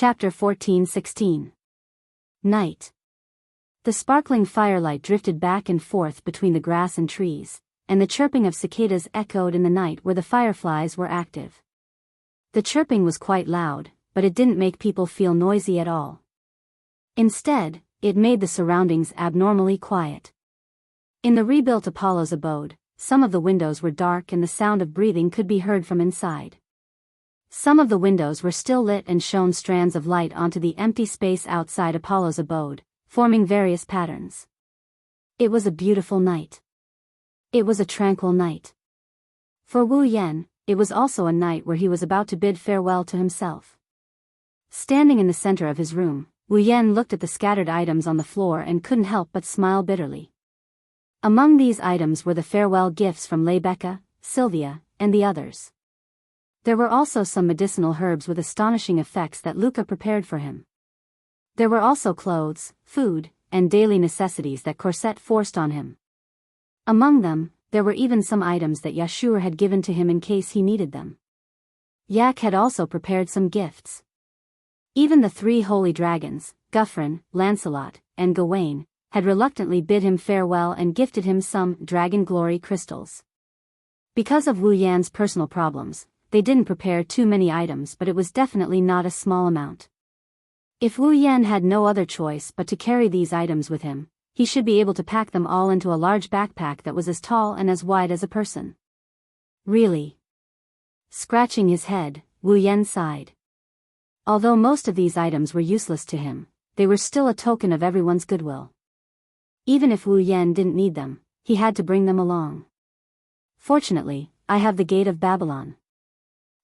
Chapter 14-16. Night. The sparkling firelight drifted back and forth between the grass and trees, and the chirping of cicadas echoed in the night where the fireflies were active. The chirping was quite loud, but it didn't make people feel noisy at all. Instead, it made the surroundings abnormally quiet. In the rebuilt Apollo's abode, some of the windows were dark and the sound of breathing could be heard from inside. Some of the windows were still lit and shone strands of light onto the empty space outside Apollo's abode, forming various patterns. It was a beautiful night. It was a tranquil night. For Wu Yan, it was also a night where he was about to bid farewell to himself. Standing in the center of his room, Wu Yan looked at the scattered items on the floor and couldn't help but smile bitterly. Among these items were the farewell gifts from Lebecca, Sylvia, and the others. There were also some medicinal herbs with astonishing effects that Luca prepared for him. There were also clothes, food, and daily necessities that Corset forced on him. Among them, there were even some items that Yashur had given to him in case he needed them. Yak had also prepared some gifts. Even the three holy dragons, Guffrin, Lancelot, and Gawain, had reluctantly bid him farewell and gifted him some dragon glory crystals. Because of Wu Yan's personal problems, they didn't prepare too many items, but it was definitely not a small amount. If Wu Yan had no other choice but to carry these items with him, he should be able to pack them all into a large backpack that was as tall and as wide as a person. Really? Scratching his head, Wu Yan sighed. Although most of these items were useless to him, they were still a token of everyone's goodwill. Even if Wu Yan didn't need them, he had to bring them along. Fortunately, I have the Gate of Babylon.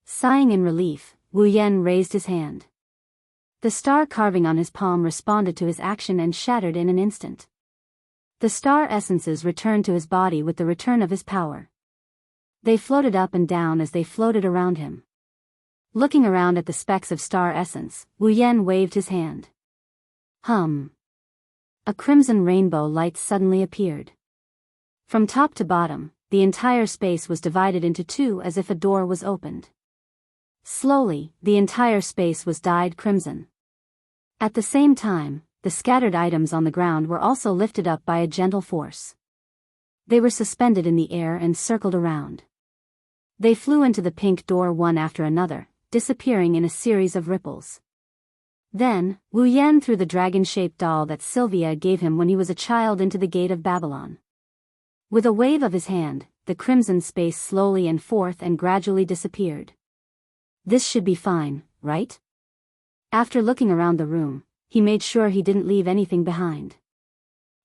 Sighing in relief, Wu Yan raised his hand. The star carving on his palm responded to his action and shattered in an instant. The star essences returned to his body with the return of his power. They floated up and down as they floated around him. Looking around at the specks of star essence, Wu Yan waved his hand. A crimson rainbow light suddenly appeared. From top to bottom, the entire space was divided into two as if a door was opened. Slowly, the entire space was dyed crimson. At the same time, the scattered items on the ground were also lifted up by a gentle force. They were suspended in the air and circled around. They flew into the pink door one after another, disappearing in a series of ripples. Then, Wu Yan threw the dragon-shaped doll that Sylvia gave him when he was a child into the Gate of Babylon. With a wave of his hand, the crimson space slowly and forth and gradually disappeared. This should be fine, right? After looking around the room, he made sure he didn't leave anything behind.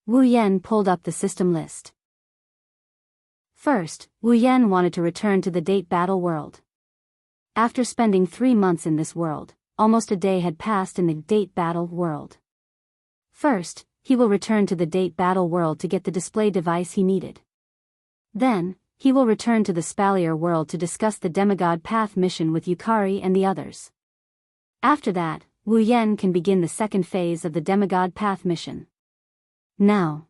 Wu Yan pulled up the system list. First, Wu Yan wanted to return to the date battle world. After spending 3 months in this world, almost a day had passed in the date battle world. First, he will return to the date battle world to get the display device he needed. Then, he will return to the Spalier world to discuss the Demigod Path mission with Yukari and the others. After that, Wu Yan can begin the second phase of the Demigod Path mission. Now,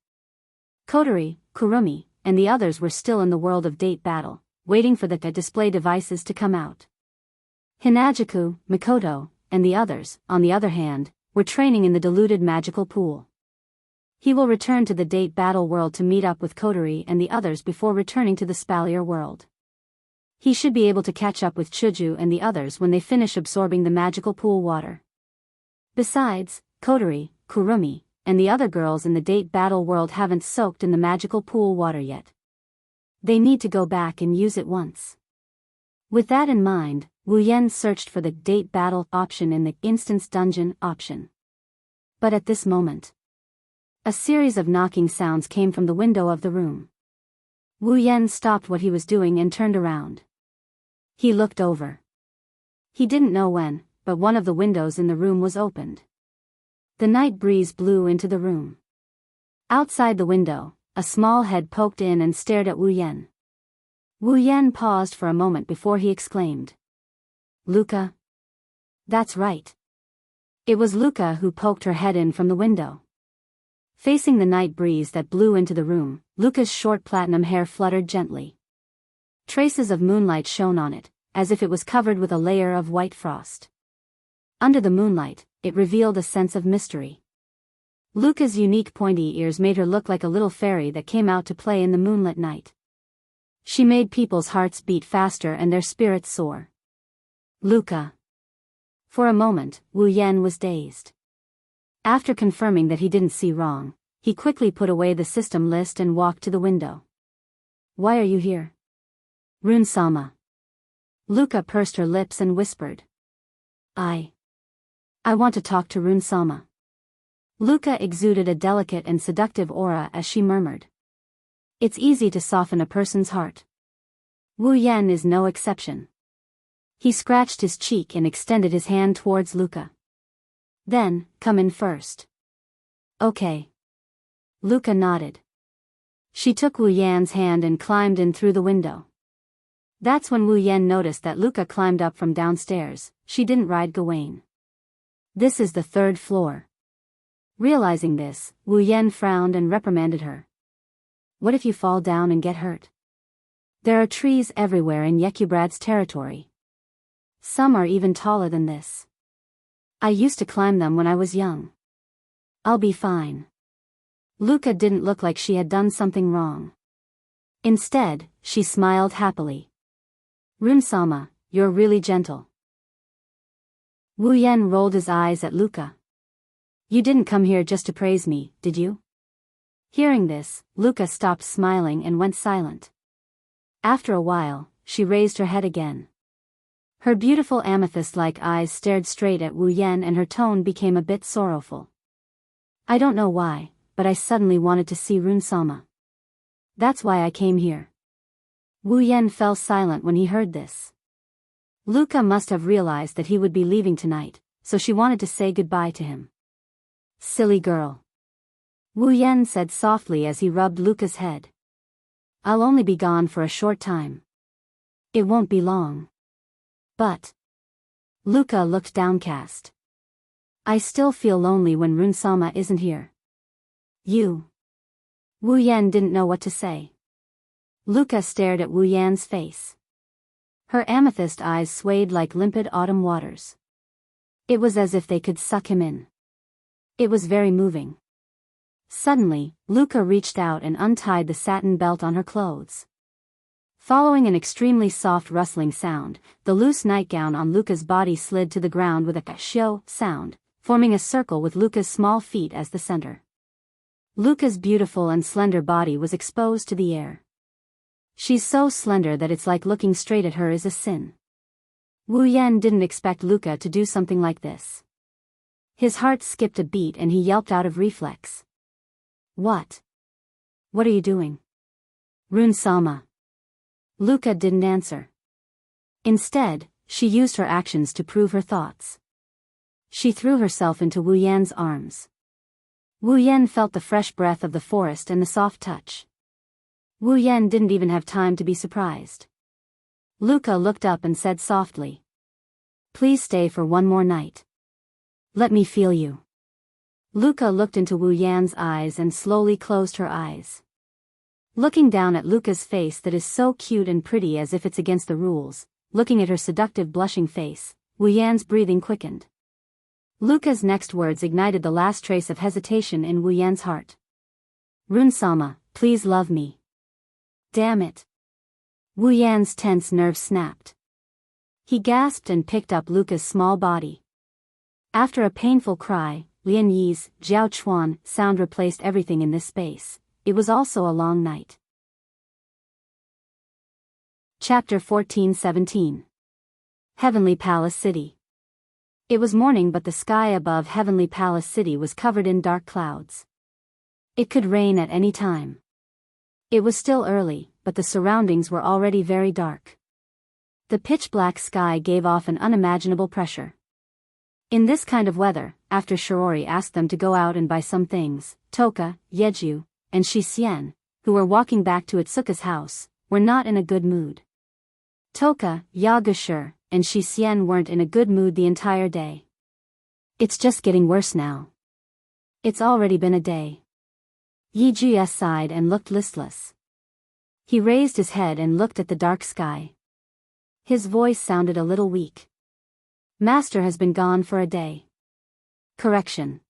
Kotori, Kurumi, and the others were still in the world of date battle, waiting for the display devices to come out. Hinajaku, Mikoto, and the others, on the other hand, were training in the diluted magical pool. He will return to the date battle world to meet up with Kotori and the others before returning to the Spalier world. He should be able to catch up with Chuju and the others when they finish absorbing the magical pool water. Besides, Kotori, Kurumi, and the other girls in the date battle world haven't soaked in the magical pool water yet. They need to go back and use it once. With that in mind, Wu Yan searched for the date battle option in the instance dungeon option. But at this moment, a series of knocking sounds came from the window of the room. Wu Yan stopped what he was doing and turned around. He looked over. He didn't know when, but one of the windows in the room was opened. The night breeze blew into the room. Outside the window, a small head poked in and stared at Wu Yan. Wu Yan paused for a moment before he exclaimed. Luca? That's right. It was Luca who poked her head in from the window. Facing the night breeze that blew into the room, Luca's short platinum hair fluttered gently. Traces of moonlight shone on it, as if it was covered with a layer of white frost. Under the moonlight, it revealed a sense of mystery. Luca's unique pointy ears made her look like a little fairy that came out to play in the moonlit night. She made people's hearts beat faster and their spirits soar. Luca. For a moment, Wu Yan was dazed. After confirming that he didn't see wrong, he quickly put away the system list and walked to the window. Why are you here? Rune-sama. Luca pursed her lips and whispered. I want to talk to Rune-sama. Luca exuded a delicate and seductive aura as she murmured. It's easy to soften a person's heart. Wu Yan is no exception. He scratched his cheek and extended his hand towards Luca. Then, come in first. Okay. Luca nodded. She took Wu Yan's hand and climbed in through the window. That's when Wu Yan noticed that Luca climbed up from downstairs. She didn't ride Gawain. This is the 3rd floor. Realizing this, Wu Yan frowned and reprimanded her. What if you fall down and get hurt? There are trees everywhere in Yekubrad's territory. Some are even taller than this. I used to climb them when I was young. I'll be fine. Luca didn't look like she had done something wrong. Instead, she smiled happily. Rune-sama, you're really gentle. Wu Yan rolled his eyes at Luca. You didn't come here just to praise me, did you? Hearing this, Luca stopped smiling and went silent. After a while, she raised her head again. Her beautiful amethyst-like eyes stared straight at Wu Yan and her tone became a bit sorrowful. I don't know why, but I suddenly wanted to see Rune-sama. That's why I came here. Wu Yan fell silent when he heard this. Luca must have realized that he would be leaving tonight, so she wanted to say goodbye to him. Silly girl. Wu Yan said softly as he rubbed Luca's head. I'll only be gone for a short time. It won't be long. But. Luca looked downcast. I still feel lonely when Rune-sama isn't here. You. Wu Yan didn't know what to say. Luca stared at Wu Yan's face. Her amethyst eyes swayed like limpid autumn waters. It was as if they could suck him in. It was very moving. Suddenly, Luca reached out and untied the satin belt on her clothes. Following an extremely soft rustling sound, the loose nightgown on Luca's body slid to the ground with a shio sound, forming a circle with Luca's small feet as the center. Luca's beautiful and slender body was exposed to the air. She's so slender that it's like looking straight at her is a sin. Wu Yan didn't expect Luca to do something like this. His heart skipped a beat and he yelped out of reflex. What? What are you doing? Rune-sama. Luca didn't answer. Instead, she used her actions to prove her thoughts. She threw herself into Wu Yan's arms. Wu Yan felt the fresh breath of the forest and the soft touch. Wu Yan didn't even have time to be surprised. Luca looked up and said softly. Please stay for one more night. Let me feel you. Luca looked into Wu Yan's eyes and slowly closed her eyes. Looking down at Luca's face that is so cute and pretty as if it's against the rules, looking at her seductive blushing face, Wu Yan's breathing quickened. Luca's next words ignited the last trace of hesitation in Wu Yan's heart. Rune-sama, please love me. Damn it. Wu Yan's tense nerves snapped. He gasped and picked up Luca's small body. After a painful cry, Lian Yi's Jiao Chuan sound replaced everything in this space. It was also a long night. Chapter 14-17. Heavenly Palace City. It was morning but the sky above Heavenly Palace City was covered in dark clouds. It could rain at any time. It was still early, but the surroundings were already very dark. The pitch-black sky gave off an unimaginable pressure. In this kind of weather, after Shirori asked them to go out and buy some things, Toka, Yeju, and Shi-Xian, who were walking back to Itsuka's house, were not in a good mood. Toka, Yagushir, and Shi-Xian weren't in a good mood the entire day. It's just getting worse now. It's already been a day. Yeju sighed and looked listless. He raised his head and looked at the dark sky. His voice sounded a little weak. Master has been gone for a day. Correction.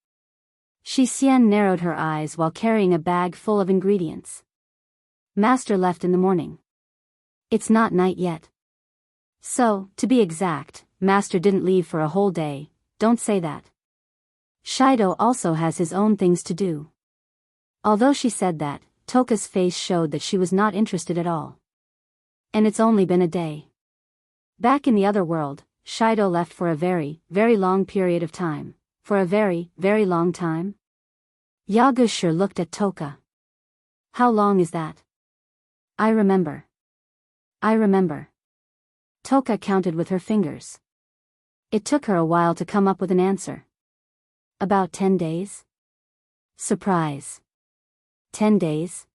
Xian narrowed her eyes while carrying a bag full of ingredients. Master left in the morning. It's not night yet. So, to be exact, Master didn't leave for a whole day. Don't say that. Shido also has his own things to do. Although she said that, Toka's face showed that she was not interested at all. And it's only been a day. Back in the other world, Shido left for a very, very long period of time. For a very, very long time? Yagushir looked at Toka. How long is that? I remember. Toka counted with her fingers. It took her a while to come up with an answer. About 10 days? Surprise. 10 days?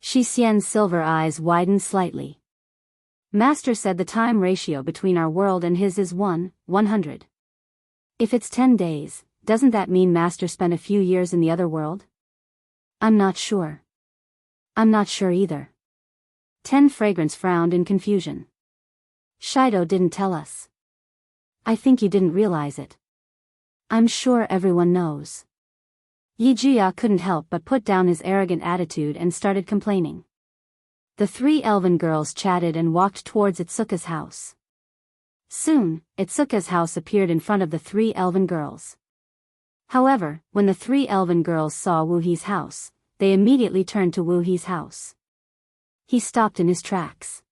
Xian's silver eyes widened slightly. Master said the time ratio between our world and his is 100. If it's 10 days, doesn't that mean Master spent a few years in the other world? I'm not sure. I'm not sure either. 10 Fragrance frowned in confusion. Shido didn't tell us. I think you didn't realize it. I'm sure everyone knows. Yijia couldn't help but put down his arrogant attitude and started complaining. The 3 elven girls chatted and walked towards Itsuka's house. Soon, Itsuka's house appeared in front of the 3 elven girls. However, when the 3 elven girls saw Wuhi's house, they immediately turned to Wuhi's house. He stopped in his tracks.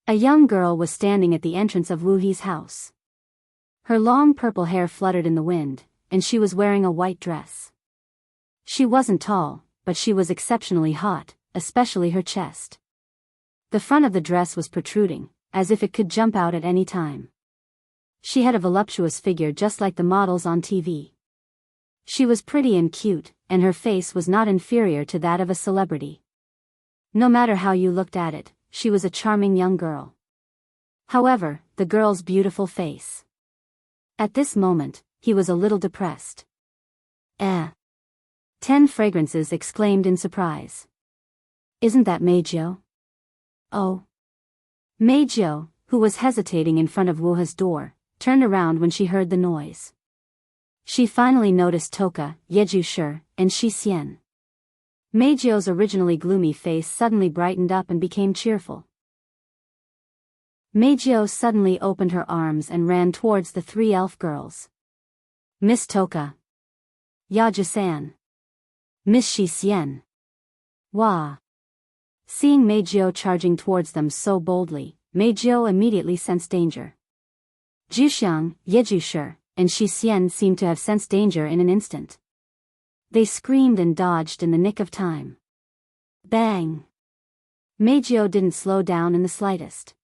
A young girl was standing at the entrance of Wuhi's house. Her long purple hair fluttered in the wind, and she was wearing a white dress. She wasn't tall, but she was exceptionally hot, especially her chest. The front of the dress was protruding, as if it could jump out at any time. She had a voluptuous figure just like the models on TV. She was pretty and cute, and her face was not inferior to that of a celebrity. No matter how you looked at it, she was a charming young girl. However, the girl's beautiful face. At this moment, he was a little depressed. 10 Fragrances exclaimed in surprise. Isn't that Meijio? Oh. Meijio, who was hesitating in front of Wuha's door, turned around when she heard the noise. She finally noticed Toka, Yejushir, and Xian. Meijio's originally gloomy face suddenly brightened up and became cheerful. Meijio suddenly opened her arms and ran towards the 3 elf girls. Miss Toka. Yaja-san. Miss Xian. Wah. Seeing Meijio charging towards them so boldly, Meijio immediately sensed danger. Juxiang, Yejushir, and Xian seemed to have sensed danger in an instant. They screamed and dodged in the nick of time. Bang! Meijio didn't slow down in the slightest.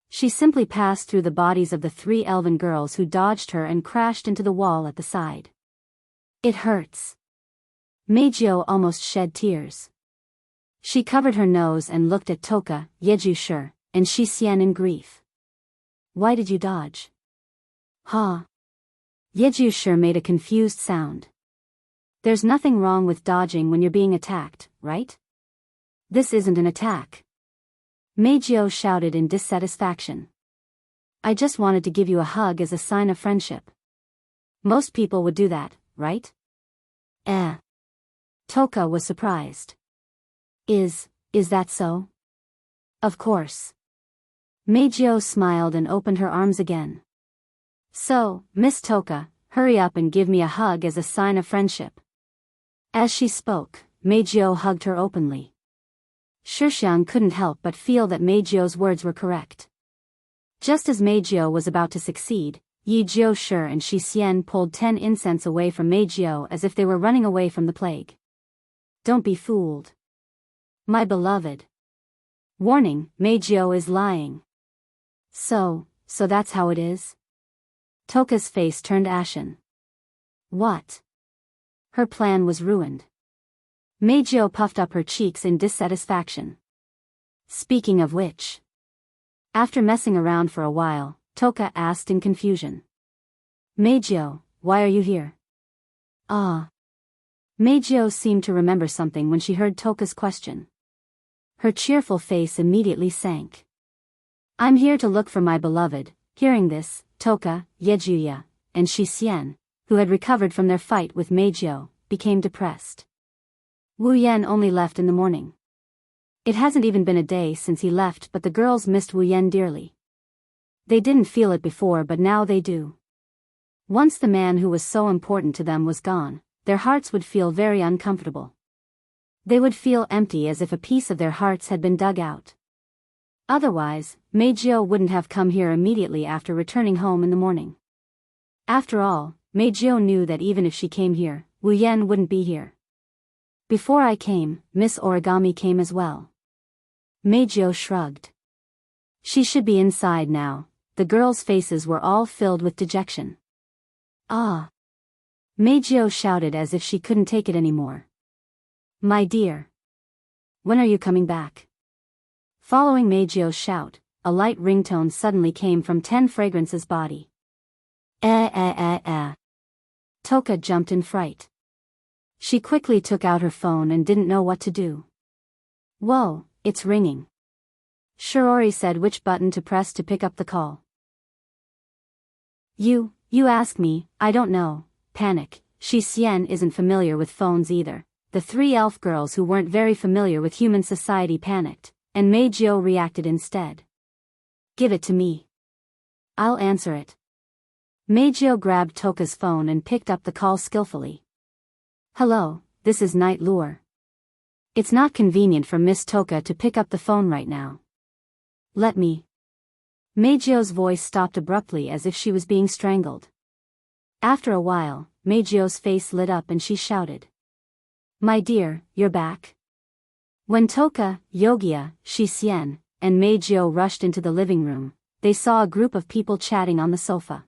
She simply passed through the bodies of the 3 elven girls who dodged her and crashed into the wall at the side. It hurts. Meijio almost shed tears. She covered her nose and looked at Toka, Yejushir, and Xian in grief. Why did you dodge? Huh? Yejushir made a confused sound. There's nothing wrong with dodging when you're being attacked, right? This isn't an attack. Meijio shouted in dissatisfaction. I just wanted to give you a hug as a sign of friendship. Most people would do that, right? Toka was surprised. Is that so? Of course. Meijio smiled and opened her arms again. So, Miss Toka, hurry up and give me a hug as a sign of friendship. As she spoke, Meijio hugged her openly. Shixiang couldn't help but feel that Meijio's words were correct. Just as Meijio was about to succeed, Yejushir and Xian pulled 10 incense away from Meijio as if they were running away from the plague. Don't be fooled. My beloved. Warning, Meijio is lying. So that's how it is? Toka's face turned ashen. What? Her plan was ruined. Meijio puffed up her cheeks in dissatisfaction. Speaking of which. After messing around for a while, Toka asked in confusion. Meijio, why are you here? Meijio seemed to remember something when she heard Toka's question. Her cheerful face immediately sank. I'm here to look for my beloved, Hearing this, Toka, Yejuya, and Xixian, who had recovered from their fight with Meizhou, became depressed. Wu Yan only left in the morning. It hasn't even been a day since he left, but the girls missed Wu Yan dearly. They didn't feel it before, but now they do. Once the man who was so important to them was gone, their hearts would feel very uncomfortable. They would feel empty, as if a piece of their hearts had been dug out. Otherwise, Meizhou wouldn't have come here immediately after returning home in the morning. After all, Meizhou knew that even if she came here, Wu Yan wouldn't be here. Before I came, Miss Origami came as well. Meizhou shrugged. She should be inside now. The girls' faces were all filled with dejection. Ah! Meizhou shouted as if she couldn't take it anymore. My dear. When are you coming back? Following Meizhou's shout, a light ringtone suddenly came from 10 Fragrance's body. Toka jumped in fright. She quickly took out her phone and didn't know what to do. Whoa, it's ringing. Shiori said which button to press to pick up the call. You ask me, I don't know. Panic. Xixian isn't familiar with phones either. The 3 elf girls who weren't very familiar with human society panicked, and Meizhou reacted instead. Give it to me. I'll answer it. Meizhou grabbed Toka's phone and picked up the call skillfully. Hello, this is Night Lure. It's not convenient for Miss Toka to pick up the phone right now. Let me. Meizhou's voice stopped abruptly as if she was being strangled. After a while, Meizhou's face lit up and she shouted. My dear, you're back? When Toka, Yogia, Xixian, and Meizhou rushed into the living room, they saw a group of people chatting on the sofa.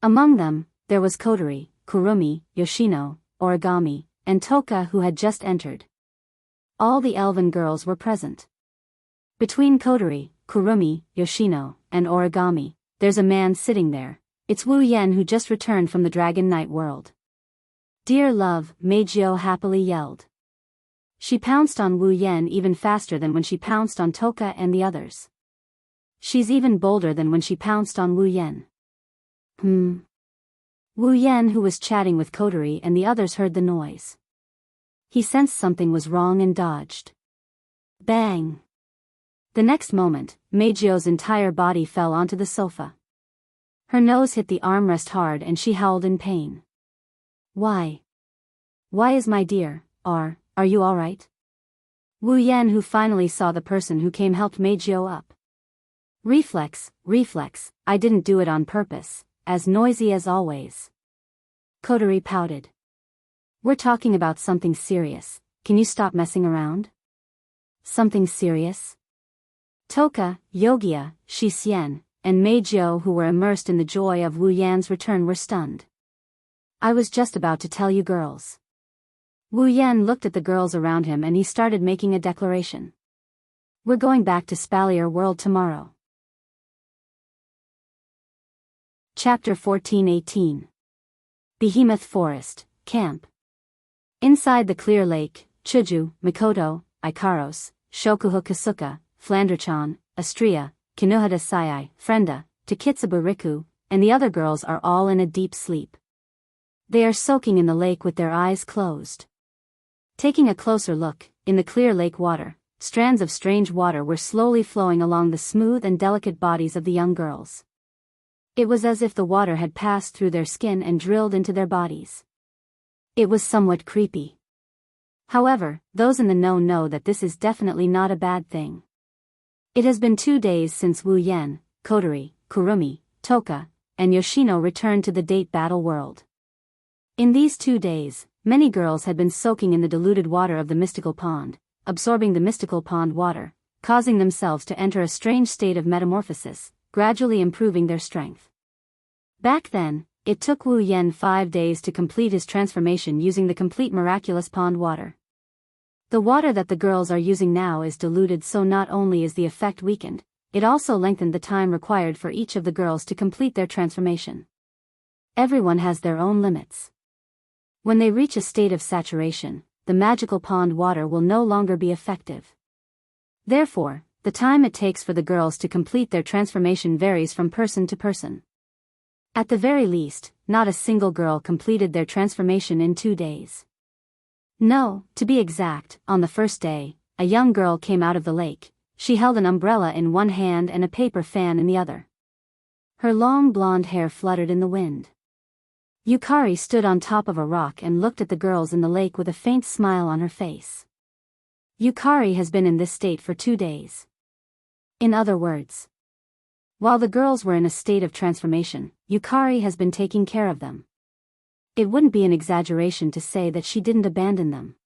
Among them, there was Kotori, Kurumi, Yoshino, Origami, and Toka, who had just entered. All the elven girls were present. Between Kotori, Kurumi, Yoshino, and Origami, there's a man sitting there. It's Wu Yan, who just returned from the Dragon Knight world. Dear love, Meizhou happily yelled. She pounced on Wu Yan even faster than when she pounced on Toka and the others. She's even bolder than when she pounced on Wu Yan. Wu Yan, who was chatting with Kotori and the others, heard the noise. He sensed something was wrong and dodged. Bang! The next moment, Meizhou's entire body fell onto the sofa. Her nose hit the armrest hard and she howled in pain. Why? Why is my dear, are you alright? Wu Yan, who finally saw the person who came, helped Meizhou up. Reflex, I didn't do it on purpose, as noisy as always. Kotori pouted. We're talking about something serious, can you stop messing around? Something serious? Toka, Yogia, Xixian, and Meizhou, who were immersed in the joy of Wu Yan's return, were stunned. I was just about to tell you girls. Wu Yan looked at the girls around him and he started making a declaration. We're going back to Spalier World tomorrow. Chapter 14:18. Behemoth Forest, Camp. Inside the clear lake, Chuju, Mikoto, Ikaros, Shokuhu Kasuka, Flanderchan, Astria, Kinohada Sayai, Frenda, Takitsuba Riku, and the other girls are all in a deep sleep. They are soaking in the lake with their eyes closed. Taking a closer look, in the clear lake water, strands of strange water were slowly flowing along the smooth and delicate bodies of the young girls. It was as if the water had passed through their skin and drilled into their bodies. It was somewhat creepy. However, those in the know that this is definitely not a bad thing. It has been 2 days since Wu Yan, Kotori, Kurumi, Toka, and Yoshino returned to the date battle world. In these 2 days, many girls had been soaking in the diluted water of the mystical pond, absorbing the mystical pond water, causing themselves to enter a strange state of metamorphosis, gradually improving their strength. Back then, it took Wu Yan 5 days to complete his transformation using the complete miraculous pond water. The water that the girls are using now is diluted, so not only is the effect weakened, it also lengthened the time required for each of the girls to complete their transformation. Everyone has their own limits. When they reach a state of saturation, the magical pond water will no longer be effective. Therefore, the time it takes for the girls to complete their transformation varies from person to person. At the very least, not a single girl completed their transformation in 2 days. No, to be exact, on the first day, a young girl came out of the lake. She held an umbrella in one hand and a paper fan in the other. Her long blonde hair fluttered in the wind. Yukari stood on top of a rock and looked at the girls in the lake with a faint smile on her face. Yukari has been in this state for 2 days. In other words, while the girls were in a state of transformation, Yukari has been taking care of them. It wouldn't be an exaggeration to say that she didn't abandon them.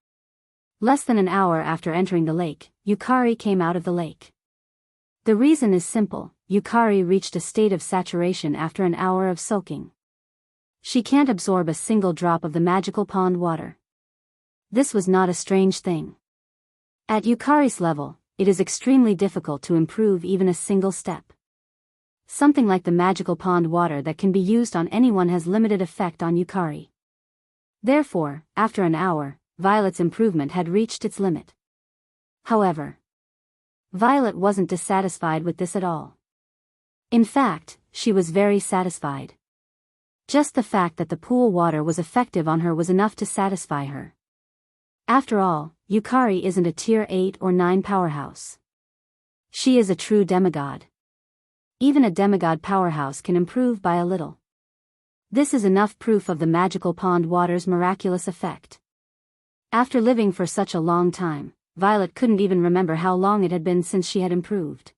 Less than an hour after entering the lake, Yukari came out of the lake. The reason is simple: Yukari reached a state of saturation after an hour of soaking. She can't absorb a single drop of the magical pond water. This was not a strange thing. At Yukari's level, it is extremely difficult to improve even a single step. Something like the magical pond water that can be used on anyone has limited effect on Yukari. Therefore, after an hour, Violet's improvement had reached its limit. However, Violet wasn't dissatisfied with this at all. In fact, she was very satisfied. Just the fact that the pool water was effective on her was enough to satisfy her. After all, Yukari isn't a tier 8 or 9 powerhouse. She is a true demigod. Even a demigod powerhouse can improve by a little. This is enough proof of the magical pond water's miraculous effect. After living for such a long time, Violet couldn't even remember how long it had been since she had improved.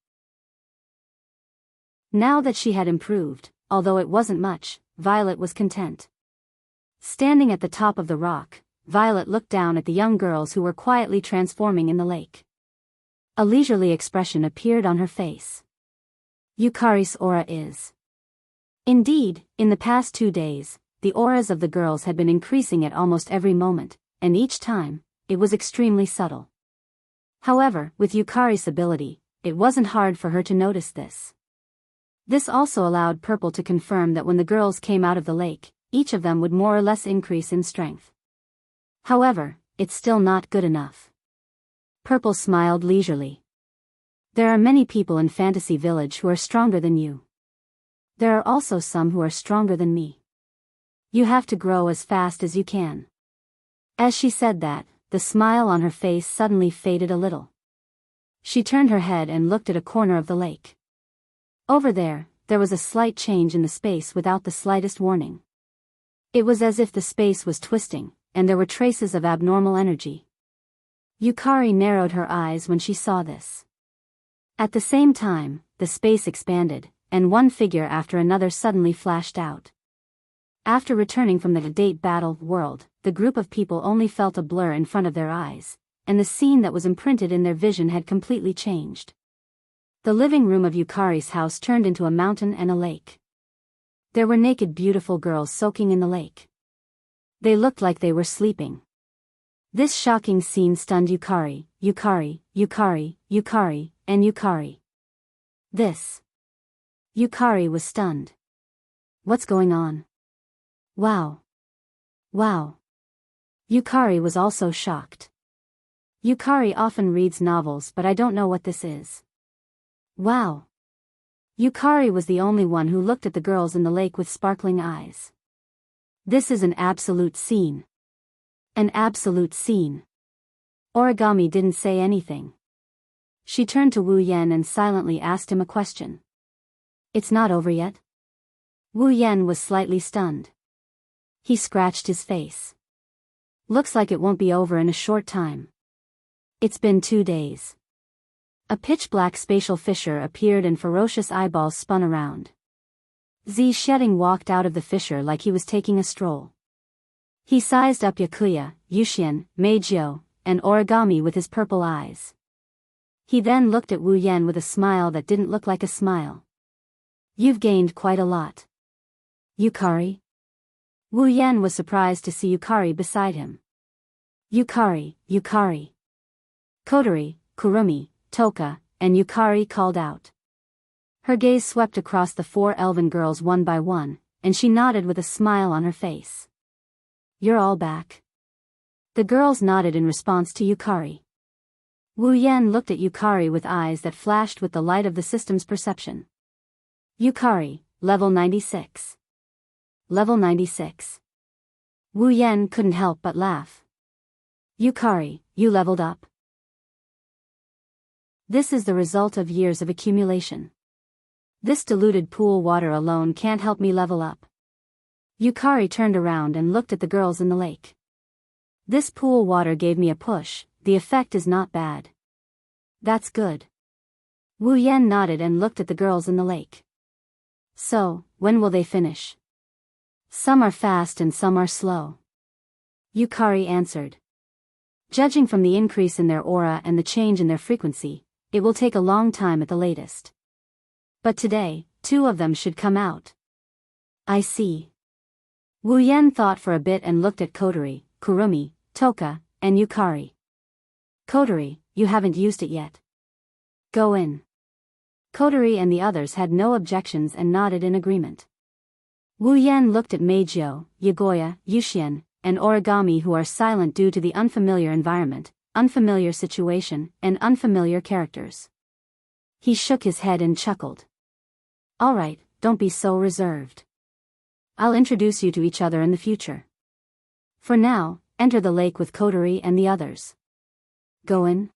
Now that she had improved, although it wasn't much, Violet was content. Standing at the top of the rock, Violet looked down at the young girls who were quietly transforming in the lake. A leisurely expression appeared on her face. Yukari's aura is. Indeed, in the past 2 days, the auras of the girls had been increasing at almost every moment, and each time, it was extremely subtle. However, with Yukari's ability, it wasn't hard for her to notice this. This also allowed Purple to confirm that when the girls came out of the lake, each of them would more or less increase in strength. However, it's still not good enough. Purple smiled leisurely. There are many people in Fantasy Village who are stronger than you. There are also some who are stronger than me. You have to grow as fast as you can. As she said that, the smile on her face suddenly faded a little. She turned her head and looked at a corner of the lake. Over there was a slight change in the space without the slightest warning. It was as if the space was twisting, and there were traces of abnormal energy. Yukari narrowed her eyes when she saw this. At the same time, the space expanded, and one figure after another suddenly flashed out. After returning from the date battle world, the group of people only felt a blur in front of their eyes, and the scene that was imprinted in their vision had completely changed. The living room of Yukari's house turned into a mountain and a lake. There were naked beautiful girls soaking in the lake. They looked like they were sleeping. This shocking scene stunned Yukari, and Yukari. Yukari was stunned. What's going on? Wow. Yukari was also shocked. Yukari often reads novels, but I don't know what this is. Wow. Yukari was the only one who looked at the girls in the lake with sparkling eyes. This is an absolute scene. An absolute scene. Origami didn't say anything. She turned to Wu Yan and silently asked him a question. It's not over yet? Wu Yan was slightly stunned. He scratched his face. Looks like it won't be over in a short time. It's been 2 days. A pitch-black spatial fissure appeared and ferocious eyeballs spun around. Zi Shedding walked out of the fissure like he was taking a stroll. He sized up Yakuya, Yuxian, Meijio, and Origami with his purple eyes. He then looked at Wu Yan with a smile that didn't look like a smile. You've gained quite a lot. Yukari? Wu Yan was surprised to see Yukari beside him. Yukari. Kotori, Kurumi, Toka, and Yukari called out. Her gaze swept across the 4 elven girls one by one, and she nodded with a smile on her face. You're all back. The girls nodded in response to Yukari. Wu Yan looked at Yukari with eyes that flashed with the light of the system's perception. Yukari, level 96. Level 96. Wu Yan couldn't help but laugh. Yukari, you leveled up. This is the result of years of accumulation. This diluted pool water alone can't help me level up. Yukari turned around and looked at the girls in the lake. This pool water gave me a push, the effect is not bad. That's good. Wu Yan nodded and looked at the girls in the lake. So, when will they finish? Some are fast and some are slow. Yukari answered. Judging from the increase in their aura and the change in their frequency, it will take a long time at the latest. But today, 2 of them should come out. I see. Wu Yan thought for a bit and looked at Kotori, Kurumi, Toka, and Yukari. Kotori, you haven't used it yet. Go in. Kotori and the others had no objections and nodded in agreement. Wu Yan looked at Meijio, Yagoya, Yuxian, and Origami, who are silent due to the unfamiliar environment, unfamiliar situation, and unfamiliar characters. He shook his head and chuckled. All right, don't be so reserved. I'll introduce you to each other in the future. For now, enter the lake with Kotori and the others. Go in?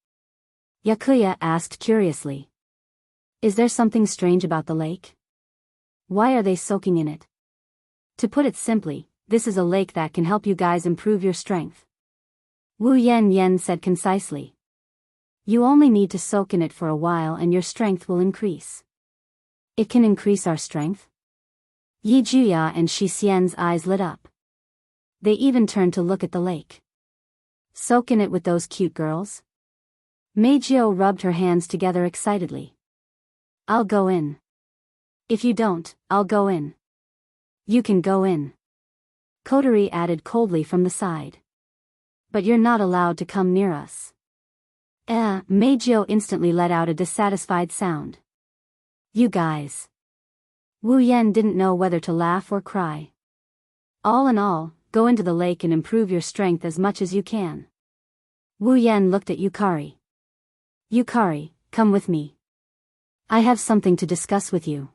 Yakuya asked curiously. Is there something strange about the lake? Why are they soaking in it? To put it simply, this is a lake that can help you guys improve your strength. Wu Yan said concisely. You only need to soak in it for a while and your strength will increase. It can increase our strength? Yi Juya and Shi Xian's eyes lit up. They even turned to look at the lake. Soak in it with those cute girls? Meijio rubbed her hands together excitedly. I'll go in. If you don't, I'll go in. You can go in. Kotori added coldly from the side. But you're not allowed to come near us. Meijio instantly let out a dissatisfied sound. You guys. Wu Yan didn't know whether to laugh or cry. All in all, go into the lake and improve your strength as much as you can. Wu Yan looked at Yukari. Yukari, come with me. I have something to discuss with you.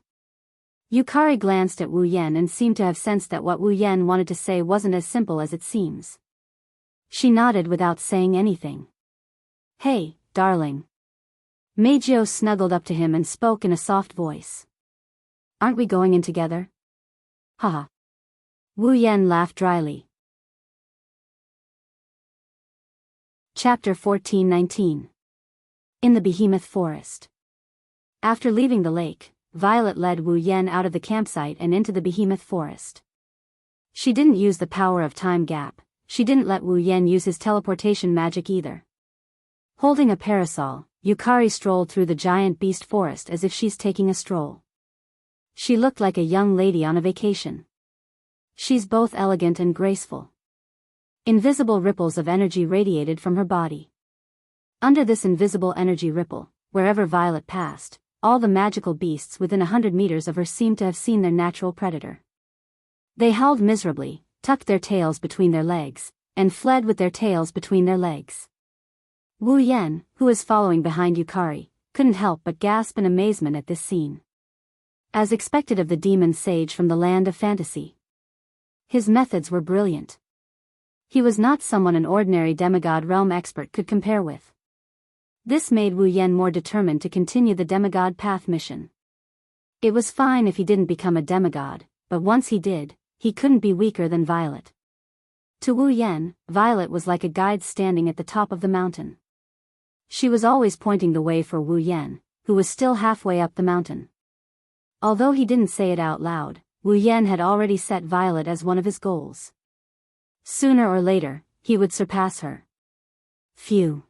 Yukari glanced at Wu Yan and seemed to have sensed that what Wu Yan wanted to say wasn't as simple as it seems. She nodded without saying anything. Hey, darling. Meijio snuggled up to him and spoke in a soft voice. Aren't we going in together? Haha. Wu Yan laughed dryly. Chapter 14-19. In the Behemoth Forest. After leaving the lake, Violet led Wu Yan out of the campsite and into the Behemoth Forest. She didn't use the power of time gap, she didn't let Wu Yan use his teleportation magic either. Holding a parasol, Yukari strolled through the giant beast forest as if she's taking a stroll. She looked like a young lady on a vacation. She's both elegant and graceful. Invisible ripples of energy radiated from her body. Under this invisible energy ripple, wherever Violet passed, all the magical beasts within 100 meters of her seemed to have seen their natural predator. They howled miserably, tucked their tails between their legs, and fled with their tails between their legs. Wu Yan, who was following behind Yukari, couldn't help but gasp in amazement at this scene. As expected of the demon sage from the land of fantasy. His methods were brilliant. He was not someone an ordinary demigod realm expert could compare with. This made Wu Yan more determined to continue the demigod path mission. It was fine if he didn't become a demigod, but once he did, he couldn't be weaker than Violet. To Wu Yan, Violet was like a guide standing at the top of the mountain. She was always pointing the way for Wu Yan, who was still halfway up the mountain. Although he didn't say it out loud, Wu Yan had already set Violet as one of his goals. Sooner or later, he would surpass her. Phew.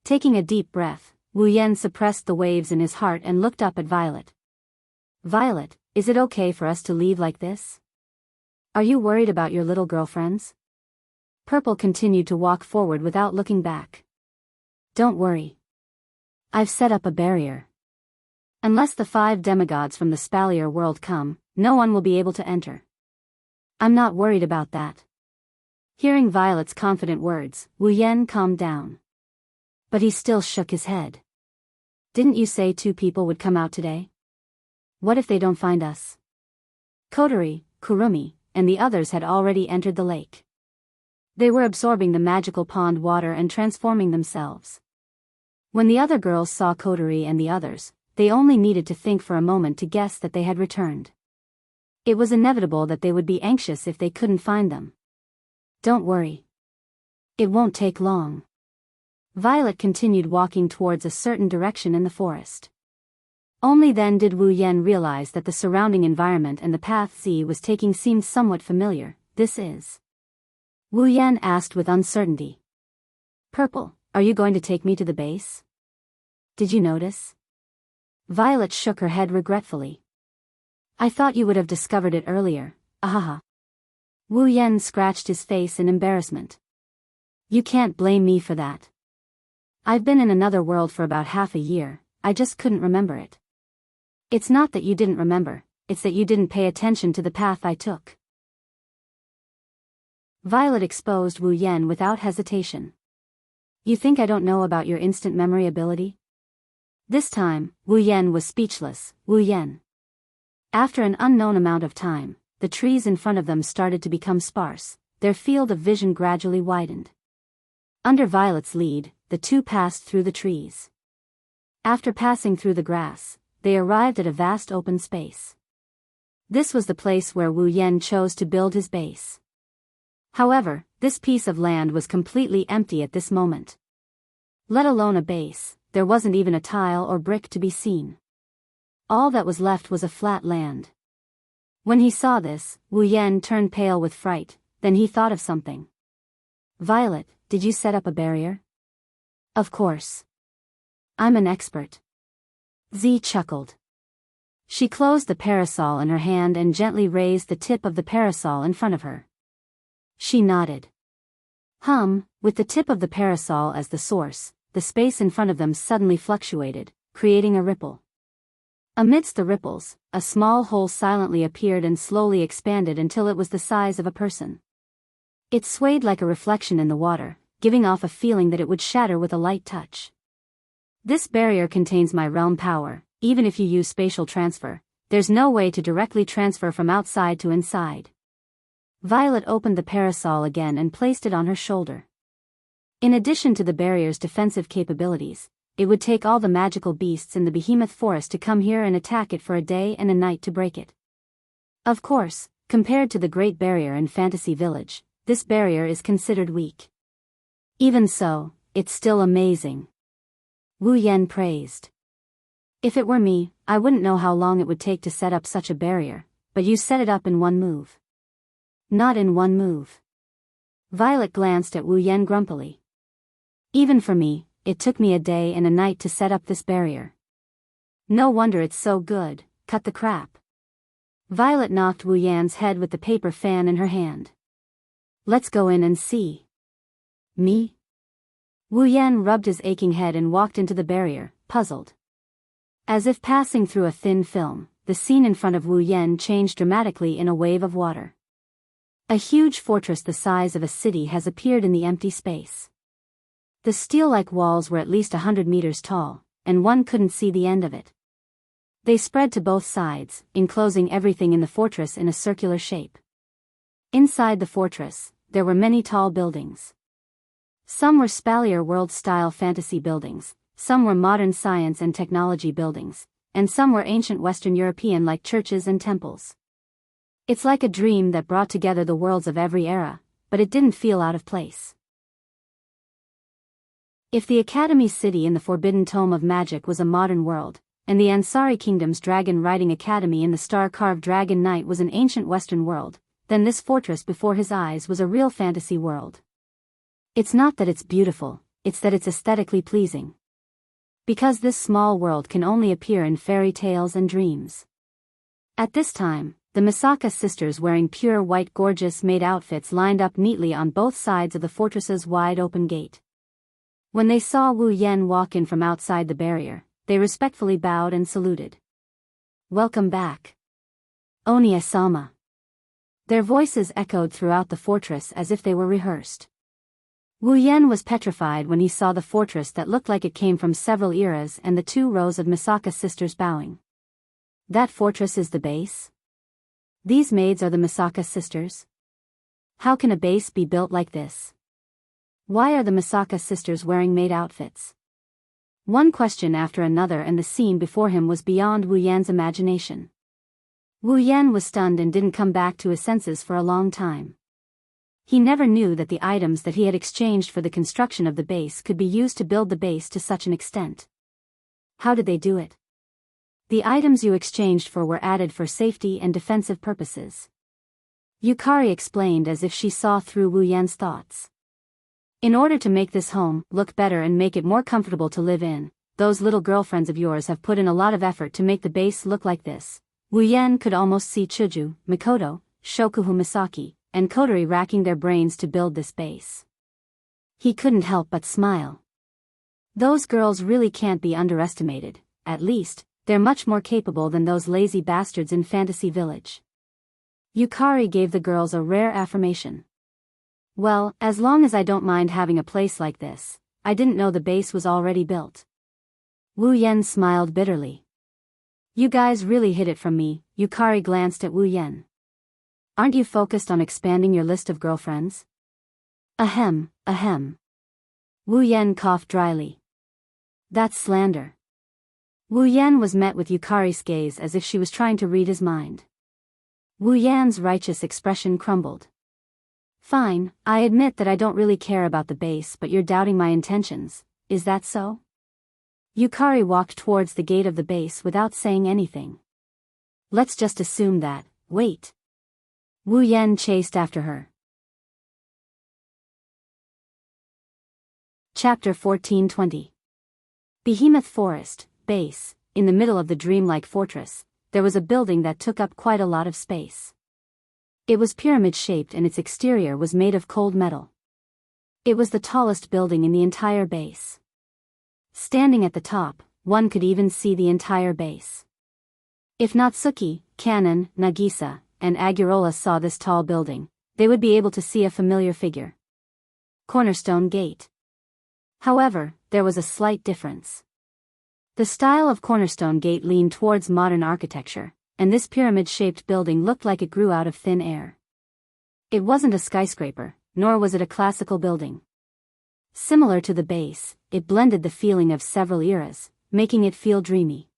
Taking a deep breath, Wu Yan suppressed the waves in his heart and looked up at Violet. Violet, is it okay for us to leave like this? Are you worried about your little girlfriends? Purple continued to walk forward without looking back. Don't worry. I've set up a barrier. Unless the 5 demigods from the Spalier world come, no one will be able to enter. I'm not worried about that. Hearing Violet's confident words, Wu Yan calmed down. But he still shook his head. Didn't you say 2 people would come out today? What if they don't find us? Kotori, Kurumi, and the others had already entered the lake. They were absorbing the magical pond water and transforming themselves. When the other girls saw Kotori and the others, they only needed to think for a moment to guess that they had returned. It was inevitable that they would be anxious if they couldn't find them. Don't worry. It won't take long. Violet continued walking towards a certain direction in the forest. Only then did Wu Yan realize that the surrounding environment and the path Z was taking seemed somewhat familiar. This is? Wu Yan asked with uncertainty. Purple, are you going to take me to the base? Did you notice? Violet shook her head regretfully. I thought you would have discovered it earlier, ahaha. Wu Yan scratched his face in embarrassment. You can't blame me for that. I've been in another world for about half a year, I just couldn't remember it. It's not that you didn't remember, it's that you didn't pay attention to the path I took. Violet exposed Wu Yan without hesitation. You think I don't know about your instant memory ability? This time, Wu Yan was speechless. Wu Yan. After an unknown amount of time, the trees in front of them started to become sparse, their field of vision gradually widened. Under Violet's lead, the 2 passed through the trees. After passing through the grass, they arrived at a vast open space. This was the place where Wu Yan chose to build his base. However, this piece of land was completely empty at this moment. Let alone a base, there wasn't even a tile or brick to be seen. All that was left was a flat land. When he saw this, Wu Yan turned pale with fright, then he thought of something. Violet, did you set up a barrier? Of course. I'm an expert. Z chuckled. She closed the parasol in her hand and gently raised the tip of the parasol in front of her. She nodded. With the tip of the parasol as the source, the space in front of them suddenly fluctuated, creating a ripple. Amidst the ripples, a small hole silently appeared and slowly expanded until it was the size of a person. It swayed like a reflection in the water, giving off a feeling that it would shatter with a light touch. This barrier contains my realm power. Even if you use spatial transfer, there's no way to directly transfer from outside to inside. Violet opened the parasol again and placed it on her shoulder. In addition to the barrier's defensive capabilities, it would take all the magical beasts in the behemoth forest to come here and attack it for a day and a night to break it. Of course, compared to the Great Barrier in Fantasy Village, this barrier is considered weak. Even so, it's still amazing. Wu Yan praised. If it were me, I wouldn't know how long it would take to set up such a barrier, but you set it up in one move. Not in one move. Violet glanced at Wu Yan grumpily. Even for me, it took me a day and a night to set up this barrier. No wonder it's so good, cut the crap. Violet knocked Wu Yan's head with the paper fan in her hand. Let's go in and see. Me? Wu Yan rubbed his aching head and walked into the barrier, puzzled. As if passing through a thin film, the scene in front of Wu Yan changed dramatically in a wave of water. A huge fortress the size of a city has appeared in the empty space. The steel-like walls were at least 100 meters tall, and one couldn't see the end of it. They spread to both sides, enclosing everything in the fortress in a circular shape. Inside the fortress, there were many tall buildings. Some were Spalier world-style fantasy buildings, some were modern science and technology buildings, and some were ancient Western European like churches and temples. It's like a dream that brought together the worlds of every era, but it didn't feel out of place. If the Academy City in the Forbidden Tome of Magic was a modern world, and the Ansari Kingdom's dragon-riding academy in the star-carved Dragon Knight was an ancient Western world, then this fortress before his eyes was a real fantasy world. It's not that it's beautiful, it's that it's aesthetically pleasing. Because this small world can only appear in fairy tales and dreams. At this time, the Misaka sisters wearing pure white gorgeous maid outfits lined up neatly on both sides of the fortress's wide-open gate. When they saw Wu Yan walk in from outside the barrier, they respectfully bowed and saluted. Welcome back. Onie-sama. Their voices echoed throughout the fortress as if they were rehearsed. Wu Yan was petrified when he saw the fortress that looked like it came from several eras and the 2 rows of Misaka sisters bowing. That fortress is the base? These maids are the Misaka sisters? How can a base be built like this? Why are the Misaka sisters wearing maid outfits? One question after another, and the scene before him was beyond Wu Yan's imagination. Wu Yan was stunned and didn't come back to his senses for a long time. He never knew that the items that he had exchanged for the construction of the base could be used to build the base to such an extent. How did they do it? The items you exchanged for were added for safety and defensive purposes. Yukari explained as if she saw through Wu Yan's thoughts. In order to make this home look better and make it more comfortable to live in, those little girlfriends of yours have put in a lot of effort to make the base look like this. Wu Yan could almost see Chuju, Mikoto, Shokuhu Misaki, and Kotori racking their brains to build this base. He couldn't help but smile. Those girls really can't be underestimated. At least, they're much more capable than those lazy bastards in Fantasy Village. Yukari gave the girls a rare affirmation. Well, as long as I don't mind having a place like this. I didn't know the base was already built. Wu Yan smiled bitterly. You guys really hid it from me. Yukari glanced at Wu Yan. Aren't you focused on expanding your list of girlfriends? Ahem, ahem. Wu Yan coughed dryly. That's slander. Wu Yan was met with Yukari's gaze as if she was trying to read his mind. Wu Yan's righteous expression crumbled. Fine, I admit that I don't really care about the base, but you're doubting my intentions, is that so? Yukari walked towards the gate of the base without saying anything. Let's just assume that. Wait. Wu Yan chased after her. Chapter 14:20. Behemoth Forest, base. In the middle of the dreamlike fortress, there was a building that took up quite a lot of space. It was pyramid-shaped and its exterior was made of cold metal. It was the tallest building in the entire base. Standing at the top, one could even see the entire base. If Natsuki, Kanon, Nagisa, and Agurola saw this tall building, they would be able to see a familiar figure. Cornerstone Gate. However, there was a slight difference. The style of Cornerstone Gate leaned towards modern architecture, and this pyramid-shaped building looked like it grew out of thin air. It wasn't a skyscraper, nor was it a classical building. Similar to the base, it blended the feeling of several eras, making it feel dreamy.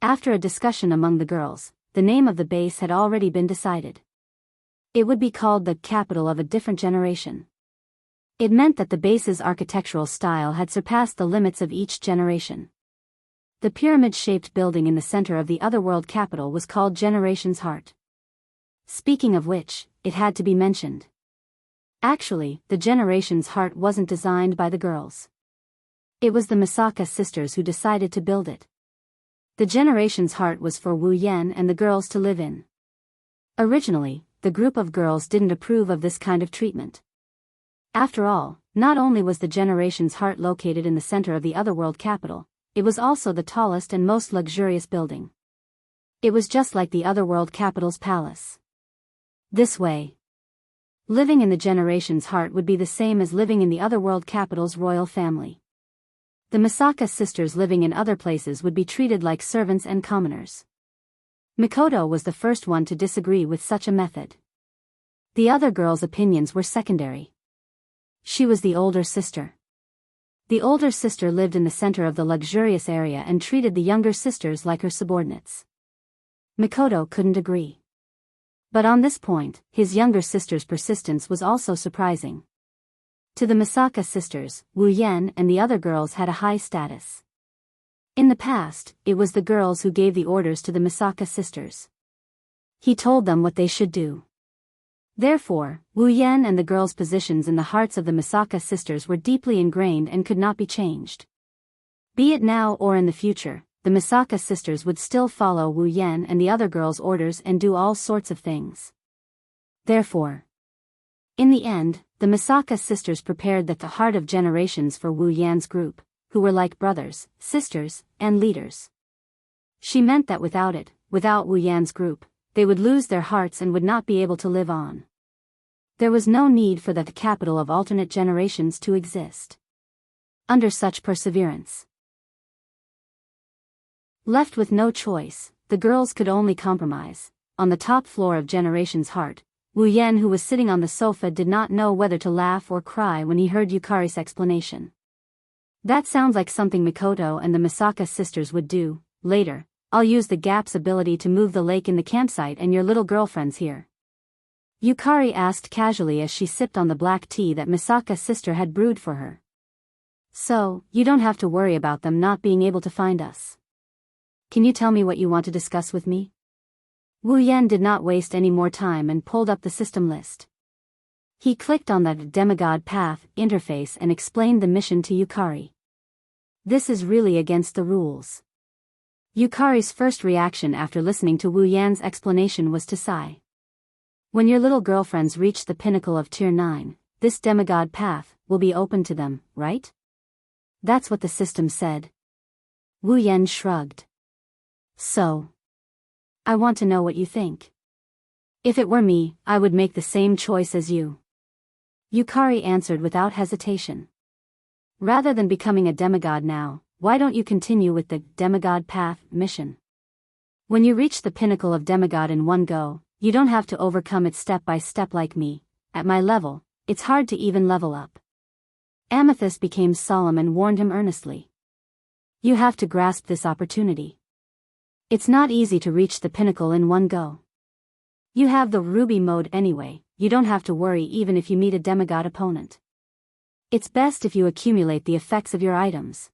After a discussion among the girls, the name of the base had already been decided. It would be called the capital of a different generation. It meant that the base's architectural style had surpassed the limits of each generation. The pyramid-shaped building in the center of the Otherworld capital was called Generation's Heart. Speaking of which, it had to be mentioned. Actually, the Generation's Heart wasn't designed by the girls. It was the Misaka sisters who decided to build it. The Generation's Heart was for Wu Yan and the girls to live in. Originally, the group of girls didn't approve of this kind of treatment. After all, not only was the Generation's Heart located in the center of the Otherworld capital, it was also the tallest and most luxurious building. It was just like the Otherworld capital's palace. This way, living in the Generation's Heart would be the same as living in the Otherworld capital's royal family. The Misaka sisters living in other places would be treated like servants and commoners. Mikoto was the first one to disagree with such a method. The other girls' opinions were secondary. She was the older sister. The older sister lived in the center of the luxurious area and treated the younger sisters like her subordinates. Mikoto couldn't agree. But on this point, his younger sister's persistence was also surprising. To the Misaka sisters, Wu Yan and the other girls had a high status. In the past, it was the girls who gave the orders to the Misaka sisters. He told them what they should do. Therefore, Wu Yan and the girls' positions in the hearts of the Misaka sisters were deeply ingrained and could not be changed. Be it now or in the future, the Misaka sisters would still follow Wu Yan and the other girls' orders and do all sorts of things. Therefore, in the end, the Misaka sisters prepared the heart of generations for Wu Yan's group, who were like brothers, sisters, and leaders. She meant that without it, without Wu Yan's group, they would lose their hearts and would not be able to live on. There was no need for the capital of alternate generations to exist. Under such perseverance, left with no choice, the girls could only compromise. On the top floor of Generation's heart, Wu Yan, who was sitting on the sofa, did not know whether to laugh or cry when he heard Yukari's explanation. That sounds like something Mikoto and the Misaka sisters would do. Later, I'll use the gap's ability to move the lake in the campsite and your little girlfriends here. Yukari asked casually as she sipped on the black tea that Misaka's sister had brewed for her. So, you don't have to worry about them not being able to find us. Can you tell me what you want to discuss with me? Wu Yan did not waste any more time and pulled up the system list. He clicked on the Demigod Path interface and explained the mission to Yukari. This is really against the rules. Yukari's first reaction after listening to Wu Yan's explanation was to sigh. When your little girlfriends reach the pinnacle of Tier 9, this Demigod Path will be open to them, right? That's what the system said. Wu Yan shrugged. So, I want to know what you think. If it were me, I would make the same choice as you. Yukari answered without hesitation. Rather than becoming a demigod now, why don't you continue with the Demigod Path mission? When you reach the pinnacle of demigod in one go, you don't have to overcome it step by step like me. At my level, it's hard to even level up. Amethyst became solemn and warned him earnestly. You have to grasp this opportunity. It's not easy to reach the pinnacle in one go. You have the ruby mode anyway, you don't have to worry even if you meet a demigod opponent. It's best if you accumulate the effects of your items.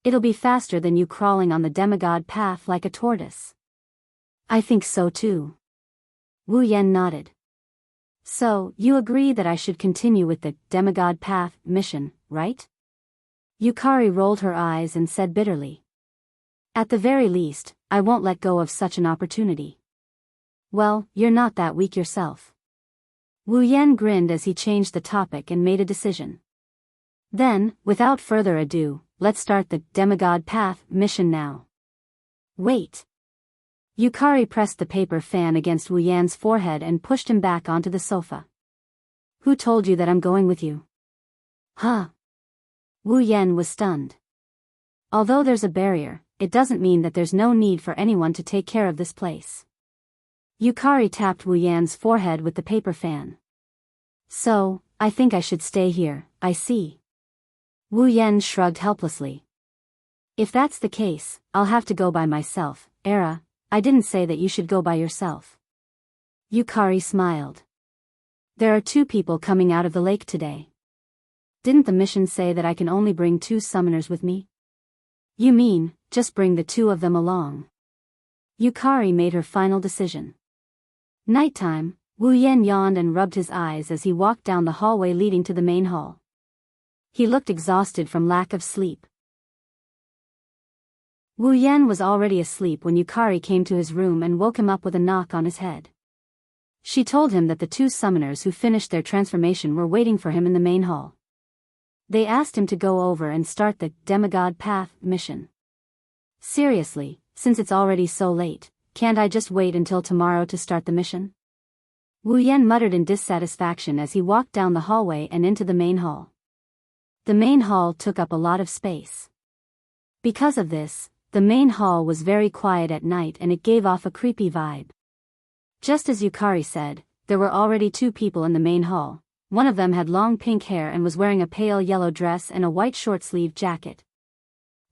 It'll be faster than you crawling on the demigod path like a tortoise. I think so too. Wu Yan nodded. So, you agree that I should continue with the Demigod Path mission, right? Yukari rolled her eyes and said bitterly. At the very least, I won't let go of such an opportunity. Well, you're not that weak yourself. Wu Yan grinned as he changed the topic and made a decision. Then, without further ado, let's start the Demigod Path mission now. Wait. Yukari pressed the paper fan against Wu Yan's forehead and pushed him back onto the sofa. Who told you that I'm going with you? Huh? Wu Yan was stunned. Although there's a barrier, it doesn't mean that there's no need for anyone to take care of this place. Yukari tapped Wu Yan's forehead with the paper fan. So, I think I should stay here, I see. Wu Yan shrugged helplessly. If that's the case, I'll have to go by myself, Era. I didn't say that you should go by yourself. Yukari smiled. There are 2 people coming out of the lake today. Didn't the mission say that I can only bring 2 summoners with me? You mean, just bring the 2 of them along? Yukari made her final decision. Nighttime, Wu Yan yawned and rubbed his eyes as he walked down the hallway leading to the main hall. He looked exhausted from lack of sleep. Wu Yan was already asleep when Yukari came to his room and woke him up with a knock on his head. She told him that the 2 summoners who finished their transformation were waiting for him in the main hall. They asked him to go over and start the Demigod Path mission. Seriously, since it's already so late, can't I just wait until tomorrow to start the mission? Wu Yan muttered in dissatisfaction as he walked down the hallway and into the main hall. The main hall took up a lot of space. Because of this, the main hall was very quiet at night and it gave off a creepy vibe. Just as Yukari said, there were already 2 people in the main hall. One of them had long pink hair and was wearing a pale yellow dress and a white short-sleeved jacket.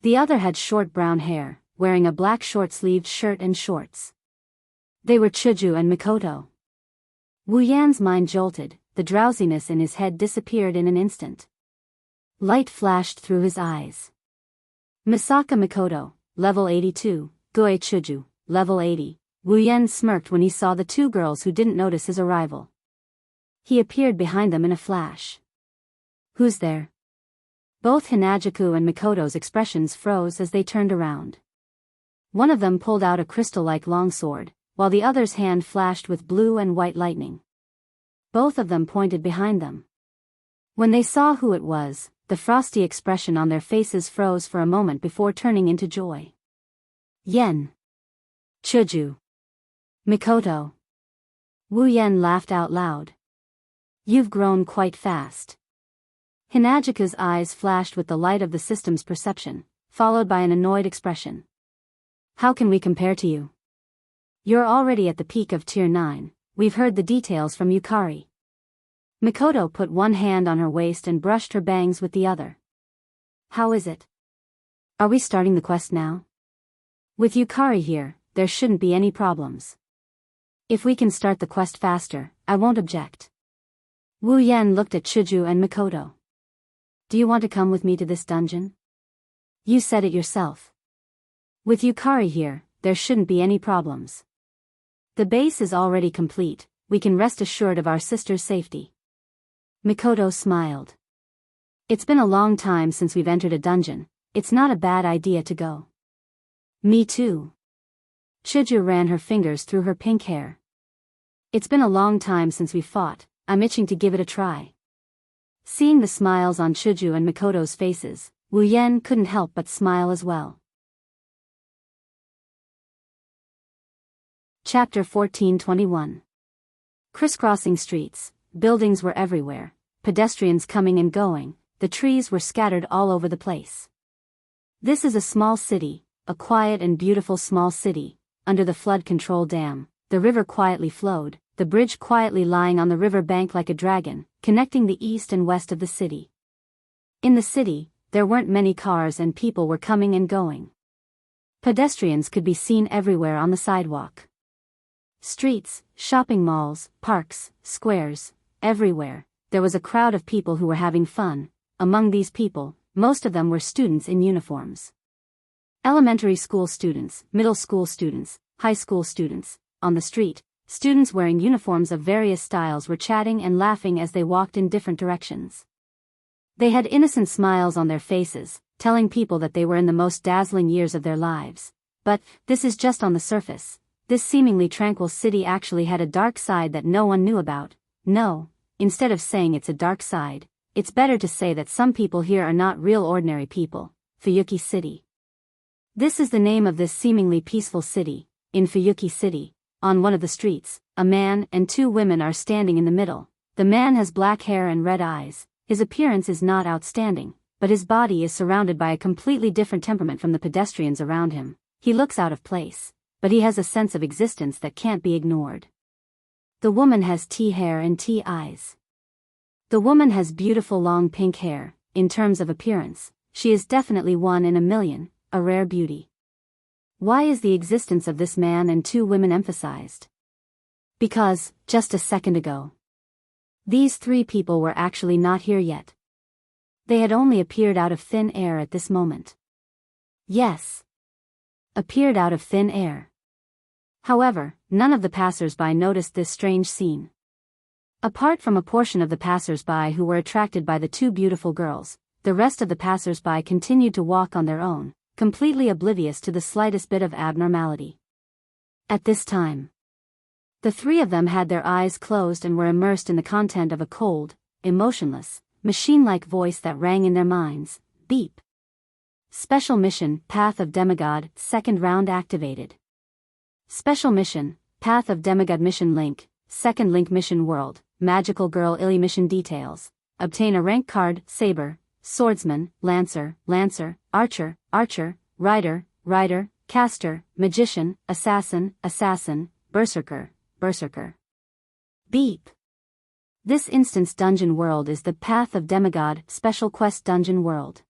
The other had short brown hair, wearing a black short-sleeved shirt and shorts. They were Chuju and Mikoto. Wu Yan's mind jolted, the drowsiness in his head disappeared in an instant. Light flashed through his eyes. Misaka Mikoto, level 82, Goei Chuju, level 80. Wu Yan smirked when he saw the 2 girls who didn't notice his arrival. He appeared behind them in a flash. Who's there? Both Hinajaku and Mikoto's expressions froze as they turned around. One of them pulled out a crystal-like longsword, while the other's hand flashed with blue and white lightning. Both of them pointed behind them. When they saw who it was, the frosty expression on their faces froze for a moment before turning into joy. Yen. Chuju. Mikoto. Wu Yan laughed out loud. You've grown quite fast. Hinajika's eyes flashed with the light of the system's perception, followed by an annoyed expression. How can we compare to you? You're already at the peak of Tier 9, we've heard the details from Yukari. Mikoto put one hand on her waist and brushed her bangs with the other. How is it? Are we starting the quest now? With Yukari here, there shouldn't be any problems. If we can start the quest faster, I won't object. Wu Yan looked at Chuju and Mikoto. Do you want to come with me to this dungeon? You said it yourself. With Yukari here, there shouldn't be any problems. The base is already complete, we can rest assured of our sister's safety. Mikoto smiled. It's been a long time since we've entered a dungeon, it's not a bad idea to go. Me too. Chuju ran her fingers through her pink hair. It's been a long time since we fought, I'm itching to give it a try. Seeing the smiles on Chuju and Mikoto's faces, Wu Yan couldn't help but smile as well. Chapter 1421. Crisscrossing streets, buildings were everywhere, pedestrians coming and going, the trees were scattered all over the place. This is a small city, a quiet and beautiful small city, under the flood control dam, the river quietly flowed, the bridge quietly lying on the river bank like a dragon, connecting the east and west of the city. In the city, there weren't many cars and people were coming and going. Pedestrians could be seen everywhere on the sidewalk. Streets, shopping malls, parks, squares, everywhere, there was a crowd of people who were having fun. Among these people, most of them were students in uniforms. Elementary school students, middle school students, high school students. On the street, students wearing uniforms of various styles were chatting and laughing as they walked in different directions. They had innocent smiles on their faces, telling people that they were in the most dazzling years of their lives. But, this is just on the surface. This seemingly tranquil city actually had a dark side that no one knew about. No, instead of saying it's a dark side, it's better to say that some people here are not real ordinary people. Fuyuki City. This is the name of this seemingly peaceful city. In Fuyuki City, on one of the streets, a man and two women are standing in the middle. The man has black hair and red eyes. His appearance is not outstanding, but his body is surrounded by a completely different temperament from the pedestrians around him. He looks out of place, but he has a sense of existence that can't be ignored. The woman has tea hair and tea eyes. The woman has beautiful long pink hair. In terms of appearance, she is definitely one in a million, a rare beauty. Why is the existence of this man and two women emphasized? Because, just a second ago, these three people were actually not here yet. They had only appeared out of thin air at this moment. Yes. Appeared out of thin air. However, none of the passers-by noticed this strange scene. Apart from a portion of the passers-by who were attracted by the two beautiful girls, the rest of the passers-by continued to walk on their own, completely oblivious to the slightest bit of abnormality. At this time, the three of them had their eyes closed and were immersed in the content of a cold, emotionless, machine-like voice that rang in their minds. Beep. Special mission, Path of Demigod, second round activated. Special mission, Path of Demigod mission link, second link mission world, Magical Girl Illy mission details. Obtain a rank card, Saber, Swordsman, Lancer, Lancer, Archer, Archer, Rider, Rider, Caster, Magician, Assassin, Assassin, Berserker, Berserker. Beep. This instance dungeon world is the Path of Demigod Special Quest Dungeon World.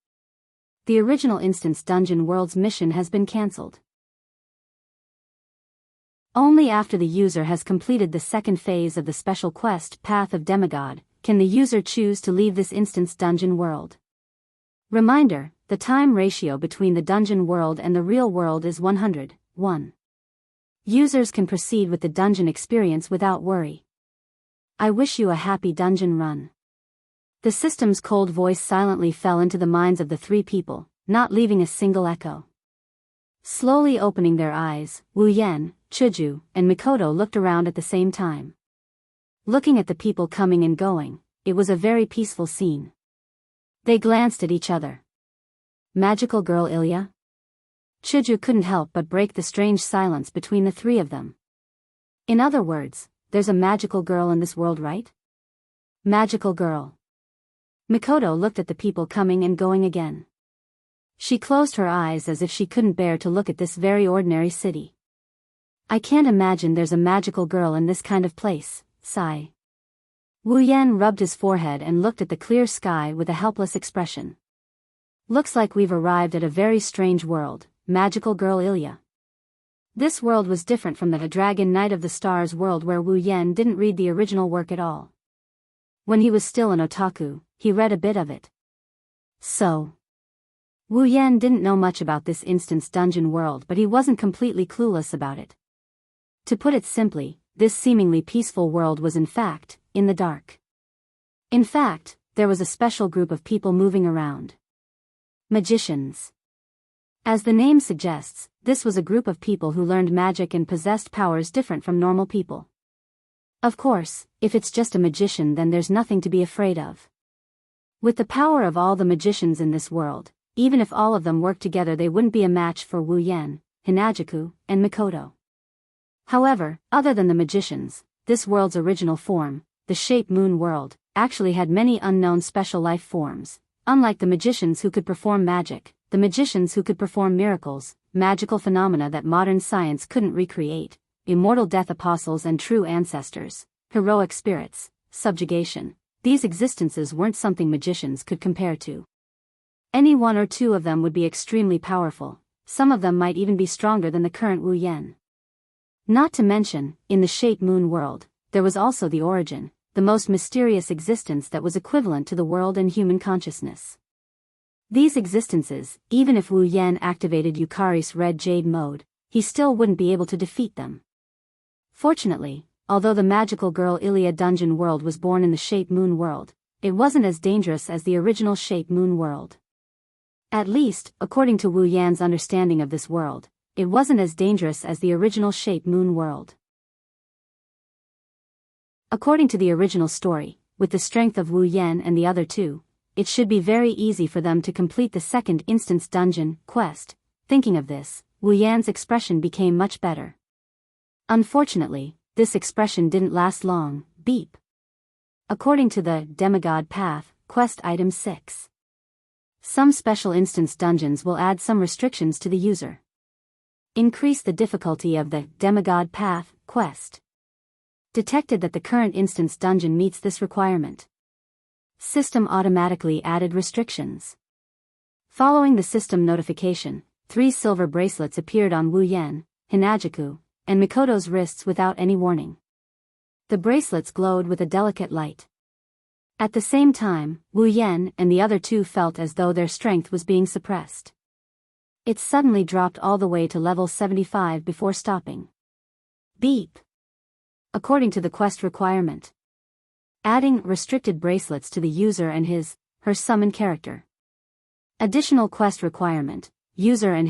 The original instance dungeon world's mission has been cancelled. Only after the user has completed the second phase of the special quest Path of Demigod, can the user choose to leave this instance dungeon world. Reminder, the time ratio between the dungeon world and the real world is 100:1. Users can proceed with the dungeon experience without worry. I wish you a happy dungeon run. The system's cold voice silently fell into the minds of the three people, not leaving a single echo. Slowly opening their eyes, Wu Yan, Chuju, and Mikoto looked around at the same time. Looking at the people coming and going, it was a very peaceful scene. They glanced at each other. Magical Girl Ilya? Chuju couldn't help but break the strange silence between the three of them. In other words, there's a magical girl in this world, right? Magical girl. Mikoto looked at the people coming and going again. She closed her eyes as if she couldn't bear to look at this very ordinary city. I can't imagine there's a magical girl in this kind of place, sigh. Wu Yan rubbed his forehead and looked at the clear sky with a helpless expression. Looks like we've arrived at a very strange world, magical girl Ilya. This world was different from the Dragon Knight of the Stars world where Wu Yan didn't read the original work at all. When he was still an otaku, he read a bit of it. So, Wu Yan didn't know much about this instance dungeon world, but he wasn't completely clueless about it. To put it simply, this seemingly peaceful world was in fact, in the dark. In fact, there was a special group of people moving around. Magicians. As the name suggests, this was a group of people who learned magic and possessed powers different from normal people. Of course, if it's just a magician then there's nothing to be afraid of. With the power of all the magicians in this world, even if all of them worked together they wouldn't be a match for Wu Yan, Hinajuku, and Mikoto. However, other than the magicians, this world's original form, the Shape Moon world, actually had many unknown special life forms. Unlike the magicians who could perform magic, the magicians who could perform miracles, magical phenomena that modern science couldn't recreate, immortal death apostles and true ancestors, heroic spirits, subjugation, these existences weren't something magicians could compare to. Any one or two of them would be extremely powerful, some of them might even be stronger than the current Wu Yan. Not to mention, in the Shape Moon world, there was also the origin, the most mysterious existence that was equivalent to the world and human consciousness. These existences, even if Wu Yan activated Yukari's Red Jade mode, he still wouldn't be able to defeat them. Fortunately, although the magical girl Ilya dungeon world was born in the Shape Moon world, it wasn't as dangerous as the original Shape Moon world. At least, according to Wu Yan's understanding of this world, it wasn't as dangerous as the original Shape Moon world. According to the original story, with the strength of Wu Yan and the other two, it should be very easy for them to complete the second instance dungeon quest. Thinking of this, Wu Yan's expression became much better. Unfortunately, this expression didn't last long. Beep. According to the Demigod Path, quest item 6. Some special instance dungeons will add some restrictions to the user. Increase the difficulty of the Demigod Path quest. Detected that the current instance dungeon meets this requirement. System automatically added restrictions. Following the system notification, 3 silver bracelets appeared on Wu Yan, Hinajuku, and Mikoto's wrists without any warning. The bracelets glowed with a delicate light. At the same time, Wu Yan and the other two felt as though their strength was being suppressed. It suddenly dropped all the way to level 75 before stopping. Beep. According to the quest requirement. Adding restricted bracelets to the user and her summon character. Additional quest requirement, user and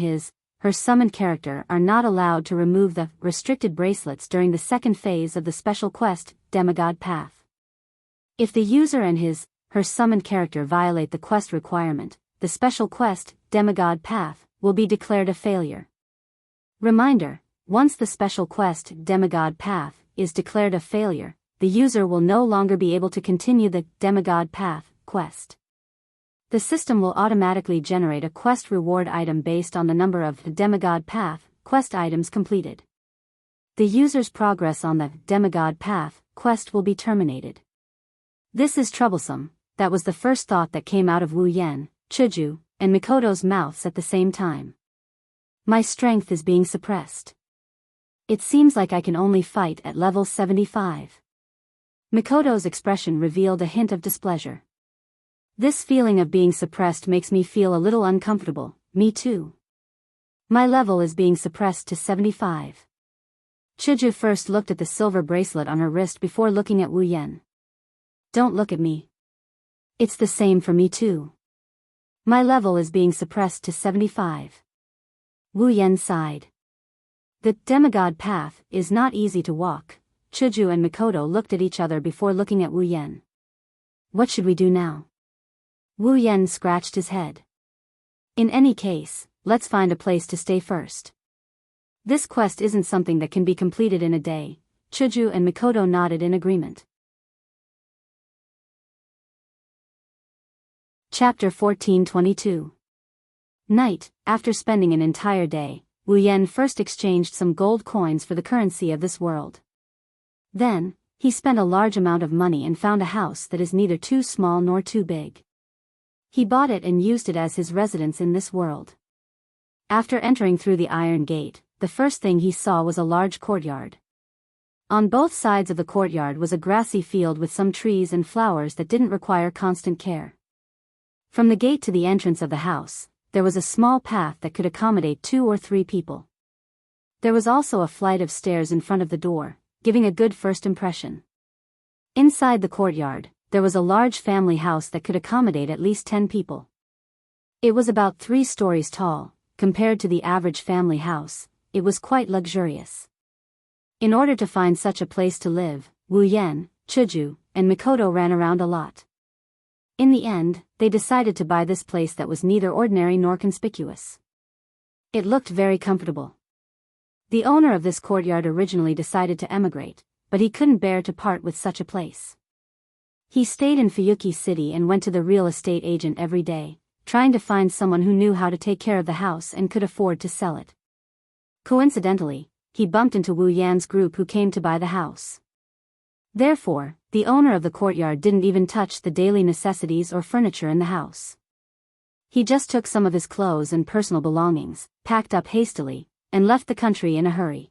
her summoned character are not allowed to remove the restricted bracelets during the second phase of the special quest, Demigod Path. If the user and her summoned character violate the quest requirement, the special quest, Demigod Path, will be declared a failure. Reminder, once the special quest, Demigod Path, is declared a failure, the user will no longer be able to continue the Demigod Path quest. The system will automatically generate a quest reward item based on the number of the Demigod Path quest items completed. The user's progress on the Demigod Path quest will be terminated. This is troublesome. That was the first thought that came out of Wu Yan, Chuju, and Mikoto's mouths at the same time. My strength is being suppressed. It seems like I can only fight at level 75. Mikoto's expression revealed a hint of displeasure. This feeling of being suppressed makes me feel a little uncomfortable. Me too. My level is being suppressed to 75. Chuju first looked at the silver bracelet on her wrist before looking at Wu Yan. Don't look at me. It's the same for me too. My level is being suppressed to 75. Wu Yan sighed. The Demigod Path is not easy to walk. Chuju and Mikoto looked at each other before looking at Wu Yan. What should we do now? Wu Yan scratched his head. In any case, let's find a place to stay first. This quest isn't something that can be completed in a day. Chuju and Mikoto nodded in agreement. Chapter 1422. Night. After spending an entire day, Wu Yan first exchanged some gold coins for the currency of this world. Then, he spent a large amount of money and found a house that is neither too small nor too big. He bought it and used it as his residence in this world. After entering through the iron gate, the first thing he saw was a large courtyard. On both sides of the courtyard was a grassy field with some trees and flowers that didn't require constant care. From the gate to the entrance of the house, there was a small path that could accommodate 2 or 3 people. There was also a flight of stairs in front of the door, giving a good first impression. Inside the courtyard, there was a large family house that could accommodate at least 10 people. It was about 3 stories tall. Compared to the average family house, it was quite luxurious. In order to find such a place to live, Wu Yan, Chuju, and Mikoto ran around a lot. In the end, they decided to buy this place that was neither ordinary nor conspicuous. It looked very comfortable. The owner of this courtyard originally decided to emigrate, but he couldn't bear to part with such a place. He stayed in Fuyuki City and went to the real estate agent every day, trying to find someone who knew how to take care of the house and could afford to sell it. Coincidentally, he bumped into Wu Yan's group who came to buy the house. Therefore, the owner of the courtyard didn't even touch the daily necessities or furniture in the house. He just took some of his clothes and personal belongings, packed up hastily, and left the country in a hurry.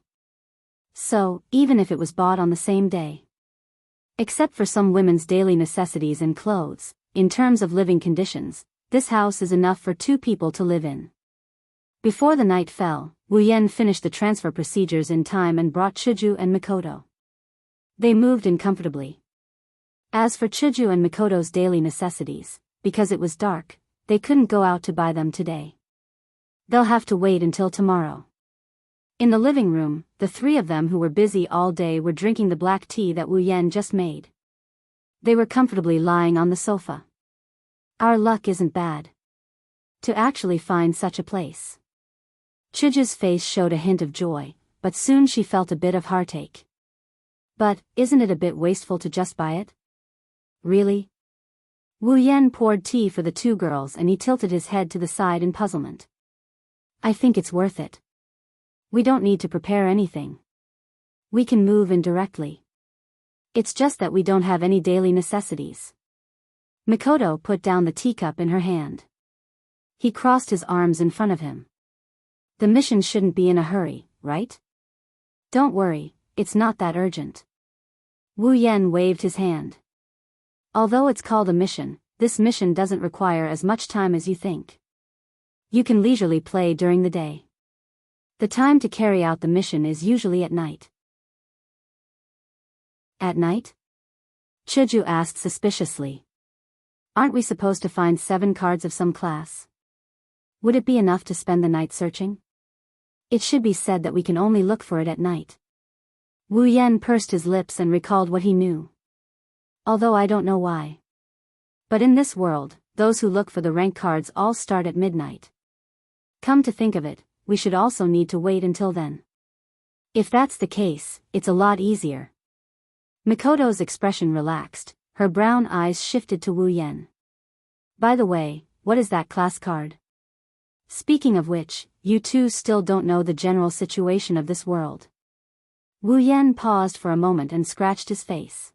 So, even if it was bought on the same day. Except for some women's daily necessities and clothes, in terms of living conditions, this house is enough for 2 people to live in. Before the night fell, Wu Yan finished the transfer procedures in time and brought Chuju and Mikoto. They moved in comfortably. As for Chuju and Mikoto's daily necessities, because it was dark, they couldn't go out to buy them today. They'll have to wait until tomorrow. In the living room, the 3 of them who were busy all day were drinking the black tea that Wu Yan just made. They were comfortably lying on the sofa. Our luck isn't bad. To actually find such a place. Chuju's face showed a hint of joy, but soon she felt a bit of heartache. But, isn't it a bit wasteful to just buy it? Really? Wu Yan poured tea for the 2 girls and he tilted his head to the side in puzzlement. I think it's worth it. We don't need to prepare anything. We can move in directly. It's just that we don't have any daily necessities. Mikoto put down the teacup in her hand. He crossed his arms in front of him. The mission shouldn't be in a hurry, right? Don't worry, it's not that urgent. Wu Yan waved his hand. Although it's called a mission, this mission doesn't require as much time as you think. You can leisurely play during the day. The time to carry out the mission is usually at night. At night? Chuju asked suspiciously. Aren't we supposed to find 7 cards of some class? Would it be enough to spend the night searching? It should be said that we can only look for it at night. Wu Yan pursed his lips and recalled what he knew. Although I don't know why. But in this world, those who look for the rank cards all start at midnight. Come to think of it, we should also need to wait until then. If that's the case, it's a lot easier. Mikoto's expression relaxed, her brown eyes shifted to Wu Yan. By the way, what is that class card? Speaking of which, you 2 still don't know the general situation of this world. Wu Yan paused for a moment and scratched his face.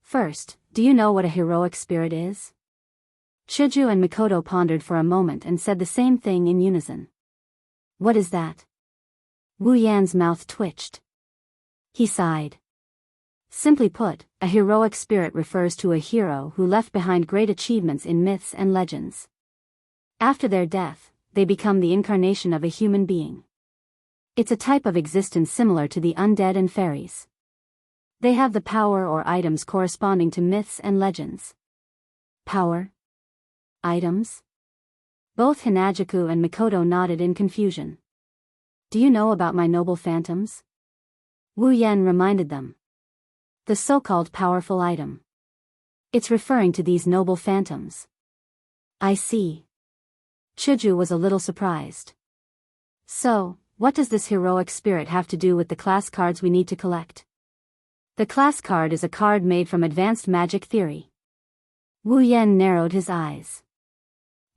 First, do you know what a heroic spirit is? Chuju and Mikoto pondered for a moment and said the same thing in unison. What is that? Wu Yan's mouth twitched. He sighed. Simply put, a heroic spirit refers to a hero who left behind great achievements in myths and legends. After their death, they become the incarnation of a human being. It's a type of existence similar to the undead and fairies. They have the power or items corresponding to myths and legends. Power? Items? Both Hinajuku and Mikoto nodded in confusion. Do you know about my noble phantoms? Wu Yan reminded them. The so-called powerful item. It's referring to these noble phantoms. I see. Chuju was a little surprised. So, what does this heroic spirit have to do with the class cards we need to collect? The class card is a card made from advanced magic theory. Wu Yan narrowed his eyes.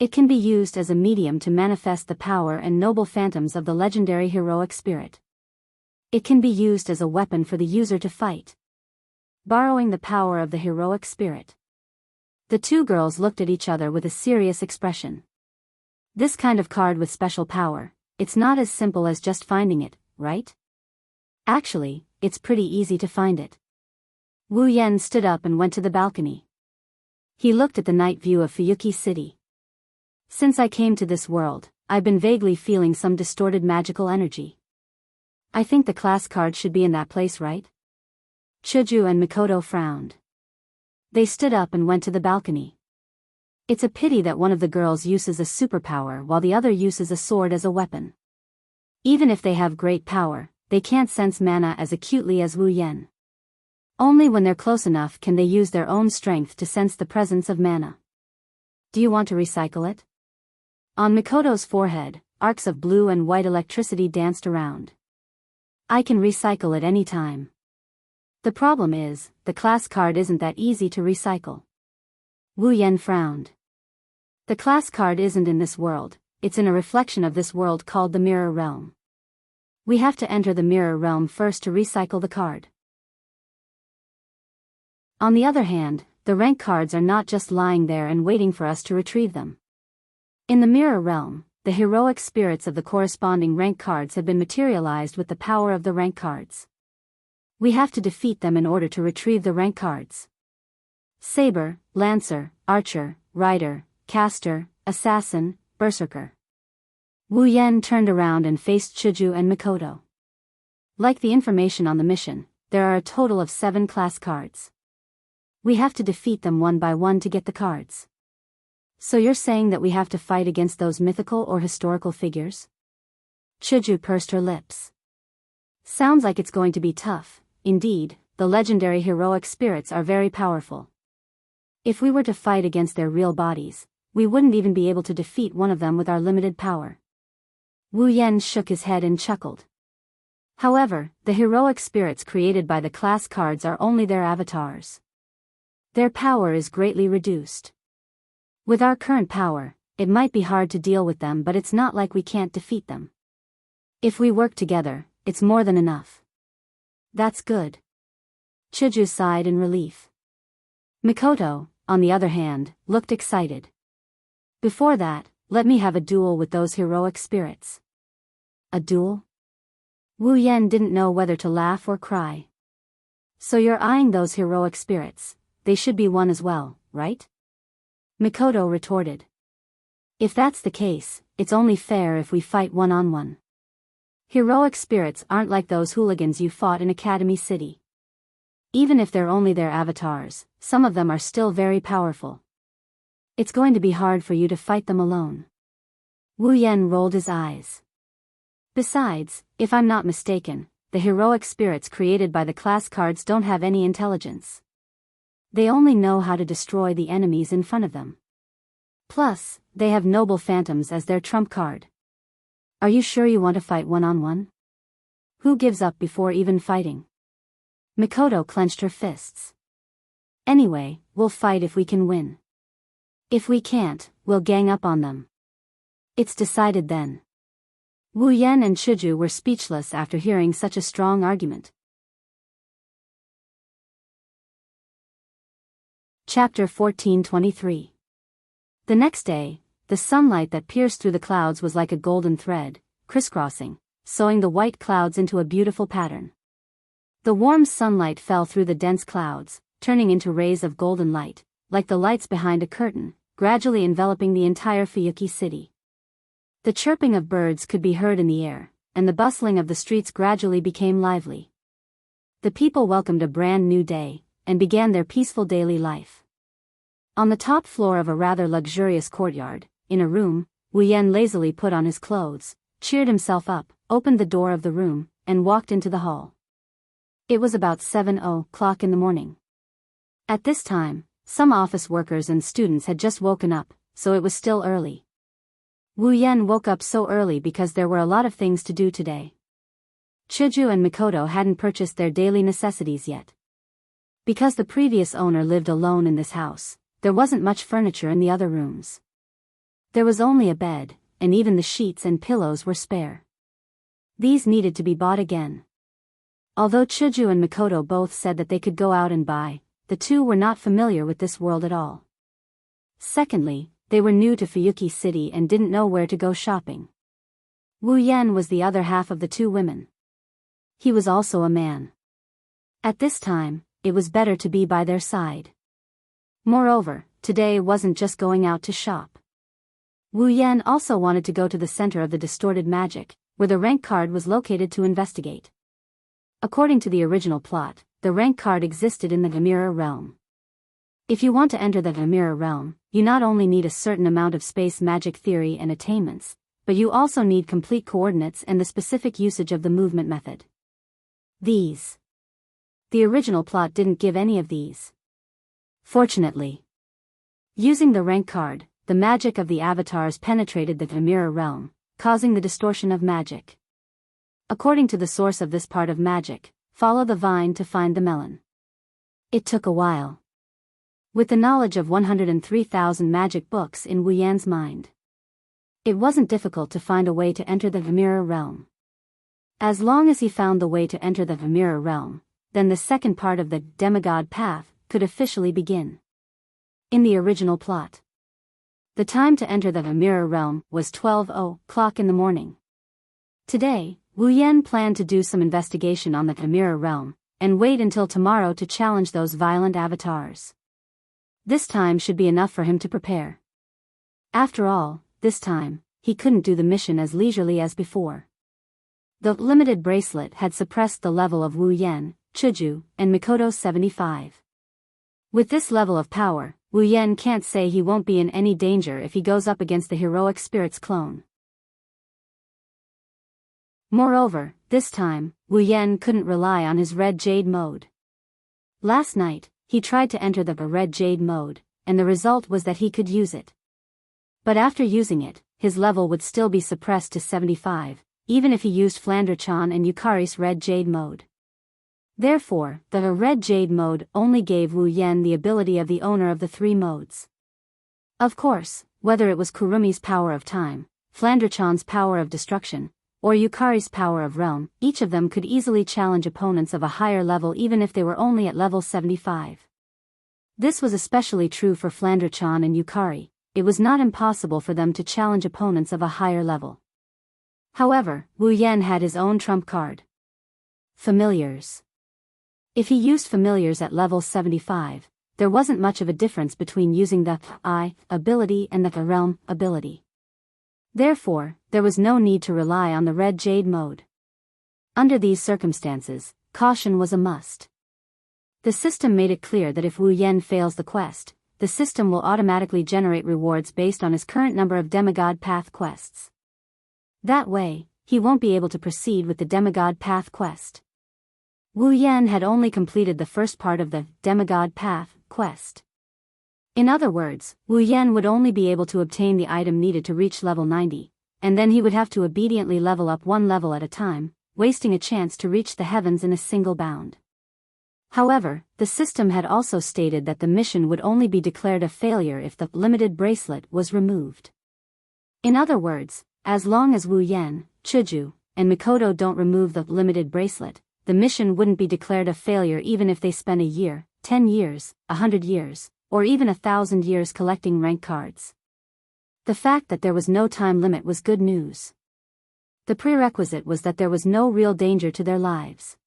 It can be used as a medium to manifest the power and noble phantoms of the legendary heroic spirit. It can be used as a weapon for the user to fight, borrowing the power of the heroic spirit. The two girls looked at each other with a serious expression. This kind of card with special power, it's not as simple as just finding it, right? Actually, it's pretty easy to find it. Wu Yan stood up and went to the balcony. He looked at the night view of Fuyuki City. Since I came to this world, I've been vaguely feeling some distorted magical energy. I think the class card should be in that place, right? Chuju and Mikoto frowned. They stood up and went to the balcony. It's a pity that one of the girls uses a superpower while the other uses a sword as a weapon. Even if they have great power, they can't sense mana as acutely as Wu Yan. Only when they're close enough can they use their own strength to sense the presence of mana. Do you want to recycle it? On Mikoto's forehead, arcs of blue and white electricity danced around. I can recycle it any time. The problem is, the class card isn't that easy to recycle. Wu Yan frowned. The class card isn't in this world, it's in a reflection of this world called the Mirror Realm. We have to enter the Mirror Realm first to recycle the card. On the other hand, the rank cards are not just lying there and waiting for us to retrieve them. In the Mirror Realm, the heroic spirits of the corresponding rank cards have been materialized with the power of the rank cards. We have to defeat them in order to retrieve the rank cards. Saber, Lancer, Archer, Rider, Caster, Assassin, Berserker. Wu Yan turned around and faced Chuju and Mikoto. Like the information on the mission, there are a total of 7 class cards. We have to defeat them one by one to get the cards. So you're saying that we have to fight against those mythical or historical figures? Chuju pursed her lips. Sounds like it's going to be tough. Indeed, the legendary heroic spirits are very powerful. If we were to fight against their real bodies, we wouldn't even be able to defeat one of them with our limited power. Wu Yan shook his head and chuckled. However, the heroic spirits created by the class cards are only their avatars. Their power is greatly reduced. With our current power, it might be hard to deal with them, but it's not like we can't defeat them. If we work together, it's more than enough. That's good. Chuju sighed in relief. Mikoto, on the other hand, looked excited. Before that, let me have a duel with those heroic spirits. A duel? Wu Yan didn't know whether to laugh or cry. So you're eyeing those heroic spirits, they should be one as well, right? Mikoto retorted. If that's the case, it's only fair if we fight one-on-one. Heroic spirits aren't like those hooligans you fought in Academy City. Even if they're only their avatars, some of them are still very powerful. It's going to be hard for you to fight them alone. Wu Yan rolled his eyes. Besides, if I'm not mistaken, the heroic spirits created by the class cards don't have any intelligence. They only know how to destroy the enemies in front of them. Plus, they have noble phantoms as their trump card. Are you sure you want to fight one-on-one? Who gives up before even fighting? Mikoto clenched her fists. Anyway, we'll fight if we can win. If we can't, we'll gang up on them. It's decided then. Wu Yan and Chuju were speechless after hearing such a strong argument. Chapter 1423. The next day, the sunlight that pierced through the clouds was like a golden thread, crisscrossing, sewing the white clouds into a beautiful pattern. The warm sunlight fell through the dense clouds, turning into rays of golden light, like the lights behind a curtain, gradually enveloping the entire Fuyuki city. The chirping of birds could be heard in the air, and the bustling of the streets gradually became lively. The people welcomed a brand new day, and began their peaceful daily life. On the top floor of a rather luxurious courtyard, in a room, Wu Yan lazily put on his clothes, cheered himself up, opened the door of the room, and walked into the hall. It was about 7:00 in the morning. At this time, some office workers and students had just woken up, so it was still early. Wu Yan woke up so early because there were a lot of things to do today. Chuju and Mikoto hadn't purchased their daily necessities yet. Because the previous owner lived alone in this house, there wasn't much furniture in the other rooms. There was only a bed, and even the sheets and pillows were spare. These needed to be bought again. Although Chuju and Mikoto both said that they could go out and buy, the two were not familiar with this world at all. Secondly, they were new to Fuyuki City and didn't know where to go shopping. Wu Yan was the other half of the two women. He was also a man. At this time, it was better to be by their side. Moreover, today wasn't just going out to shop. Wu Yan also wanted to go to the center of the distorted magic, where the rank card was located to investigate. According to the original plot, the rank card existed in the Gamira realm. If you want to enter the Gamira realm, you not only need a certain amount of space magic theory and attainments, but you also need complete coordinates and the specific usage of the movement method. The original plot didn't give any of these. Fortunately, using the rank card, the magic of the avatars penetrated the Gamira realm, causing the distortion of magic. According to the source of this part of magic, follow the vine to find the melon. It took a while. With the knowledge of 103,000 magic books in Wu Yan's mind, it wasn't difficult to find a way to enter the Gamira realm. As long as he found the way to enter the Gamira realm, then the second part of the demigod path could officially begin. In the original plot, the time to enter the Gamira realm was 12:00 in the morning. Today, Wu Yan planned to do some investigation on the Gamira realm, and wait until tomorrow to challenge those violent avatars. This time should be enough for him to prepare. After all, this time, he couldn't do the mission as leisurely as before. The limited bracelet had suppressed the level of Wu Yan, Chuju, and Mikoto's 75. With this level of power, Wu Yan can't say he won't be in any danger if he goes up against the heroic spirit's clone. Moreover, this time, Wu Yan couldn't rely on his red jade mode. Last night, he tried to enter the red jade mode, and the result was that he could use it. But after using it, his level would still be suppressed to 75, even if he used Flandre-chan and Yukari's red jade mode. Therefore, the red jade mode only gave Wu Yan the ability of the owner of the three modes. Of course, whether it was Kurumi's power of time, Flandre-chan's power of destruction, or Yukari's power of realm, each of them could easily challenge opponents of a higher level even if they were only at level 75. This was especially true for Flandre-chan and Yukari. It was not impossible for them to challenge opponents of a higher level. However, Wu Yan had his own trump card. Familiars. If he used familiars at level 75, there wasn't much of a difference between using the I ability and the realm ability. Therefore, there was no need to rely on the red jade mode. Under these circumstances, caution was a must. The system made it clear that if Wu Yan fails the quest, the system will automatically generate rewards based on his current number of demigod path quests. That way, he won't be able to proceed with the demigod path quest. Wu Yan had only completed the first part of the demigod path quest. In other words, Wu Yan would only be able to obtain the item needed to reach level 90, and then he would have to obediently level up one level at a time, wasting a chance to reach the heavens in a single bound. However, the system had also stated that the mission would only be declared a failure if the limited bracelet was removed. In other words, as long as Wu Yan, Chuju, and Mikoto don't remove the limited bracelet, the mission wouldn't be declared a failure even if they spent a year, 10 years, 100 years, or even 1,000 years collecting rank cards. The fact that there was no time limit was good news. The prerequisite was that there was no real danger to their lives.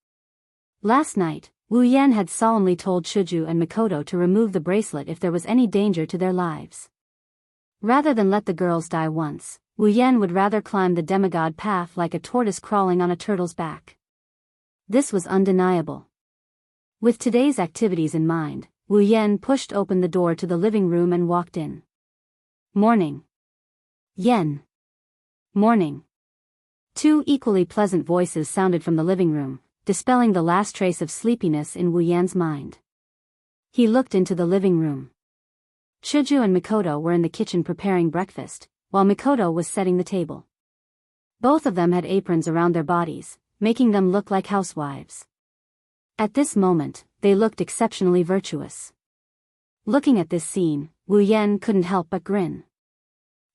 Last night, Wu Yan had solemnly told Chuju and Mikoto to remove the bracelet if there was any danger to their lives. Rather than let the girls die once, Wu Yan would rather climb the demigod path like a tortoise crawling on a turtle's back. This was undeniable. With today's activities in mind, Wu Yan pushed open the door to the living room and walked in. Morning. Yen. Morning. Two equally pleasant voices sounded from the living room, dispelling the last trace of sleepiness in Wu Yan's mind. He looked into the living room. Chuju and Mikoto were in the kitchen preparing breakfast, while Mikoto was setting the table. Both of them had aprons around their bodies, making them look like housewives. At this moment, they looked exceptionally virtuous. Looking at this scene, Wu Yan couldn't help but grin.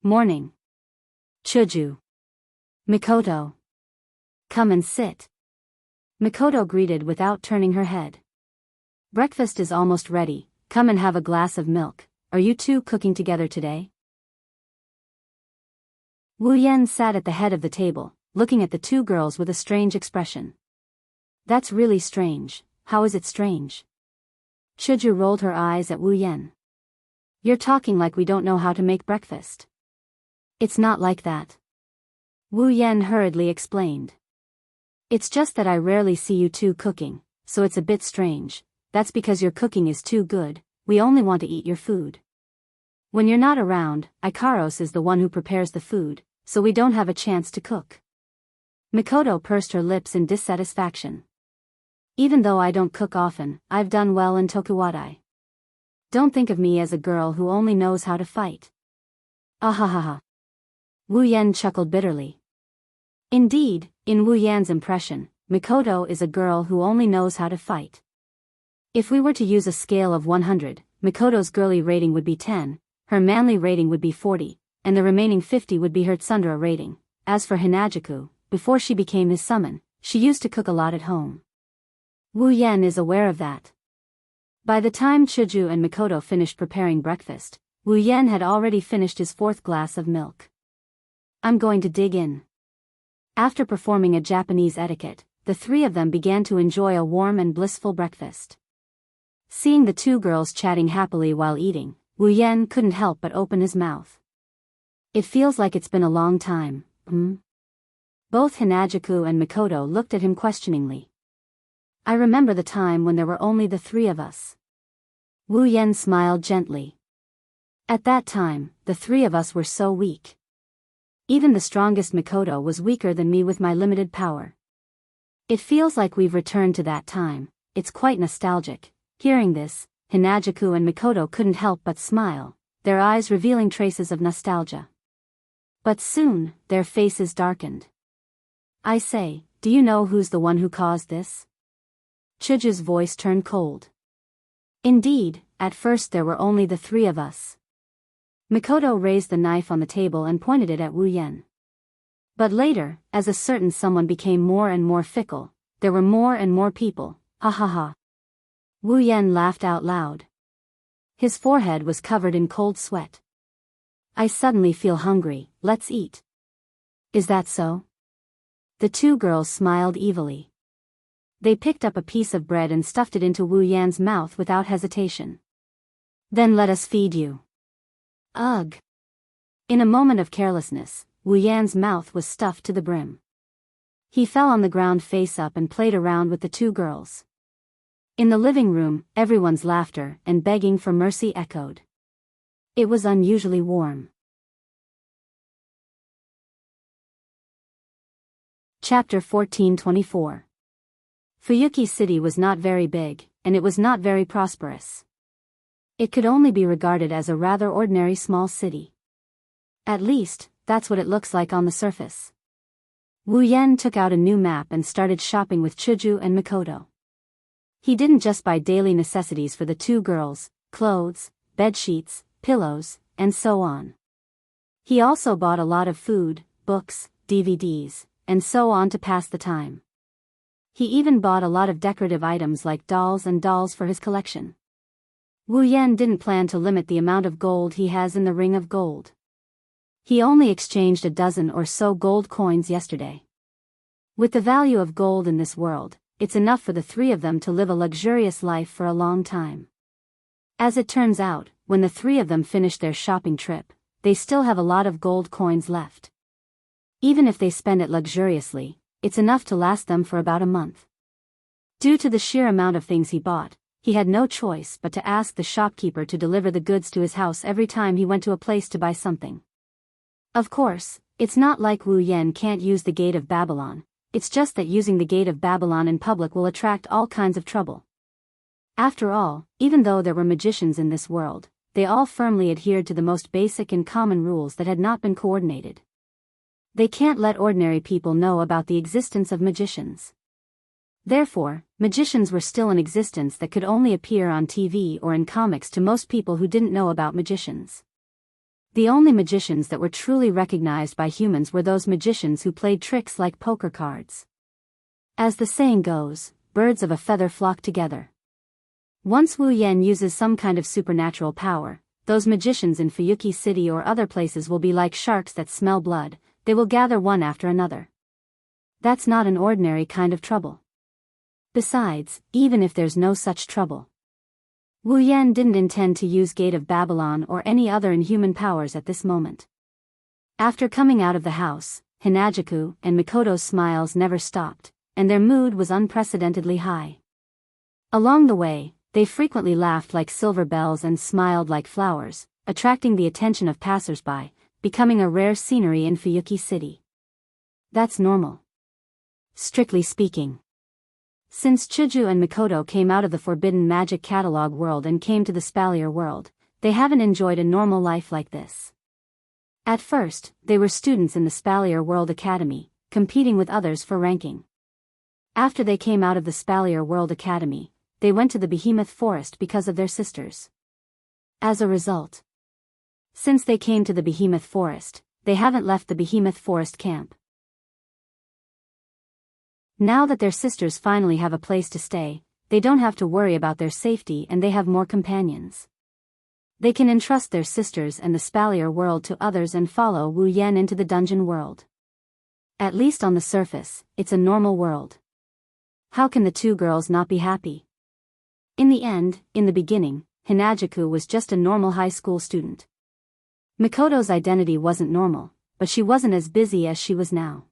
Morning. Chuju. Mikoto. Come and sit. Mikoto greeted without turning her head. Breakfast is almost ready, come and have a glass of milk. Are you two cooking together today? Wu Yan sat at the head of the table, looking at the two girls with a strange expression. That's really strange. How is it strange? Chuju rolled her eyes at Wu Yan. You're talking like we don't know how to make breakfast. It's not like that. Wu Yan hurriedly explained. It's just that I rarely see you two cooking, so it's a bit strange. That's because your cooking is too good, we only want to eat your food. When you're not around, Ikaros is the one who prepares the food, so we don't have a chance to cook. Mikoto pursed her lips in dissatisfaction. Even though I don't cook often, I've done well in Tokuwadai. Don't think of me as a girl who only knows how to fight. Ahahaha. Wu Yan chuckled bitterly. Indeed, in Wu Yan's impression, Mikoto is a girl who only knows how to fight. If we were to use a scale of 100, Mikoto's girly rating would be 10, her manly rating would be 40, and the remaining 50 would be her tsundere rating. As for Hinajuku, before she became his summon, she used to cook a lot at home. Wu Yan is aware of that. By the time Chuju and Mikoto finished preparing breakfast, Wu Yan had already finished his 4th glass of milk. I'm going to dig in. After performing a Japanese etiquette, the three of them began to enjoy a warm and blissful breakfast. Seeing the two girls chatting happily while eating, Wu Yan couldn't help but open his mouth. It feels like it's been a long time, Both Hinajuku and Mikoto looked at him questioningly. I remember the time when there were only the three of us. Wu Yan smiled gently. At that time, the three of us were so weak. Even the strongest Mikoto was weaker than me with my limited power. It feels like we've returned to that time, it's quite nostalgic. Hearing this, Hinajuku and Mikoto couldn't help but smile, their eyes revealing traces of nostalgia. But soon, their faces darkened. I say, do you know who's the one who caused this? Chuju's voice turned cold. Indeed, at first there were only the three of us. Mikoto raised the knife on the table and pointed it at Wu Yan. But later, as a certain someone became more and more fickle, there were more and more people, ha ha ha. Wu Yan laughed out loud. His forehead was covered in cold sweat. I suddenly feel hungry, let's eat. Is that so? The two girls smiled evilly. They picked up a piece of bread and stuffed it into Wu Yan's mouth without hesitation. Then let us feed you. Ugh. In a moment of carelessness, Wu Yan's mouth was stuffed to the brim. He fell on the ground face up and played around with the two girls. In the living room, everyone's laughter and begging for mercy echoed. It was unusually warm. Chapter 1424. Fuyuki City was not very big, and it was not very prosperous. It could only be regarded as a rather ordinary small city. At least, that's what it looks like on the surface. Wu Yan took out a new map and started shopping with Chuju and Mikoto. He didn't just buy daily necessities for the two girls, clothes, bed sheets, pillows, and so on. He also bought a lot of food, books, DVDs, and so on to pass the time. He even bought a lot of decorative items like dolls and dolls for his collection. Wu Yan didn't plan to limit the amount of gold he has in the ring of gold. He only exchanged a dozen or so gold coins yesterday. With the value of gold in this world, it's enough for the three of them to live a luxurious life for a long time. As it turns out, when the three of them finish their shopping trip, they still have a lot of gold coins left. Even if they spend it luxuriously, it's enough to last them for about a month. Due to the sheer amount of things he bought, he had no choice but to ask the shopkeeper to deliver the goods to his house every time he went to a place to buy something. Of course, it's not like Wu Yan can't use the Gate of Babylon, it's just that using the Gate of Babylon in public will attract all kinds of trouble. After all, even though there were magicians in this world, they all firmly adhered to the most basic and common rules that had not been coordinated. They can't let ordinary people know about the existence of magicians. Therefore, magicians were still in existence that could only appear on TV or in comics to most people who didn't know about magicians. The only magicians that were truly recognized by humans were those magicians who played tricks like poker cards. As the saying goes, birds of a feather flock together. Once Wu Yan uses some kind of supernatural power, those magicians in Fuyuki City or other places will be like sharks that smell blood, they will gather one after another. That's not an ordinary kind of trouble. Besides, even if there's no such trouble, Wu Yan didn't intend to use Gate of Babylon or any other inhuman powers at this moment. After coming out of the house, Hinajaku and Mikoto's smiles never stopped, and their mood was unprecedentedly high. Along the way, they frequently laughed like silver bells and smiled like flowers, attracting the attention of passers-by, becoming a rare scenery in Fuyuki City. That's normal. Strictly speaking. Since Chuju and Mikoto came out of the Forbidden Magic Catalog world and came to the Spalier world, they haven't enjoyed a normal life like this. At first, they were students in the Spalier World Academy, competing with others for ranking. After they came out of the Spalier World Academy, they went to the Behemoth Forest because of their sisters. As a result, since they came to the Behemoth Forest, they haven't left the Behemoth Forest camp. Now that their sisters finally have a place to stay, they don't have to worry about their safety and they have more companions. They can entrust their sisters and the Spalier world to others and follow Wu Yan into the dungeon world. At least on the surface, it's a normal world. How can the two girls not be happy? In the end, in the beginning, Hinajaku was just a normal high school student. Mikoto's identity wasn't normal, but she wasn't as busy as she was now.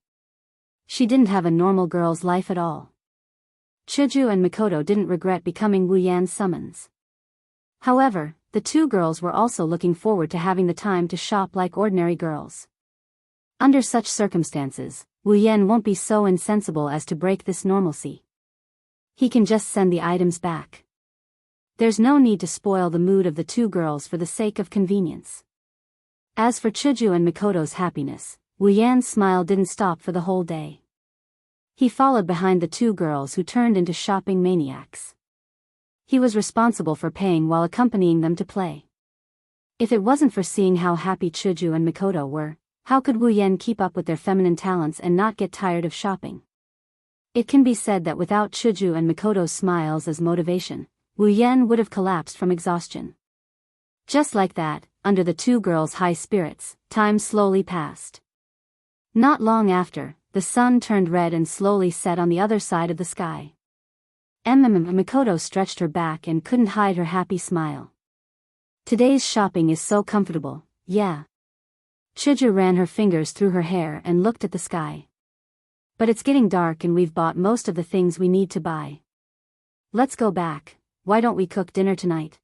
She didn't have a normal girl's life at all. Chuju and Mikoto didn't regret becoming Wu Yan's summons. However, the two girls were also looking forward to having the time to shop like ordinary girls. Under such circumstances, Wu Yan won't be so insensible as to break this normalcy. He can just send the items back. There's no need to spoil the mood of the two girls for the sake of convenience. As for Chuju and Mikoto's happiness, Wu Yan's smile didn't stop for the whole day. He followed behind the two girls who turned into shopping maniacs. He was responsible for paying while accompanying them to play. If it wasn't for seeing how happy Chuju and Mikoto were, how could Wu Yan keep up with their feminine talents and not get tired of shopping? It can be said that without Chuju and Mikoto's smiles as motivation, Wu Yan would have collapsed from exhaustion. Just like that, under the two girls' high spirits, time slowly passed. Not long after, the sun turned red and slowly set on the other side of the sky. Mikoto stretched her back and couldn't hide her happy smile. Today's shopping is so comfortable, yeah. Chuju ran her fingers through her hair and looked at the sky. But it's getting dark and we've bought most of the things we need to buy. Let's go back. Why don't we cook dinner tonight?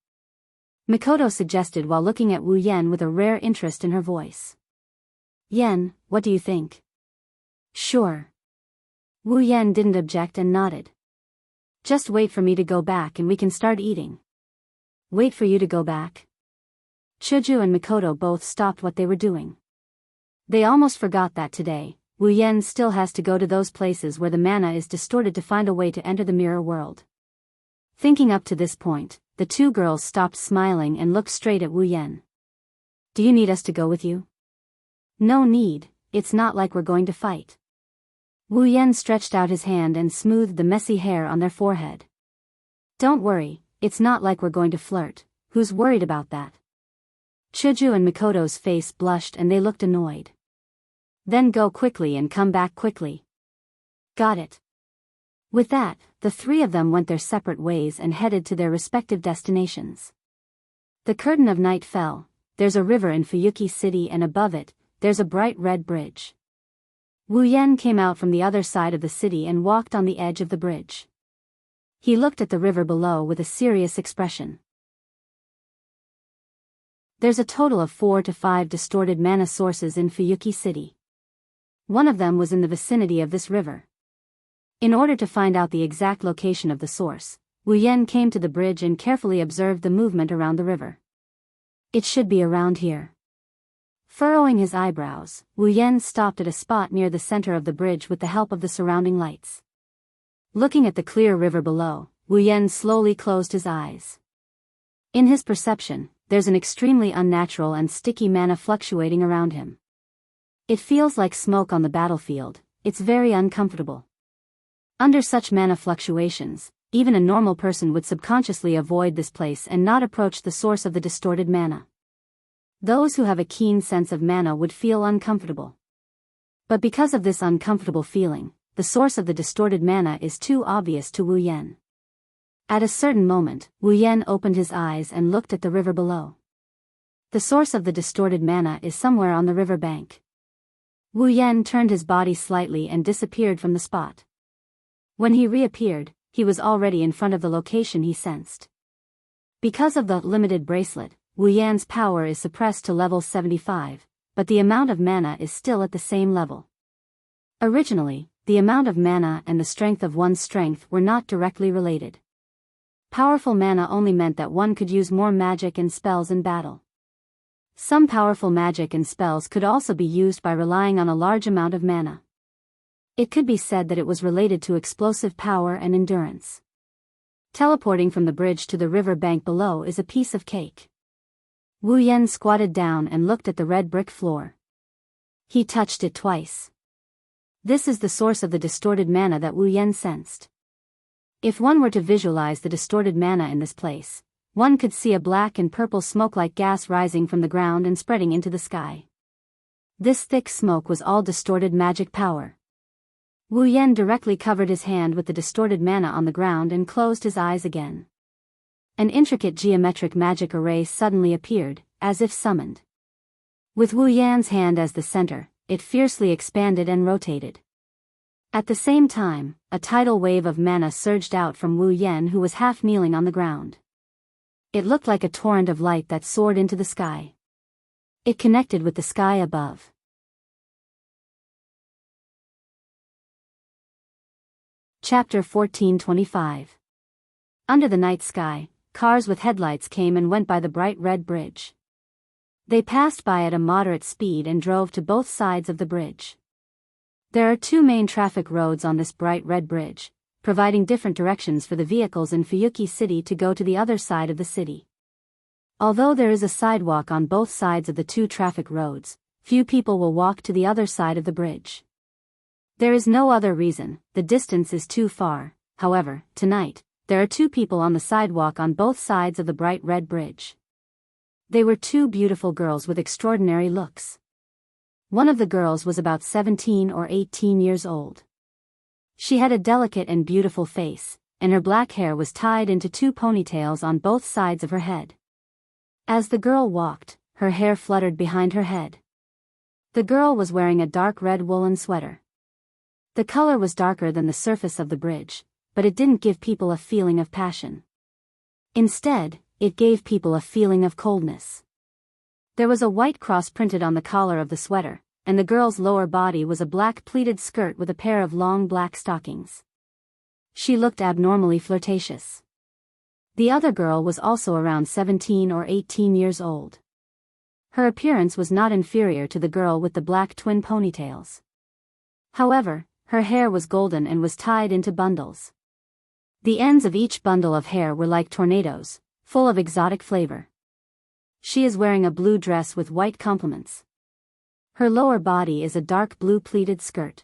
Mikoto suggested while looking at Wu Yan with a rare interest in her voice. Yan, what do you think? Sure. Wu Yan didn't object and nodded. Just wait for me to go back and we can start eating. Wait for you to go back? Chuju and Mikoto both stopped what they were doing. They almost forgot that today, Wu Yan still has to go to those places where the mana is distorted to find a way to enter the mirror world. Thinking up to this point, the two girls stopped smiling and looked straight at Wu Yan. Do you need us to go with you? No need, it's not like we're going to fight. Wu Yan stretched out his hand and smoothed the messy hair on their forehead. Don't worry, it's not like we're going to flirt, who's worried about that? Chuju and Mikoto's face blushed and they looked annoyed. Then go quickly and come back quickly. Got it. With that, the three of them went their separate ways and headed to their respective destinations. The curtain of night fell. There's a river in Fuyuki City and above it, there's a bright red bridge. Wu Yan came out from the other side of the city and walked on the edge of the bridge. He looked at the river below with a serious expression. There's a total of 4 to 5 distorted mana sources in Fuyuki City. One of them was in the vicinity of this river. In order to find out the exact location of the source, Wu Yan came to the bridge and carefully observed the movement around the river. It should be around here. Furrowing his eyebrows, Wu Yan stopped at a spot near the center of the bridge with the help of the surrounding lights. Looking at the clear river below, Wu Yan slowly closed his eyes. In his perception, there's an extremely unnatural and sticky mana fluctuating around him. It feels like smoke on the battlefield. It's very uncomfortable. Under such mana fluctuations, even a normal person would subconsciously avoid this place and not approach the source of the distorted mana. Those who have a keen sense of mana would feel uncomfortable. But because of this uncomfortable feeling, the source of the distorted mana is too obvious to Wu Yan. At a certain moment, Wu Yan opened his eyes and looked at the river below. The source of the distorted mana is somewhere on the river bank. Wu Yan turned his body slightly and disappeared from the spot. When he reappeared, he was already in front of the location he sensed. Because of the limited bracelet, Wu Yan's power is suppressed to level 75, but the amount of mana is still at the same level. Originally, the amount of mana and the strength of one's strength were not directly related. Powerful mana only meant that one could use more magic and spells in battle. Some powerful magic and spells could also be used by relying on a large amount of mana. It could be said that it was related to explosive power and endurance. Teleporting from the bridge to the river bank below is a piece of cake. Wu Yan squatted down and looked at the red brick floor. He touched it twice. This is the source of the distorted mana that Wu Yan sensed. If one were to visualize the distorted mana in this place, one could see a black and purple smoke-like gas rising from the ground and spreading into the sky. This thick smoke was all distorted magic power. Wu Yan directly covered his hand with the distorted mana on the ground and closed his eyes again. An intricate geometric magic array suddenly appeared, as if summoned. With Wu Yan's hand as the center, it fiercely expanded and rotated. At the same time, a tidal wave of mana surged out from Wu Yan, who was half kneeling on the ground. It looked like a torrent of light that soared into the sky. It connected with the sky above. Chapter 1425. Under the night sky, cars with headlights came and went by the bright red bridge. They passed by at a moderate speed and drove to both sides of the bridge. There are two main traffic roads on this bright red bridge, providing different directions for the vehicles in Fuyuki City to go to the other side of the city. Although there is a sidewalk on both sides of the two traffic roads, few people will walk to the other side of the bridge. There is no other reason, the distance is too far. However, tonight, there are two people on the sidewalk on both sides of the bright red bridge. They were two beautiful girls with extraordinary looks. One of the girls was about 17 or 18 years old. She had a delicate and beautiful face, and her black hair was tied into two ponytails on both sides of her head. As the girl walked, her hair fluttered behind her head. The girl was wearing a dark red woolen sweater. The color was darker than the surface of the bridge, but it didn't give people a feeling of passion. Instead, it gave people a feeling of coldness. There was a white cross printed on the collar of the sweater, and the girl's lower body was a black pleated skirt with a pair of long black stockings. She looked abnormally flirtatious. The other girl was also around 17 or 18 years old. Her appearance was not inferior to the girl with the black twin ponytails. However, her hair was golden and was tied into bundles. The ends of each bundle of hair were like tornadoes, full of exotic flavor. She is wearing a blue dress with white complements. Her lower body is a dark blue pleated skirt.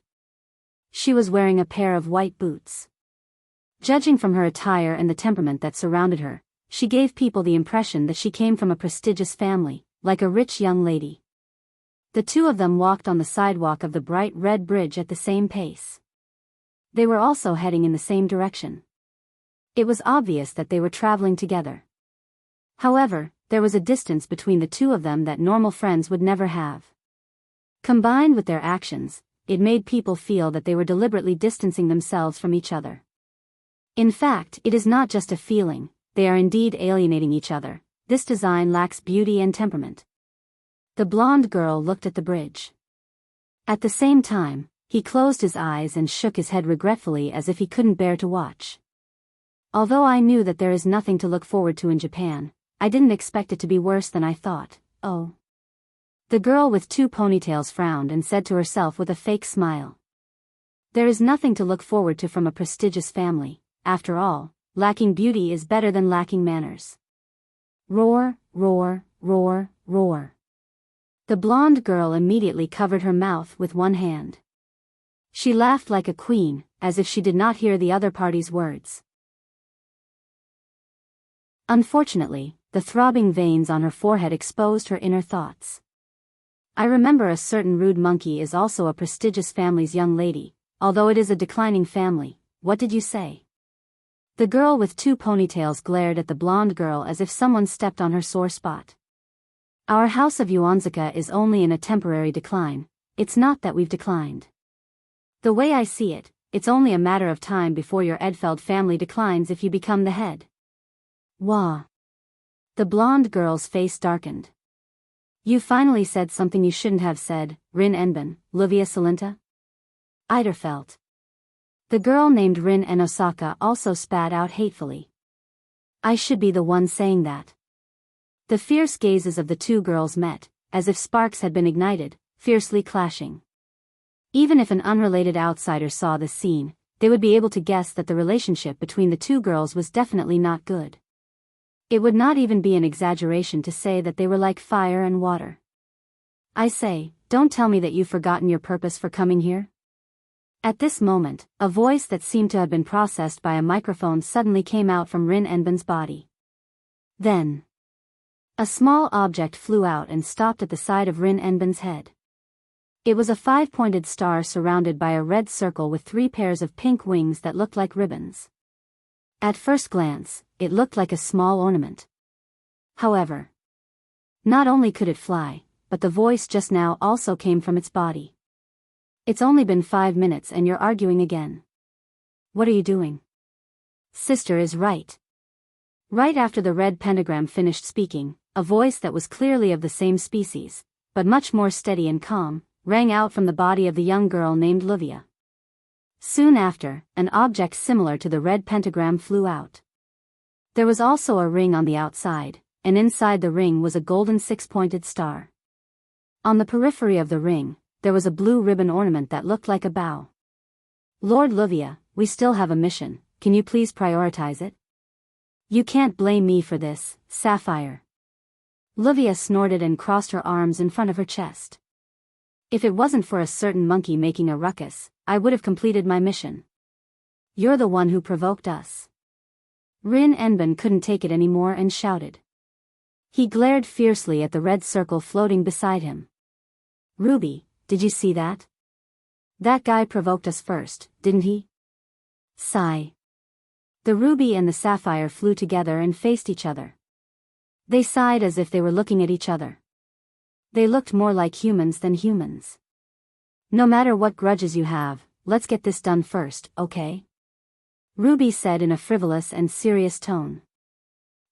She was wearing a pair of white boots. Judging from her attire and the temperament that surrounded her, she gave people the impression that she came from a prestigious family, like a rich young lady. The two of them walked on the sidewalk of the bright red bridge at the same pace. They were also heading in the same direction. It was obvious that they were traveling together. However, there was a distance between the two of them that normal friends would never have. Combined with their actions, it made people feel that they were deliberately distancing themselves from each other. In fact, it is not just a feeling, they are indeed alienating each other. This design lacks beauty and temperament. The blonde girl looked at the bridge. At the same time, he closed his eyes and shook his head regretfully as if he couldn't bear to watch. Although I knew that there is nothing to look forward to in Japan, I didn't expect it to be worse than I thought. Oh. The girl with two ponytails frowned and said to herself with a fake smile. There is nothing to look forward to from a prestigious family. After all, lacking beauty is better than lacking manners. Roar, roar, roar, roar. The blonde girl immediately covered her mouth with one hand. She laughed like a queen, as if she did not hear the other party's words. Unfortunately, the throbbing veins on her forehead exposed her inner thoughts. I remember a certain rude monkey is also a prestigious family's young lady, although it is a declining family. What did you say? The girl with two ponytails glared at the blonde girl as if someone stepped on her sore spot. Our house of Xianxia is only in a temporary decline. It's not that we've declined. The way I see it, it's only a matter of time before your Edfeld family declines if you become the head. Wah. The blonde girl's face darkened. You finally said something you shouldn't have said, Rin Enben, Wuxia Xianxia. Eiderfeld. The girl named Rin en Osaka also spat out hatefully. I should be the one saying that. The fierce gazes of the two girls met, as if sparks had been ignited, fiercely clashing. Even if an unrelated outsider saw this scene, they would be able to guess that the relationship between the two girls was definitely not good. It would not even be an exaggeration to say that they were like fire and water. I say, don't tell me that you've forgotten your purpose for coming here? At this moment, a voice that seemed to have been processed by a microphone suddenly came out from Rin Enben's body. Then, a small object flew out and stopped at the side of Rin Enben's head. It was a five-pointed star surrounded by a red circle with three pairs of pink wings that looked like ribbons. At first glance, it looked like a small ornament. However, not only could it fly, but the voice just now also came from its body. It's only been 5 minutes and you're arguing again. What are you doing? Sister is right. Right after the red pentagram finished speaking, a voice that was clearly of the same species, but much more steady and calm, rang out from the body of the young girl named Wuxia. Soon after, an object similar to the red pentagram flew out. There was also a ring on the outside, and inside the ring was a golden six-pointed star. On the periphery of the ring, there was a blue ribbon ornament that looked like a bow. Lord Wuxia, we still have a mission, can you please prioritize it? You can't blame me for this, Sapphire. Wuxia snorted and crossed her arms in front of her chest. If it wasn't for a certain monkey making a ruckus, I would have completed my mission. You're the one who provoked us. Rin Enben couldn't take it anymore and shouted. He glared fiercely at the red circle floating beside him. Ruby, did you see that? That guy provoked us first, didn't he? Sigh. The ruby and the sapphire flew together and faced each other. They sighed as if they were looking at each other. They looked more like humans than humans. No matter what grudges you have, let's get this done first, okay? Ruby said in a frivolous and serious tone.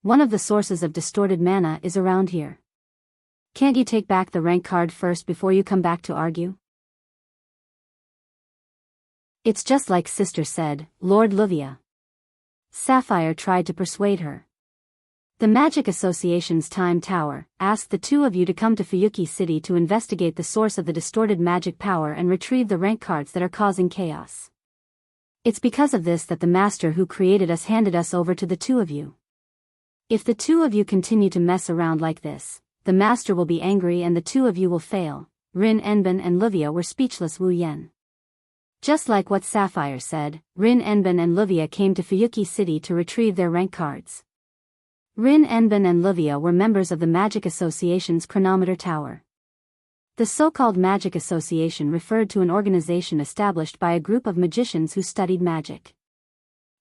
One of the sources of distorted mana is around here. Can't you take back the rank card first before you come back to argue? It's just like Sister said, Lord Wuxia. Sapphire tried to persuade her. The Magic Association's Time Tower asked the two of you to come to Fuyuki City to investigate the source of the distorted magic power and retrieve the rank cards that are causing chaos. It's because of this that the master who created us handed us over to the two of you. If the two of you continue to mess around like this, the master will be angry and the two of you will fail. Rin Enben and Wuxia were speechless. Wu Yen. Just like what Sapphire said, Rin Enben and Wuxia came to Fuyuki City to retrieve their rank cards. Rin Enben and Wuxia were members of the Magic Association's Chronometer Tower. The so-called Magic Association referred to an organization established by a group of magicians who studied magic.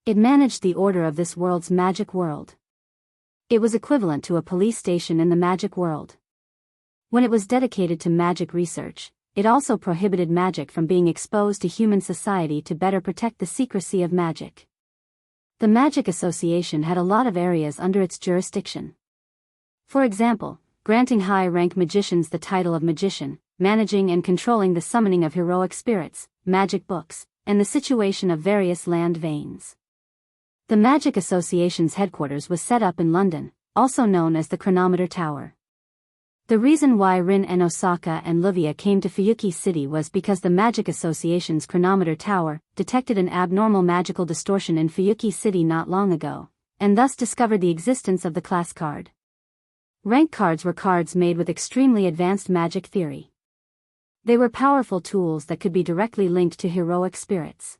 It managed the order of this world's magic world. It was equivalent to a police station in the magic world. When it was dedicated to magic research, it also prohibited magic from being exposed to human society to better protect the secrecy of magic. The Magic Association had a lot of areas under its jurisdiction. For example, granting high-rank magicians the title of magician, managing and controlling the summoning of heroic spirits, magic books, and the situation of various land veins. The Magic Association's headquarters was set up in London, also known as the Chronometer Tower. The reason why Rin and Osaka and Wuxia came to Fuyuki City was because the Magic Association's Chronometer Tower detected an abnormal magical distortion in Fuyuki City not long ago, and thus discovered the existence of the class card. Rank cards were cards made with extremely advanced magic theory. They were powerful tools that could be directly linked to heroic spirits.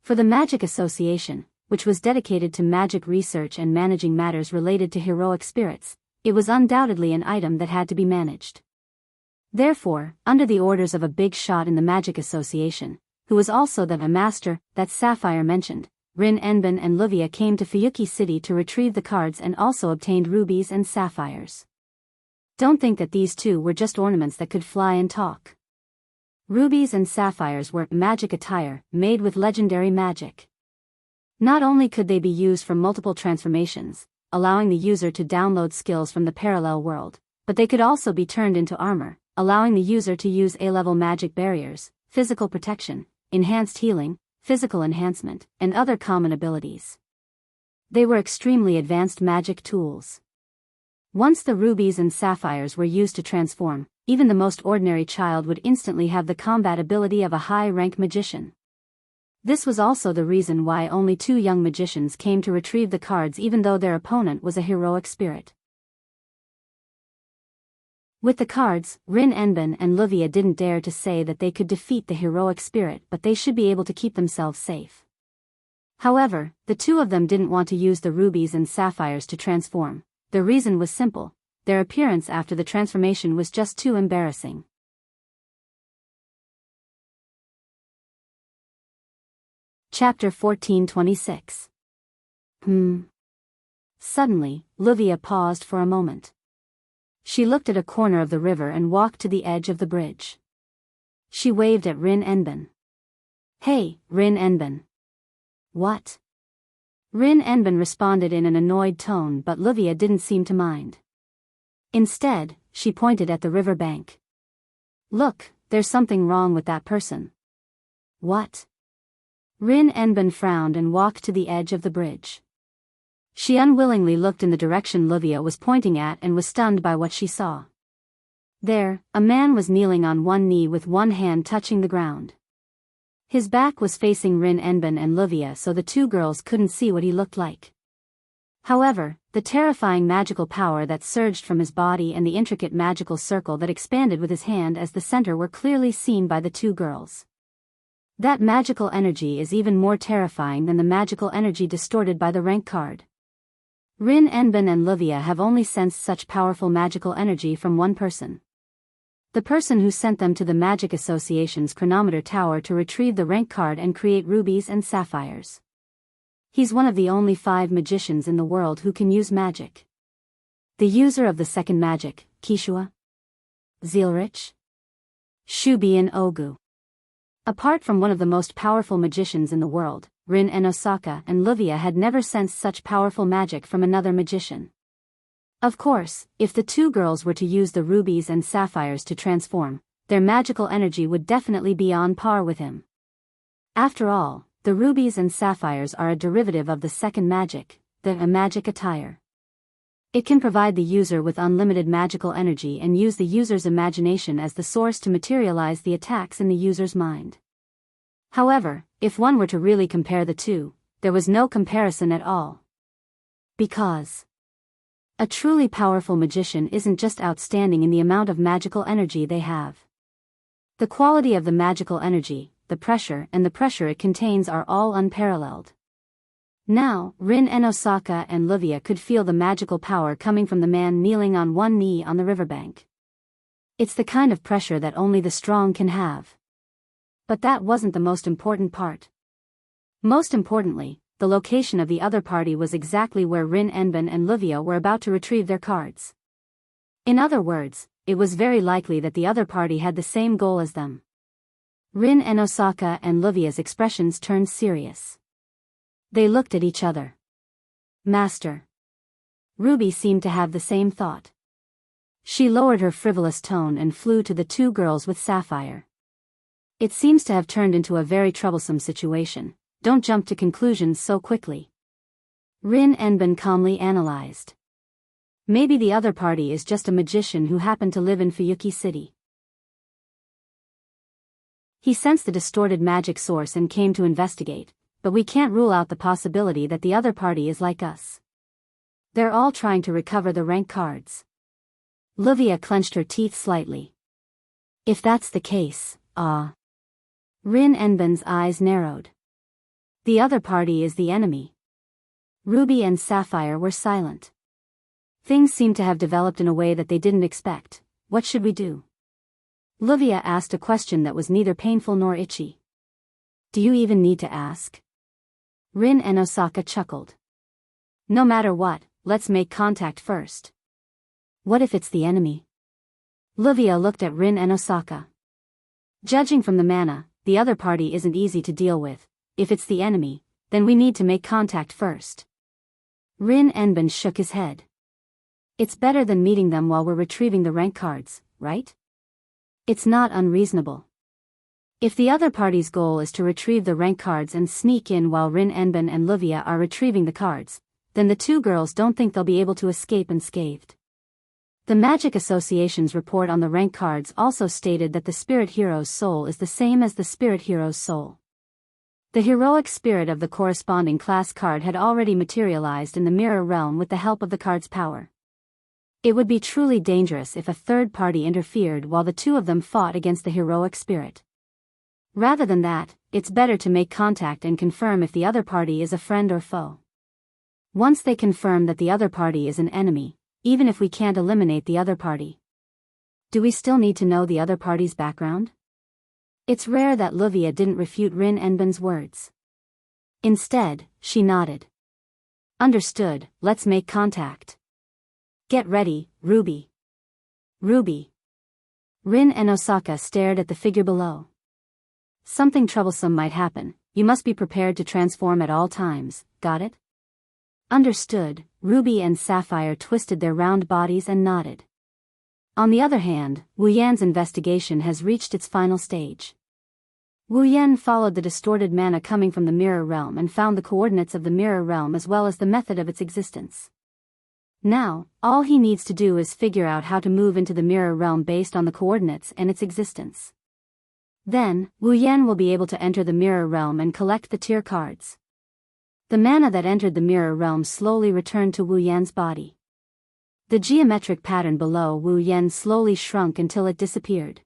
For the Magic Association, which was dedicated to magic research and managing matters related to heroic spirits, it was undoubtedly an item that had to be managed. Therefore, under the orders of a big shot in the Magic Association, who was also the master that Sapphire mentioned, Rin Enbin and Luvia came to Fuyuki City to retrieve the cards and also obtained rubies and sapphires. Don't think that these two were just ornaments that could fly and talk. Rubies and sapphires were magic attire, made with legendary magic. Not only could they be used for multiple transformations, allowing the user to download skills from the parallel world, but they could also be turned into armor, allowing the user to use A-level magic barriers, physical protection, enhanced healing, physical enhancement, and other common abilities. They were extremely advanced magic tools. Once the rubies and sapphires were used to transform, even the most ordinary child would instantly have the combat ability of a high-rank magician. This was also the reason why only 2 young magicians came to retrieve the cards even though their opponent was a heroic spirit. With the cards, Rin Enbin and Luvia didn't dare to say that they could defeat the heroic spirit, but they should be able to keep themselves safe. However, the 2 of them didn't want to use the rubies and sapphires to transform. The reason was simple: their appearance after the transformation was just too embarrassing. Chapter 1426. Suddenly, Luvia paused for a moment. She looked at a corner of the river and walked to the edge of the bridge. She waved at Rin Enbin. "Hey, Rin Enbin." "What?" Rin Enbin responded in an annoyed tone, but Luvia didn't seem to mind. Instead, she pointed at the river bank. "Look, there's something wrong with that person." "What?" Rin Enbin frowned and walked to the edge of the bridge. She unwillingly looked in the direction Luvia was pointing at and was stunned by what she saw. There, a man was kneeling on one knee with one hand touching the ground. His back was facing Rin Enbin and Luvia, so the 2 girls couldn't see what he looked like. However, the terrifying magical power that surged from his body and the intricate magical circle that expanded with his hand as the center were clearly seen by the 2 girls. That magical energy is even more terrifying than the magical energy distorted by the rank card. Rin Enbin and Luvia have only sensed such powerful magical energy from one person. The person who sent them to the Magic Association's chronometer tower to retrieve the rank card and create rubies and sapphires. He's one of the only 5 magicians in the world who can use magic. The user of the second magic, Kishua, Zielrich, Shubian Ogu. Apart from one of the most powerful magicians in the world, Rin and Osaka and Luvia had never sensed such powerful magic from another magician. Of course, if the 2 girls were to use the rubies and sapphires to transform, their magical energy would definitely be on par with him. After all, the rubies and sapphires are a derivative of the second magic, the magic attire. It can provide the user with unlimited magical energy and use the user's imagination as the source to materialize the attacks in the user's mind. However, if one were to really compare the 2, there was no comparison at all. Because a truly powerful magician isn't just outstanding in the amount of magical energy they have. The quality of the magical energy, the pressure it contains are all unparalleled. Now, Rin and Osaka and Luvia could feel the magical power coming from the man kneeling on one knee on the riverbank. It's the kind of pressure that only the strong can have. But that wasn't the most important part. Most importantly, the location of the other party was exactly where Rin Enbin and Luvia were about to retrieve their cards. In other words, it was very likely that the other party had the same goal as them. Rin and Osaka and Luvia's expressions turned serious. They looked at each other. "Master." Ruby seemed to have the same thought. She lowered her frivolous tone and flew to the 2 girls with Sapphire. "It seems to have turned into a very troublesome situation. Don't jump to conclusions so quickly." Rin Enbin calmly analyzed. Maybe the other party is just a magician who happened to live in Fuyuki City. He sensed the distorted magic source and came to investigate, but we can't rule out the possibility that the other party is like us. They're all trying to recover the rank cards. Livia clenched her teeth slightly. If that's the case, Rin Enben's eyes narrowed. The other party is the enemy. Ruby and Sapphire were silent. Things seemed to have developed in a way that they didn't expect. What should we do? Livia asked a question that was neither painful nor itchy. Do you even need to ask? Rin and Osaka chuckled. No matter what, let's make contact first. What if it's the enemy? Livia looked at Rin and Osaka. Judging from the mana, the other party isn't easy to deal with. If it's the enemy, then we need to make contact first. Rin Enben shook his head. It's better than meeting them while we're retrieving the rank cards, right? It's not unreasonable. If the other party's goal is to retrieve the rank cards and sneak in while Rin Enben and Livia are retrieving the cards, then the two girls don't think they'll be able to escape unscathed. The Magic Association's report on the rank cards also stated that the spirit hero's soul is the same as the spirit hero's soul. The heroic spirit of the corresponding class card had already materialized in the mirror realm with the help of the card's power. It would be truly dangerous if a third party interfered while the two of them fought against the heroic spirit. Rather than that, it's better to make contact and confirm if the other party is a friend or foe. Once they confirm that the other party is an enemy, even if we can't eliminate the other party. Do we still need to know the other party's background? It's rare that Livia didn't refute Rin Enben's words. Instead, she nodded. Understood, let's make contact. Get ready, Ruby. Ruby. Rin and Osaka stared at the figure below. Something troublesome might happen. You must be prepared to transform at all times, got it? Understood. Ruby and Sapphire twisted their round bodies and nodded. On the other hand, Wu Yan's investigation has reached its final stage. Wu Yan followed the distorted mana coming from the mirror realm and found the coordinates of the mirror realm as well as the method of its existence. Now, all he needs to do is figure out how to move into the mirror realm based on the coordinates and its existence. Then, Wu Yan will be able to enter the mirror realm and collect the tier cards. The mana that entered the mirror realm slowly returned to Wu Yan's body. The geometric pattern below Wu Yan slowly shrunk until it disappeared.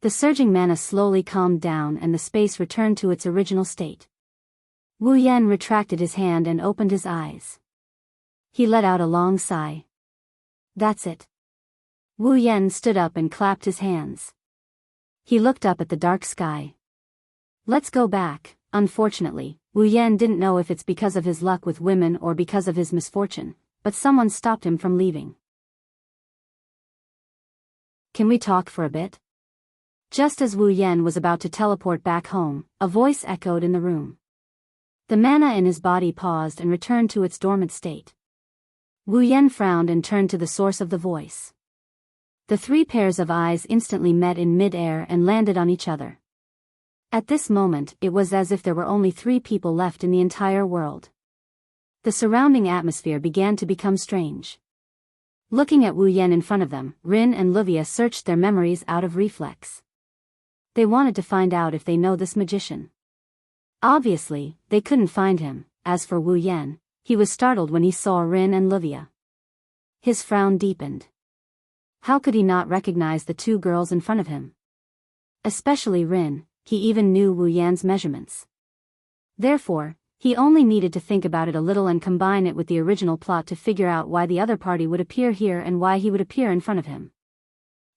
The surging mana slowly calmed down and the space returned to its original state. Wu Yan retracted his hand and opened his eyes. He let out a long sigh. That's it. Wu Yan stood up and clapped his hands. He looked up at the dark sky. Let's go back. Unfortunately, Wu Yan didn't know if it's because of his luck with women or because of his misfortune, but someone stopped him from leaving. Can we talk for a bit? Just as Wu Yan was about to teleport back home, a voice echoed in the room. The mana in his body paused and returned to its dormant state. Wu Yan frowned and turned to the source of the voice. The three pairs of eyes instantly met in mid-air and landed on each other. At this moment, it was as if there were only 3 people left in the entire world. The surrounding atmosphere began to become strange. Looking at Wu Yan in front of them, Rin and Livia searched their memories out of reflex. They wanted to find out if they know this magician. Obviously, they couldn't find him. As for Wu Yan, he was startled when he saw Rin and Livia. His frown deepened. How could he not recognize the 2 girls in front of him? Especially Rin, he even knew Wu Yan's measurements. Therefore, he only needed to think about it a little and combine it with the original plot to figure out why the other party would appear here and why he would appear in front of him.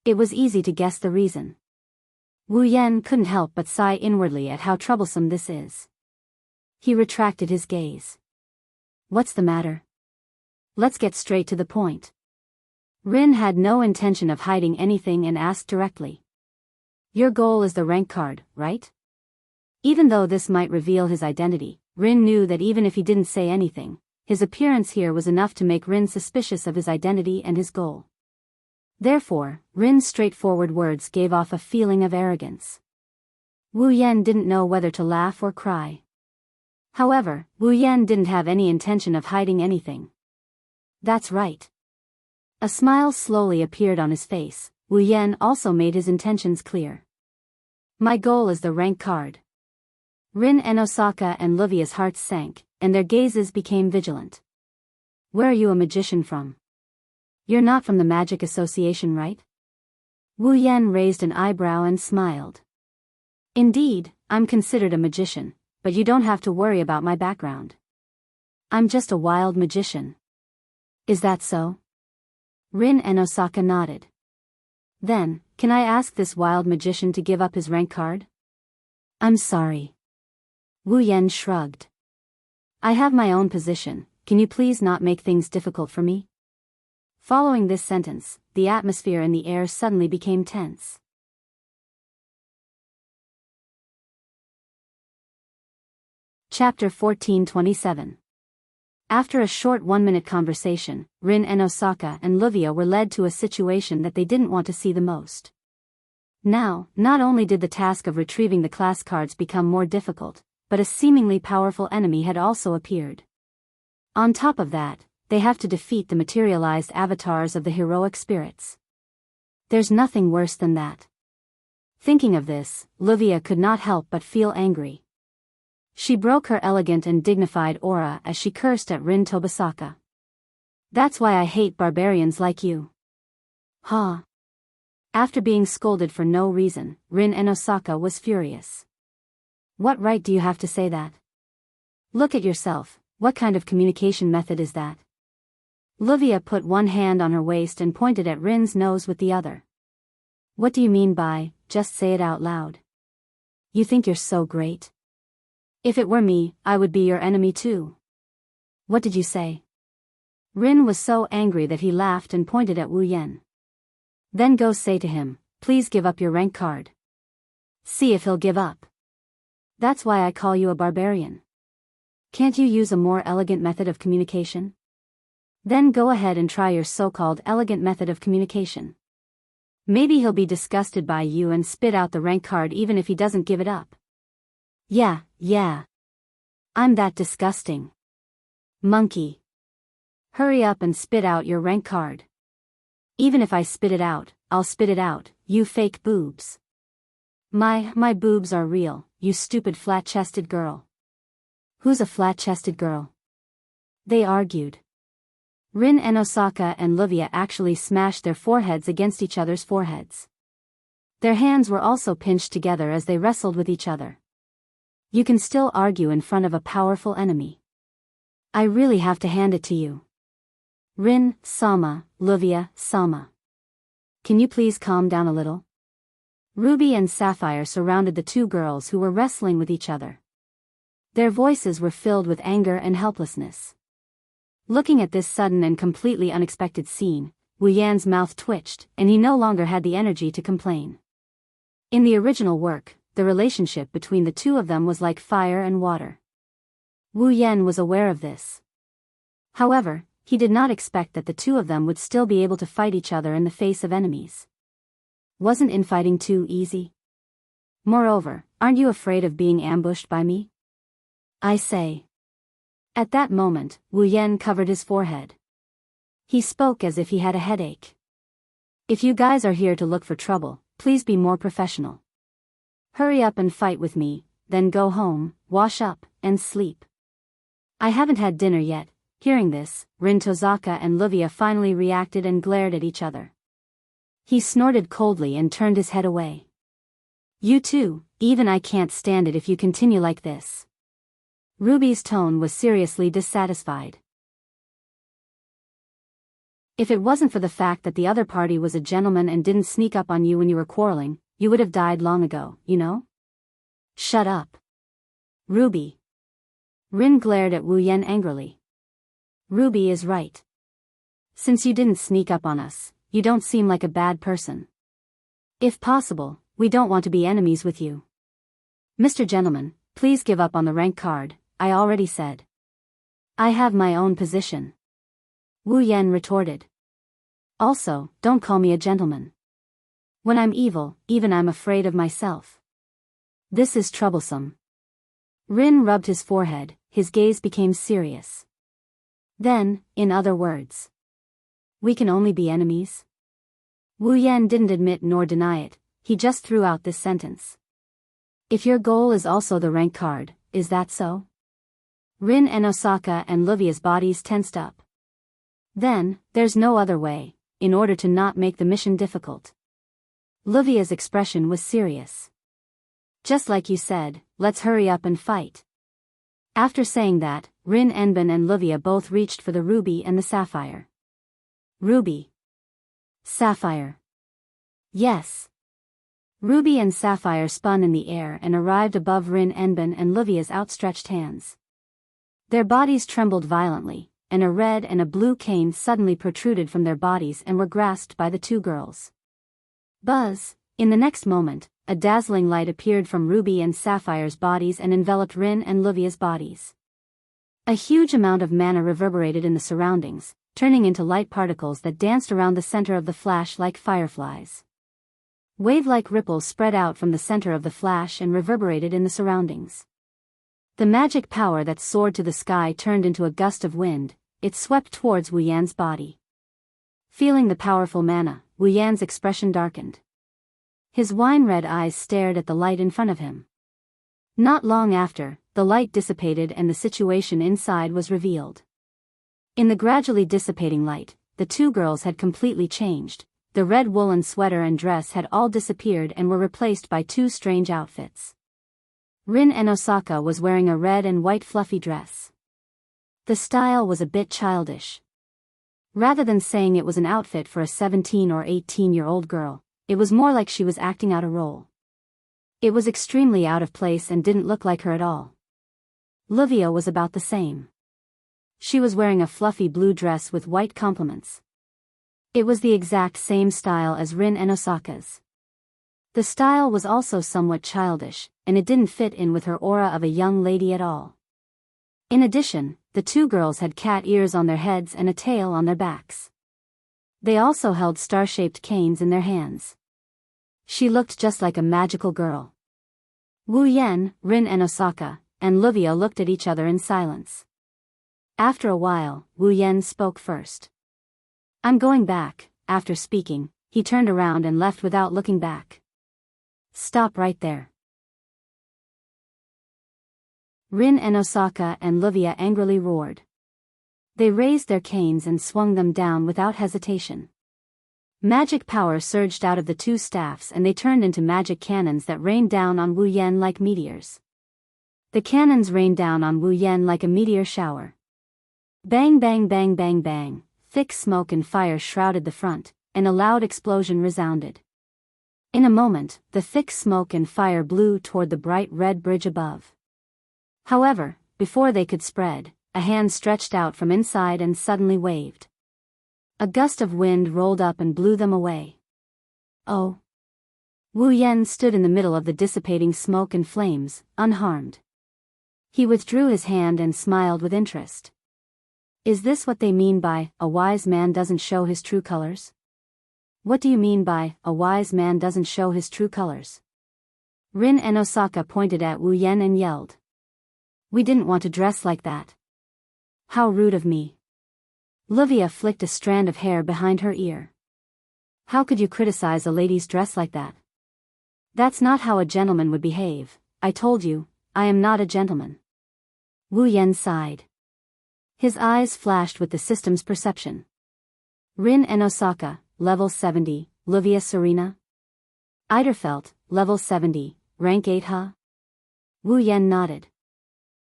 It was easy to guess the reason. Wu Yan couldn't help but sigh inwardly at how troublesome this is. He retracted his gaze. What's the matter? Let's get straight to the point. Rin had no intention of hiding anything and asked directly. Your goal is the rank card, right? Even though this might reveal his identity, Rin knew that even if he didn't say anything, his appearance here was enough to make Rin suspicious of his identity and his goal. Therefore, Rin's straightforward words gave off a feeling of arrogance. Wu Yan didn't know whether to laugh or cry. However, Wu Yan didn't have any intention of hiding anything. That's right. A smile slowly appeared on his face. Wu Yan also made his intentions clear. My goal is the rank card. Rin and Osaka and Livia's hearts sank, and their gazes became vigilant. Where are you a magician from? You're not from the Magic Association, right? Wu Yan raised an eyebrow and smiled. Indeed, I'm considered a magician, but you don't have to worry about my background. I'm just a wild magician. Is that so? Rin and Osaka nodded. Then, can I ask this wild magician to give up his rank card? I'm sorry. Wu Yan shrugged. I have my own position, can you please not make things difficult for me? Following this sentence, the atmosphere in the air suddenly became tense. Chapter 14:27. After a short 1-minute conversation, Rin and Osaka and Livia were led to a situation that they didn't want to see the most. Now, not only did the task of retrieving the class cards become more difficult, but a seemingly powerful enemy had also appeared. On top of that, they have to defeat the materialized avatars of the heroic spirits. There's nothing worse than that. Thinking of this, Livia could not help but feel angry. She broke her elegant and dignified aura as she cursed at Rin Tobasaka. That's why I hate barbarians like you. Ha! After being scolded for no reason, Rin and Osaka was furious. What right do you have to say that? Look at yourself, what kind of communication method is that? Livia put one hand on her waist and pointed at Rin's nose with the other. What do you mean by, just say it out loud? You think you're so great? If it were me, I would be your enemy too. What did you say? Rin was so angry that he laughed and pointed at Wu Yan. Then go say to him, please give up your rank card. See if he'll give up. That's why I call you a barbarian. Can't you use a more elegant method of communication? Then go ahead and try your so-called elegant method of communication. Maybe he'll be disgusted by you and spit out the rank card even if he doesn't give it up. Yeah. I'm that disgusting. Monkey. Hurry up and spit out your rank card. Even if I spit it out, I'll spit it out, you fake boobs. My boobs are real, you stupid flat-chested girl. Who's a flat-chested girl? They argued. Rin and Osaka and Livia actually smashed their foreheads against each other's foreheads. Their hands were also pinched together as they wrestled with each other. You can still argue in front of a powerful enemy. I really have to hand it to you. Rin, Sama, Livia, Sama. Can you please calm down a little? Ruby and Sapphire surrounded the two girls who were wrestling with each other. Their voices were filled with anger and helplessness. Looking at this sudden and completely unexpected scene, Wu Yan's mouth twitched, and he no longer had the energy to complain. In the original work, the relationship between the two of them was like fire and water. Wu Yan was aware of this. However, he did not expect that the two of them would still be able to fight each other in the face of enemies. Wasn't infighting too easy? Moreover, aren't you afraid of being ambushed by me? I say. At that moment, Wu Yan covered his forehead. He spoke as if he had a headache. If you guys are here to look for trouble, please be more professional. Hurry up and fight with me, then go home, wash up, and sleep. I haven't had dinner yet. Hearing this, Rin Tozaka and Livia finally reacted and glared at each other. He snorted coldly and turned his head away. You too, even I can't stand it if you continue like this. Ruby's tone was seriously dissatisfied. If it wasn't for the fact that the other party was a gentleman and didn't sneak up on you when you were quarreling, you would have died long ago, you know? Shut up. Ruby. Rin glared at Wu Yan angrily. Ruby is right. Since you didn't sneak up on us, you don't seem like a bad person. If possible, we don't want to be enemies with you. Mr. Gentleman, please give up on the rank card, I already said. I have my own position. Wu Yan retorted. Also, don't call me a gentleman. When I'm evil, even I'm afraid of myself. This is troublesome. Rin rubbed his forehead, his gaze became serious. Then, in other words, we can only be enemies? Wu Yan didn't admit nor deny it, he just threw out this sentence. If your goal is also the rank card, is that so? Rin and Osaka and Livia's bodies tensed up. Then, there's no other way, in order to not make the mission difficult. Livia's expression was serious. Just like you said, let's hurry up and fight. After saying that, Rin Enbin and Livia both reached for the ruby and the sapphire. Ruby. Sapphire. Yes. Ruby and sapphire spun in the air and arrived above Rin Enbin and Livia's outstretched hands. Their bodies trembled violently, and a red and a blue cane suddenly protruded from their bodies and were grasped by the two girls. Buzz! In the next moment, a dazzling light appeared from Ruby and Sapphire's bodies and enveloped Rin and Livia's bodies. A huge amount of mana reverberated in the surroundings, turning into light particles that danced around the center of the flash like fireflies. Wave-like ripples spread out from the center of the flash and reverberated in the surroundings. The magic power that soared to the sky turned into a gust of wind. It swept towards Wu Yan's body. Feeling the powerful mana, Wu Yan's expression darkened. His wine-red eyes stared at the light in front of him. Not long after, the light dissipated and the situation inside was revealed. In the gradually dissipating light, the two girls had completely changed. The red woolen sweater and dress had all disappeared and were replaced by two strange outfits. Rin and Osaka was wearing a red and white fluffy dress. The style was a bit childish. Rather than saying it was an outfit for a 17 or 18-year-old girl, it was more like she was acting out a role. It was extremely out of place and didn't look like her at all. Livia was about the same. She was wearing a fluffy blue dress with white complements. It was the exact same style as Rin and Osaka's. The style was also somewhat childish, and it didn't fit in with her aura of a young lady at all. In addition, the two girls had cat ears on their heads and a tail on their backs. They also held star-shaped canes in their hands. She looked just like a magical girl. Wu Yan, Rin and Osaka, and Livia looked at each other in silence. After a while, Wu Yan spoke first. I'm going back. After speaking, he turned around and left without looking back. Stop right there. Rin and Osaka and Livia angrily roared. They raised their canes and swung them down without hesitation. Magic power surged out of the two staffs and they turned into magic cannons that rained down on Wu Yan like meteors. The cannons rained down on Wu Yan like a meteor shower. Bang bang bang bang bang, thick smoke and fire shrouded the front, and a loud explosion resounded. In a moment, the thick smoke and fire blew toward the bright red bridge above. However, before they could spread, a hand stretched out from inside and suddenly waved. A gust of wind rolled up and blew them away. Oh! Wu Yan stood in the middle of the dissipating smoke and flames, unharmed. He withdrew his hand and smiled with interest. Is this what they mean by, a wise man doesn't show his true colors? What do you mean by, a wise man doesn't show his true colors? Rin and Osaka pointed at Wu Yan and yelled. We didn't want to dress like that. How rude of me. Livia flicked a strand of hair behind her ear. How could you criticize a lady's dress like that? That's not how a gentleman would behave. I told you, I am not a gentleman. Wu Yan sighed. His eyes flashed with the system's perception. Rin and Osaka, level 70, Livia Serena. Eiderfelt, level 70, rank 8 huh? Wu Yan nodded.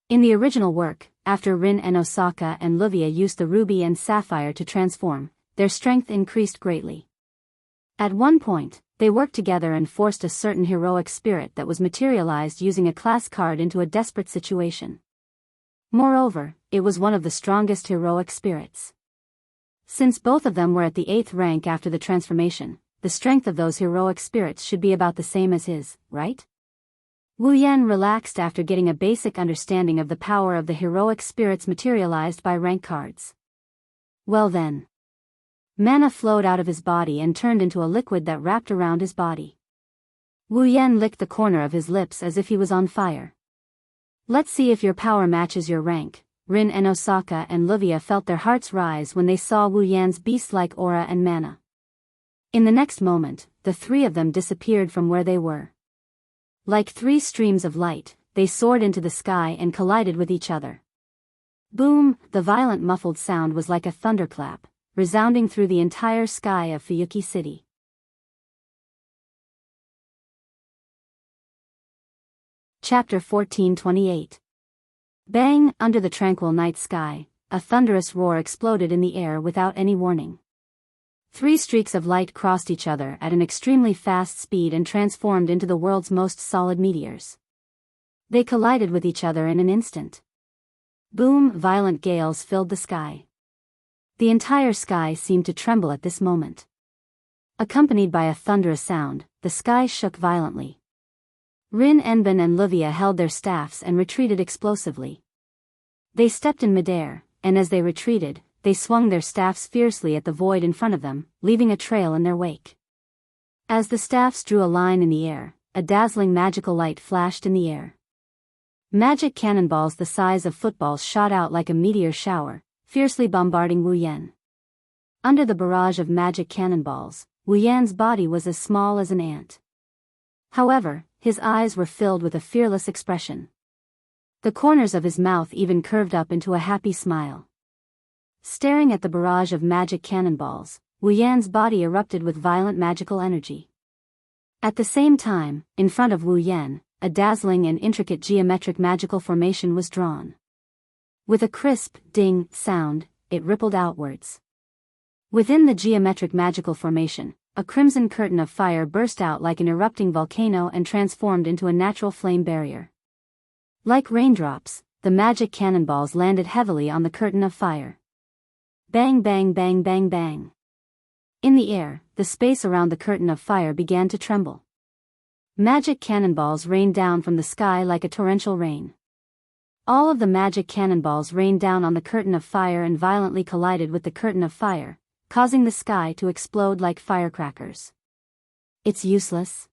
In the original work, after Rin and Osaka and Livia used the ruby and sapphire to transform, their strength increased greatly. At one point, they worked together and forced a certain heroic spirit that was materialized using a class card into a desperate situation. Moreover, it was one of the strongest heroic spirits. Since both of them were at the 8th rank after the transformation, the strength of those heroic spirits should be about the same as his, right? Wu Yan relaxed after getting a basic understanding of the power of the heroic spirits materialized by rank cards. Well then. Mana flowed out of his body and turned into a liquid that wrapped around his body. Wu Yan licked the corner of his lips as if he was on fire. Let's see if your power matches your rank. Rin and Osaka and Livia felt their hearts rise when they saw Wu Yan's beast-like aura and mana. In the next moment, the three of them disappeared from where they were. Like three streams of light, they soared into the sky and collided with each other. Boom! The violent muffled sound was like a thunderclap, resounding through the entire sky of Fuyuki City. Chapter 1428. Bang! Under the tranquil night sky, a thunderous roar exploded in the air without any warning. 3 streaks of light crossed each other at an extremely fast speed and transformed into the world's most solid meteors. They collided with each other in an instant. Boom! Violent gales filled the sky. The entire sky seemed to tremble at this moment. Accompanied by a thunderous sound, the sky shook violently. Rin Enbin and Livia held their staffs and retreated explosively. They stepped in midair, and as they retreated, they swung their staffs fiercely at the void in front of them, leaving a trail in their wake. As the staffs drew a line in the air, a dazzling magical light flashed in the air. Magic cannonballs the size of footballs shot out like a meteor shower, fiercely bombarding Wu Yan. Under the barrage of magic cannonballs, Wu Yan's body was as small as an ant. However, his eyes were filled with a fearless expression. The corners of his mouth even curved up into a happy smile. Staring at the barrage of magic cannonballs, Wu Yan's body erupted with violent magical energy. At the same time, in front of Wu Yan, a dazzling and intricate geometric magical formation was drawn. With a crisp, ding, sound, it rippled outwards. Within the geometric magical formation, a crimson curtain of fire burst out like an erupting volcano and transformed into a natural flame barrier. Like raindrops, the magic cannonballs landed heavily on the curtain of fire. Bang bang bang bang bang. In the air, the space around the curtain of fire began to tremble. Magic cannonballs rained down from the sky like a torrential rain. All of the magic cannonballs rained down on the curtain of fire and violently collided with the curtain of fire, causing the sky to explode like firecrackers. It's useless.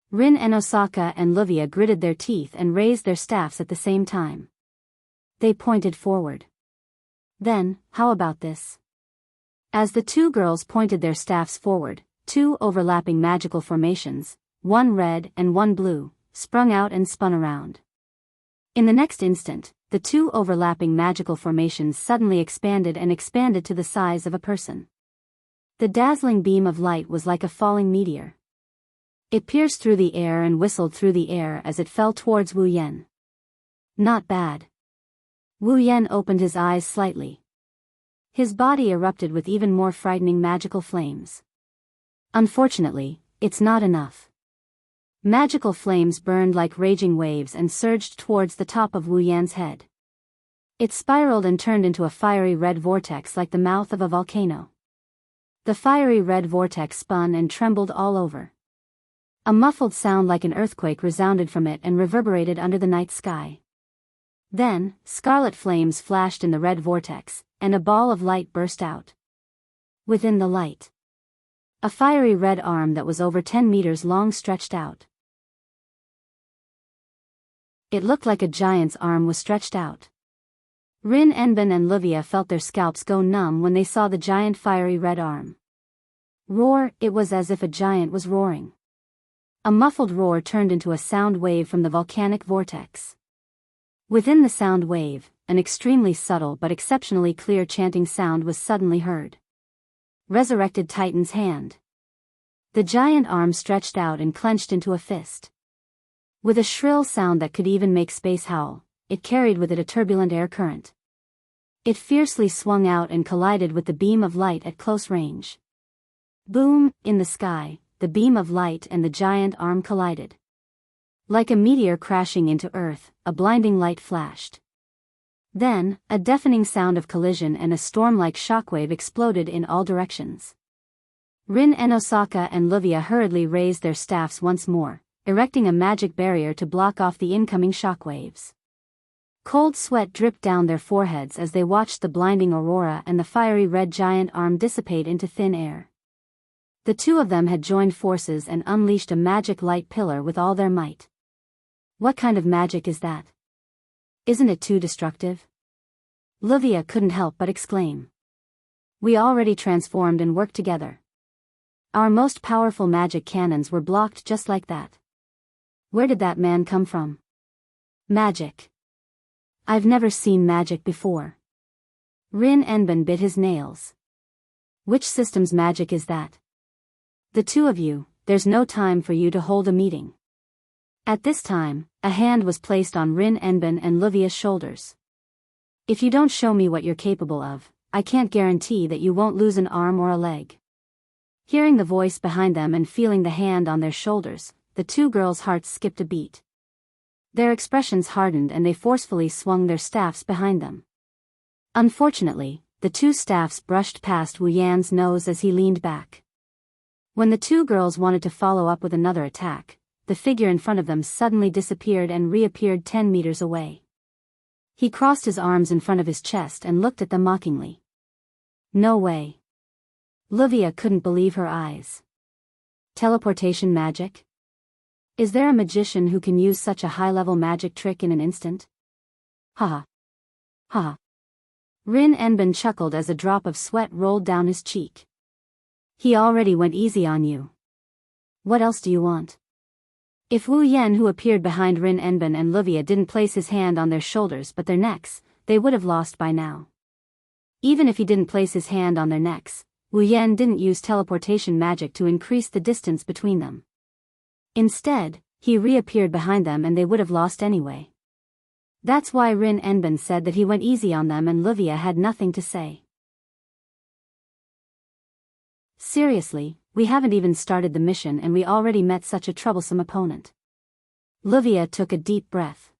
Rin and Osaka and Livia gritted their teeth and raised their staffs at the same time. They pointed forward. Then, how about this? As the 2 girls pointed their staffs forward, 2 overlapping magical formations, one red and one blue, sprung out and spun around. In the next instant, the 2 overlapping magical formations suddenly expanded to the size of a person. The dazzling beam of light was like a falling meteor. It pierced through the air and whistled through the air as it fell towards Wu Yan. Not bad. Wu Yan opened his eyes slightly. His body erupted with even more frightening magical flames. Unfortunately, it's not enough. Magical flames burned like raging waves and surged towards the top of Wu Yan's head. It spiraled and turned into a fiery red vortex like the mouth of a volcano. The fiery red vortex spun and trembled all over. A muffled sound like an earthquake resounded from it and reverberated under the night sky. Then, scarlet flames flashed in the red vortex, and a ball of light burst out. Within the light, a fiery red arm that was over 10 meters long stretched out. It looked like a giant's arm was stretched out. Rin Enbin and Livia felt their scalps go numb when they saw the giant fiery red arm. Roar! It was as if a giant was roaring. A muffled roar turned into a sound wave from the volcanic vortex. Within the sound wave, an extremely subtle but exceptionally clear chanting sound was suddenly heard. Resurrected Titan's hand. The giant arm stretched out and clenched into a fist. With a shrill sound that could even make space howl, it carried with it a turbulent air current. It fiercely swung out and collided with the beam of light at close range. Boom! In the sky, the beam of light and the giant arm collided. Like a meteor crashing into Earth, a blinding light flashed. Then, a deafening sound of collision and a storm-like shockwave exploded in all directions. Rin and Osaka and Livia hurriedly raised their staffs once more, erecting a magic barrier to block off the incoming shockwaves. Cold sweat dripped down their foreheads as they watched the blinding aurora and the fiery red giant arm dissipate into thin air. The 2 of them had joined forces and unleashed a magic light pillar with all their might. What kind of magic is that? Isn't it too destructive? Livia couldn't help but exclaim. We already transformed and worked together. Our most powerful magic cannons were blocked just like that. Where did that man come from? Magic. I've never seen magic before. Rin Enbin bit his nails. Which system's magic is that? The two of you, there's no time for you to hold a meeting. At this time, a hand was placed on Rin Enbin and Livia's shoulders. If you don't show me what you're capable of, I can't guarantee that you won't lose an arm or a leg. Hearing the voice behind them and feeling the hand on their shoulders, the two girls' hearts skipped a beat. Their expressions hardened and they forcefully swung their staffs behind them. Unfortunately, the two staffs brushed past Wu Yan's nose as he leaned back. When the two girls wanted to follow up with another attack, the figure in front of them suddenly disappeared and reappeared 10 meters away. He crossed his arms in front of his chest and looked at them mockingly. No way. Livia couldn't believe her eyes. Teleportation magic? Is there a magician who can use such a high-level magic trick in an instant? Ha. Ha. Rin Enbin chuckled as a drop of sweat rolled down his cheek. He already went easy on you. What else do you want? If Wu Yan, who appeared behind Rin Enbin and Livia, didn't place his hand on their shoulders but their necks, they would have lost by now. Even if he didn't place his hand on their necks, Wu Yan didn't use teleportation magic to increase the distance between them. Instead, he reappeared behind them and they would have lost anyway. That's why Rin Enbin said that he went easy on them and Livia had nothing to say. Seriously, we haven't even started the mission and we already met such a troublesome opponent. Livia took a deep breath.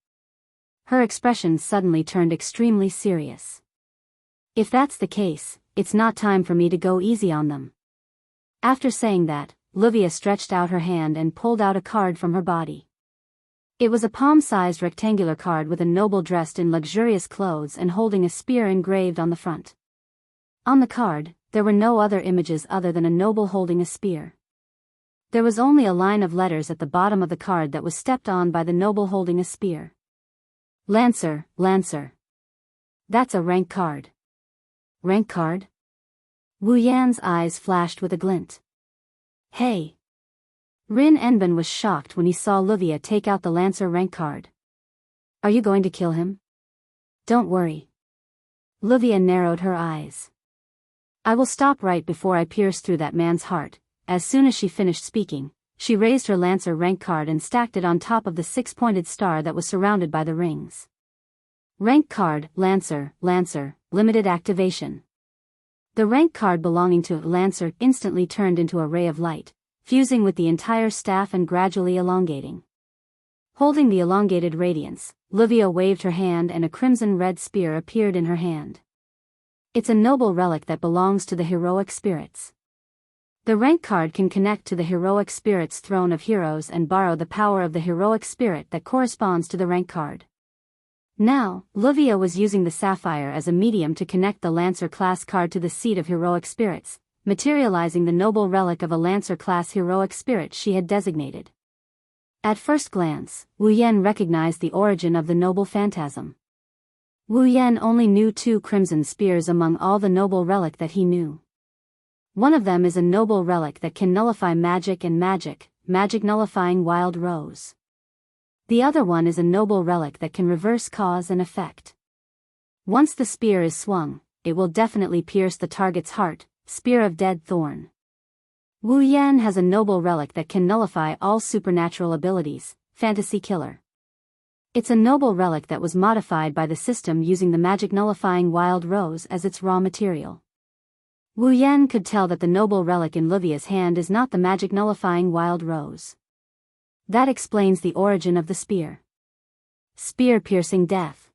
Her expression suddenly turned extremely serious. If that's the case, it's not time for me to go easy on them. After saying that, Livia stretched out her hand and pulled out a card from her body. It was a palm-sized rectangular card with a noble dressed in luxurious clothes and holding a spear engraved on the front. On the card, there were no other images other than a noble holding a spear. There was only a line of letters at the bottom of the card that was stepped on by the noble holding a spear. Lancer, Lancer. That's a rank card. Rank card? Wu Yan's eyes flashed with a glint. Hey! Rin Enbin was shocked when he saw Livia take out the Lancer rank card. Are you going to kill him? Don't worry. Livia narrowed her eyes. I will stop right before I pierce through that man's heart. As soon as she finished speaking, she raised her Lancer rank card and stacked it on top of the six-pointed star that was surrounded by the rings. Rank card, Lancer, Lancer, limited activation. The rank card belonging to Lancer instantly turned into a ray of light, fusing with the entire staff and gradually elongating. Holding the elongated radiance, Livia waved her hand and a crimson-red spear appeared in her hand. It's a noble relic that belongs to the heroic spirits. The rank card can connect to the heroic spirit's throne of heroes and borrow the power of the heroic spirit that corresponds to the rank card. Now, Livia was using the sapphire as a medium to connect the Lancer class card to the seat of heroic spirits, materializing the noble relic of a Lancer class heroic spirit she had designated. At first glance, Wu Yan recognized the origin of the noble phantasm. Wu Yan only knew 2 crimson spears among all the noble relic that he knew. One of them is a noble relic that can nullify magic and magic nullifying wild rose. The other one is a noble relic that can reverse cause and effect. Once the spear is swung, it will definitely pierce the target's heart, spear of dead thorn. Wu Yan has a noble relic that can nullify all supernatural abilities, fantasy killer. It's a noble relic that was modified by the system using the magic nullifying wild rose as its raw material. Wu Yan could tell that the noble relic in Livia's hand is not the magic nullifying wild rose. That explains the origin of the spear. Spear piercing death.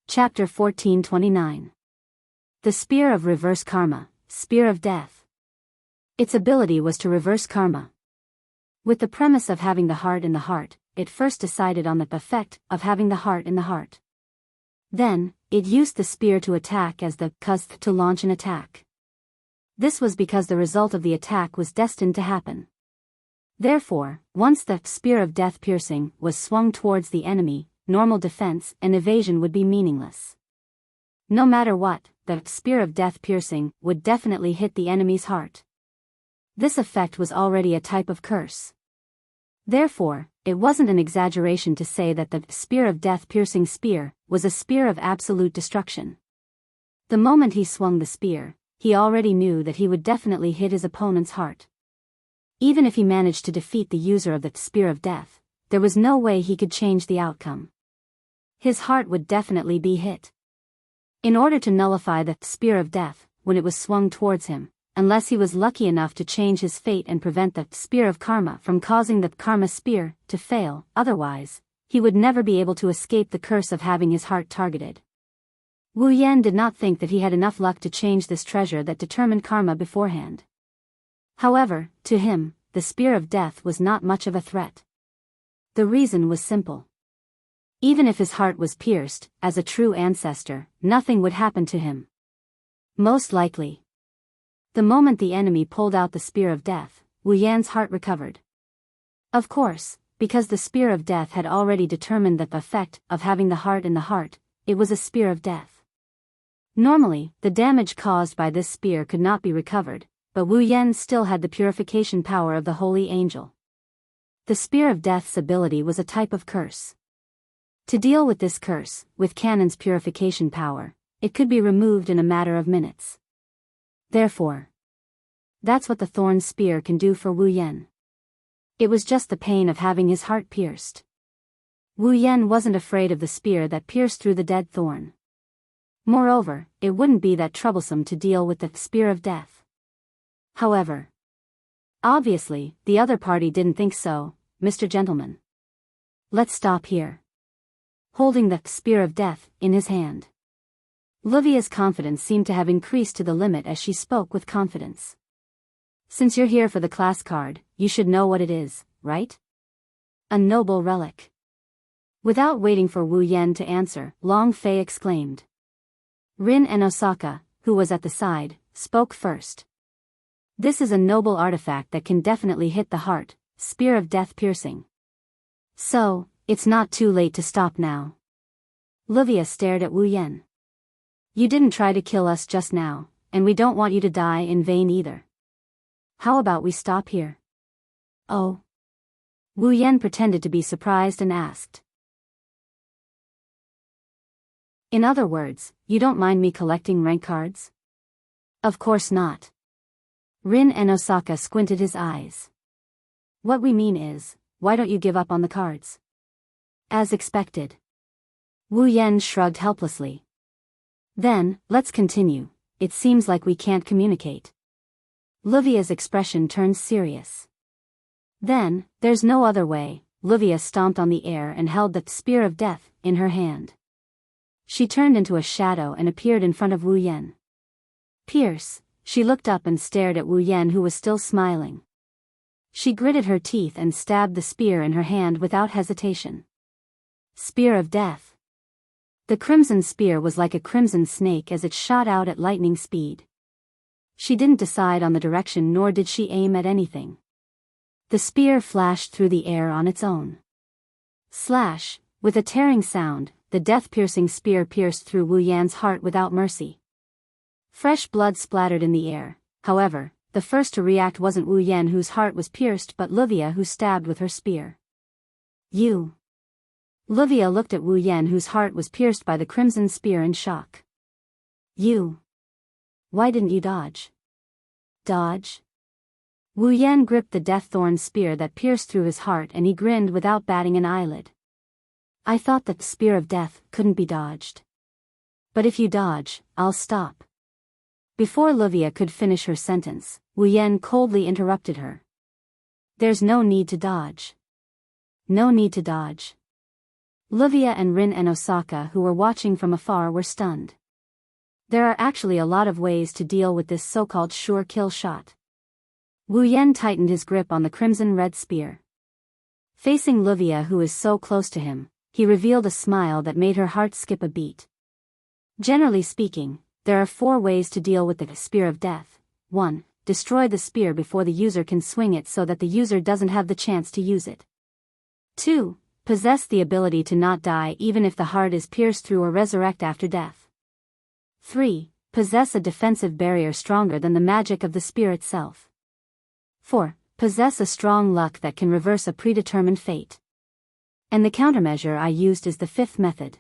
Chapter 1429. The Spear of Reverse Karma, Spear of Death. Its ability was to reverse karma. With the premise of having the heart in the heart, it first decided on the effect of having the heart in the heart. Then, it used the spear to attack as the cause to launch an attack. This was because the result of the attack was destined to happen. Therefore, once the spear of death piercing was swung towards the enemy, normal defense and evasion would be meaningless. No matter what, the spear of death piercing would definitely hit the enemy's heart. This effect was already a type of curse. Therefore, it wasn't an exaggeration to say that the spear of death piercing spear was a spear of absolute destruction. The moment he swung the spear, he already knew that he would definitely hit his opponent's heart. Even if he managed to defeat the user of the spear of death, there was no way he could change the outcome. His heart would definitely be hit. In order to nullify the spear of death, when it was swung towards him, unless he was lucky enough to change his fate and prevent the spear of karma from causing the karma spear to fail, otherwise, he would never be able to escape the curse of having his heart targeted. Wu Yan did not think that he had enough luck to change this treasure that determined karma beforehand. However, to him, the spear of death was not much of a threat. The reason was simple. Even if his heart was pierced, as a true ancestor, nothing would happen to him. Most likely. The moment the enemy pulled out the spear of death, Wu Yan's heart recovered. Of course, because the spear of death had already determined the effect of having the heart in the heart, it was a spear of death. Normally, the damage caused by this spear could not be recovered, but Wu Yan still had the purification power of the holy angel. The spear of death's ability was a type of curse. To deal with this curse, with Canon's purification power, it could be removed in a matter of minutes. Therefore, that's what the thorn spear can do for Wu Yan. It was just the pain of having his heart pierced. Wu Yan wasn't afraid of the spear that pierced through the dead thorn. Moreover, it wouldn't be that troublesome to deal with the spear of death. However, obviously, the other party didn't think so. Mr. Gentleman, let's stop here. Holding the spear of death in his hand, Livia's confidence seemed to have increased to the limit as she spoke with confidence. Since you're here for the class card, you should know what it is, right? A noble relic. Without waiting for Wu Yan to answer, Long Fei exclaimed. Rin and Osaka, who was at the side, spoke first. This is a noble artifact that can definitely hit the heart, spear of death piercing. So, it's not too late to stop now. Livia stared at Wu Yan. You didn't try to kill us just now, and we don't want you to die in vain either. How about we stop here? Oh. Wu Yan pretended to be surprised and asked. In other words, you don't mind me collecting rank cards? Of course not. Rin and Osaka squinted his eyes. What we mean is, why don't you give up on the cards? As expected. Wu Yan shrugged helplessly. Then, let's continue. It seems like we can't communicate. Livia's expression turned serious. Then, there's no other way. Livia stomped on the air and held the spear of death in her hand. She turned into a shadow and appeared in front of Wu Yan. Pierce, she looked up and stared at Wu Yan, who was still smiling. She gritted her teeth and stabbed the spear in her hand without hesitation. Spear of death. The crimson spear was like a crimson snake as it shot out at lightning speed. She didn't decide on the direction, nor did she aim at anything. The spear flashed through the air on its own. Slash, with a tearing sound, the death-piercing spear pierced through Wu Yan's heart without mercy. Fresh blood splattered in the air. However, the first to react wasn't Wu Yan, whose heart was pierced, but Livia, who stabbed with her spear. You. Livia looked at Wu Yan, whose heart was pierced by the crimson spear, in shock. You. Why didn't you dodge? Dodge? Wu Yan gripped the death-thorn spear that pierced through his heart, and he grinned without batting an eyelid. I thought that the spear of death couldn't be dodged. But if you dodge, I'll stop. Before Livia could finish her sentence, Wu Yan coldly interrupted her. There's no need to dodge. No need to dodge. Livia and Rin and Osaka, who were watching from afar, were stunned. There are actually a lot of ways to deal with this so-called sure kill shot. Wu Yan tightened his grip on the crimson-red spear. Facing Livia, who is so close to him, he revealed a smile that made her heart skip a beat. Generally speaking, there are 4 ways to deal with the spear of death. 1. Destroy the spear before the user can swing it so that the user doesn't have the chance to use it. 2. Possess the ability to not die even if the heart is pierced through, or resurrect after death. 3. Possess a defensive barrier stronger than the magic of the spear itself. 4. Possess a strong luck that can reverse a predetermined fate. And the countermeasure I used is the fifth method.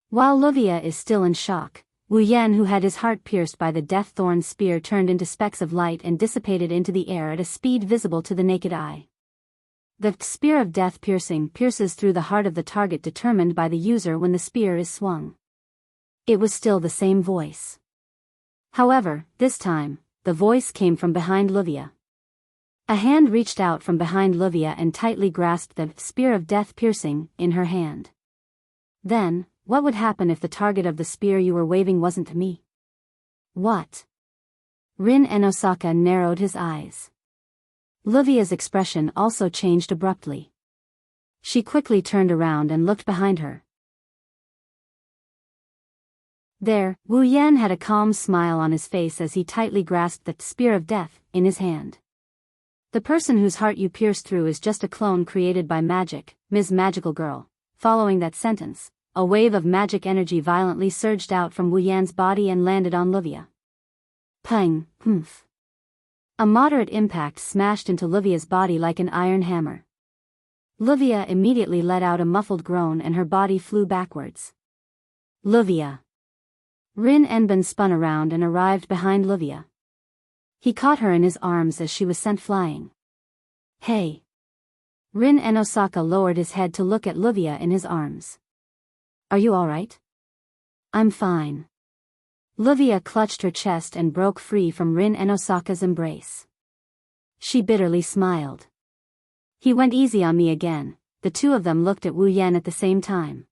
While Livia is still in shock, Wu Yan, who had his heart pierced by the death thorn spear, turned into specks of light and dissipated into the air at a speed visible to the naked eye. The spear of death pierces through the heart of the target determined by the user when the spear is swung. It was still the same voice. However, this time, the voice came from behind Livia. A hand reached out from behind Livia and tightly grasped the spear of death piercing in her hand. Then, what would happen if the target of the spear you were waving wasn't me? What? Rin Enosaka narrowed his eyes. Livia's expression also changed abruptly. She quickly turned around and looked behind her. There, Wu Yan had a calm smile on his face as he tightly grasped the spear of death in his hand. The person whose heart you pierced through is just a clone created by magic, Ms. Magical Girl. Following that sentence, a wave of magic energy violently surged out from Wu Yan's body and landed on Livia. Pang, humph. A moderate impact smashed into Livia's body like an iron hammer. Livia immediately let out a muffled groan and her body flew backwards. Livia. Rin Enben spun around and arrived behind Livia. He caught her in his arms as she was sent flying. Hey. Rin Enosaka lowered his head to look at Livia in his arms. Are you alright? I'm fine. Livia clutched her chest and broke free from Rin Enosaka's embrace. She bitterly smiled. He went easy on me again. The two of them looked at Wu Yan at the same time.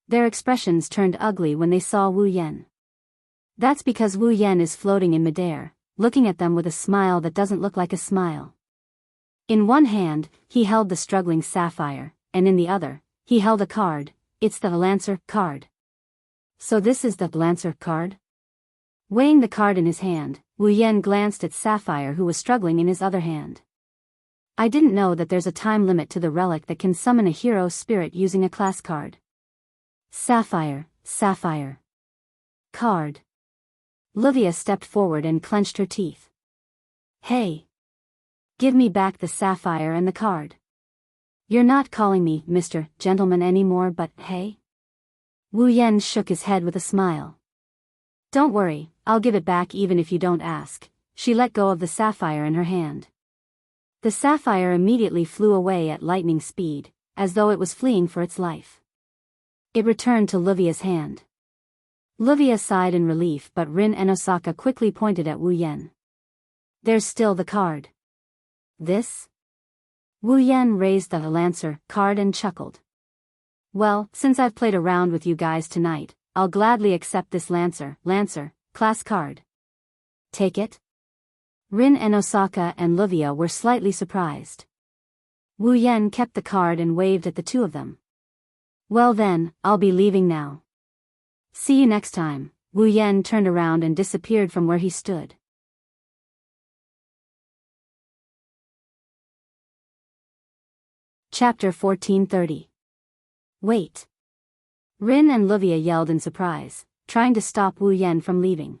Their expressions turned ugly when they saw Wu Yan. That's because Wu Yan is floating in midair, looking at them with a smile that doesn't look like a smile. In one hand, he held the struggling sapphire, and in the other, he held a card. It's the Lancer card. So this is the Lancer card? Weighing the card in his hand, Wu Yan glanced at Sapphire, who was struggling in his other hand. I didn't know that there's a time limit to the relic that can summon a hero spirit using a class card. Sapphire. Card. Livia stepped forward and clenched her teeth. Hey. Give me back the sapphire and the card. You're not calling me Mr. Gentleman anymore, but hey? Wu Yan shook his head with a smile. Don't worry, I'll give it back even if you don't ask. She let go of the sapphire in her hand. The sapphire immediately flew away at lightning speed, as though it was fleeing for its life. It returned to Livia's hand. Livia sighed in relief, but Rin Enosaka quickly pointed at Wu Yan. There's still the card. This? Wu Yan raised the Lancer card and chuckled. Well, since I've played around with you guys tonight, I'll gladly accept this Lancer class card. Take it? Rin Enosaka and Livia were slightly surprised. Wu Yan kept the card and waved at the two of them. Well then, I'll be leaving now. See you next time. Wu Yan turned around and disappeared from where he stood. Chapter 1430. Wait. Rin and Livia yelled in surprise, trying to stop Wu Yan from leaving.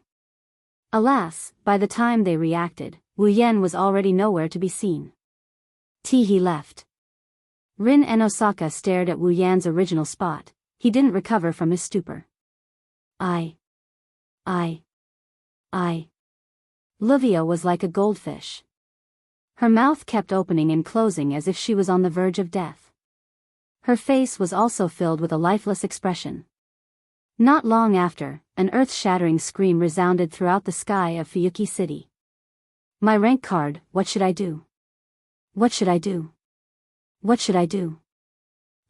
Alas, by the time they reacted, Wu Yan was already nowhere to be seen. He left. Rin Enosaka stared at Wu Yan's original spot. He didn't recover from his stupor. Livia was like a goldfish. Her mouth kept opening and closing as if she was on the verge of death. Her face was also filled with a lifeless expression. Not long after, an earth-shattering scream resounded throughout the sky of Fuyuki City. My rank card, what should I do? What should I do? What should I do?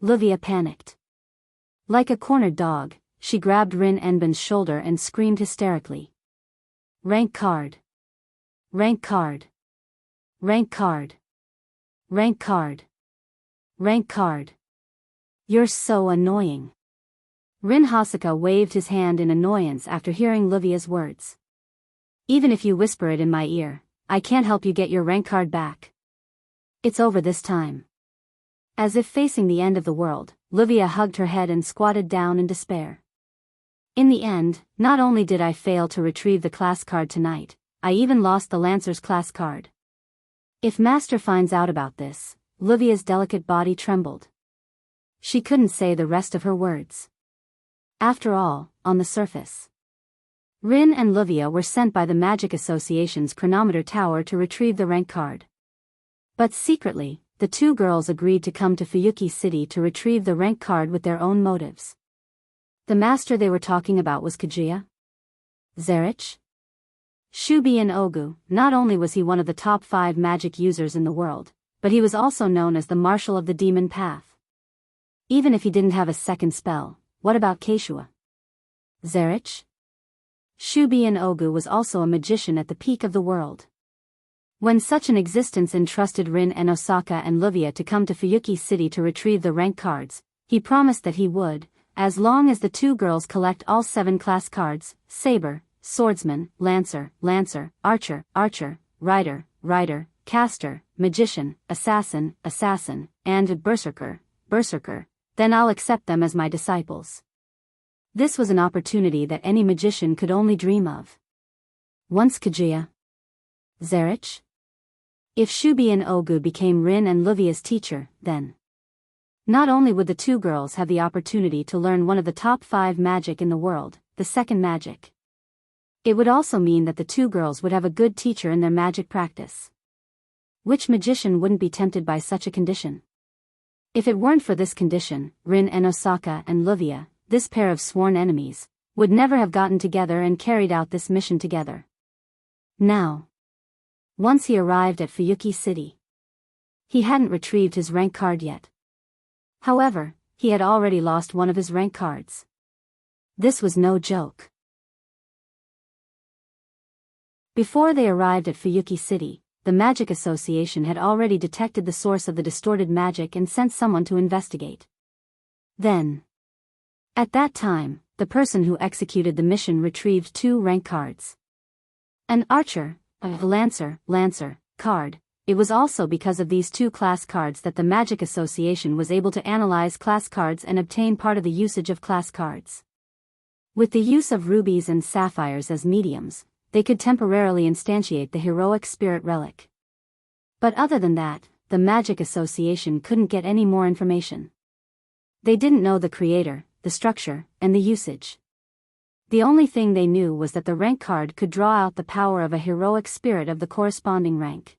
Livia panicked. Like a cornered dog, she grabbed Rin Enben's shoulder and screamed hysterically. Rank card. Rank card. Rank card. Rank card. Rank card. You're so annoying. Rin Hasaka waved his hand in annoyance after hearing Livia's words. Even if you whisper it in my ear, I can't help you get your rank card back. It's over this time. As if facing the end of the world, Livia hugged her head and squatted down in despair. In the end, not only did I fail to retrieve the class card tonight, I even lost the Lancer's class card. If Master finds out about this, Livia's delicate body trembled. She couldn't say the rest of her words. After all, on the surface, Rin and Livia were sent by the Magic Association's chronometer tower to retrieve the rank card. But secretly, the two girls agreed to come to Fuyuki City to retrieve the rank card with their own motives. The master they were talking about was Kaguya Zarich? Shubian Ogu. Not only was he one of the top 5 magic users in the world, but he was also known as the Marshal of the Demon Path. Even if he didn't have a second spell, what about Keishua Zarich? Shubian Ogu was also a magician at the peak of the world. When such an existence entrusted Rin and Osaka and Livia to come to Fuyuki City to retrieve the rank cards, he promised that he would, as long as the two girls collect all 7 class cards: Saber, Swordsman, Lancer, Archer, Rider, Caster, Magician, Assassin, and Berserker, then I'll accept them as my disciples. This was an opportunity that any magician could only dream of. Once Kaguya Zarich? If Shubian Ogu became Rin and Livia's teacher, then not only would the two girls have the opportunity to learn one of the top 5 magic in the world, the second magic, it would also mean that the two girls would have a good teacher in their magic practice. Which magician wouldn't be tempted by such a condition? If it weren't for this condition, Rin and Osaka and Livia, this pair of sworn enemies, would never have gotten together and carried out this mission together. Now, once he arrived at Fuyuki City, he hadn't retrieved his rank card yet. However, he had already lost one of his rank cards. This was no joke. Before they arrived at Fuyuki City, the Magic Association had already detected the source of the distorted magic and sent someone to investigate. Then, at that time, the person who executed the mission retrieved 2 rank cards. An Archer, a Lancer card. It was also because of these 2 class cards that the Magic Association was able to analyze class cards and obtain part of the usage of class cards. With the use of rubies and sapphires as mediums, they could temporarily instantiate the heroic spirit relic. But other than that, the Magic Association couldn't get any more information. They didn't know the creator, the structure, and the usage. The only thing they knew was that the rank card could draw out the power of a heroic spirit of the corresponding rank.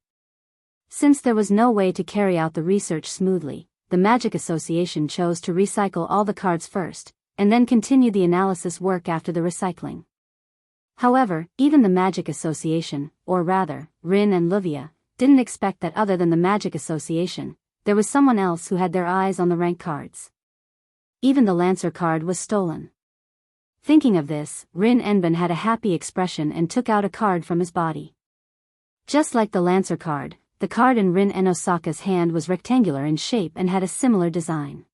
Since there was no way to carry out the research smoothly, the Magic Association chose to recycle all the cards first, and then continue the analysis work after the recycling. However, even the Magic Association, or rather, Rin and Livia, didn't expect that other than the Magic Association, there was someone else who had their eyes on the rank cards. Even the Lancer card was stolen. Thinking of this, Rin Enben had a happy expression and took out a card from his body. Just like the Lancer card, the card in Rin and Osaka's hand was rectangular in shape and had a similar design.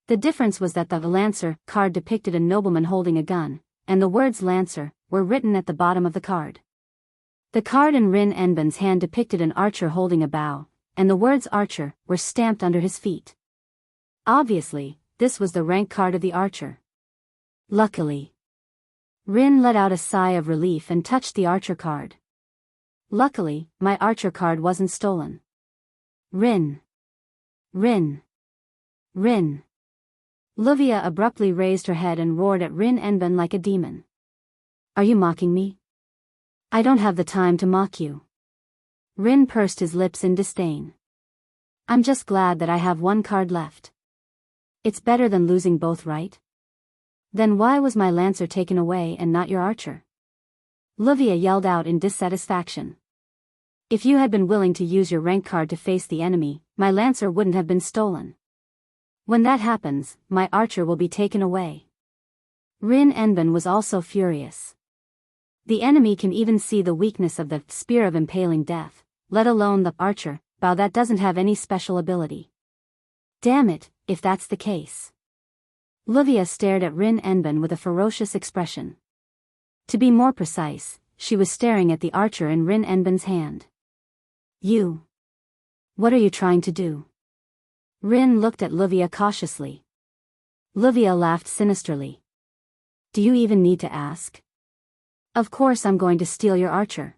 The difference was that the Lancer card depicted a nobleman holding a gun, and the words Lancer were written at the bottom of the card. The card in Rin Enben's hand depicted an archer holding a bow, and the words Archer were stamped under his feet. Obviously, this was the rank card of the archer. Luckily, Rin let out a sigh of relief and touched the archer card. Luckily, my archer card wasn't stolen. Rin. Livia abruptly raised her head and roared at Rin Enben like a demon. Are you mocking me? I don't have the time to mock you. Rin pursed his lips in disdain. I'm just glad that I have 1 card left. It's better than losing both, right? Then why was my Lancer taken away and not your archer? Livia yelled out in dissatisfaction. If you had been willing to use your rank card to face the enemy, my Lancer wouldn't have been stolen. When that happens, my archer will be taken away. Rin Enben was also furious. The enemy can even see the weakness of the Spear of Impaling Death, let alone the archer, bow that doesn't have any special ability. Damn it, if that's the case. Livia stared at Rin Enben with a ferocious expression. To be more precise, she was staring at the archer in Rin Enben's hand. You. What are you trying to do? Rin looked at Livia cautiously. Livia laughed sinisterly. Do you even need to ask? Of course I'm going to steal your archer.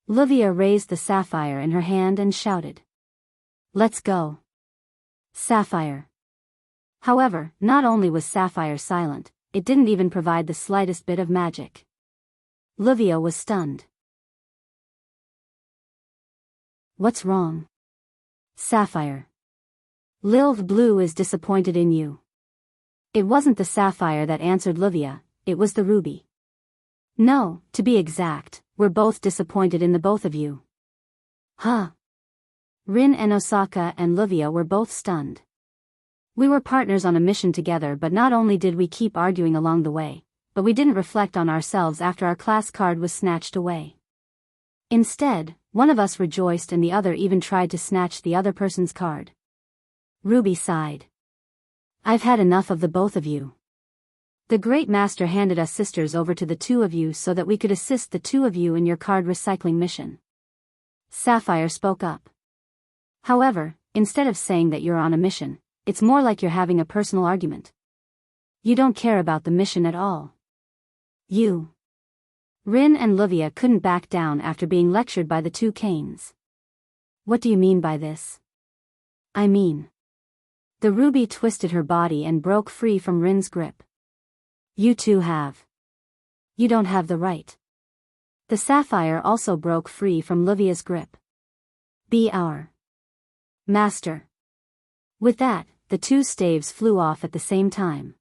Livia raised the sapphire in her hand and shouted. Let's go. Sapphire. However, not only was Sapphire silent, it didn't even provide the slightest bit of magic. Livia was stunned. What's wrong? Sapphire. Lilv Blue is disappointed in you. It wasn't the sapphire that answered Livia, it was the ruby. No, to be exact, we're both disappointed in the both of you. Huh? Rin and Osaka and Livia were both stunned. We were partners on a mission together, but not only did we keep arguing along the way, but we didn't reflect on ourselves after our class card was snatched away. Instead, one of us rejoiced and the other even tried to snatch the other person's card. Ruby sighed. I've had enough of the both of you. The Great Master handed us sisters over to the two of you so that we could assist the two of you in your card recycling mission. Sapphire spoke up. However, instead of saying that you're on a mission, it's more like you're having a personal argument. You don't care about the mission at all. You. Rin and Livia couldn't back down after being lectured by the two Canes. What do you mean by this? I mean. The ruby twisted her body and broke free from Rin's grip. You two have. You don't have the right. The sapphire also broke free from Livia's grip. Be our master. With that, the two staves flew off at the same time.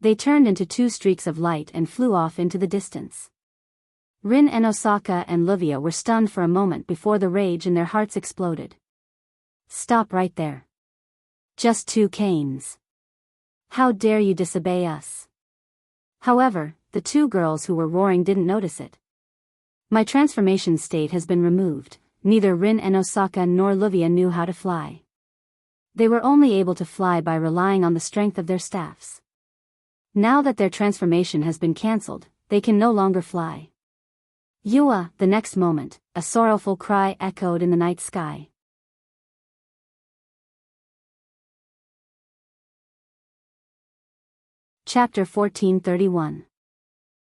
They turned into two streaks of light and flew off into the distance. Rin and Osaka and Livia were stunned for a moment before the rage in their hearts exploded. Stop right there. Just two Canes. How dare you disobey us? However, the two girls who were roaring didn't notice it. My transformation state has been removed. Neither Rin and Osaka nor Livia knew how to fly. They were only able to fly by relying on the strength of their staffs. Now that their transformation has been cancelled, they can no longer fly. Yua, the next moment, a sorrowful cry echoed in the night sky. Chapter 1431.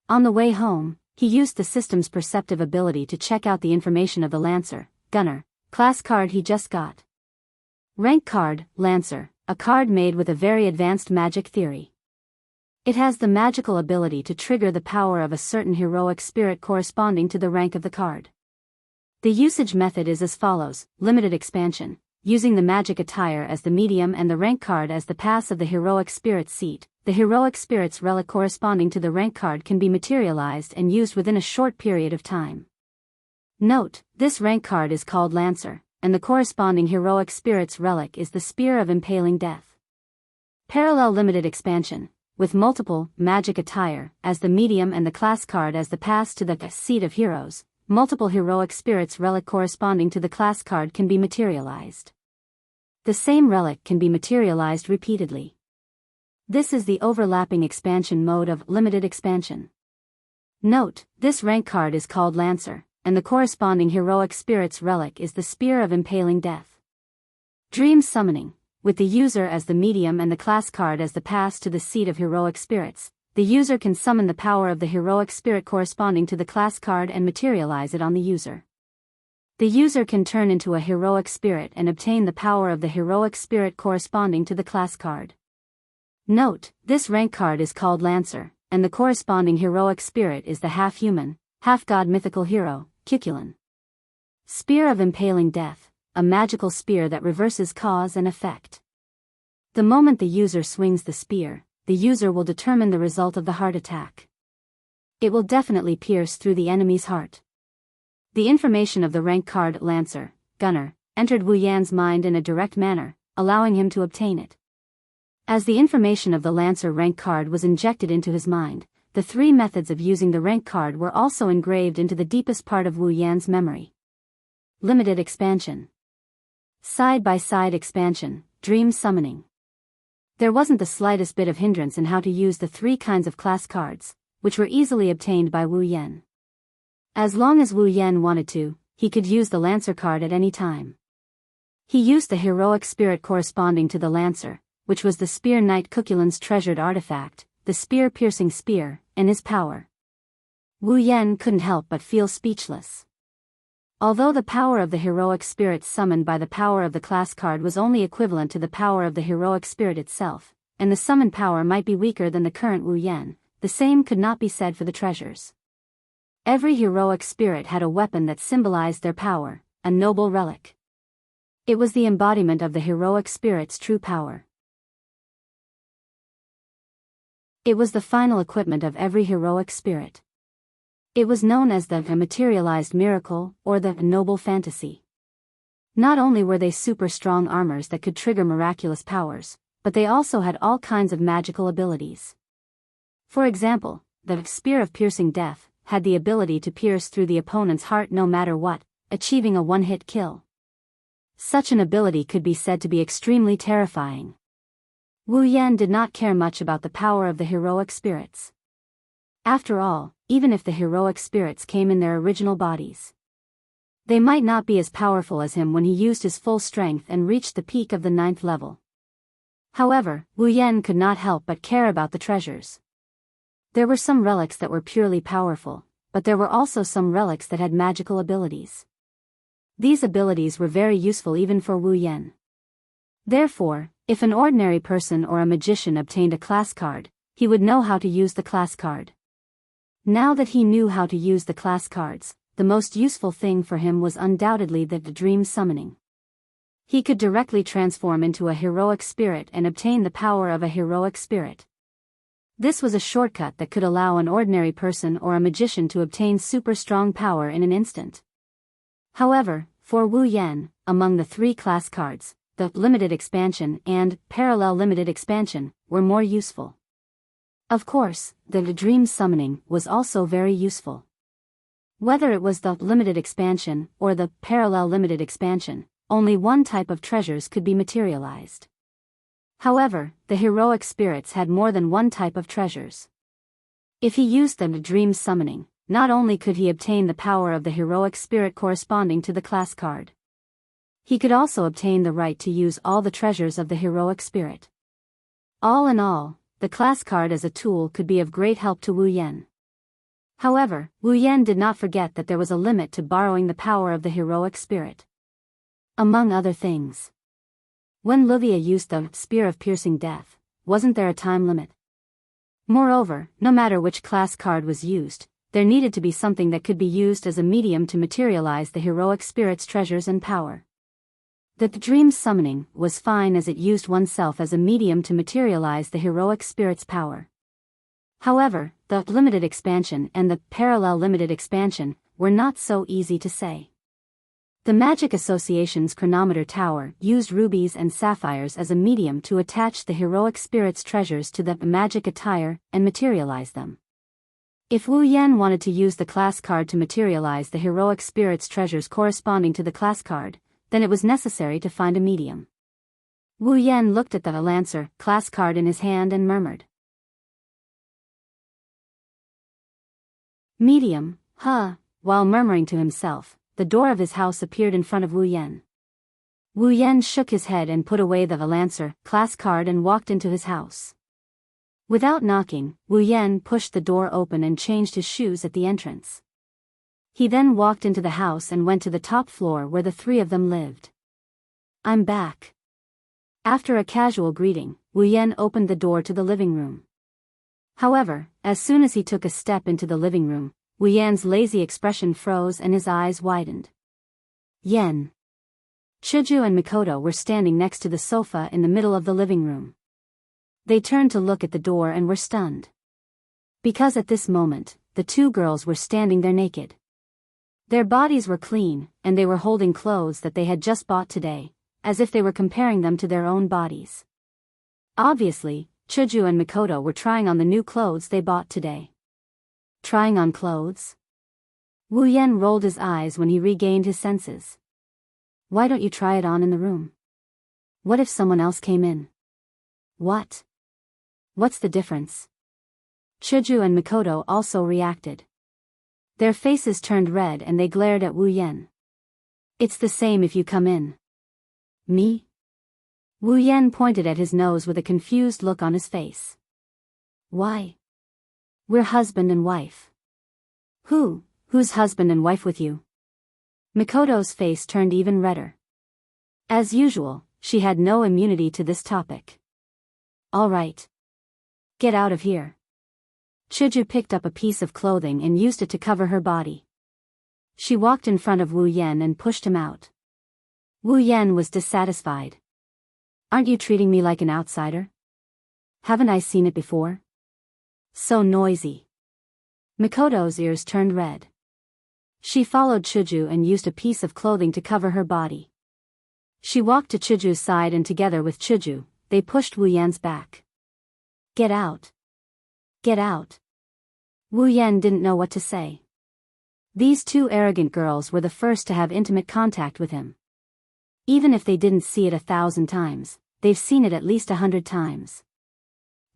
On the way home, he used the system's perceptive ability to check out the information of the Lancer, Gunner, class card he just got. Rank card, Lancer, a card made with a very advanced magic theory. It has the magical ability to trigger the power of a certain heroic spirit corresponding to the rank of the card. The usage method is as follows: limited expansion, using the magic attire as the medium and the rank card as the pass of the heroic spirit's seat. The heroic spirit's relic corresponding to the rank card can be materialized and used within a short period of time. Note, this rank card is called Lancer, and the corresponding heroic spirit's relic is the Spear of Impaling Death. Parallel limited expansion, with multiple magic attire as the medium and the class card as the pass to the seat of heroes. Multiple heroic spirits relic corresponding to the class card can be materialized. The same relic can be materialized repeatedly. This is the overlapping expansion mode of limited expansion. Note, this rank card is called Lancer, and the corresponding heroic spirit's relic is the Spear of Impaling Death. Dream summoning, with the user as the medium and the class card as the pass to the seat of heroic spirits. The user can summon the power of the heroic spirit corresponding to the class card and materialize it on the user. The user can turn into a heroic spirit and obtain the power of the heroic spirit corresponding to the class card. Note, this rank card is called Lancer, and the corresponding heroic spirit is the half-human, half-god mythical hero, Cuculin. Spear of Impaling Death, a magical spear that reverses cause and effect. The moment the user swings the spear, the user will determine the result of the heart attack. It will definitely pierce through the enemy's heart. The information of the rank card Lancer, Gunner, entered Wu Yan's mind in a direct manner, allowing him to obtain it. As the information of the Lancer rank card was injected into his mind, the three methods of using the rank card were also engraved into the deepest part of Wu Yan's memory. Limited expansion. Side-by-side expansion, dream summoning. There wasn't the slightest bit of hindrance in how to use the three kinds of class cards, which were easily obtained by Wu Yan. As long as Wu Yan wanted to, he could use the Lancer card at any time. He used the heroic spirit corresponding to the Lancer, which was the Spear Knight Cuculin's treasured artifact, the spear-piercing spear, and his power. Wu Yan couldn't help but feel speechless. Although the power of the heroic spirit summoned by the power of the class card was only equivalent to the power of the heroic spirit itself, and the summoned power might be weaker than the current Wu Yan, the same could not be said for the treasures. Every heroic spirit had a weapon that symbolized their power, a noble relic. It was the embodiment of the heroic spirit's true power. It was the final equipment of every heroic spirit. It was known as the materialized miracle, or the noble fantasy. Not only were they super strong armors that could trigger miraculous powers, but they also had all kinds of magical abilities. For example, the spear of piercing death had the ability to pierce through the opponent's heart no matter what, achieving a one-hit kill. Such an ability could be said to be extremely terrifying. Wu Yan did not care much about the power of the heroic spirits. After all, even if the heroic spirits came in their original bodies, they might not be as powerful as him when he used his full strength and reached the peak of the 9th level. However, Wu Yan could not help but care about the treasures. There were some relics that were purely powerful, but there were also some relics that had magical abilities. These abilities were very useful even for Wu Yan. Therefore, if an ordinary person or a magician obtained a class card, he would know how to use the class card. Now that he knew how to use the class cards, the most useful thing for him was undoubtedly the dream summoning. He could directly transform into a heroic spirit and obtain the power of a heroic spirit. This was a shortcut that could allow an ordinary person or a magician to obtain super strong power in an instant. However, for Wu Yan, among the 3 class cards, the limited expansion and parallel limited expansion were more useful. Of course, the dream summoning was also very useful. Whether it was the limited expansion or the parallel limited expansion, only one type of treasures could be materialized. However, the heroic spirits had more than one type of treasures. If he used the dream summoning, not only could he obtain the power of the heroic spirit corresponding to the class card, he could also obtain the right to use all the treasures of the heroic spirit. All in all, the class card as a tool could be of great help to Wu Yan. However, Wu Yan did not forget that there was a limit to borrowing the power of the heroic spirit. Among other things, when Livia used the spear of piercing death, wasn't there a time limit? Moreover, no matter which class card was used, there needed to be something that could be used as a medium to materialize the heroic spirit's treasures and power. The dream summoning was fine as it used oneself as a medium to materialize the heroic spirit's power. However, the limited expansion and the parallel limited expansion were not so easy to say. The Magic Association's chronometer tower used rubies and sapphires as a medium to attach the heroic spirit's treasures to the magic attire and materialize them. If Wu Yan wanted to use the class card to materialize the heroic spirit's treasures corresponding to the class card, then it was necessary to find a medium. Wu Yan looked at the Lancer class card in his hand and murmured, "Medium, huh?" While murmuring to himself, the door of his house appeared in front of Wu Yan. Wu Yan shook his head and put away the Lancer class card and walked into his house. Without knocking, Wu Yan pushed the door open and changed his shoes at the entrance. He then walked into the house and went to the top floor where the 3 of them lived. "I'm back." After a casual greeting, Wu Yan opened the door to the living room. However, as soon as he took a step into the living room, Wu Yan's lazy expression froze and his eyes widened. Yan. Chuju and Mikoto were standing next to the sofa in the middle of the living room. They turned to look at the door and were stunned. Because at this moment, the 2 girls were standing there naked. Their bodies were clean, and they were holding clothes that they had just bought today, as if they were comparing them to their own bodies. Obviously, Chuju and Mikoto were trying on the new clothes they bought today. Trying on clothes? Wu Yan rolled his eyes when he regained his senses. Why don't you try it on in the room? What if someone else came in? What? What's the difference? Chuju and Mikoto also reacted. Their faces turned red and they glared at Wu Yan. It's the same if you come in. Me? Wu Yan pointed at his nose with a confused look on his face. Why? We're husband and wife. Who's husband and wife with you? Mikoto's face turned even redder. As usual, she had no immunity to this topic. All right. Get out of here. Chuju picked up a piece of clothing and used it to cover her body. She walked in front of Wu Yan and pushed him out. Wu Yan was dissatisfied. Aren't you treating me like an outsider? Haven't I seen it before? So noisy. Mikoto's ears turned red. She followed Chuju and used a piece of clothing to cover her body. She walked to Chuju's side and together with Chuju, they pushed Wu Yan's back. Get out. Get out. Wu Yan didn't know what to say. These two arrogant girls were the first to have intimate contact with him. Even if they didn't see it 1,000 times, they've seen it at least 100 times.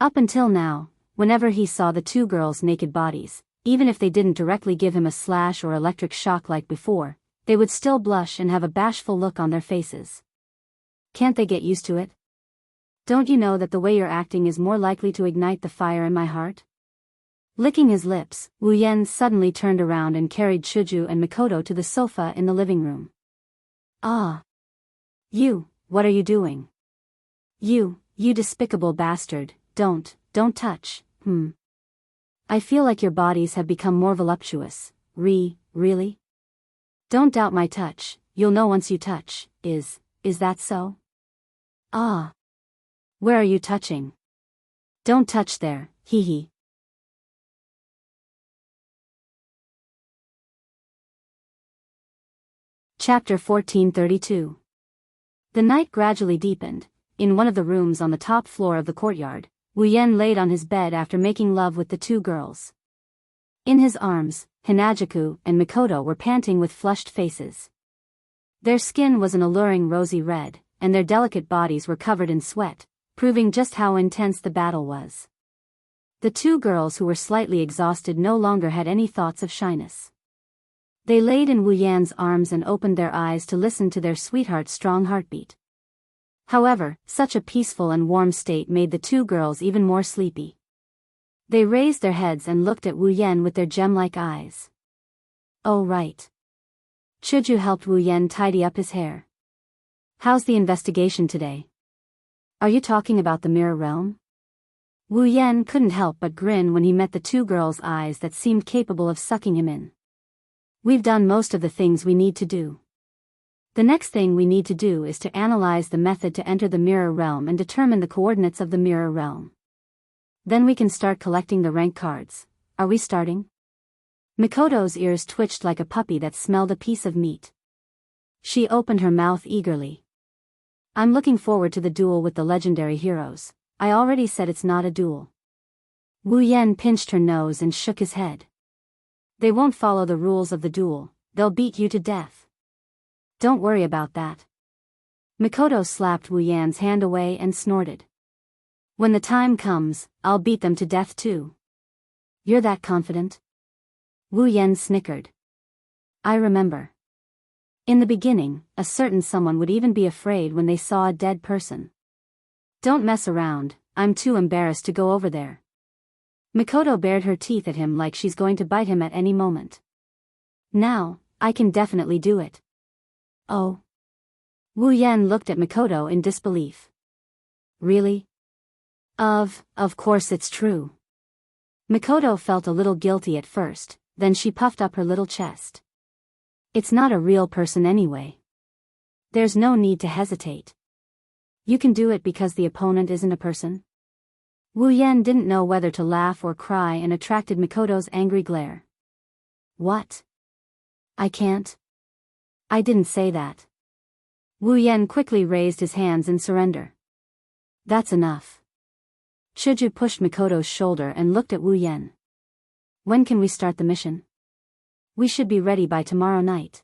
Up until now, whenever he saw the two girls' naked bodies, even if they didn't directly give him a slash or electric shock like before, they would still blush and have a bashful look on their faces. Can't they get used to it? Don't you know that the way you're acting is more likely to ignite the fire in my heart? Licking his lips, Wu Yan suddenly turned around and carried Chuju and Mikoto to the sofa in the living room. Ah! You, what are you doing? You despicable bastard, don't touch, I feel like your bodies have become more voluptuous, really? Don't doubt my touch, you'll know once you touch, is that so? Ah! Where are you touching? Don't touch there, hee. Chapter 1432. The night gradually deepened. In one of the rooms on the top floor of the courtyard, Wu Yan laid on his bed after making love with the two girls. In his arms, Hinajaku and Mikoto were panting with flushed faces. Their skin was an alluring rosy red, and their delicate bodies were covered in sweat, proving just how intense the battle was. The two girls who were slightly exhausted no longer had any thoughts of shyness. They laid in Wu Yan's arms and opened their eyes to listen to their sweetheart's strong heartbeat. However, such a peaceful and warm state made the two girls even more sleepy. They raised their heads and looked at Wu Yan with their gem-like eyes. Oh right. Chuju helped Wu Yan tidy up his hair. How's the investigation today? Are you talking about the mirror realm? Wu Yan couldn't help but grin when he met the two girls' eyes that seemed capable of sucking him in. We've done most of the things we need to do. The next thing we need to do is to analyze the method to enter the mirror realm and determine the coordinates of the mirror realm. Then we can start collecting the rank cards. Are we starting? Mikoto's ears twitched like a puppy that smelled a piece of meat. She opened her mouth eagerly. I'm looking forward to the duel with the legendary heroes. I already said it's not a duel. Wu Yan pinched her nose and shook his head. They won't follow the rules of the duel, they'll beat you to death. Don't worry about that. Mikoto slapped Wu Yan's hand away and snorted. When the time comes, I'll beat them to death too. You're that confident? Wu Yan snickered. I remember. In the beginning, a certain someone would even be afraid when they saw a dead person. Don't mess around, I'm too embarrassed to go over there. Mikoto bared her teeth at him like she's going to bite him at any moment. Now, I can definitely do it. Oh. Wu Yan looked at Mikoto in disbelief. Really? Of course it's true. Mikoto felt a little guilty at first, then she puffed up her little chest. It's not a real person anyway. There's no need to hesitate. You can do it because the opponent isn't a person. Wu Yan didn't know whether to laugh or cry and attracted Mikoto's angry glare. What? I can't? I didn't say that. Wu Yan quickly raised his hands in surrender. That's enough. Chuju pushed Mikoto's shoulder and looked at Wu Yan. When can we start the mission? We should be ready by tomorrow night.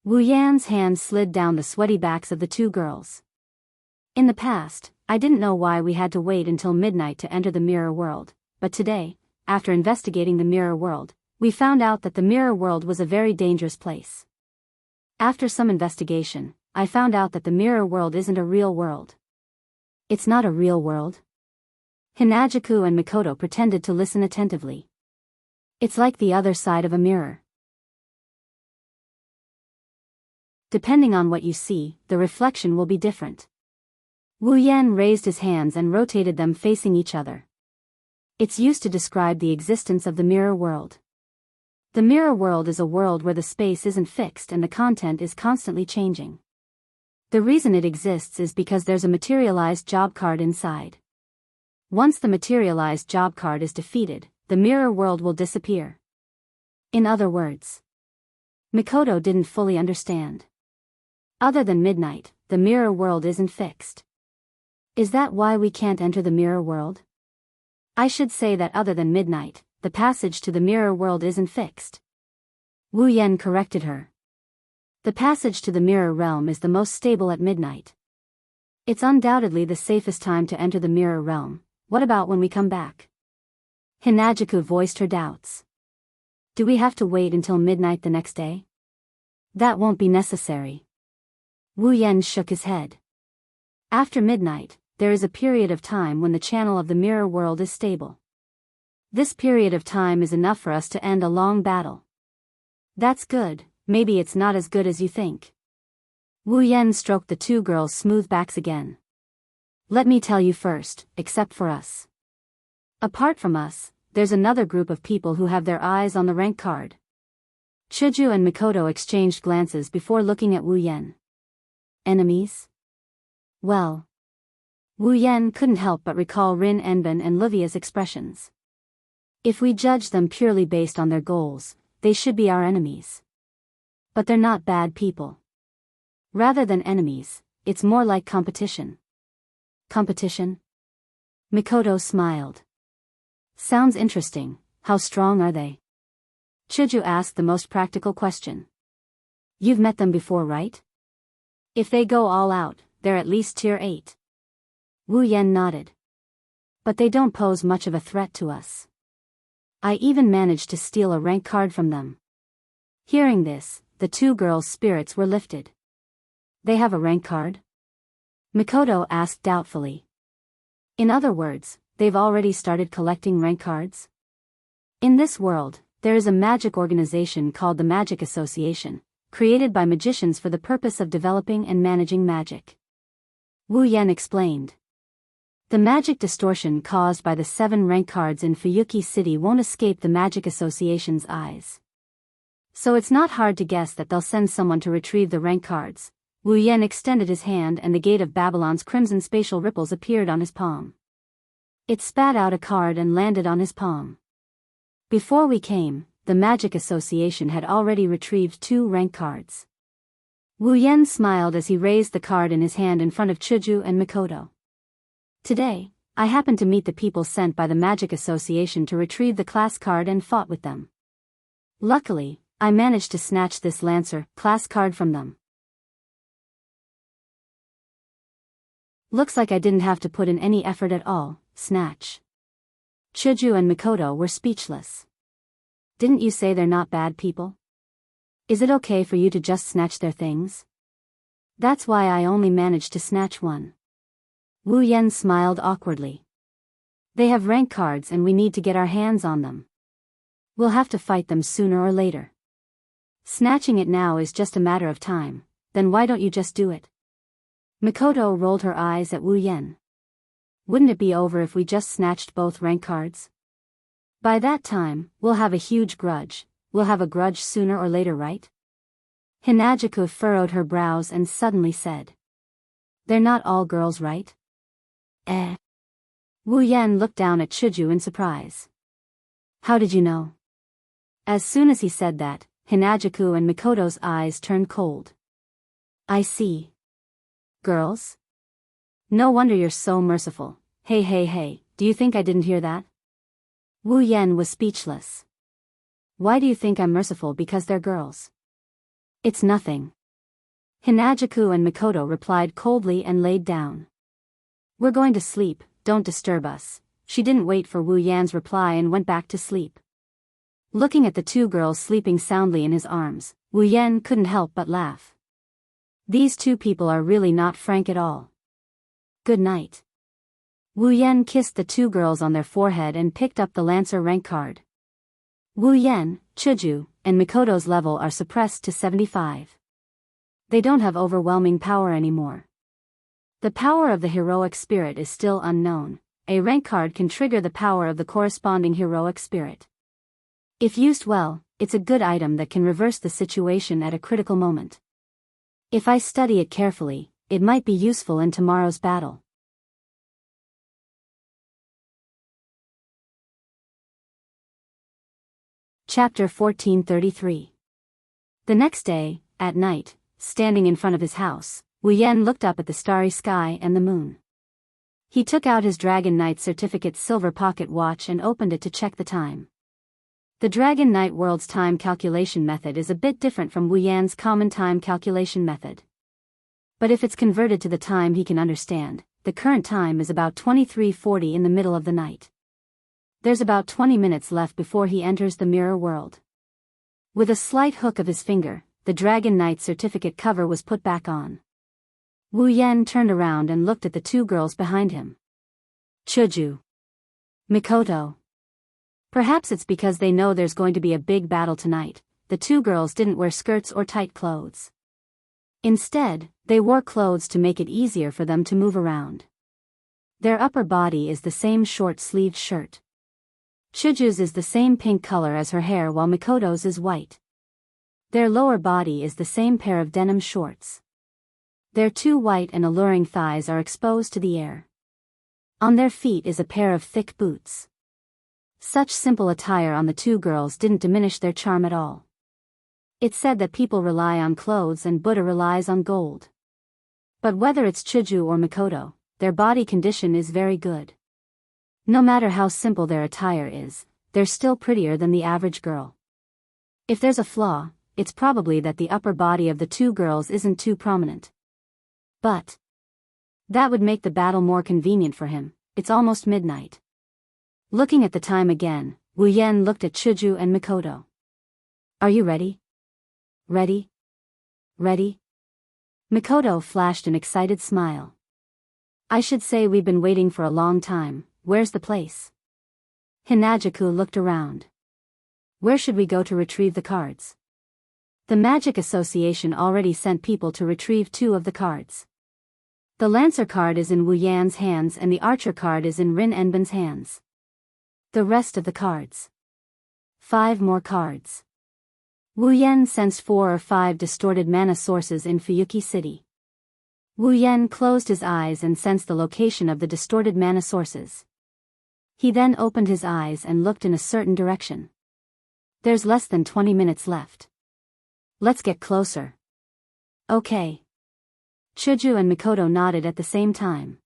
Wu Yan's hand slid down the sweaty backs of the two girls. In the past, I didn't know why we had to wait until midnight to enter the mirror world, but today, after investigating the mirror world, we found out that the mirror world was a very dangerous place. After some investigation, I found out that the mirror world isn't a real world. It's not a real world? Hinajaku and Mikoto pretended to listen attentively. It's like the other side of a mirror. Depending on what you see, the reflection will be different. Wu Yan raised his hands and rotated them facing each other. It's used to describe the existence of the mirror world. The mirror world is a world where the space isn't fixed and the content is constantly changing. The reason it exists is because there's a materialized job card inside. Once the materialized job card is defeated, the mirror world will disappear. In other words, Mikoto didn't fully understand. Other than midnight, the mirror world isn't fixed. Is that why we can't enter the mirror world? I should say that other than midnight, the passage to the mirror world isn't fixed. Wu Yan corrected her. The passage to the mirror realm is the most stable at midnight. It's undoubtedly the safest time to enter the mirror realm. What about when we come back? Hinagiku voiced her doubts. Do we have to wait until midnight the next day? That won't be necessary. Wu Yan shook his head. After midnight, there is a period of time when the channel of the mirror world is stable. This period of time is enough for us to end a long battle. That's good, maybe it's not as good as you think. Wu Yan stroked the two girls' smooth backs again. Let me tell you first, except for us. Apart from us, there's another group of people who have their eyes on the rank card. Chuju and Mikoto exchanged glances before looking at Wu Yan. Enemies? Well, Wu Yan couldn't help but recall Rin Enbin and Livia's expressions. If we judge them purely based on their goals, they should be our enemies. But they're not bad people. Rather than enemies, it's more like competition. Competition? Mikoto smiled. Sounds interesting. How strong are they? Chuju asked the most practical question. You've met them before, right? If they go all out, they're at least tier 8. Wu Yan nodded. But they don't pose much of a threat to us. I even managed to steal a rank card from them. Hearing this, the two girls' spirits were lifted. They have a rank card? Mikoto asked doubtfully. In other words, they've already started collecting rank cards? In this world, there is a magic organization called the Magic Association, created by magicians for the purpose of developing and managing magic. Wu Yan explained. The magic distortion caused by the 7 rank cards in Fuyuki City won't escape the Magic Association's eyes. So it's not hard to guess that they'll send someone to retrieve the rank cards. Wu Yan extended his hand and the gate of Babylon's crimson spatial ripples appeared on his palm. It spat out a card and landed on his palm. Before we came, the Magic Association had already retrieved 2 rank cards. Wu Yan smiled as he raised the card in his hand in front of Chuju and Mikoto. Today, I happened to meet the people sent by the Magic Association to retrieve the class card and fought with them. Luckily, I managed to snatch this Lancer class card from them. Looks like I didn't have to put in any effort at all. Snatch. Chuju and Mikoto were speechless. Didn't you say they're not bad people? Is it okay for you to just snatch their things? That's why I only managed to snatch one. Wu Yan smiled awkwardly. They have rank cards and we need to get our hands on them. We'll have to fight them sooner or later. Snatching it now is just a matter of time, then why don't you just do it? Mikoto rolled her eyes at Wu Yan. Wouldn't it be over if we just snatched both rank cards? By that time, we'll have a huge grudge. We'll have a grudge sooner or later, right? Hinagiku furrowed her brows and suddenly said. They're not all girls, right? Wu Yan looked down at Chuju in surprise. How did you know? As soon as he said that, Hinagiku and Mikoto's eyes turned cold. I see. Girls? No wonder you're so merciful. Hey, do you think I didn't hear that? Wu Yan was speechless. Why do you think I'm merciful? Because they're girls? It's nothing. Hinagiku and Mikoto replied coldly and laid down. We're going to sleep, don't disturb us. She didn't wait for Wu Yan's reply and went back to sleep. Looking at the two girls sleeping soundly in his arms, Wu Yan couldn't help but laugh. These two people are really not frank at all. Good night. Wu Yan kissed the two girls on their forehead and picked up the Lancer rank card. Wu Yan, Chuju, and Mikoto's level are suppressed to 75. They don't have overwhelming power anymore. The power of the heroic spirit is still unknown. A rank card can trigger the power of the corresponding heroic spirit. If used well, it's a good item that can reverse the situation at a critical moment. If I study it carefully, it might be useful in tomorrow's battle. Chapter 1433. The next day, at night, standing in front of his house, Wu Yan looked up at the starry sky and the moon. He took out his Dragon Knight Certificate's silver pocket watch and opened it to check the time. The Dragon Knight World's time calculation method is a bit different from Wu Yan's common time calculation method. But if it's converted to the time he can understand, the current time is about 23:40 in the middle of the night. There's about 20 minutes left before he enters the mirror world. With a slight hook of his finger, the Dragon Knight Certificate cover was put back on. Wu Yan turned around and looked at the two girls behind him. Chuju. Mikoto. Perhaps it's because they know there's going to be a big battle tonight. The two girls didn't wear skirts or tight clothes. Instead, they wore clothes to make it easier for them to move around. Their upper body is the same short-sleeved shirt. Chuju's is the same pink color as her hair while Mikoto's is white. Their lower body is the same pair of denim shorts. Their two white and alluring thighs are exposed to the air. On their feet is a pair of thick boots. Such simple attire on the two girls didn't diminish their charm at all. It's said that people rely on clothes and Buddha relies on gold. But whether it's Chuju or Mikoto, their body condition is very good. No matter how simple their attire is, they're still prettier than the average girl. If there's a flaw, it's probably that the upper body of the two girls isn't too prominent. But that would make the battle more convenient for him. It's almost midnight. Looking at the time again, Wu Yan looked at Chuju and Mikoto. Are you ready? Ready? Ready? Mikoto flashed an excited smile. I should say we've been waiting for a long time. Where's the place? Hinajaku looked around. Where should we go to retrieve the cards? The Magic Association already sent people to retrieve 2 of the cards. The Lancer card is in Wu Yan's hands and the Archer card is in Rin Enben's hands. The rest of the cards. 5 more cards. Wu Yan sensed 4 or 5 distorted mana sources in Fuyuki City. Wu Yan closed his eyes and sensed the location of the distorted mana sources. He then opened his eyes and looked in a certain direction. There's less than 20 minutes left. Let's get closer. Okay. Chuju and Mikoto nodded at the same time.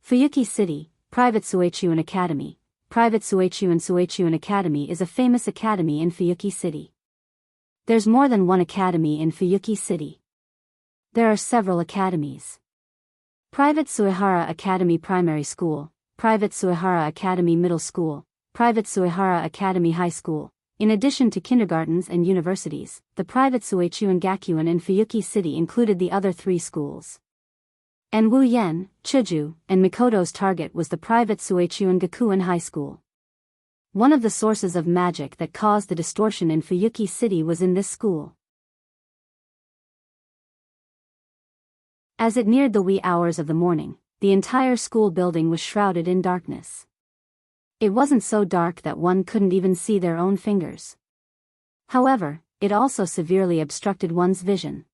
Fuyuki City, Private Suechuan Academy. Private Suechuan Academy is a famous academy in Fuyuki City. There's more than one academy in Fuyuki City. There are several academies. Private Suehara Academy Primary School, Private Suehara Academy Middle School, Private Suehara Academy High School. In addition to kindergartens and universities, the private Suechuan Gakuin in Fuyuki City included the other 3 schools. And Wu Yan, Chuju, and Mikoto's target was the private Suechuan Gakuin High School. One of the sources of magic that caused the distortion in Fuyuki City was in this school. As it neared the wee hours of the morning, the entire school building was shrouded in darkness. It wasn't so dark that one couldn't even see their own fingers. However, it also severely obstructed one's vision.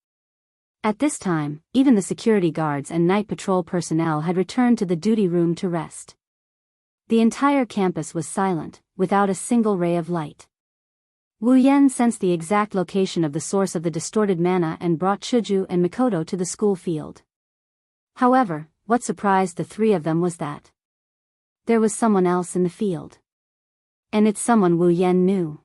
At this time, even the security guards and night patrol personnel had returned to the duty room to rest. The entire campus was silent, without a single ray of light. Wu Yan sensed the exact location of the source of the distorted mana and brought Chuju and Mikoto to the school field. However, what surprised the 3 of them was that there was someone else in the field. And it's someone Wu Yan knew.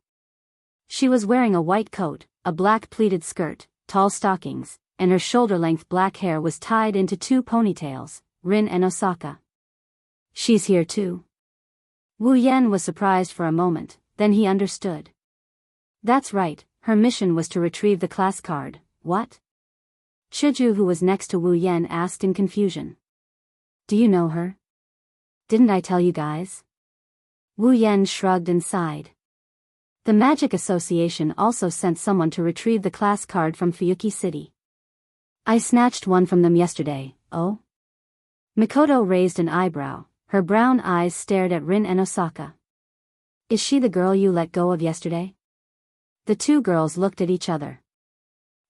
She was wearing a white coat, a black pleated skirt, tall stockings, and her shoulder-length black hair was tied into 2 ponytails, Rin and Osaka. She's here too. Wu Yan was surprised for a moment, then he understood. That's right, her mission was to retrieve the class card. What? Chuju, who was next to Wu Yan, asked in confusion. Do you know her? Didn't I tell you guys? Wu Yan shrugged and sighed. The Magic Association also sent someone to retrieve the class card from Fuyuki City. I snatched one from them yesterday, oh? Mikoto raised an eyebrow, her brown eyes stared at Rin and Osaka. Is she the girl you let go of yesterday? The two girls looked at each other.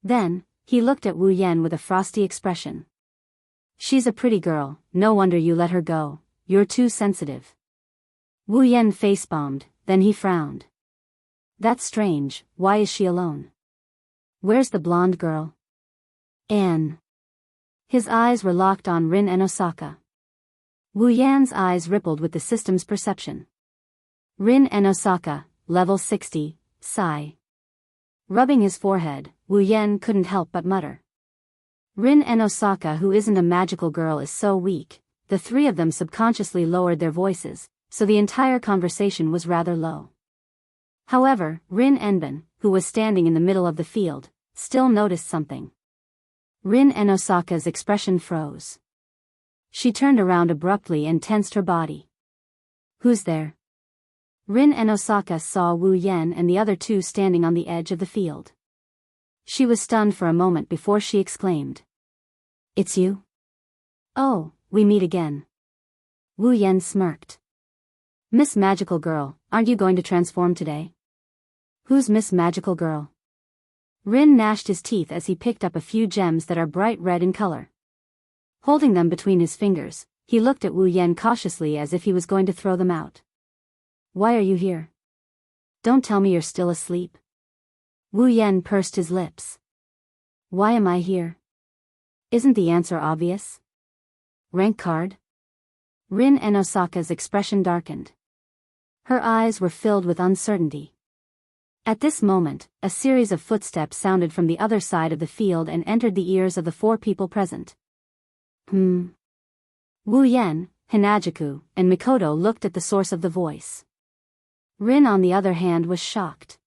Then, he looked at Wu Yan with a frosty expression. She's a pretty girl, no wonder you let her go, you're too sensitive. Wu Yan face-bombed, then he frowned. That's strange, why is she alone? Where's the blonde girl? Anne. His eyes were locked on Rin and Osaka. Wu Yan's eyes rippled with the system's perception. Rin and Osaka, level 60, sigh. Rubbing his forehead, Wu Yan couldn't help but mutter. Rin and Osaka, who isn't a magical girl, is so weak. The three of them subconsciously lowered their voices, so the entire conversation was rather low. However, Rin Enben, who was standing in the middle of the field, still noticed something. Rin and Osaka's expression froze. She turned around abruptly and tensed her body. Who's there? Rin and Osaka saw Wu Yan and the other two standing on the edge of the field. She was stunned for a moment before she exclaimed. It's you? Oh, we meet again. Wu Yan smirked. Miss Magical Girl, aren't you going to transform today? Who's Miss Magical Girl? Rin gnashed his teeth as he picked up a few gems that are bright red in color. Holding them between his fingers, he looked at Wu Yan cautiously as if he was going to throw them out. Why are you here? Don't tell me you're still asleep. Wu Yan pursed his lips. Why am I here? Isn't the answer obvious? Rank card? Rin and Osaka's expression darkened. Her eyes were filled with uncertainty. At this moment, a series of footsteps sounded from the other side of the field and entered the ears of the four people present. Wu Yan, Hinajaku, and Mikoto looked at the source of the voice. Rin, on the other hand, was shocked.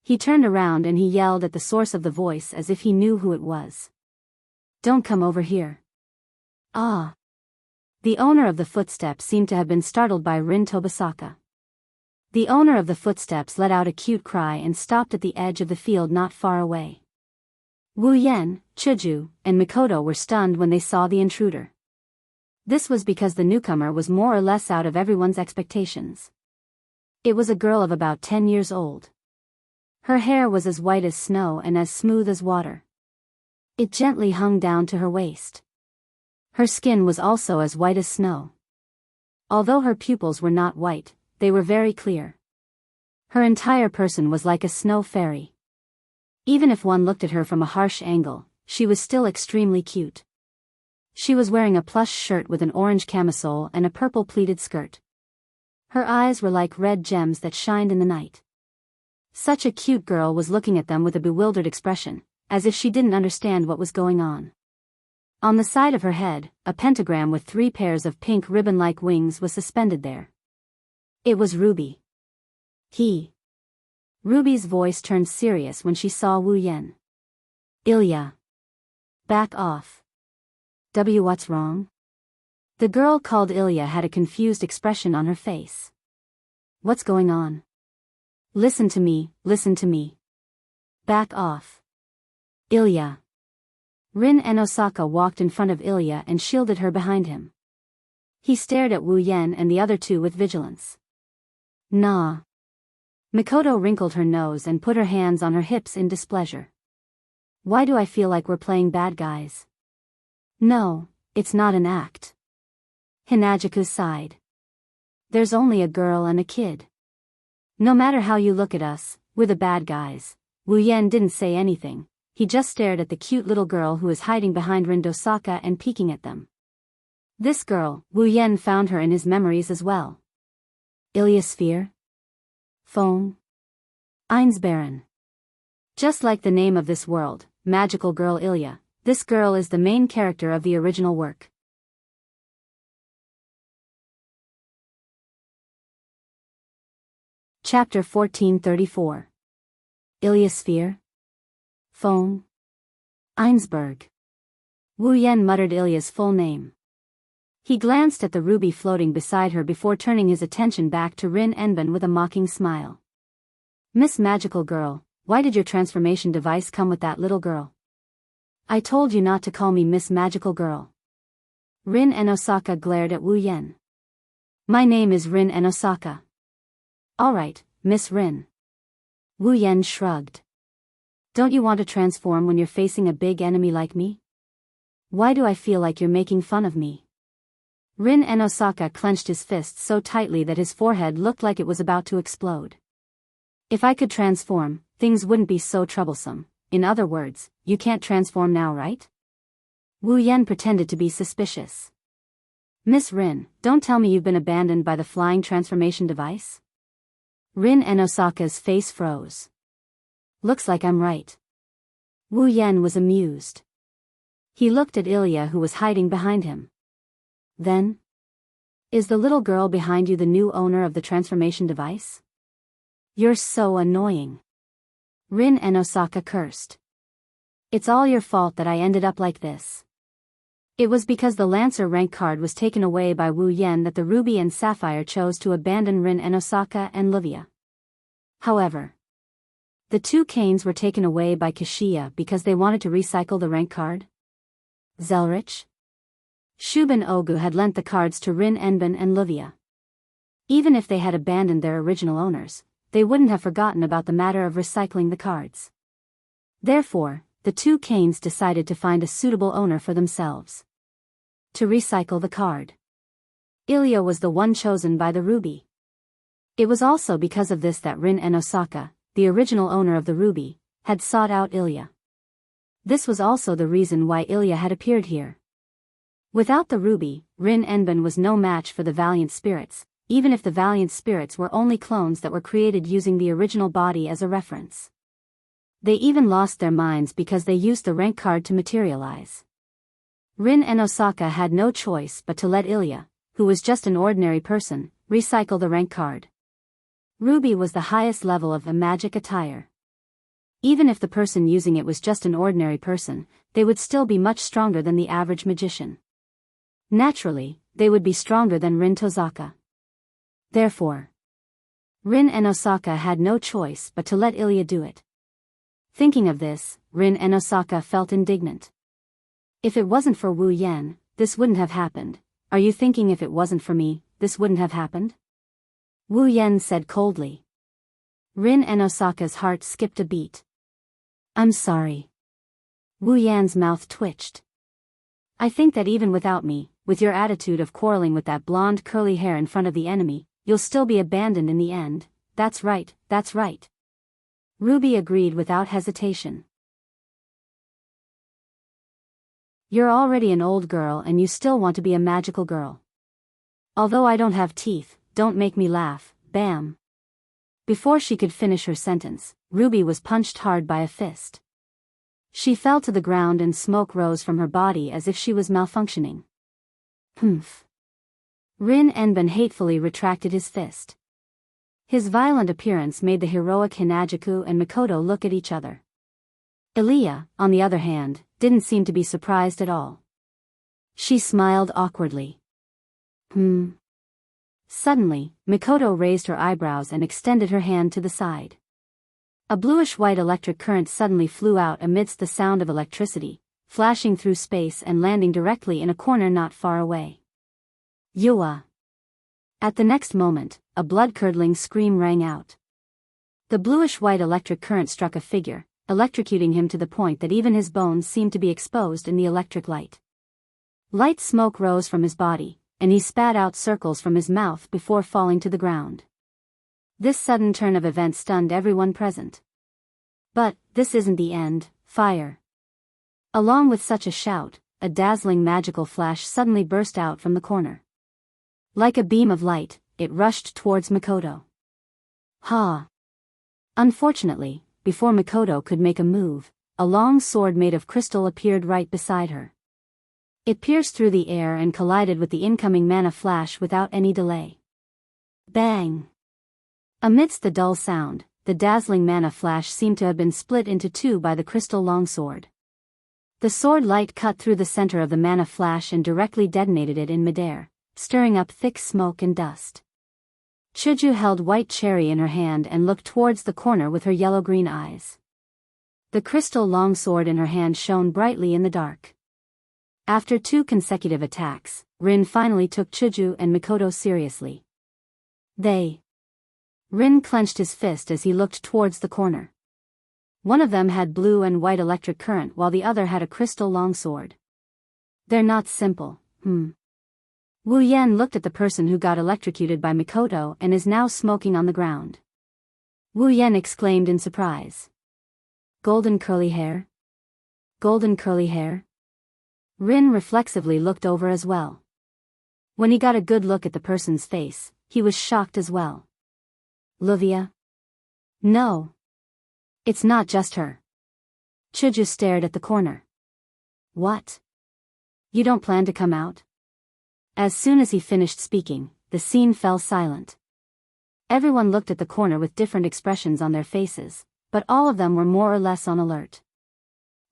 He turned around and he yelled at the source of the voice as if he knew who it was. Don't come over here. Ah! The owner of the footsteps seemed to have been startled by Rin Tobasaka. The owner of the footsteps let out a cute cry and stopped at the edge of the field not far away. Wu Yan, Chuju, and Mikoto were stunned when they saw the intruder. This was because the newcomer was more or less out of everyone's expectations. It was a girl of about 10 years old. Her hair was as white as snow and as smooth as water. It gently hung down to her waist. Her skin was also as white as snow. Although her pupils were not white, they were very clear. Her entire person was like a snow fairy. Even if one looked at her from a harsh angle, she was still extremely cute. She was wearing a plush shirt with an orange camisole and a purple pleated skirt. Her eyes were like red gems that shined in the night. Such a cute girl was looking at them with a bewildered expression, as if she didn't understand what was going on. On the side of her head, a pentagram with 3 pairs of pink ribbon-like wings was suspended there. It was Ruby. Ruby's voice turned serious when she saw Wu Yan. Ilya. Back off. What's wrong? The girl called Ilya had a confused expression on her face. What's going on? Listen to me, listen to me. Back off. Ilya. Rin and Osaka walked in front of Ilya and shielded her behind him. He stared at Wu Yan and the other two with vigilance. Nah. Mikoto wrinkled her nose and put her hands on her hips in displeasure. Why do I feel like we're playing bad guys? No, it's not an act. Hinajaku sighed. There's only a girl and a kid. No matter how you look at us, we're the bad guys. Wu Yan didn't say anything, he just stared at the cute little girl who was hiding behind Rindosaka and peeking at them. This girl, Wu Yan found her in his memories as well. Ilya Sphere? Phone? Einsbaron. Just like the name of this world, Magical Girl Ilya, this girl is the main character of the original work. Chapter 1434. Ilya Sphere? Phone? Einsberg. Wu Yan muttered Ilya's full name. He glanced at the ruby floating beside her before turning his attention back to Rin Enben with a mocking smile. Miss Magical Girl, why did your transformation device come with that little girl? I told you not to call me Miss Magical Girl. Rin and Osaka glared at Wu Yen. My name is Rin and Osaka. Alright, Miss Rin. Wu Yen shrugged. Don't you want to transform when you're facing a big enemy like me? Why do I feel like you're making fun of me? Rin and Osaka clenched his fists so tightly that his forehead looked like it was about to explode. If I could transform, things wouldn't be so troublesome. In other words, you can't transform now, right? Wu Yen pretended to be suspicious. Miss Rin, don't tell me you've been abandoned by the flying transformation device? Rin and Osaka's face froze. Looks like I'm right. Wu Yen was amused. He looked at Ilya, who was hiding behind him. Then? Is the little girl behind you the new owner of the transformation device? You're so annoying. Rin and Osaka cursed. It's all your fault that I ended up like this. It was because the Lancer rank card was taken away by Wu Yen that the Ruby and Sapphire chose to abandon Rin and Osaka and Livia. However, the two canes were taken away by Kashia because they wanted to recycle the rank card. Zelrich? Shubin Ogu had lent the cards to Rin Enbin and Livia. Even if they had abandoned their original owners, they wouldn't have forgotten about the matter of recycling the cards. Therefore, the two canes decided to find a suitable owner for themselves. To recycle the card. Ilya was the one chosen by the Ruby. It was also because of this that Rin and Osaka, the original owner of the Ruby, had sought out Ilya. This was also the reason why Ilya had appeared here. Without the Ruby, Rin Enbin was no match for the Valiant Spirits, even if the Valiant Spirits were only clones that were created using the original body as a reference. They even lost their minds because they used the rank card to materialize. Rin and Osaka had no choice but to let Ilya, who was just an ordinary person, recycle the rank card. Ruby was the highest level of a magic attire. Even if the person using it was just an ordinary person, they would still be much stronger than the average magician. Naturally, they would be stronger than Rin Tozaka. Therefore, Rin and Osaka had no choice but to let Ilya do it. Thinking of this, Rin and Osaka felt indignant. If it wasn't for Wu Yen, this wouldn't have happened. Are you thinking if it wasn't for me, this wouldn't have happened? Wu Yen said coldly. Rin and Osaka's heart skipped a beat. I'm sorry. Wu Yan's mouth twitched. I think that even without me, with your attitude of quarreling with that blonde curly hair in front of the enemy, you'll still be abandoned in the end. That's right, that's right. Ruby agreed without hesitation. You're already an old girl and you still want to be a magical girl. Although I don't have teeth, don't make me laugh, bam. Before she could finish her sentence, Ruby was punched hard by a fist. She fell to the ground and smoke rose from her body as if she was malfunctioning. Humph. Rin Enbin hatefully retracted his fist. His violent appearance made the heroic Hinajaku and Mikoto look at each other. Ilya, on the other hand, didn't seem to be surprised at all. She smiled awkwardly. Suddenly, Mikoto raised her eyebrows and extended her hand to the side. A bluish-white electric current suddenly flew out amidst the sound of electricity, flashing through space and landing directly in a corner not far away. Yua! At the next moment, a blood-curdling scream rang out. The bluish-white electric current struck a figure, electrocuting him to the point that even his bones seemed to be exposed in the electric light. Light smoke rose from his body, and he spat out circles from his mouth before falling to the ground. This sudden turn of events stunned everyone present. But, this isn't the end, fire! Along with such a shout, a dazzling magical flash suddenly burst out from the corner. Like a beam of light, it rushed towards Mikoto. Ha! Unfortunately, before Mikoto could make a move, a long sword made of crystal appeared right beside her. It pierced through the air and collided with the incoming mana flash without any delay. Bang! Amidst the dull sound, the dazzling mana flash seemed to have been split into two by the crystal longsword. The sword light cut through the center of the mana flash and directly detonated it in midair, stirring up thick smoke and dust. Chuju held white cherry in her hand and looked towards the corner with her yellow-green eyes. The crystal longsword in her hand shone brightly in the dark. After 2 consecutive attacks, Rin finally took Chuju and Mikoto seriously. Rin clenched his fist as he looked towards the corner. One of them had blue and white electric current while the other had a crystal longsword. They're not simple, Wu Yan looked at the person who got electrocuted by Mikoto and is now smoking on the ground. Wu Yan exclaimed in surprise. Golden curly hair? Golden curly hair? Rin reflexively looked over as well. When he got a good look at the person's face, he was shocked as well. Luvia? No. It's not just her. Chuju stared at the corner. What? You don't plan to come out? As soon as he finished speaking, the scene fell silent. Everyone looked at the corner with different expressions on their faces, but all of them were more or less on alert.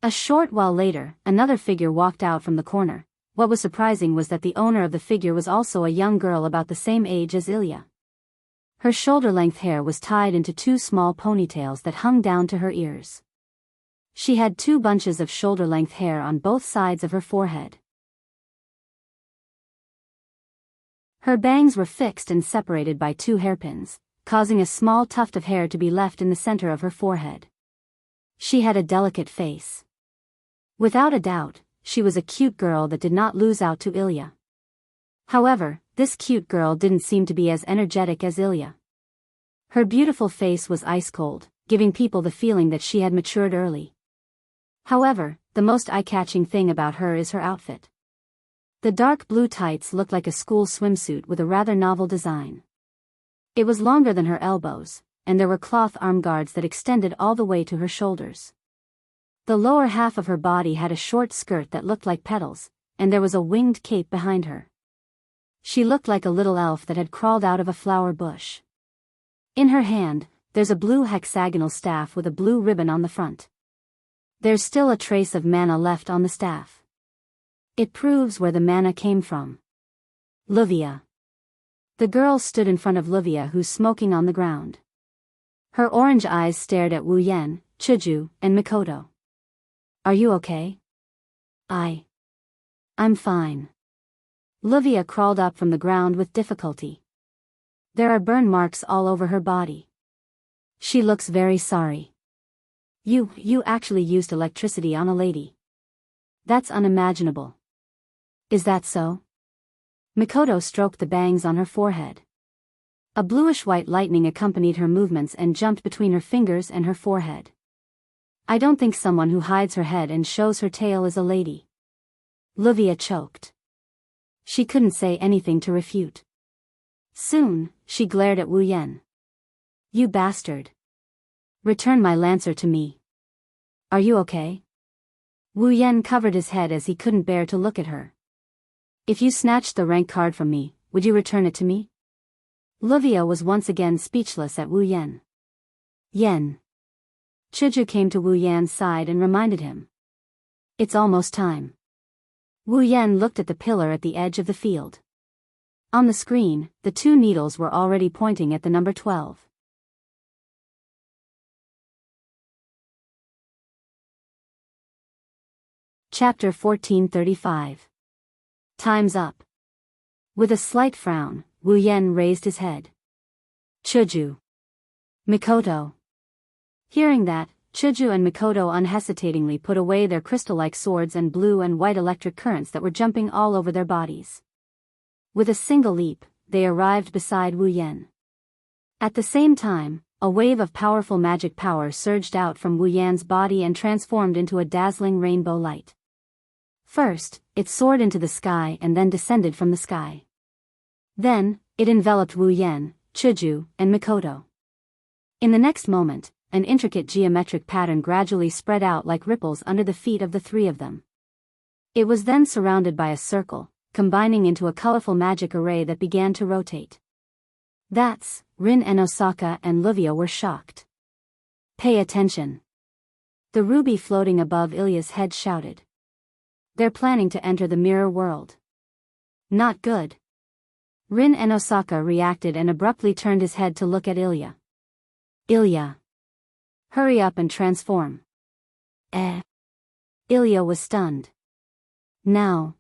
A short while later, another figure walked out from the corner. What was surprising was that the owner of the figure was also a young girl about the same age as Ilya. Her shoulder-length hair was tied into 2 small ponytails that hung down to her ears. She had 2 bunches of shoulder-length hair on both sides of her forehead. Her bangs were fixed and separated by 2 hairpins, causing a small tuft of hair to be left in the center of her forehead. She had a delicate face. Without a doubt, she was a cute girl that did not lose out to Ilya. However, this cute girl didn't seem to be as energetic as Ilya. Her beautiful face was ice-cold, giving people the feeling that she had matured early. However, the most eye-catching thing about her is her outfit. The dark blue tights looked like a school swimsuit with a rather novel design. It was longer than her elbows, and there were cloth arm guards that extended all the way to her shoulders. The lower half of her body had a short skirt that looked like petals, and there was a winged cape behind her. She looked like a little elf that had crawled out of a flower bush. In her hand, there's a blue hexagonal staff with a blue ribbon on the front. There's still a trace of mana left on the staff. It proves where the mana came from. Luvia. The girl stood in front of Luvia, who's smoking on the ground. Her orange eyes stared at Wu Yan, Chuju, and Mikoto. Are you okay? I'm fine. Luvia crawled up from the ground with difficulty. There are burn marks all over her body. She looks very sorry. You actually used electricity on a lady. That's unimaginable. Is that so? Mikoto stroked the bangs on her forehead. A bluish-white lightning accompanied her movements and jumped between her fingers and her forehead. I don't think someone who hides her head and shows her tail is a lady. Luvia choked. She couldn't say anything to refute. Soon, she glared at Wu Yan. You bastard. Return my lancer to me. Are you okay? Wu Yan covered his head as he couldn't bear to look at her. If you snatched the rank card from me, would you return it to me? Luvia was once again speechless at Wu Yan. Yen. Chuju came to Wu Yan's side and reminded him. It's almost time. Wu Yan looked at the pillar at the edge of the field. On the screen, the 2 needles were already pointing at the number 12. Chapter 1435. Time's up. With a slight frown, Wu Yan raised his head. Chuju. Mikoto. Hearing that, Chuju and Mikoto unhesitatingly put away their crystal-like swords and blue and white electric currents that were jumping all over their bodies. With a single leap, they arrived beside Wu Yan. At the same time, a wave of powerful magic power surged out from Wu Yan's body and transformed into a dazzling rainbow light. First, it soared into the sky and then descended from the sky. Then, it enveloped Wu Yan, Chuju, and Mikoto. In the next moment, an intricate geometric pattern gradually spread out like ripples under the feet of the 3 of them. It was then surrounded by a circle, combining into a colorful magic array that began to rotate. That's, Rin and Osaka and Luvia were shocked. Pay attention. The ruby floating above Ilya's head shouted. They're planning to enter the mirror world. Not good. Rin and Osaka reacted and abruptly turned his head to look at Ilya. Ilya! Hurry up and transform. Ilya was stunned. Now.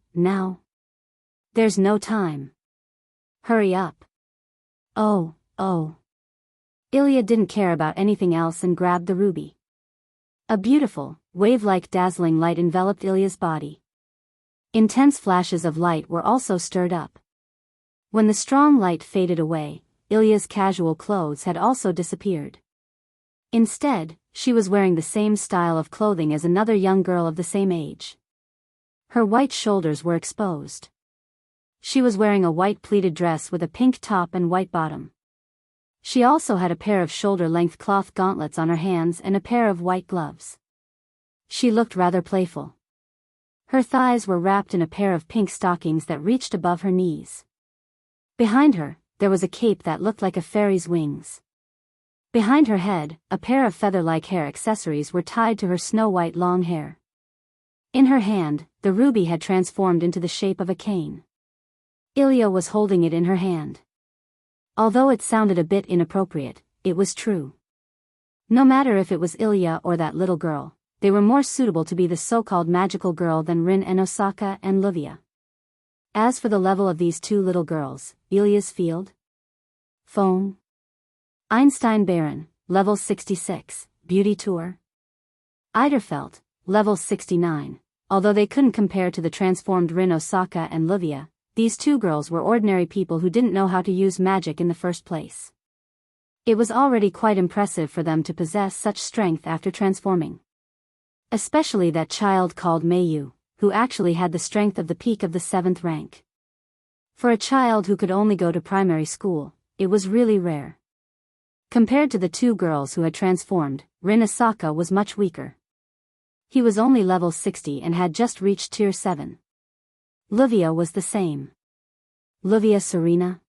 There's no time. Hurry up. Oh. Ilya didn't care about anything else and grabbed the ruby. A beautiful, wave-like dazzling light enveloped Ilya's body. Intense flashes of light were also stirred up. When the strong light faded away, Ilya's casual clothes had also disappeared. Instead, she was wearing the same style of clothing as another young girl of the same age. Her white shoulders were exposed. She was wearing a white pleated dress with a pink top and white bottom. She also had a pair of shoulder-length cloth gauntlets on her hands and a pair of white gloves. She looked rather playful. Her thighs were wrapped in a pair of pink stockings that reached above her knees. Behind her, there was a cape that looked like a fairy's wings. Behind her head, a pair of feather-like hair accessories were tied to her snow-white long hair. In her hand, the ruby had transformed into the shape of a cane. Ilya was holding it in her hand. Although it sounded a bit inappropriate, it was true. No matter if it was Ilya or that little girl, they were more suitable to be the so-called magical girl than Rin and Osaka and Livia. As for the level of these two little girls, Ilya's field? Phone. Einstein Baron, level 66, Beauty Tour. Eiderfeld, level 69. Although they couldn't compare to the transformed Rin, Osaka and Livia, these two girls were ordinary people who didn't know how to use magic in the first place. It was already quite impressive for them to possess such strength after transforming. Especially that child called Meiyu, who actually had the strength of the peak of the 7th rank. For a child who could only go to primary school, it was really rare. Compared to the two girls who had transformed, Rin Osaka was much weaker. He was only level 60 and had just reached tier 7. Livia was the same. Livia Serena.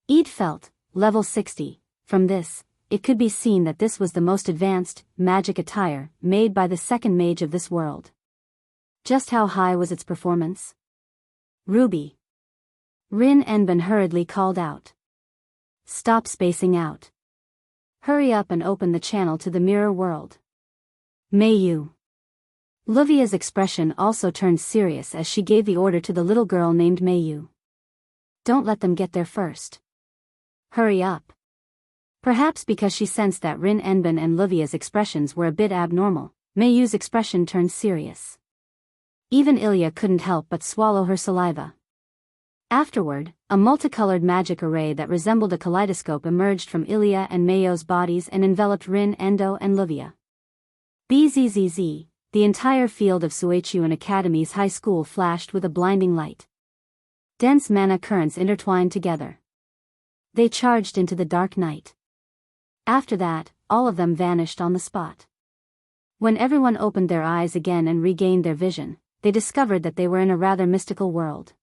Eidfeld, level 60. From this, it could be seen that this was the most advanced, magic attire, made by the second mage of this world. Just how high was its performance? Ruby. Rin Enben hurriedly called out. Stop spacing out. Hurry up and open the channel to the mirror world. Meiyu. Livia's expression also turned serious as she gave the order to the little girl named Meiyu. Don't let them get there first. Hurry up. Perhaps because she sensed that Rin Enben and Livia's expressions were a bit abnormal, Meiyu's expression turned serious. Even Ilya couldn't help but swallow her saliva. Afterward, a multicolored magic array that resembled a kaleidoscope emerged from Ilya and Meiyu's bodies and enveloped Rin, Endo and Livia. Bzzz. The entire field of Suichuan Academy's high school flashed with a blinding light. Dense mana currents intertwined together. They charged into the dark night. After that, all of them vanished on the spot. When everyone opened their eyes again and regained their vision, they discovered that they were in a rather mystical world.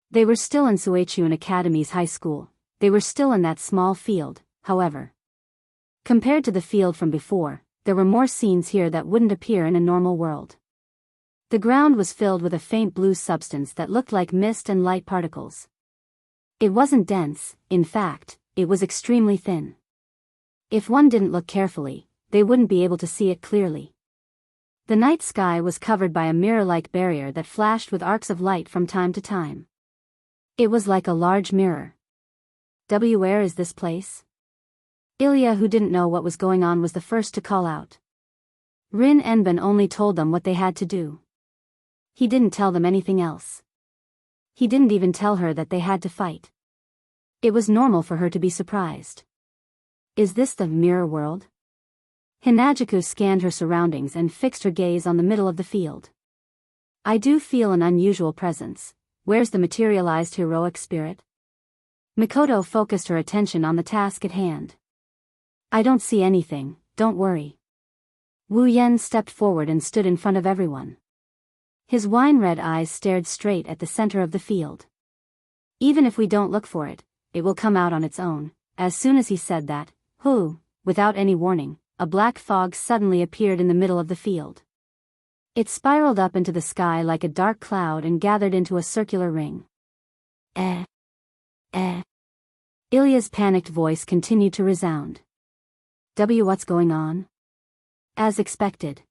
They were still in Suichuan Academy's high school. They were still in that small field, however. Compared to the field from before, there were more scenes here that wouldn't appear in a normal world. The ground was filled with a faint blue substance that looked like mist and light particles. It wasn't dense, in fact, it was extremely thin. If one didn't look carefully, they wouldn't be able to see it clearly. The night sky was covered by a mirror-like barrier that flashed with arcs of light from time to time. It was like a large mirror. Where is this place? Ilya, who didn't know what was going on, was the first to call out. Rin Enben only told them what they had to do. He didn't tell them anything else. He didn't even tell her that they had to fight. It was normal for her to be surprised. Is this the mirror world? Hinajiku scanned her surroundings and fixed her gaze on the middle of the field. I do feel an unusual presence. Where's the materialized heroic spirit? Mikoto focused her attention on the task at hand. I don't see anything, don't worry. Wu Yen stepped forward and stood in front of everyone. His wine-red eyes stared straight at the center of the field. Even if we don't look for it, it will come out on its own. As soon as he said that, without any warning, a black fog suddenly appeared in the middle of the field. It spiraled up into the sky like a dark cloud and gathered into a circular ring. Eh. Ilya's panicked voice continued to resound. What's going on? As expected.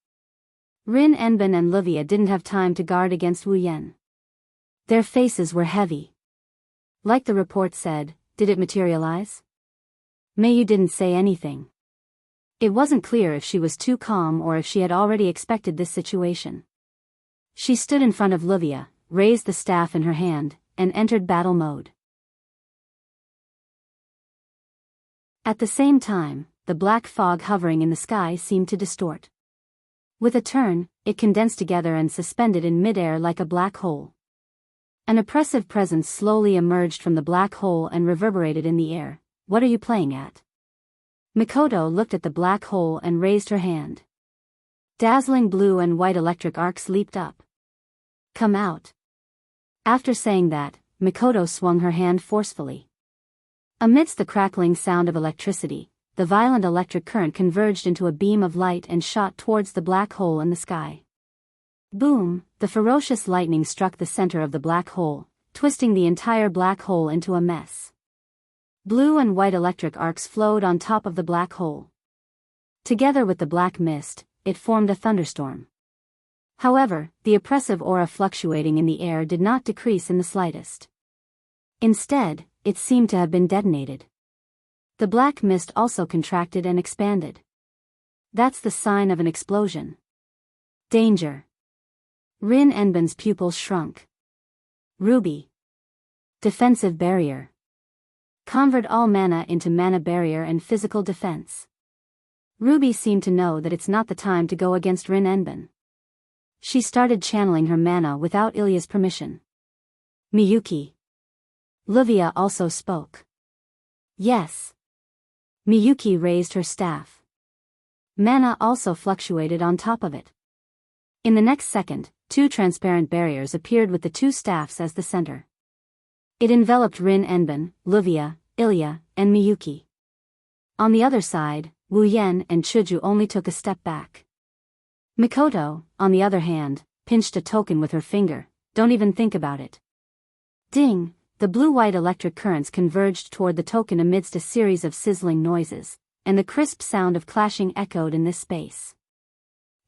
Rin Enbin and Livia didn't have time to guard against Wu Yan. Their faces were heavy. Like the report said, did it materialize? Meiyu didn't say anything. It wasn't clear if she was too calm or if she had already expected this situation. She stood in front of Livia, raised the staff in her hand, and entered battle mode. At the same time, the black fog hovering in the sky seemed to distort. With a turn, it condensed together and suspended in midair like a black hole. An oppressive presence slowly emerged from the black hole and reverberated in the air. What are you playing at? Mikoto looked at the black hole and raised her hand. Dazzling blue and white electric arcs leaped up. Come out. After saying that, Mikoto swung her hand forcefully. Amidst the crackling sound of electricity, the violent electric current converged into a beam of light and shot towards the black hole in the sky. Boom! The ferocious lightning struck the center of the black hole, twisting the entire black hole into a mess. Blue and white electric arcs flowed on top of the black hole. Together with the black mist, it formed a thunderstorm. However, the oppressive aura fluctuating in the air did not decrease in the slightest. Instead, it seemed to have been detonated. The black mist also contracted and expanded. That's the sign of an explosion. Danger. Rin Enbin's pupils shrunk. Ruby. Defensive barrier. Convert all mana into mana barrier and physical defense. Ruby seemed to know that it's not the time to go against Rin Enbin. She started channeling her mana without Ilya's permission. Miyuki. Livia also spoke. Yes. Miyuki raised her staff. Mana also fluctuated on top of it. In the next second, two transparent barriers appeared with the two staffs as the center. It enveloped Rin Enbin, Livia, Ilya, and Miyuki. On the other side, Wu Yan and Chuju only took a step back. Mikoto, on the other hand, pinched a token with her finger. Don't even think about it. Ding! The blue-white electric currents converged toward the token amidst a series of sizzling noises, and the crisp sound of clashing echoed in this space.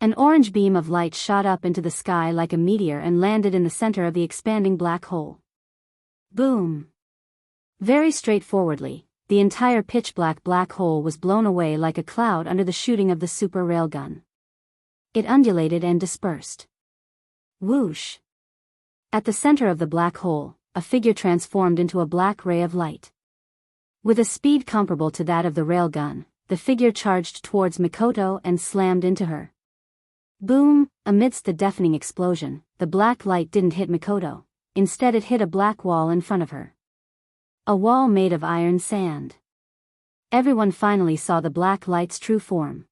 An orange beam of light shot up into the sky like a meteor and landed in the center of the expanding black hole. Boom! Very straightforwardly, the entire pitch-black black hole was blown away like a cloud under the shooting of the super railgun. It undulated and dispersed. Whoosh! At the center of the black hole, a figure transformed into a black ray of light. With a speed comparable to that of the railgun, the figure charged towards Mikoto and slammed into her. Boom! Amidst the deafening explosion, the black light didn't hit Mikoto. Instead it hit a black wall in front of her. A wall made of iron sand. Everyone finally saw the black light's true form.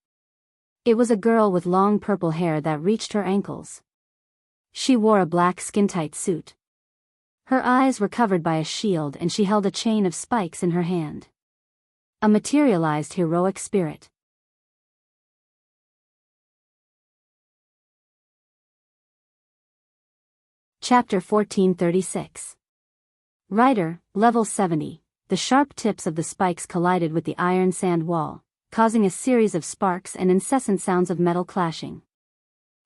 It was a girl with long purple hair that reached her ankles. She wore a black skin-tight suit. Her eyes were covered by a shield and she held a chain of spikes in her hand. A materialized heroic spirit. Chapter 1436. Rider, level 70. The sharp tips of the spikes collided with the iron sand wall, causing a series of sparks and incessant sounds of metal clashing.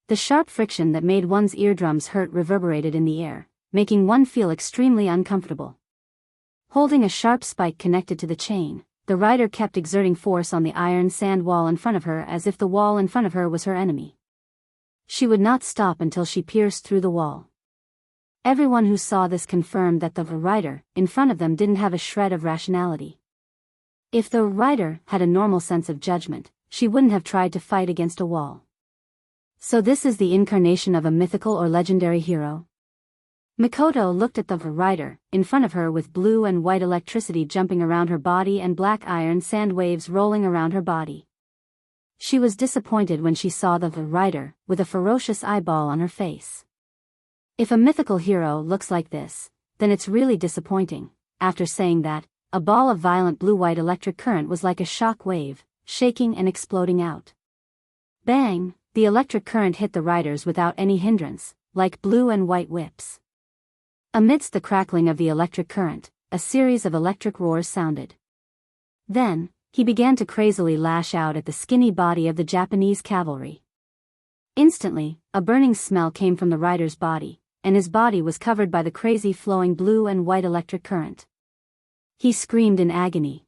The sharp friction that made one's eardrums hurt reverberated in the air, making one feel extremely uncomfortable. Holding a sharp spike connected to the chain, the rider kept exerting force on the iron sand wall in front of her as if the wall in front of her was her enemy. She would not stop until she pierced through the wall. Everyone who saw this confirmed that the rider in front of them didn't have a shred of rationality. If the rider had a normal sense of judgment, she wouldn't have tried to fight against a wall. So this is the incarnation of a mythical or legendary hero? Mikoto looked at the rider in front of her with blue and white electricity jumping around her body and black iron sand waves rolling around her body. She was disappointed when she saw the rider with a ferocious eyeball on her face. If a mythical hero looks like this, then it's really disappointing. After saying that, a ball of violent blue-white electric current was like a shock wave, shaking and exploding out. Bang! the electric current hit the riders without any hindrance, like blue and white whips. Amidst the crackling of the electric current, a series of electric roars sounded. Then, he began to crazily lash out at the skinny body of the Japanese cavalry. Instantly, a burning smell came from the rider's body, and his body was covered by the crazy flowing blue and white electric current. He screamed in agony.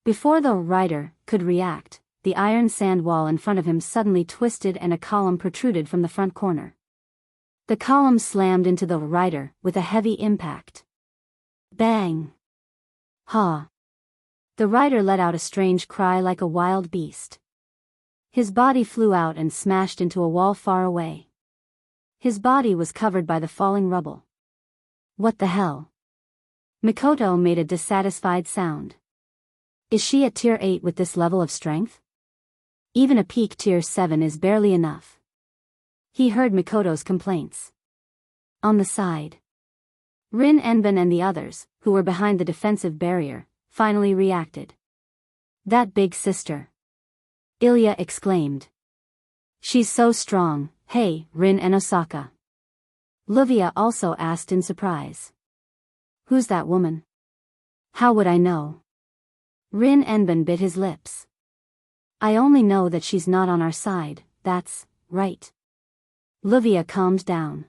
Before the rider could react, the iron sand wall in front of him suddenly twisted and a column protruded from the front corner. The column slammed into the rider with a heavy impact. Bang! Ha! The rider let out a strange cry like a wild beast. His body flew out and smashed into a wall far away. His body was covered by the falling rubble. What the hell? Mikoto made a dissatisfied sound. Is she at tier 8 with this level of strength? Even a peak tier 7 is barely enough. He heard Mikoto's complaints. On the side, Rin Enben and the others, who were behind the defensive barrier, finally reacted. That big sister! Ilya exclaimed. She's so strong, hey, Rin and Osaka. Livia also asked in surprise. Who's that woman? How would I know? Rin Enben bit his lips. I only know that she's not on our side, that's right. Livia calmed down.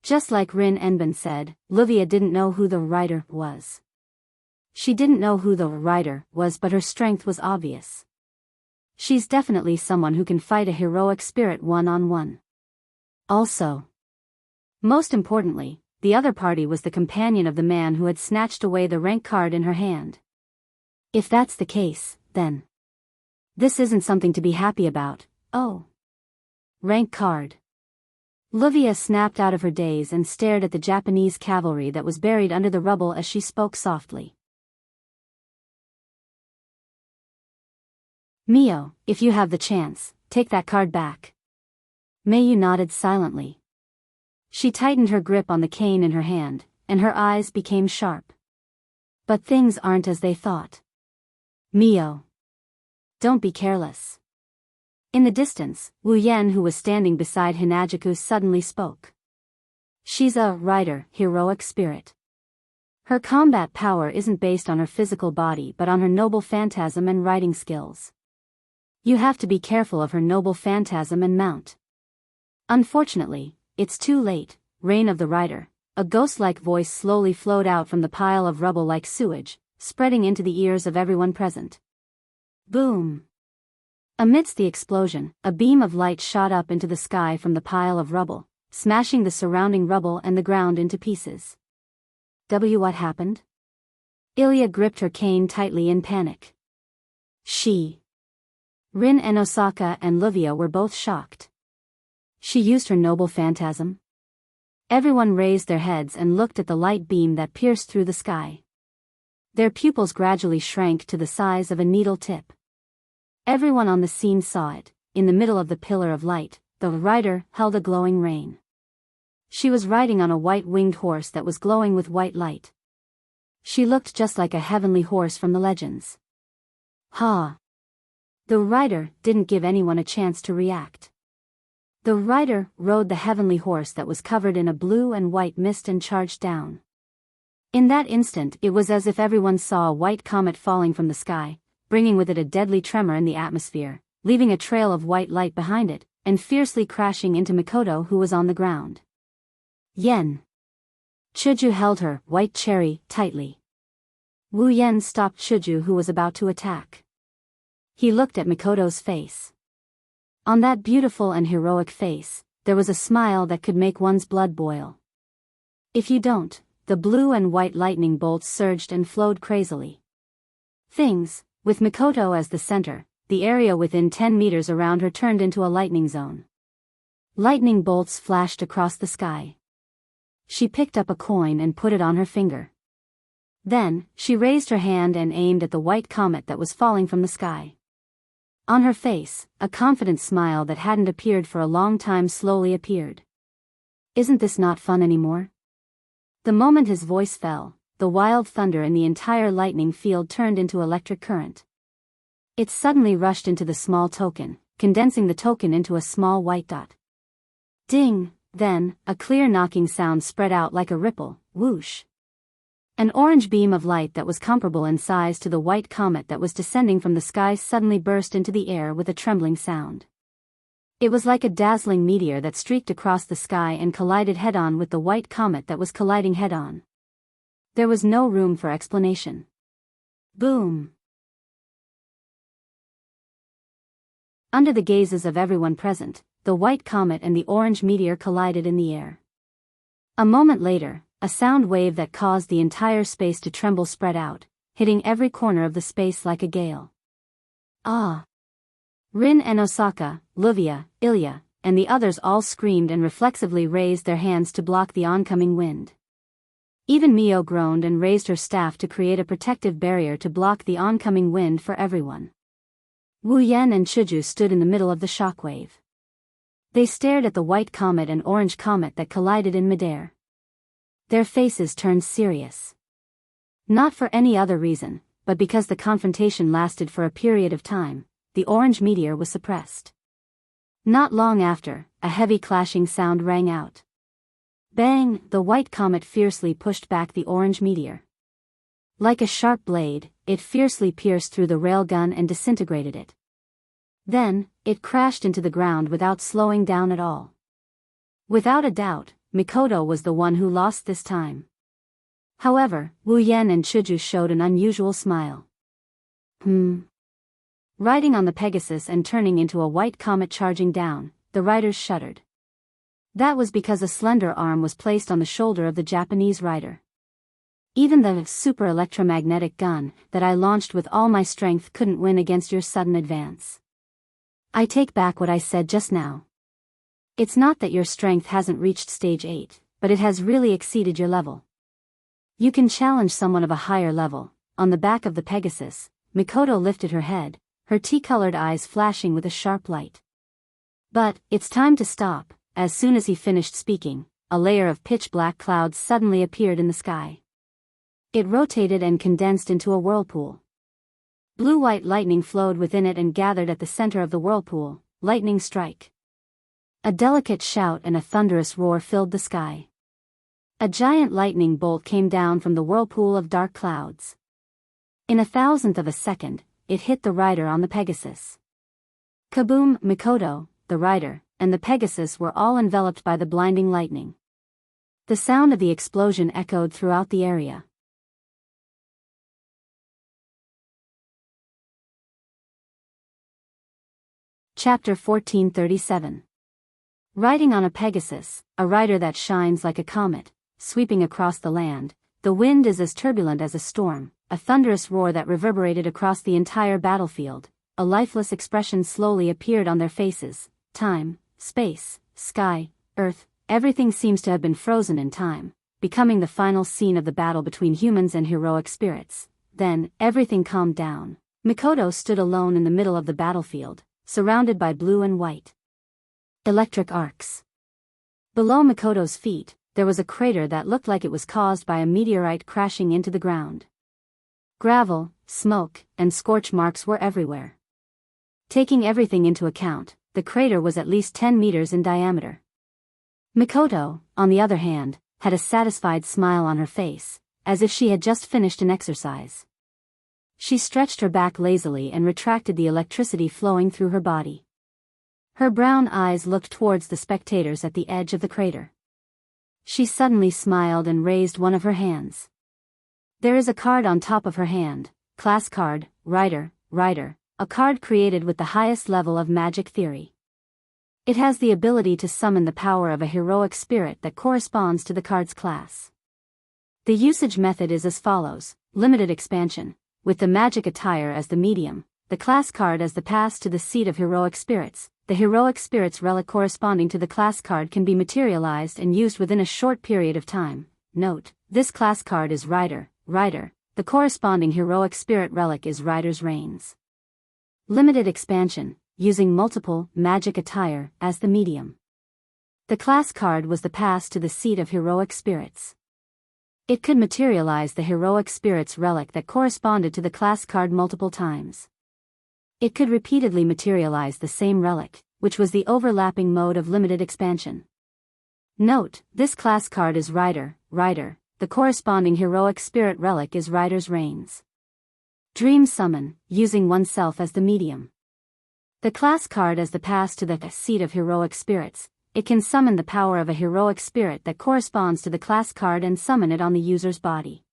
Just like Rin Enben said, Livia didn't know who the rider was. She didn't know who the rider was, but her strength was obvious. She's definitely someone who can fight a heroic spirit one-on-one. Also, most importantly, the other party was the companion of the man who had snatched away the rank card in her hand. If that's the case, then this isn't something to be happy about. Oh. Rank card. Livia snapped out of her daze and stared at the Japanese cavalry that was buried under the rubble as she spoke softly. Mio, if you have the chance, take that card back. Mayu nodded silently. She tightened her grip on the cane in her hand, and her eyes became sharp. But things aren't as they thought. Mio. Don't be careless. In the distance, Wu Yen, who was standing beside Hinajaku, suddenly spoke. She's a rider, heroic spirit. Her combat power isn't based on her physical body but on her noble phantasm and riding skills. You have to be careful of her noble phantasm and mount. Unfortunately, it's too late. Reign of the Rider. A ghost-like voice slowly flowed out from the pile of rubble like sewage, spreading into the ears of everyone present. Boom! Amidst the explosion, a beam of light shot up into the sky from the pile of rubble, smashing the surrounding rubble and the ground into pieces. What happened? Ilya gripped her cane tightly in panic. Rin and Osaka and Livia were both shocked. She used her noble phantasm? Everyone raised their heads and looked at the light beam that pierced through the sky. Their pupils gradually shrank to the size of a needle tip. Everyone on the scene saw it. In the middle of the pillar of light, the rider held a glowing rein. She was riding on a white-winged horse that was glowing with white light. She looked just like a heavenly horse from the legends. Ha! The rider didn't give anyone a chance to react. The rider rode the heavenly horse that was covered in a blue and white mist and charged down. In that instant it was as if everyone saw a white comet falling from the sky, bringing with it a deadly tremor in the atmosphere, leaving a trail of white light behind it, and fiercely crashing into Mikoto, who was on the ground. Yen. Chuju held her, white cherry, tightly. Wu Yen stopped Chuju, who was about to attack. He looked at Mikoto's face. On that beautiful and heroic face, there was a smile that could make one's blood boil. If you don't, the blue and white lightning bolts surged and flowed crazily. With Mikoto as the center, the area within 10 meters around her turned into a lightning zone. Lightning bolts flashed across the sky. She picked up a coin and put it on her finger. Then, she raised her hand and aimed at the white comet that was falling from the sky. On her face, a confident smile that hadn't appeared for a long time slowly appeared. Isn't this not fun anymore? The moment his voice fell, the wild thunder in the entire lightning field turned into electric current. It suddenly rushed into the small token, condensing the token into a small white dot. Ding! Then, a clear knocking sound spread out like a ripple, whoosh. An orange beam of light that was comparable in size to the white comet that was descending from the sky suddenly burst into the air with a trembling sound. It was like a dazzling meteor that streaked across the sky and collided head-on with the white comet that was colliding head-on. There was no room for explanation. Boom! Under the gazes of everyone present, the white comet and the orange meteor collided in the air. A moment later, a sound wave that caused the entire space to tremble spread out, hitting every corner of the space like a gale. Ah! Rin and Osaka, Luvia, Ilya, and the others all screamed and reflexively raised their hands to block the oncoming wind. Even Mio groaned and raised her staff to create a protective barrier to block the oncoming wind for everyone. Wu Yan and Chuju stood in the middle of the shockwave. They stared at the white comet and orange comet that collided in midair. Their faces turned serious. Not for any other reason, but because the confrontation lasted for a period of time, the orange meteor was suppressed. Not long after, a heavy clashing sound rang out. Bang! The white comet fiercely pushed back the orange meteor. Like a sharp blade, it fiercely pierced through the railgun and disintegrated it. Then, it crashed into the ground without slowing down at all. Without a doubt, Mikoto was the one who lost this time. However, Wu Yan and Chuju showed an unusual smile. Riding on the Pegasus and turning into a white comet charging down, the riders shuddered. That was because a slender arm was placed on the shoulder of the Japanese rider. Even the super electromagnetic gun that I launched with all my strength couldn't win against your sudden advance. I take back what I said just now. It's not that your strength hasn't reached stage 8, but it has really exceeded your level. You can challenge someone of a higher level. On the back of the Pegasus, Mikoto lifted her head, her tea-colored eyes flashing with a sharp light. But, it's time to stop. As soon as he finished speaking, a layer of pitch-black clouds suddenly appeared in the sky. It rotated and condensed into a whirlpool. Blue-white lightning flowed within it and gathered at the center of the whirlpool. Lightning strike. A delicate shout and a thunderous roar filled the sky. A giant lightning bolt came down from the whirlpool of dark clouds. In a thousandth of a second, it hit the rider on the Pegasus. Kaboom! Mikoto, the rider, and the Pegasus were all enveloped by the blinding lightning. The sound of the explosion echoed throughout the area. Chapter 1437. Riding on a Pegasus, a rider that shines like a comet, sweeping across the land, the wind is as turbulent as a storm, a thunderous roar that reverberated across the entire battlefield. A lifeless expression slowly appeared on their faces. Time, space, sky, earth, everything seems to have been frozen in time, becoming the final scene of the battle between humans and heroic spirits. Then, everything calmed down. Mikoto stood alone in the middle of the battlefield, surrounded by blue and white electric arcs. Below Mikoto's feet, there was a crater that looked like it was caused by a meteorite crashing into the ground. Gravel, smoke, and scorch marks were everywhere. Taking everything into account, the crater was at least 10 meters in diameter. Mikoto, on the other hand, had a satisfied smile on her face, as if she had just finished an exercise. She stretched her back lazily and retracted the electricity flowing through her body. Her brown eyes looked towards the spectators at the edge of the crater. She suddenly smiled and raised one of her hands. There is a card on top of her hand, class card, Rider, a card created with the highest level of magic theory. It has the ability to summon the power of a heroic spirit that corresponds to the card's class. The usage method is as follows: limited expansion, with the magic attire as the medium, the class card as the pass to the seat of heroic spirits. The heroic spirit's relic corresponding to the class card can be materialized and used within a short period of time. Note, this class card is Rider. The corresponding heroic spirit relic is Rider's Reins. Limited expansion, using multiple magic attire as the medium. The class card was the pass to the seat of heroic spirits. It could materialize the heroic spirit's relic that corresponded to the class card multiple times. It could repeatedly materialize the same relic, which was the overlapping mode of limited expansion. Note, this class card is Rider. The corresponding heroic spirit relic is Rider's Reins. Dream Summon, using oneself as the medium. The class card as the pass to the seat of heroic spirits. It can summon the power of a heroic spirit that corresponds to the class card and summon it on the user's body.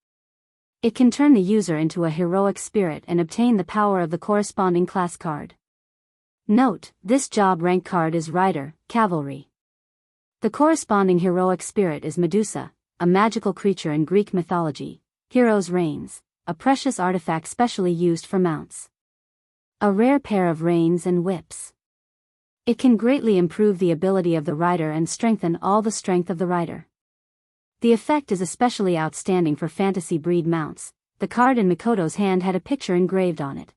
It can turn the user into a heroic spirit and obtain the power of the corresponding class card. Note, this job rank card is Rider, Cavalry. The corresponding heroic spirit is Medusa, a magical creature in Greek mythology, Hero's Reins, a precious artifact specially used for mounts. A rare pair of reins and whips. It can greatly improve the ability of the rider and strengthen all the strength of the rider. The effect is especially outstanding for fantasy breed mounts. The card in Mikoto's hand had a picture engraved on it.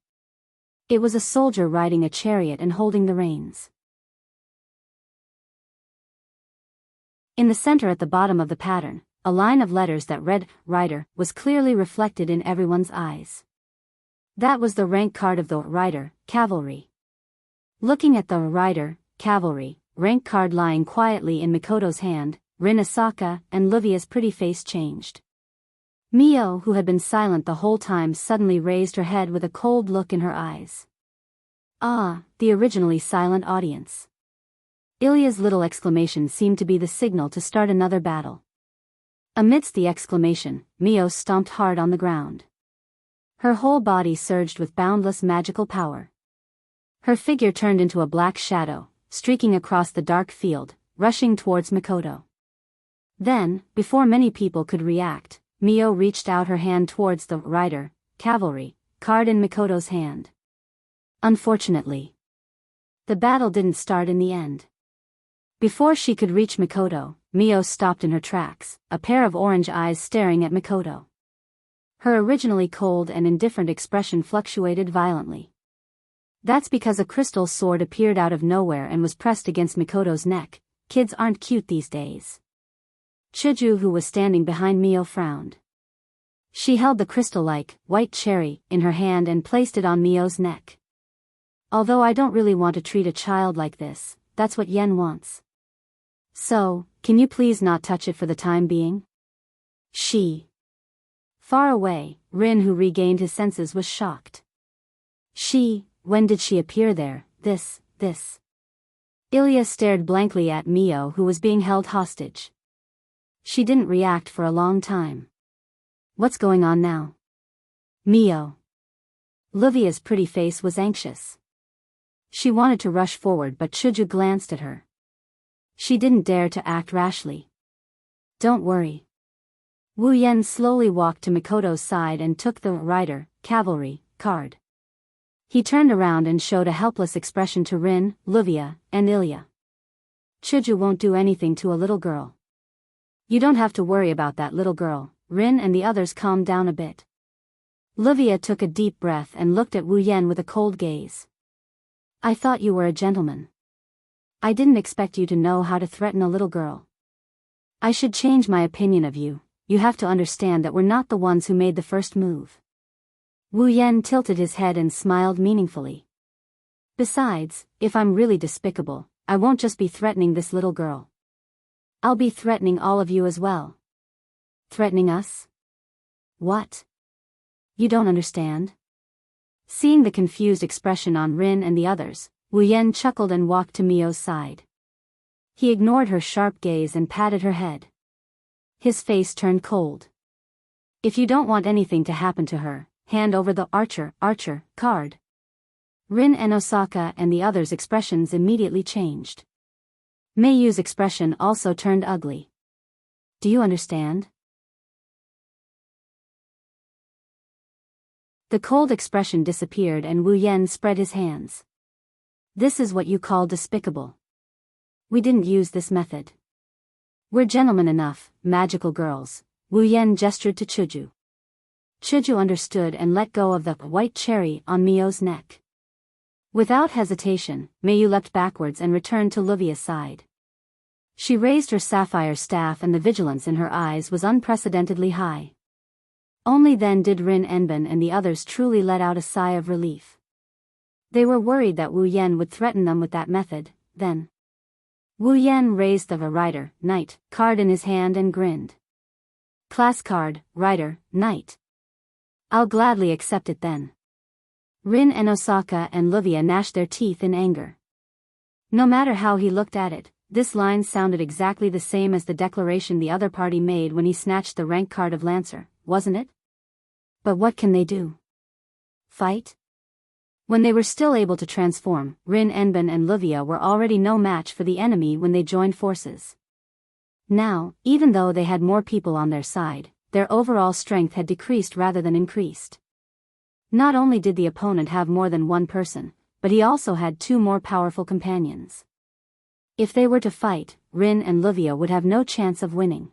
It was a soldier riding a chariot and holding the reins. In the center at the bottom of the pattern, a line of letters that read, Rider, was clearly reflected in everyone's eyes. That was the rank card of the Rider, Cavalry. Looking at the Rider, Cavalry, rank card lying quietly in Mikoto's hand, Rin Asaka and Livia's pretty face changed. Mio, who had been silent the whole time, suddenly raised her head with a cold look in her eyes. Ah, the originally silent audience. Ilya's little exclamation seemed to be the signal to start another battle. Amidst the exclamation, Mio stomped hard on the ground. Her whole body surged with boundless magical power. Her figure turned into a black shadow, streaking across the dark field, rushing towards Mikoto. Then, before many people could react, Mio reached out her hand towards the Rider, Cavalry, card in Mikoto's hand. Unfortunately, the battle didn't start in the end. Before she could reach Mikoto, Mio stopped in her tracks, a pair of orange eyes staring at Mikoto. Her originally cold and indifferent expression fluctuated violently. That's because a crystal sword appeared out of nowhere and was pressed against Mikoto's neck. Kids aren't cute these days. Chuju, who was standing behind Mio, frowned. She held the crystal-like, white cherry in her hand and placed it on Mio's neck. Although I don't really want to treat a child like this, that's what Yen wants. So, can you please not touch it for the time being? Far away, Rin, who regained his senses, was shocked. When did she appear there? This. Ilya stared blankly at Mio, who was being held hostage. She didn't react for a long time. What's going on now? Mio. Livia's pretty face was anxious. She wanted to rush forward, but Chuju glanced at her. She didn't dare to act rashly. Don't worry. Wu Yen slowly walked to Mikoto's side and took the Rider, Cavalry, card. He turned around and showed a helpless expression to Rin, Livia, and Ilya. Chuju won't do anything to a little girl. You don't have to worry about that little girl. Rin and the others calmed down a bit. Livia took a deep breath and looked at Wu Yen with a cold gaze. I thought you were a gentleman. I didn't expect you to know how to threaten a little girl. I should change my opinion of you. You have to understand that we're not the ones who made the first move. Wu Yen tilted his head and smiled meaningfully. Besides, if I'm really despicable, I won't just be threatening this little girl. I'll be threatening all of you as well. Threatening us? What? You don't understand? Seeing the confused expression on Rin and the others, Wu Yen chuckled and walked to Mio's side. He ignored her sharp gaze and patted her head. His face turned cold. If you don't want anything to happen to her, hand over the archer card. Rin and Osaka and the others' expressions immediately changed. Meiyu's expression also turned ugly. Do you understand? The cold expression disappeared and Wu Yen spread his hands. This is what you call despicable. We didn't use this method. We're gentlemen enough, magical girls. Wu Yen gestured to Chuju. Chuju understood and let go of the white cherry on Mio's neck. Without hesitation, Meiyu leapt backwards and returned to Livia's side. She raised her sapphire staff and the vigilance in her eyes was unprecedentedly high. Only then did Rin Enbin and the others truly let out a sigh of relief. They were worried that Wu Yan would threaten them with that method. Then Wu Yan raised the Rider, Knight card in his hand and grinned. Class card, Rider, Knight. I'll gladly accept it then. Rin and Osaka and Livia gnashed their teeth in anger. No matter how he looked at it, this line sounded exactly the same as the declaration the other party made when he snatched the rank card of Lancer, wasn't it? But what can they do? Fight? When they were still able to transform, Rin Enben and Livia were already no match for the enemy when they joined forces. Now, even though they had more people on their side, their overall strength had decreased rather than increased. Not only did the opponent have more than one person, but he also had two more powerful companions. If they were to fight, Rin and Livia would have no chance of winning.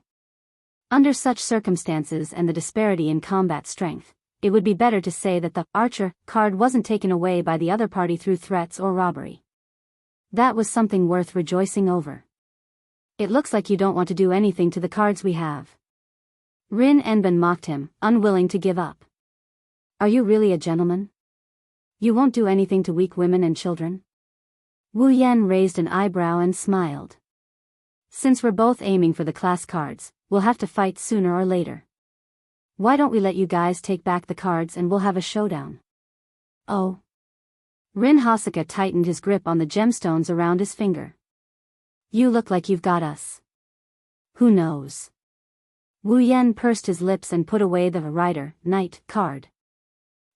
Under such circumstances and the disparity in combat strength, it would be better to say that the Archer card wasn't taken away by the other party through threats or robbery. That was something worth rejoicing over. It looks like you don't want to do anything to the cards we have. Rin Enben mocked him, unwilling to give up. Are you really a gentleman? You won't do anything to weak women and children? Wu Yan raised an eyebrow and smiled. Since we're both aiming for the class cards, we'll have to fight sooner or later. Why don't we let you guys take back the cards and we'll have a showdown? Oh. Rin Hosaka tightened his grip on the gemstones around his finger. You look like you've got us. Who knows? Wu Yan pursed his lips and put away the Rider, Knight card.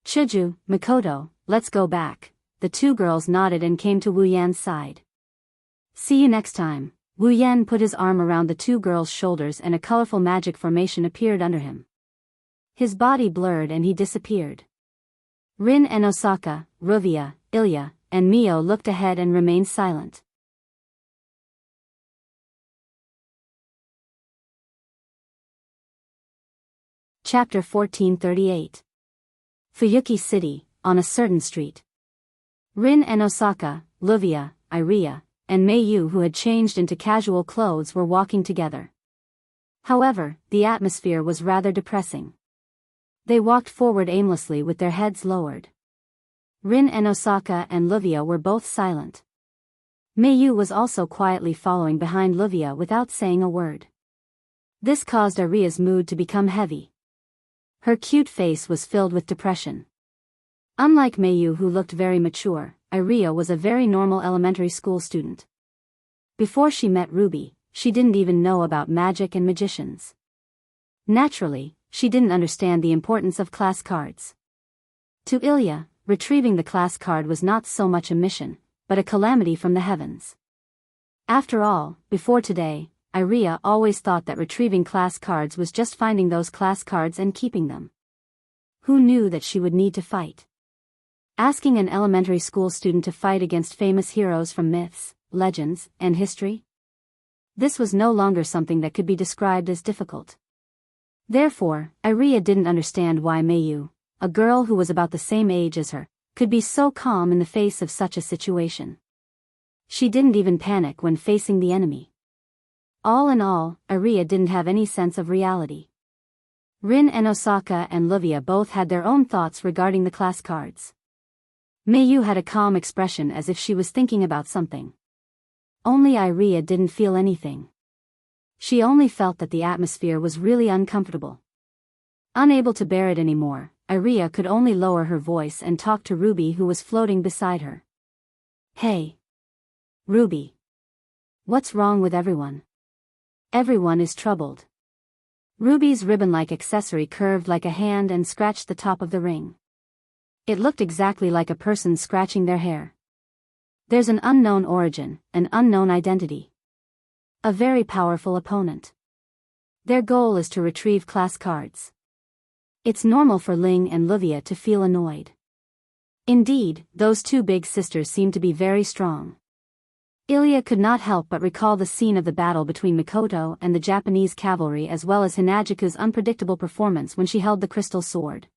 Chuju, Mikoto, let's go back. The two girls nodded and came to Wu Yan's side. See you next time. Wu Yan put his arm around the two girls' shoulders and a colorful magic formation appeared under him. His body blurred and he disappeared. Rin and Osaka, Ruvia, Ilya, and Mio looked ahead and remained silent. Chapter 1438. Fuyuki City, on a certain street. Rin and Osaka, Livia, Iria, and Meiyu, who had changed into casual clothes, were walking together. However, the atmosphere was rather depressing. They walked forward aimlessly with their heads lowered. Rin and Osaka and Livia were both silent. Meiyu was also quietly following behind Livia without saying a word. This caused Iria's mood to become heavy. Her cute face was filled with depression. Unlike Meiyu, who looked very mature, Iria was a very normal elementary school student. Before she met Ruby, she didn't even know about magic and magicians. Naturally, she didn't understand the importance of class cards. To Ilya, retrieving the class card was not so much a mission, but a calamity from the heavens. After all, before today, Iria always thought that retrieving class cards was just finding those class cards and keeping them. Who knew that she would need to fight? Asking an elementary school student to fight against famous heroes from myths, legends, and history? This was no longer something that could be described as difficult. Therefore, Iria didn't understand why Meiyu, a girl who was about the same age as her, could be so calm in the face of such a situation. She didn't even panic when facing the enemy. All in all, Iria didn't have any sense of reality. Rin and Osaka and Livia both had their own thoughts regarding the class cards. Meiyu had a calm expression as if she was thinking about something. Only Iria didn't feel anything. She only felt that the atmosphere was really uncomfortable. Unable to bear it anymore, Iria could only lower her voice and talk to Ruby, who was floating beside her. Hey. Ruby. What's wrong with everyone? Everyone is troubled. Ruby's ribbon-like accessory curved like a hand and scratched the top of the ring. It looked exactly like a person scratching their hair. There's an unknown origin, an unknown identity. A very powerful opponent. Their goal is to retrieve class cards. It's normal for Ling and Livia to feel annoyed. Indeed, those two big sisters seem to be very strong. Ilya could not help but recall the scene of the battle between Mikoto and the Japanese cavalry, as well as Hinajiku's unpredictable performance when she held the crystal sword.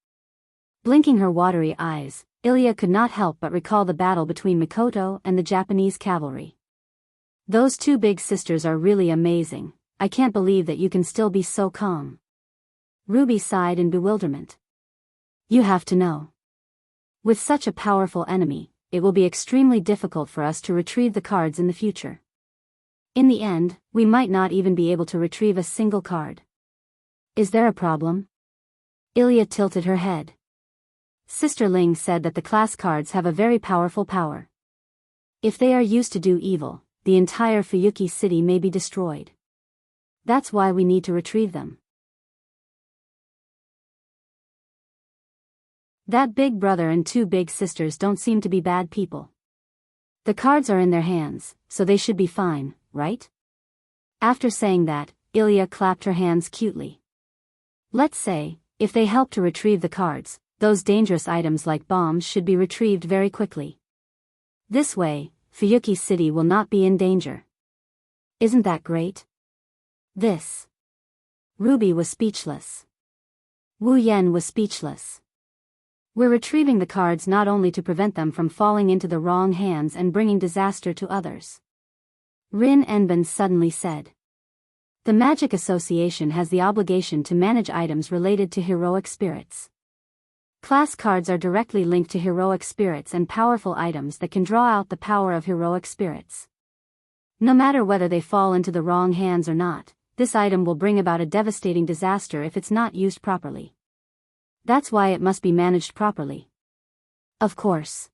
Blinking her watery eyes, Ilya could not help but recall the battle between Mikoto and the Japanese cavalry. Those two big sisters are really amazing. I can't believe that you can still be so calm. Ruby sighed in bewilderment. You have to know. With such a powerful enemy, it will be extremely difficult for us to retrieve the cards in the future. In the end, we might not even be able to retrieve a single card. Is there a problem? Ilya tilted her head. Sister Ling said that the class cards have a very powerful power. If they are used to do evil, the entire Fuyuki city may be destroyed. That's why we need to retrieve them. That big brother and two big sisters don't seem to be bad people. The cards are in their hands, so they should be fine, right? After saying that, Ilya clapped her hands cutely. Let's say, if they help to retrieve the cards, those dangerous items like bombs should be retrieved very quickly. This way, Fuyuki City will not be in danger. Isn't that great? This. Ruby was speechless. Wu Yan was speechless. We're retrieving the cards not only to prevent them from falling into the wrong hands and bringing disaster to others. Rin Enben suddenly said. The Magic Association has the obligation to manage items related to heroic spirits. Class cards are directly linked to heroic spirits and powerful items that can draw out the power of heroic spirits. No matter whether they fall into the wrong hands or not, this item will bring about a devastating disaster if it's not used properly. That's why it must be managed properly. Of course.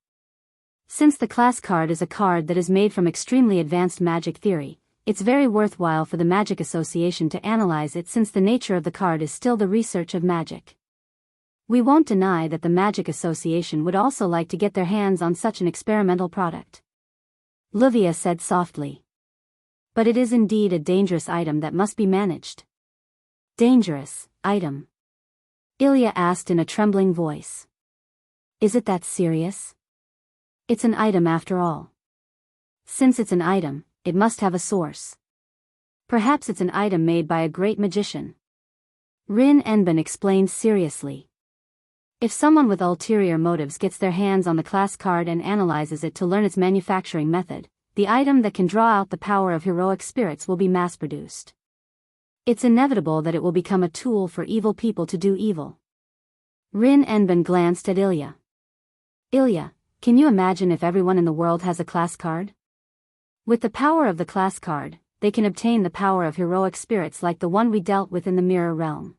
Since the class card is a card that is made from extremely advanced magic theory, it's very worthwhile for the Magic Association to analyze it since the nature of the card is still the research of magic. We won't deny that the Magic Association would also like to get their hands on such an experimental product. Livia said softly. But it is indeed a dangerous item that must be managed. Dangerous item? Ilya asked in a trembling voice. Is it that serious? It's an item after all. Since it's an item, it must have a source. Perhaps it's an item made by a great magician. Rin Enben explained seriously. If someone with ulterior motives gets their hands on the class card and analyzes it to learn its manufacturing method, the item that can draw out the power of heroic spirits will be mass-produced. It's inevitable that it will become a tool for evil people to do evil. Rin Enben glanced at Ilya. Ilya, can you imagine if everyone in the world has a class card? With the power of the class card, they can obtain the power of heroic spirits like the one we dealt with in the mirror realm.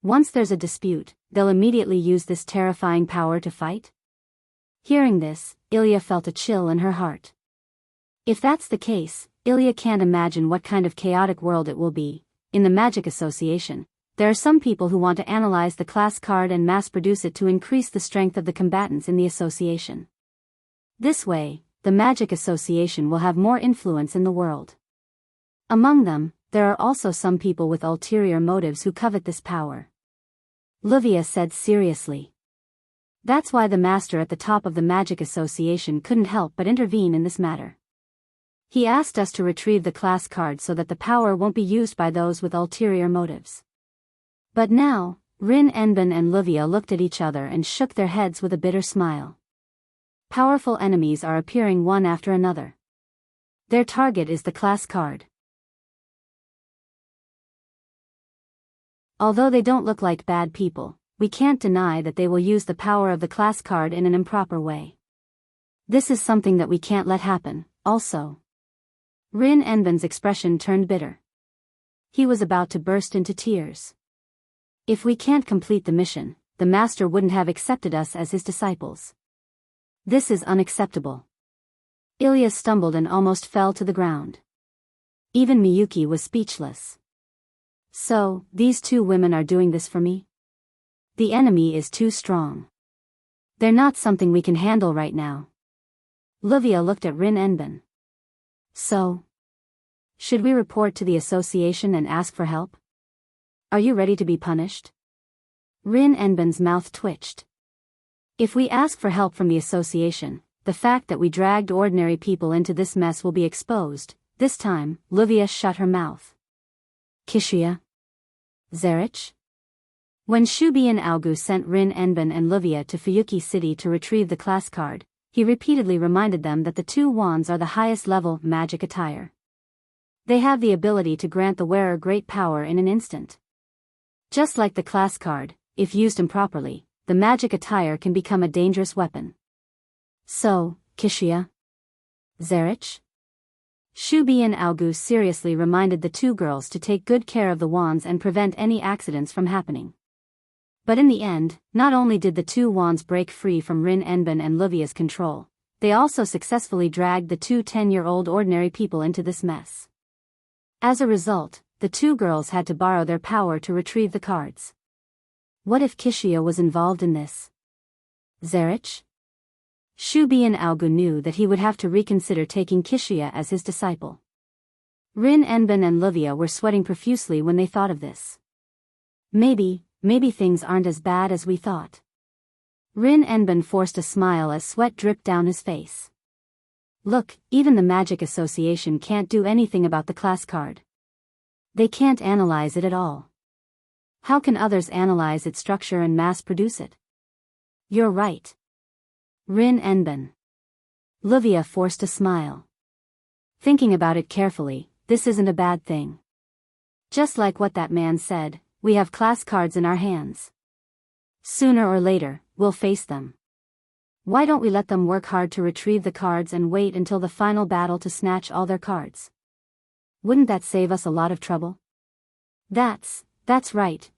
Once there's a dispute, they'll immediately use this terrifying power to fight? Hearing this, Ilya felt a chill in her heart. If that's the case, Ilya can't imagine what kind of chaotic world it will be. In the Magic Association, there are some people who want to analyze the class card and mass-produce it to increase the strength of the combatants in the association. This way, the Magic Association will have more influence in the world. Among them, there are also some people with ulterior motives who covet this power. Livia said seriously. That's why the master at the top of the Magic Association couldn't help but intervene in this matter. He asked us to retrieve the class card so that the power won't be used by those with ulterior motives. But now, Rin Enben and Livia looked at each other and shook their heads with a bitter smile. Powerful enemies are appearing one after another. Their target is the class card. Although they don't look like bad people, we can't deny that they will use the power of the class card in an improper way. This is something that we can't let happen, also. Rin Enben's expression turned bitter. He was about to burst into tears. If we can't complete the mission, the master wouldn't have accepted us as his disciples. This is unacceptable. Ilya stumbled and almost fell to the ground. Even Miyuki was speechless. So, these two women are doing this for me? The enemy is too strong. They're not something we can handle right now. Livia looked at Rin Enben. So, should we report to the association and ask for help? Are you ready to be punished? Rin Enben's mouth twitched. If we ask for help from the association, the fact that we dragged ordinary people into this mess will be exposed. This time, Livia shut her mouth. Kishia? Zarich? When Shubi and Augu sent Rin Enben and Livia to Fuyuki City to retrieve the class card, he repeatedly reminded them that the two wands are the highest level magic attire. They have the ability to grant the wearer great power in an instant. Just like the class card, if used improperly, the magic attire can become a dangerous weapon. So, Kishia? Zerich? Shubi and Augu seriously reminded the two girls to take good care of the wands and prevent any accidents from happening. But in the end, not only did the two wands break free from Rin Enben and Luvia's control, they also successfully dragged the two 10-year-old ordinary people into this mess. As a result, the two girls had to borrow their power to retrieve the cards. What if Kishia was involved in this? Zerich? Shubi and Augu knew that he would have to reconsider taking Kishia as his disciple. Rin Enben and Luvia were sweating profusely when they thought of this. Maybe things aren't as bad as we thought. Rin Enben forced a smile as sweat dripped down his face. Look, even the Magic Association can't do anything about the class card. They can't analyze it at all. How can others analyze its structure and mass produce it? You're right. Rin Enben. Luvia forced a smile. Thinking about it carefully, this isn't a bad thing. Just like what that man said, we have class cards in our hands. Sooner or later, we'll face them. Why don't we let them work hard to retrieve the cards and wait until the final battle to snatch all their cards? Wouldn't that save us a lot of trouble? That's right,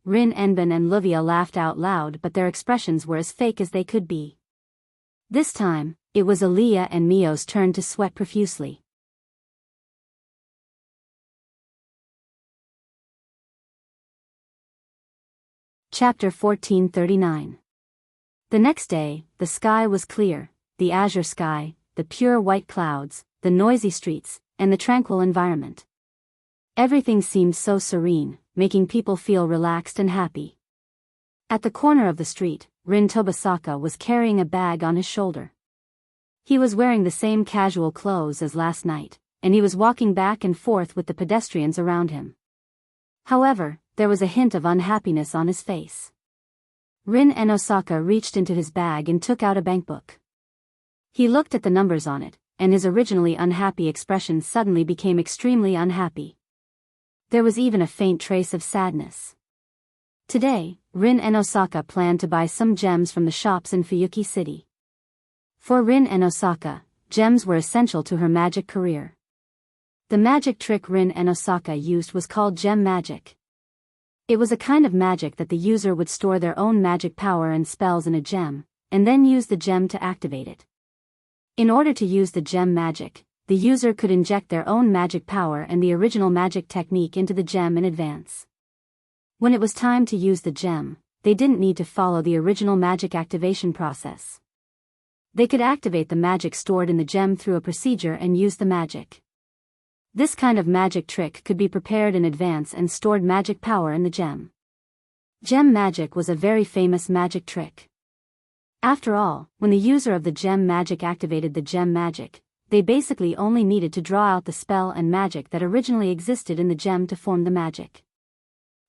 Rin Enben and Luvia laughed out loud, but their expressions were as fake as they could be. This time, it was Aaliyah and Mio's turn to sweat profusely. Chapter 1439. The next day, the sky was clear, the azure sky, the pure white clouds, the noisy streets, and the tranquil environment. Everything seemed so serene, making people feel relaxed and happy. At the corner of the street, Rin Tobasaka was carrying a bag on his shoulder. He was wearing the same casual clothes as last night, and he was walking back and forth with the pedestrians around him. However, there was a hint of unhappiness on his face. Rin Enosaka reached into his bag and took out a bankbook. He looked at the numbers on it, and his originally unhappy expression suddenly became extremely unhappy. There was even a faint trace of sadness. Today, Rin Enosaka planned to buy some gems from the shops in Fuyuki City. For Rin Enosaka, gems were essential to her magic career. The magic trick Rin Enosaka used was called gem magic. It was a kind of magic that the user would store their own magic power and spells in a gem, and then use the gem to activate it. In order to use the gem magic, the user could inject their own magic power and the original magic technique into the gem in advance. When it was time to use the gem, they didn't need to follow the original magic activation process. They could activate the magic stored in the gem through a procedure and use the magic. This kind of magic trick could be prepared in advance and stored magic power in the gem. Gem magic was a very famous magic trick. After all, when the user of the gem magic activated the gem magic, they basically only needed to draw out the spell and magic that originally existed in the gem to form the magic.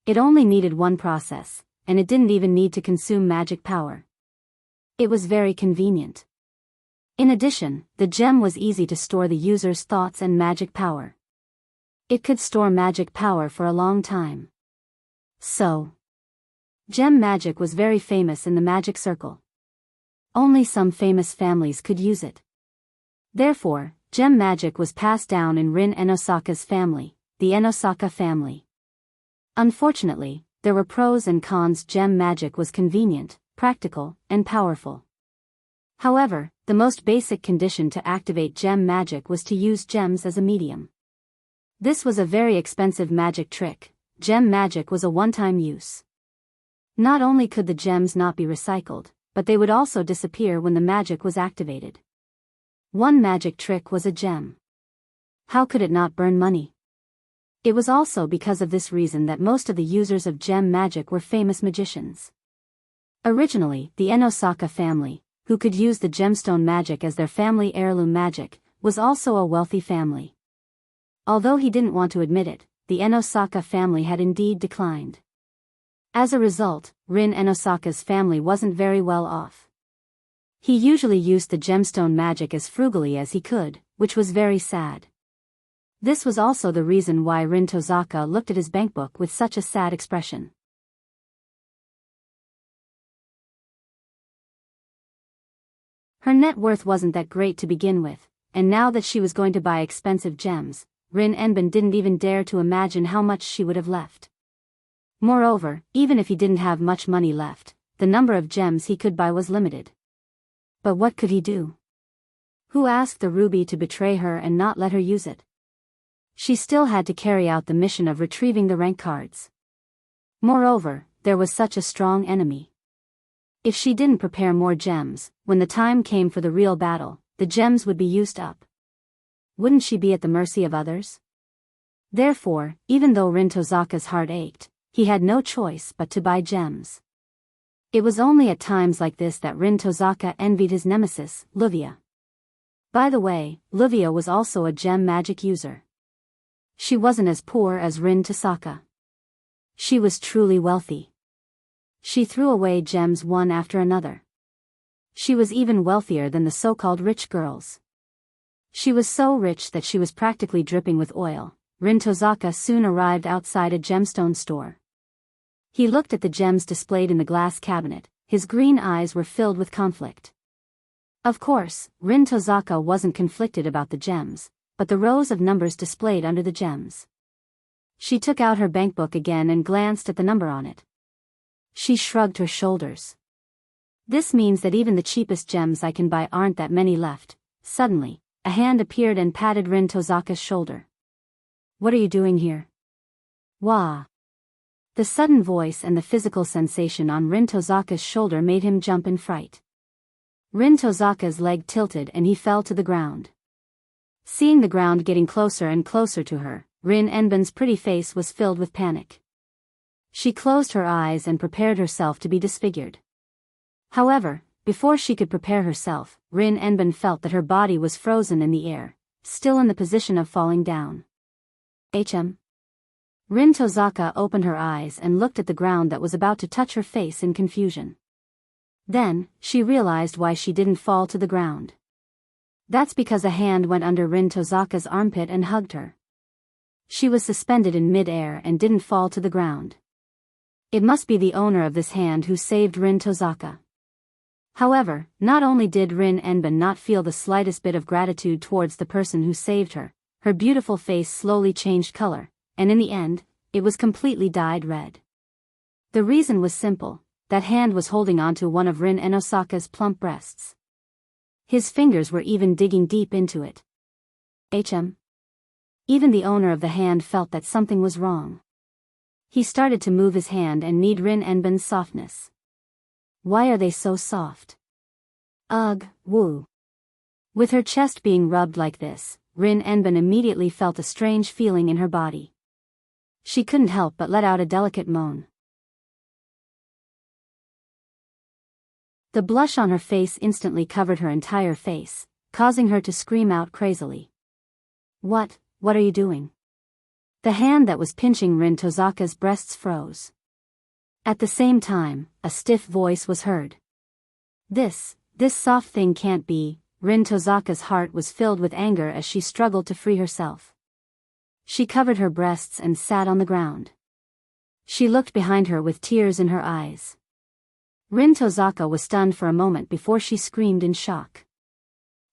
It only needed one process, and it didn't even need to consume magic power. It was very convenient. In addition, the gem was easy to store the user's thoughts and magic power. It could store magic power for a long time. So, gem magic was very famous in the magic circle. Only some famous families could use it. Therefore, gem magic was passed down in Rin Enosaka's family, the Enosaka family. Unfortunately, there were pros and cons. Gem magic was convenient, practical, and powerful. However, the most basic condition to activate gem magic was to use gems as a medium. This was a very expensive magic trick. Gem magic was a one-time use. Not only could the gems not be recycled, but they would also disappear when the magic was activated. One magic trick was a gem. How could it not burn money? It was also because of this reason that most of the users of gem magic were famous magicians. Originally, the Enosaka family, who could use the gemstone magic as their family heirloom magic, was also a wealthy family. Although he didn't want to admit it, the Enosaka family had indeed declined. As a result, Rin Enosaka's family wasn't very well off. He usually used the gemstone magic as frugally as he could, which was very sad. This was also the reason why Rin Tozaka looked at his bankbook with such a sad expression. Her net worth wasn't that great to begin with, and now that she was going to buy expensive gems, Rin Enbin didn't even dare to imagine how much she would have left. Moreover, even if he didn't have much money left, the number of gems he could buy was limited. But what could he do? Who asked the ruby to betray her and not let her use it? She still had to carry out the mission of retrieving the rank cards. Moreover, there was such a strong enemy. If she didn't prepare more gems, when the time came for the real battle, the gems would be used up. Wouldn't she be at the mercy of others? Therefore, even though Rin Tozaka's heart ached, he had no choice but to buy gems. It was only at times like this that Rin Tozaka envied his nemesis, Luvia. By the way, Luvia was also a gem magic user. She wasn't as poor as Rin Tozaka. She was truly wealthy. She threw away gems one after another. She was even wealthier than the so-called rich girls. She was so rich that she was practically dripping with oil. Rin Tozaka soon arrived outside a gemstone store. He looked at the gems displayed in the glass cabinet. His green eyes were filled with conflict. Of course, Rin Tozaka wasn't conflicted about the gems, but the rows of numbers displayed under the gems. She took out her bankbook again and glanced at the number on it. She shrugged her shoulders. This means that even the cheapest gems I can buy aren't that many left. Suddenly, a hand appeared and patted Rin Tozaka's shoulder. What are you doing here? Wah! The sudden voice and the physical sensation on Rin Tozaka's shoulder made him jump in fright. Rin Tozaka's leg tilted and he fell to the ground. Seeing the ground getting closer and closer to her, Rin Enbin's pretty face was filled with panic. She closed her eyes and prepared herself to be disfigured. However, before she could prepare herself, Rin Enbin felt that her body was frozen in the air, still in the position of falling down. Rin Tozaka opened her eyes and looked at the ground that was about to touch her face in confusion. Then, she realized why she didn't fall to the ground. That's because a hand went under Rin Tozaka's armpit and hugged her. She was suspended in mid-air and didn't fall to the ground. It must be the owner of this hand who saved Rin Tozaka. However, not only did Rin Enbin not feel the slightest bit of gratitude towards the person who saved her, her beautiful face slowly changed color, and in the end, it was completely dyed red. The reason was simple: that hand was holding onto one of Rin Enosaka's plump breasts. His fingers were even digging deep into it. Even the owner of the hand felt that something was wrong. He started to move his hand and knead Rin Enbin's softness. Why are they so soft? Ugh, woo. With her chest being rubbed like this, Rin Enbin immediately felt a strange feeling in her body. She couldn't help but let out a delicate moan. The blush on her face instantly covered her entire face, causing her to scream out crazily. What are you doing? The hand that was pinching Rin Tozaka's breasts froze. At the same time, a stiff voice was heard. This soft thing can't be. Rin Tozaka's heart was filled with anger as she struggled to free herself. She covered her breasts and sat on the ground. She looked behind her with tears in her eyes. Rin Tozaka was stunned for a moment before she screamed in shock.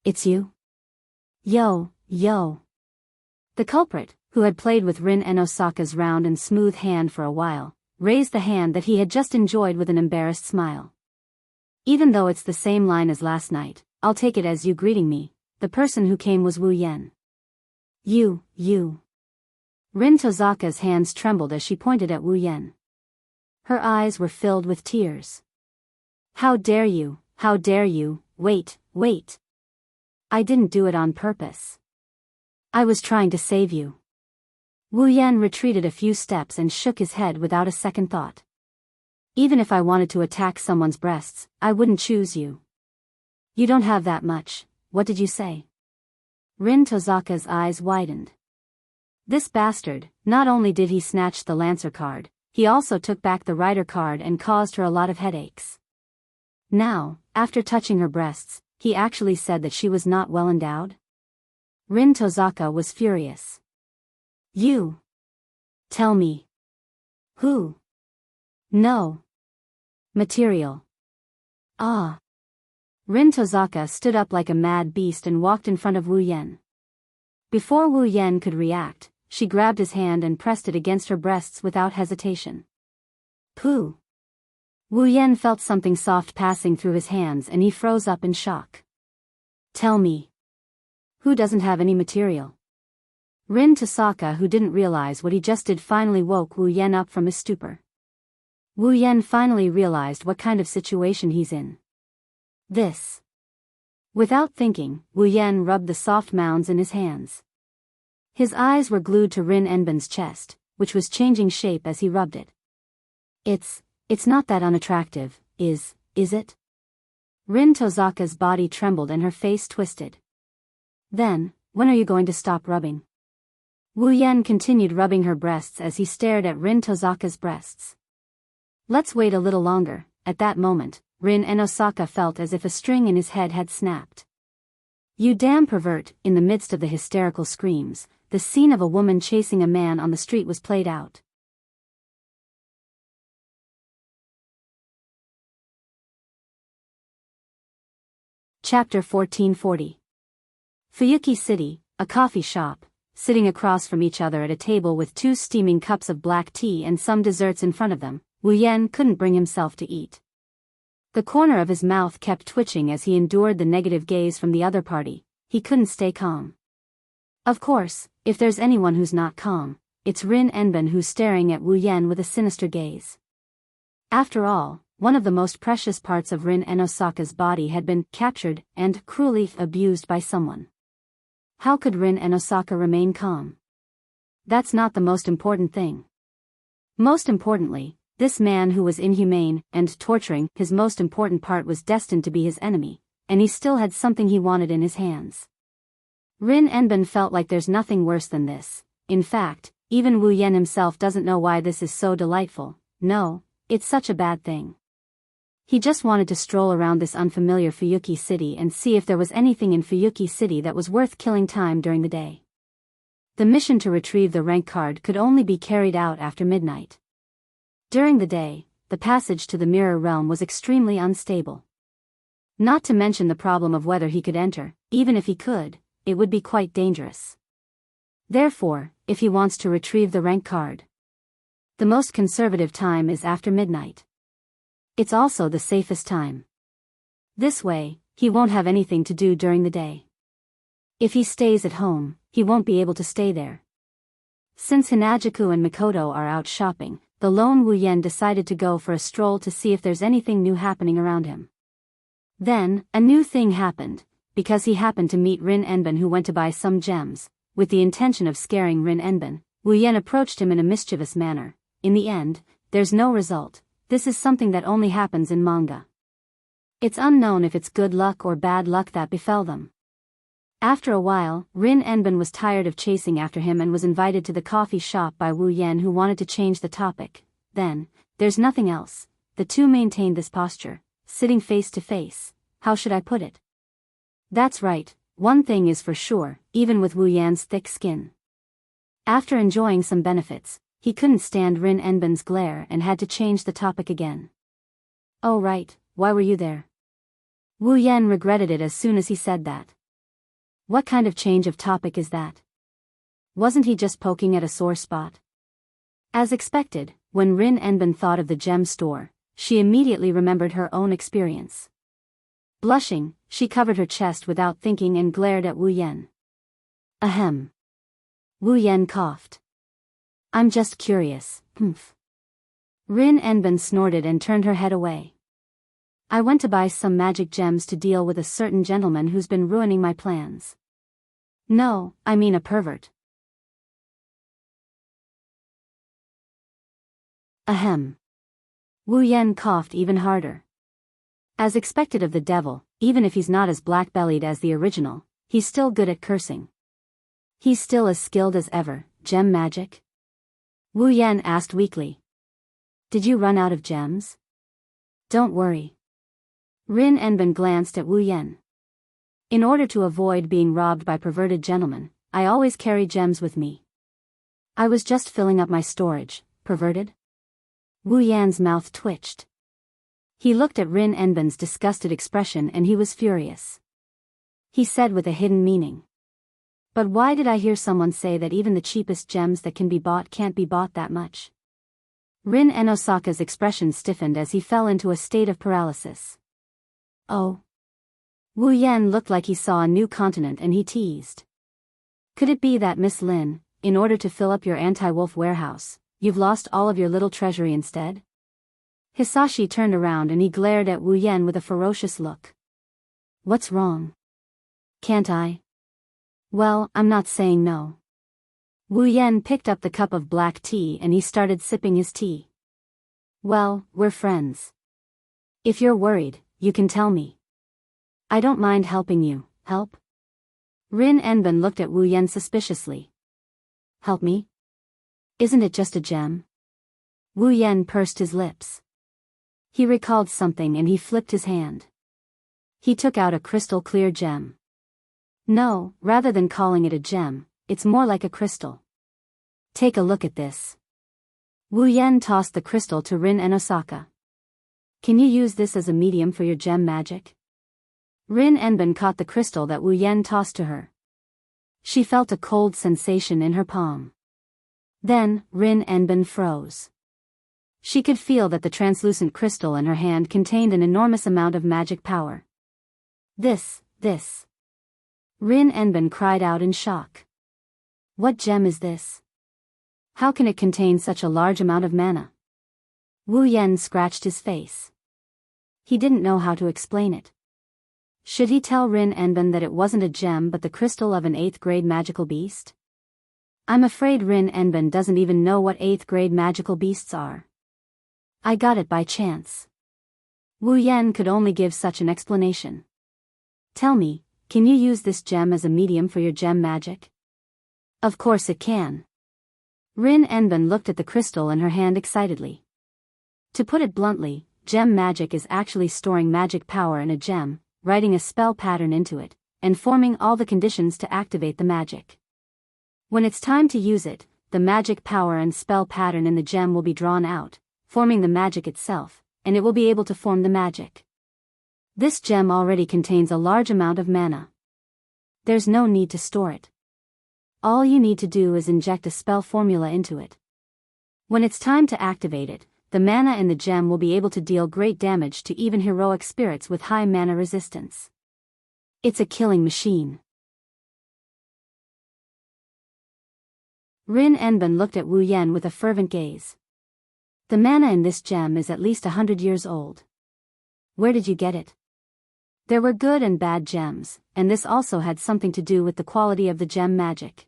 It's you? Yo. The culprit, who had played with Rin Enosaka's round and smooth hand for a while, raised the hand that he had just enjoyed with an embarrassed smile. Even though it's the same line as last night, I'll take it as you greeting me. The person who came was Wu Yen. You. Rin Tozaka's hands trembled as she pointed at Wu Yen. Her eyes were filled with tears. How dare you, wait. I didn't do it on purpose. I was trying to save you. Wu Yen retreated a few steps and shook his head without a second thought. Even if I wanted to attack someone's breasts, I wouldn't choose you. You don't have that much. What did you say? Rin Tozaka's eyes widened. This bastard, not only did he snatch the Lancer card, he also took back the Rider card and caused her a lot of headaches. Now, after touching her breasts, he actually said that she was not well endowed? Rin Tozaka was furious. You. Tell me. Who? No. Material. Ah. Rin Tozaka stood up like a mad beast and walked in front of Wu Yan. Before Wu Yan could react, she grabbed his hand and pressed it against her breasts without hesitation. Pooh! Wu Yan felt something soft passing through his hands and he froze up in shock. Tell me. Who doesn't have any material? Rin Tozaka, who didn't realize what he just did, finally woke Wu Yan up from his stupor. Wu Yan finally realized what kind of situation he's in. This. Without thinking, Wu Yan rubbed the soft mounds in his hands. His eyes were glued to Rin Enben's chest, which was changing shape as he rubbed it. It's not that unattractive, is it? Rin Tozaka's body trembled and her face twisted. Then, when are you going to stop rubbing? Wu Yan continued rubbing her breasts as he stared at Rin Tozaka's breasts. Let's wait a little longer. At that moment, Rin Enosaka felt as if a string in his head had snapped. You damn pervert! In the midst of the hysterical screams, the scene of a woman chasing a man on the street was played out. Chapter 1440. Fuyuki City, a coffee shop, sitting across from each other at a table with 2 steaming cups of black tea and some desserts in front of them, Wu Yan couldn't bring himself to eat. The corner of his mouth kept twitching as he endured the negative gaze from the other party. He couldn't stay calm. Of course, if there's anyone who's not calm, it's Rin Enben, who's staring at Wu Yan with a sinister gaze. After all, one of the most precious parts of Rin Enosaka's body had been captured and cruelly abused by someone. How could Rin Enosaka remain calm? That's not the most important thing. Most importantly, this man who was inhumane and torturing his most important part was destined to be his enemy, and he still had something he wanted in his hands. Rin Enben felt like there's nothing worse than this. In fact, even Wu Yan himself doesn't know why this is so delightful. No, it's such a bad thing. He just wanted to stroll around this unfamiliar Fuyuki City and see if there was anything in Fuyuki City that was worth killing time during the day. The mission to retrieve the rank card could only be carried out after midnight. During the day, the passage to the Mirror Realm was extremely unstable. Not to mention the problem of whether he could enter. Even if he could, it would be quite dangerous. Therefore, if he wants to retrieve the rank card, the most conservative time is after midnight. It's also the safest time. This way, he won't have anything to do during the day. If he stays at home, he won't be able to stay there. Since Hinajuku and Mikoto are out shopping, the lone Wu Yan decided to go for a stroll to see if there's anything new happening around him. Then, a new thing happened, because he happened to meet Rin Enben, who went to buy some gems. With the intention of scaring Rin Enben, Wu Yan approached him in a mischievous manner. In the end, there's no result. This is something that only happens in manga. It's unknown if it's good luck or bad luck that befell them. After a while, Rin Enben was tired of chasing after him and was invited to the coffee shop by Wu Yan, who wanted to change the topic. Then, there's nothing else. The two maintained this posture, sitting face to face. How should I put it? That's right, one thing is for sure, even with Wu Yan's thick skin. After enjoying some benefits, he couldn't stand Rin Enben's glare and had to change the topic again. Oh right, why were you there? Wu Yan regretted it as soon as he said that. What kind of change of topic is that? Wasn't he just poking at a sore spot? As expected, when Rin Enben thought of the gem store, she immediately remembered her own experience. Blushing, she covered her chest without thinking and glared at Wu Yan. Ahem. Wu Yan coughed. I'm just curious, humph. Rin Enben snorted and turned her head away. I went to buy some magic gems to deal with a certain gentleman who's been ruining my plans. No, I mean a pervert. Ahem. Wu Yan coughed even harder. As expected of the devil, even if he's not as black-bellied as the original, he's still good at cursing. He's still as skilled as ever. Gem magic? Wu Yan asked weakly. Did you run out of gems? Don't worry. Rin Enben glanced at Wu Yan. In order to avoid being robbed by perverted gentlemen, I always carry gems with me. I was just filling up my storage. Perverted? Wu Yan's mouth twitched. He looked at Rin Enben's disgusted expression and he was furious. He said with a hidden meaning. But why did I hear someone say that even the cheapest gems that can be bought can't be bought that much? Rin Enosaka's expression stiffened as he fell into a state of paralysis. Oh. Wu Yan looked like he saw a new continent and he teased. Could it be that Miss Lin, in order to fill up your anti-wolf warehouse, you've lost all of your little treasury instead? Hisashi turned around and he glared at Wu Yan with a ferocious look. What's wrong? Can't I? Well, I'm not saying no. Wu Yan picked up the cup of black tea and he started sipping his tea. Well, we're friends. If you're worried, you can tell me. I don't mind helping you. Help? Rin Enben looked at Wu Yan suspiciously. Help me? Isn't it just a gem? Wu Yan pursed his lips. He recalled something and he flipped his hand. He took out a crystal clear gem. No, rather than calling it a gem, it's more like a crystal. Take a look at this. Wu Yan tossed the crystal to Rin Enosaka. Can you use this as a medium for your gem magic? Rin Enben caught the crystal that Wu Yan tossed to her. She felt a cold sensation in her palm. Then, Rin Enben froze. She could feel that the translucent crystal in her hand contained an enormous amount of magic power. This. Rin Enben cried out in shock. What gem is this? How can it contain such a large amount of mana? Wu Yan scratched his face. He didn't know how to explain it. Should he tell Rin Enben that it wasn't a gem but the crystal of an 8th grade magical beast? I'm afraid Rin Enben doesn't even know what 8th grade magical beasts are. I got it by chance. Wu Yan could only give such an explanation. Tell me, can you use this gem as a medium for your gem magic? Of course it can. Rin Enben looked at the crystal in her hand excitedly. To put it bluntly, gem magic is actually storing magic power in a gem, writing a spell pattern into it, and forming all the conditions to activate the magic. When it's time to use it, the magic power and spell pattern in the gem will be drawn out, forming the magic itself, and it will be able to form the magic. This gem already contains a large amount of mana. There's no need to store it. All you need to do is inject a spell formula into it. When it's time to activate it, the mana in the gem will be able to deal great damage to even heroic spirits with high mana resistance. It's a killing machine. Rin Enben looked at Wu Yan with a fervent gaze. The mana in this gem is at least 100 years old. Where did you get it? There were good and bad gems, and this also had something to do with the quality of the gem magic.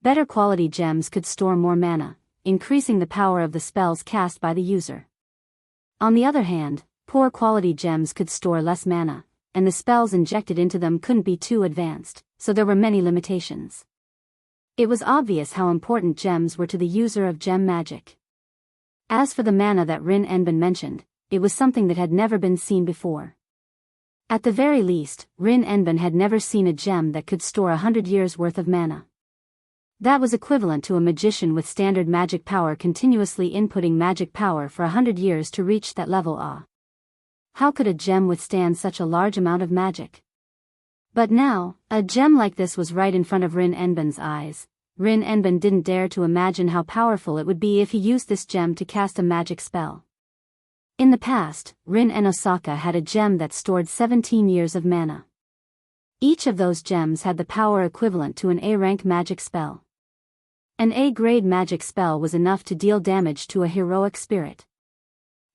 Better quality gems could store more mana, increasing the power of the spells cast by the user. On the other hand, poor quality gems could store less mana, and the spells injected into them couldn't be too advanced, so there were many limitations. It was obvious how important gems were to the user of gem magic. As for the mana that Rin Enben mentioned, it was something that had never been seen before. At the very least, Rin Enben had never seen a gem that could store 100 years worth of mana. That was equivalent to a magician with standard magic power continuously inputting magic power for 100 years to reach that level. How could a gem withstand such a large amount of magic? But now, a gem like this was right in front of Rin Enben's eyes. Rin Enben didn't dare to imagine how powerful it would be if he used this gem to cast a magic spell. In the past, Rin Enosaka had a gem that stored 17 years of mana. Each of those gems had the power equivalent to an A-rank magic spell. An A-grade magic spell was enough to deal damage to a heroic spirit.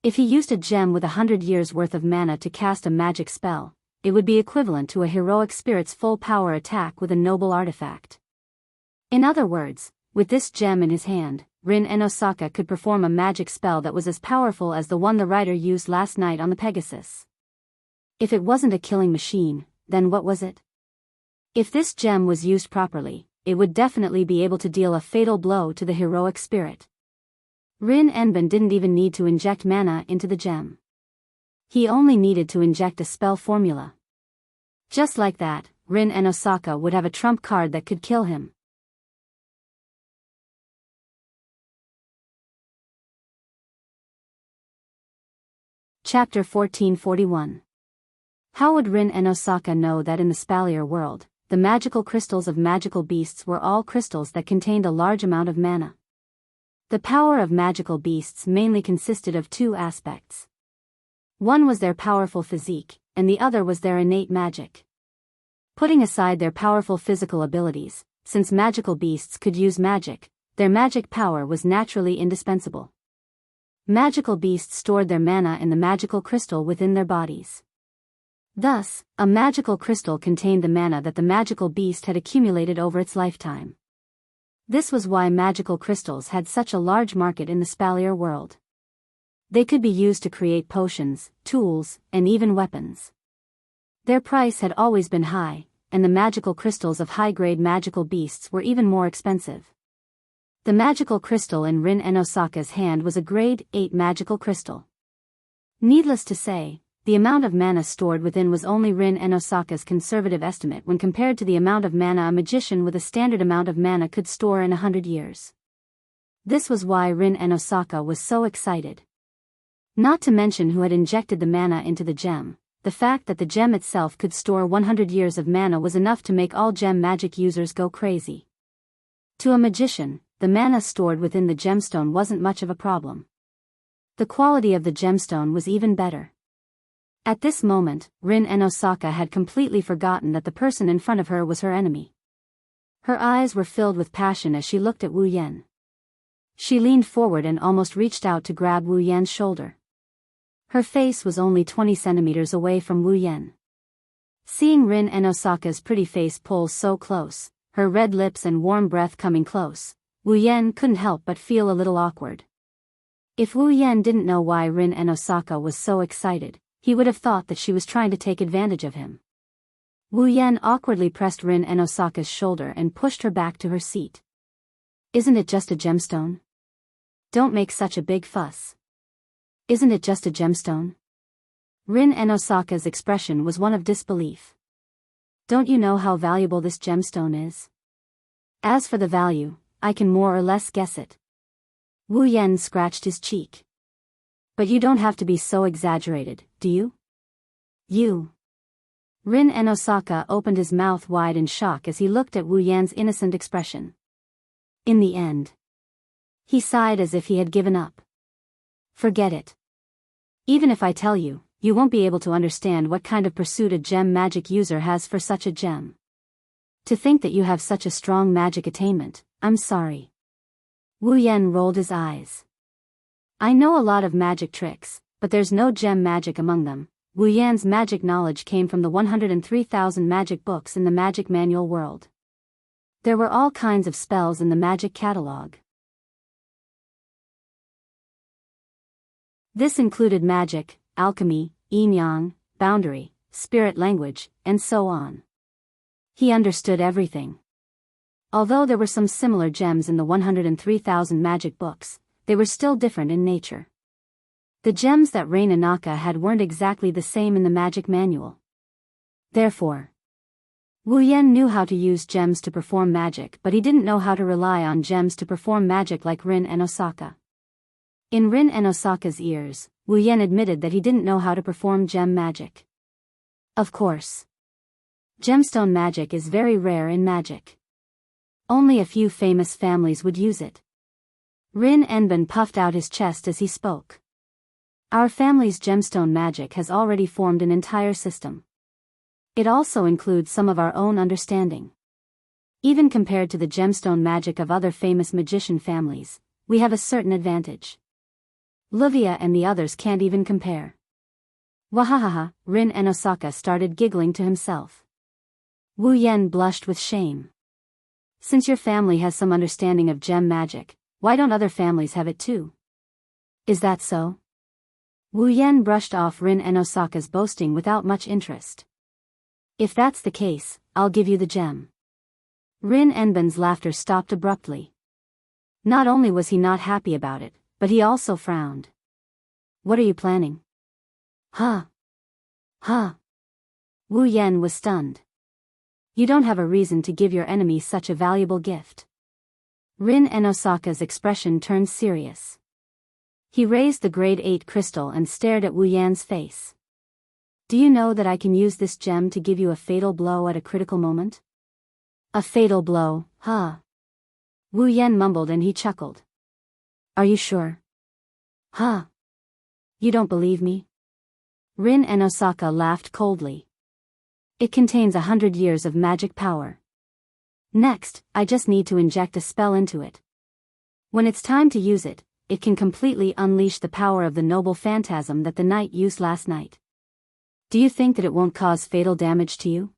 If he used a gem with 100 years worth of mana to cast a magic spell, it would be equivalent to a heroic spirit's full power attack with a noble artifact. In other words, with this gem in his hand, Rin Enosaka could perform a magic spell that was as powerful as the one the writer used last night on the Pegasus. If it wasn't a killing machine, then what was it? If this gem was used properly, it would definitely be able to deal a fatal blow to the heroic spirit. Rin Enben didn't even need to inject mana into the gem. He only needed to inject a spell formula. Just like that, Rin Enosaka would have a trump card that could kill him. Chapter 1441. How would Rin and Osaka know that in the Spalier world, the magical crystals of magical beasts were all crystals that contained a large amount of mana? The power of magical beasts mainly consisted of two aspects. One was their powerful physique, and the other was their innate magic. Putting aside their powerful physical abilities, since magical beasts could use magic, their magic power was naturally indispensable. Magical beasts stored their mana in the magical crystal within their bodies. Thus, a magical crystal contained the mana that the magical beast had accumulated over its lifetime. This was why magical crystals had such a large market in the Spalier world. They could be used to create potions, tools, and even weapons. Their price had always been high, and the magical crystals of high-grade magical beasts were even more expensive. The magical crystal in Rin and Osaka's hand was a grade 8 magical crystal. Needless to say, the amount of mana stored within was only Rin and Osaka's conservative estimate when compared to the amount of mana a magician with a standard amount of mana could store in 100 years. This was why Rin and Osaka was so excited. Not to mention who had injected the mana into the gem, the fact that the gem itself could store 100 years of mana was enough to make all gem magic users go crazy. To a magician, the mana stored within the gemstone wasn't much of a problem. The quality of the gemstone was even better. At this moment, Rin and Osaka had completely forgotten that the person in front of her was her enemy. Her eyes were filled with passion as she looked at Wu Yan. She leaned forward and almost reached out to grab Wu Yan's shoulder. Her face was only 20 centimeters away from Wu Yan. Seeing Rin and Osaka's pretty face pull so close, her red lips and warm breath coming close, Wu Yan couldn't help but feel a little awkward. If Wu Yan didn't know why Rin and Osaka was so excited, he would have thought that she was trying to take advantage of him. Wu Yan awkwardly pressed Rin and Osaka's shoulder and pushed her back to her seat. "Isn't it just a gemstone? Don't make such a big fuss. Isn't it just a gemstone?" Rin and Osaka's expression was one of disbelief. "Don't you know how valuable this gemstone is? As for the value, I can more or less guess it." Wu Yan scratched his cheek. "But you don't have to be so exaggerated, do you? You." Rin and Osaka opened his mouth wide in shock as he looked at Wu Yan's innocent expression. In the end, he sighed as if he had given up. "Forget it. Even if I tell you, you won't be able to understand what kind of pursuit a gem magic user has for such a gem. To think that you have such a strong magic attainment, I'm sorry." Wu Yan rolled his eyes. "I know a lot of magic tricks, but there's no gem magic among them." Wu Yan's magic knowledge came from the 103,000 magic books in the magic manual world. There were all kinds of spells in the magic catalog. This included magic, alchemy, yin-yang, boundary, spirit language, and so on. He understood everything. Although there were some similar gems in the 103,000 magic books, they were still different in nature. The gems that Rain Anaka had weren't exactly the same in the magic manual. Therefore, Wu Yan knew how to use gems to perform magic, but he didn't know how to rely on gems to perform magic like Rin and Osaka. In Rin and Osaka's ears, Wu Yan admitted that he didn't know how to perform gem magic. Of course, gemstone magic is very rare in magic. Only a few famous families would use it. Rin Enban puffed out his chest as he spoke. "Our family's gemstone magic has already formed an entire system. It also includes some of our own understanding. Even compared to the gemstone magic of other famous magician families, we have a certain advantage. Livia and the others can't even compare." Wahahaha, Rin and Osaka started giggling to himself. Wu Yan blushed with shame. "Since your family has some understanding of gem magic, why don't other families have it too? Is that so?" Wu Yan brushed off Rin and Osaka's boasting without much interest. "If that's the case, I'll give you the gem." Rin Enban's laughter stopped abruptly. Not only was he not happy about it, but he also frowned. "What are you planning?" Huh. Wu Yan was stunned. "You don't have a reason to give your enemy such a valuable gift." Rin and Osaka's expression turned serious. He raised the grade 8 crystal and stared at Wu Yan's face. Do you know that I can use this gem to give you a fatal blow at a critical moment? A fatal blow, huh? Wu Yan mumbled and he chuckled. Are you sure? Huh? You don't believe me? Rin and Osaka laughed coldly. It contains 100 years of magic power. Next, I just need to inject a spell into it. When it's time to use it, it can completely unleash the power of the noble phantasm that the knight used last night. Do you think that it won't cause fatal damage to you?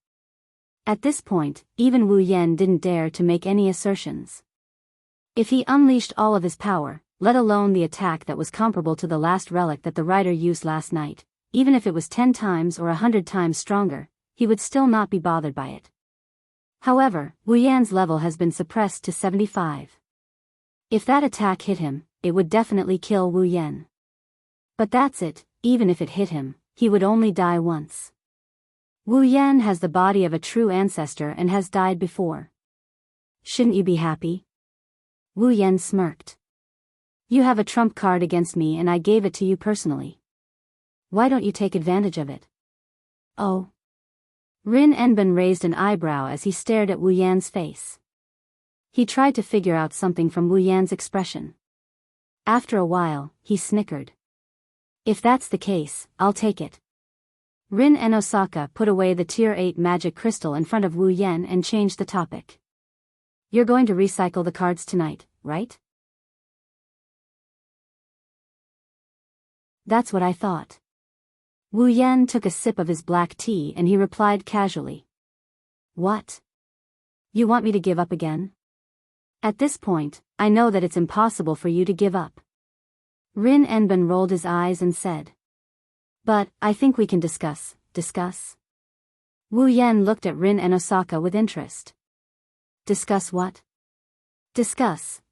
At this point, even Wu Yan didn't dare to make any assertions. If he unleashed all of his power, let alone the attack that was comparable to the last relic that the rider used last night, even if it was 10 times or 100 times stronger, he would still not be bothered by it. However, Wu Yan's level has been suppressed to 75. If that attack hit him, it would definitely kill Wu Yan. But that's it, even if it hit him, he would only die once. Wu Yan has the body of a true ancestor and has died before. Shouldn't you be happy? Wu Yan smirked. You have a trump card against me and I gave it to you personally. Why don't you take advantage of it? Oh. Rin Enben raised an eyebrow as he stared at Wu Yan's face. He tried to figure out something from Wu Yan's expression. After a while, he snickered. If that's the case, I'll take it. Rin and Osaka put away the Tier 8 magic crystal in front of Wu Yan and changed the topic. You're going to recycle the cards tonight, right? That's what I thought. Wu Yan took a sip of his black tea and he replied casually. What? You want me to give up again? At this point, I know that it's impossible for you to give up. Rin Enben rolled his eyes and said. But, I think we can discuss. Wu Yan looked at Rin and Osaka with interest. Discuss what?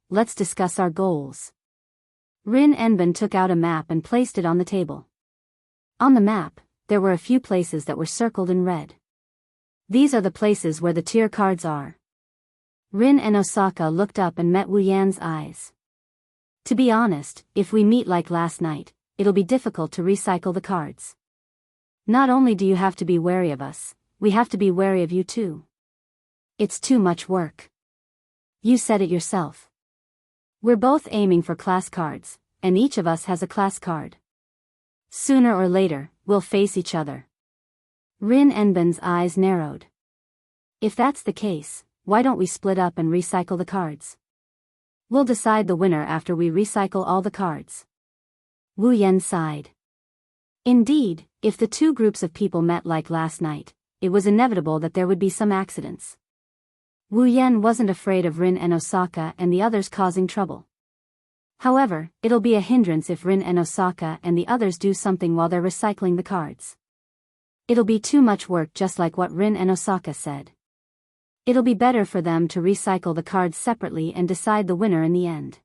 Let's discuss our goals. Rin Enben took out a map and placed it on the table. On the map, there were a few places that were circled in red. These are the places where the tier cards are. Rin and Osaka looked up and met Wu Yan's eyes. To be honest, if we meet like last night, it'll be difficult to recycle the cards. Not only do you have to be wary of us, we have to be wary of you too. It's too much work. You said it yourself. We're both aiming for class cards, and each of us has a class card. Sooner or later, we'll face each other. Rin Enben's eyes narrowed. If that's the case, why don't we split up and recycle the cards? We'll decide the winner after we recycle all the cards. Wu Yan sighed. Indeed, if the two groups of people met like last night, it was inevitable that there would be some accidents. Wu Yan wasn't afraid of Rin and Osaka and the others causing trouble. However, it'll be a hindrance if Rin and Osaka and the others do something while they're recycling the cards. It'll be too much work, just like what Rin and Osaka said. It'll be better for them to recycle the cards separately and decide the winner in the end.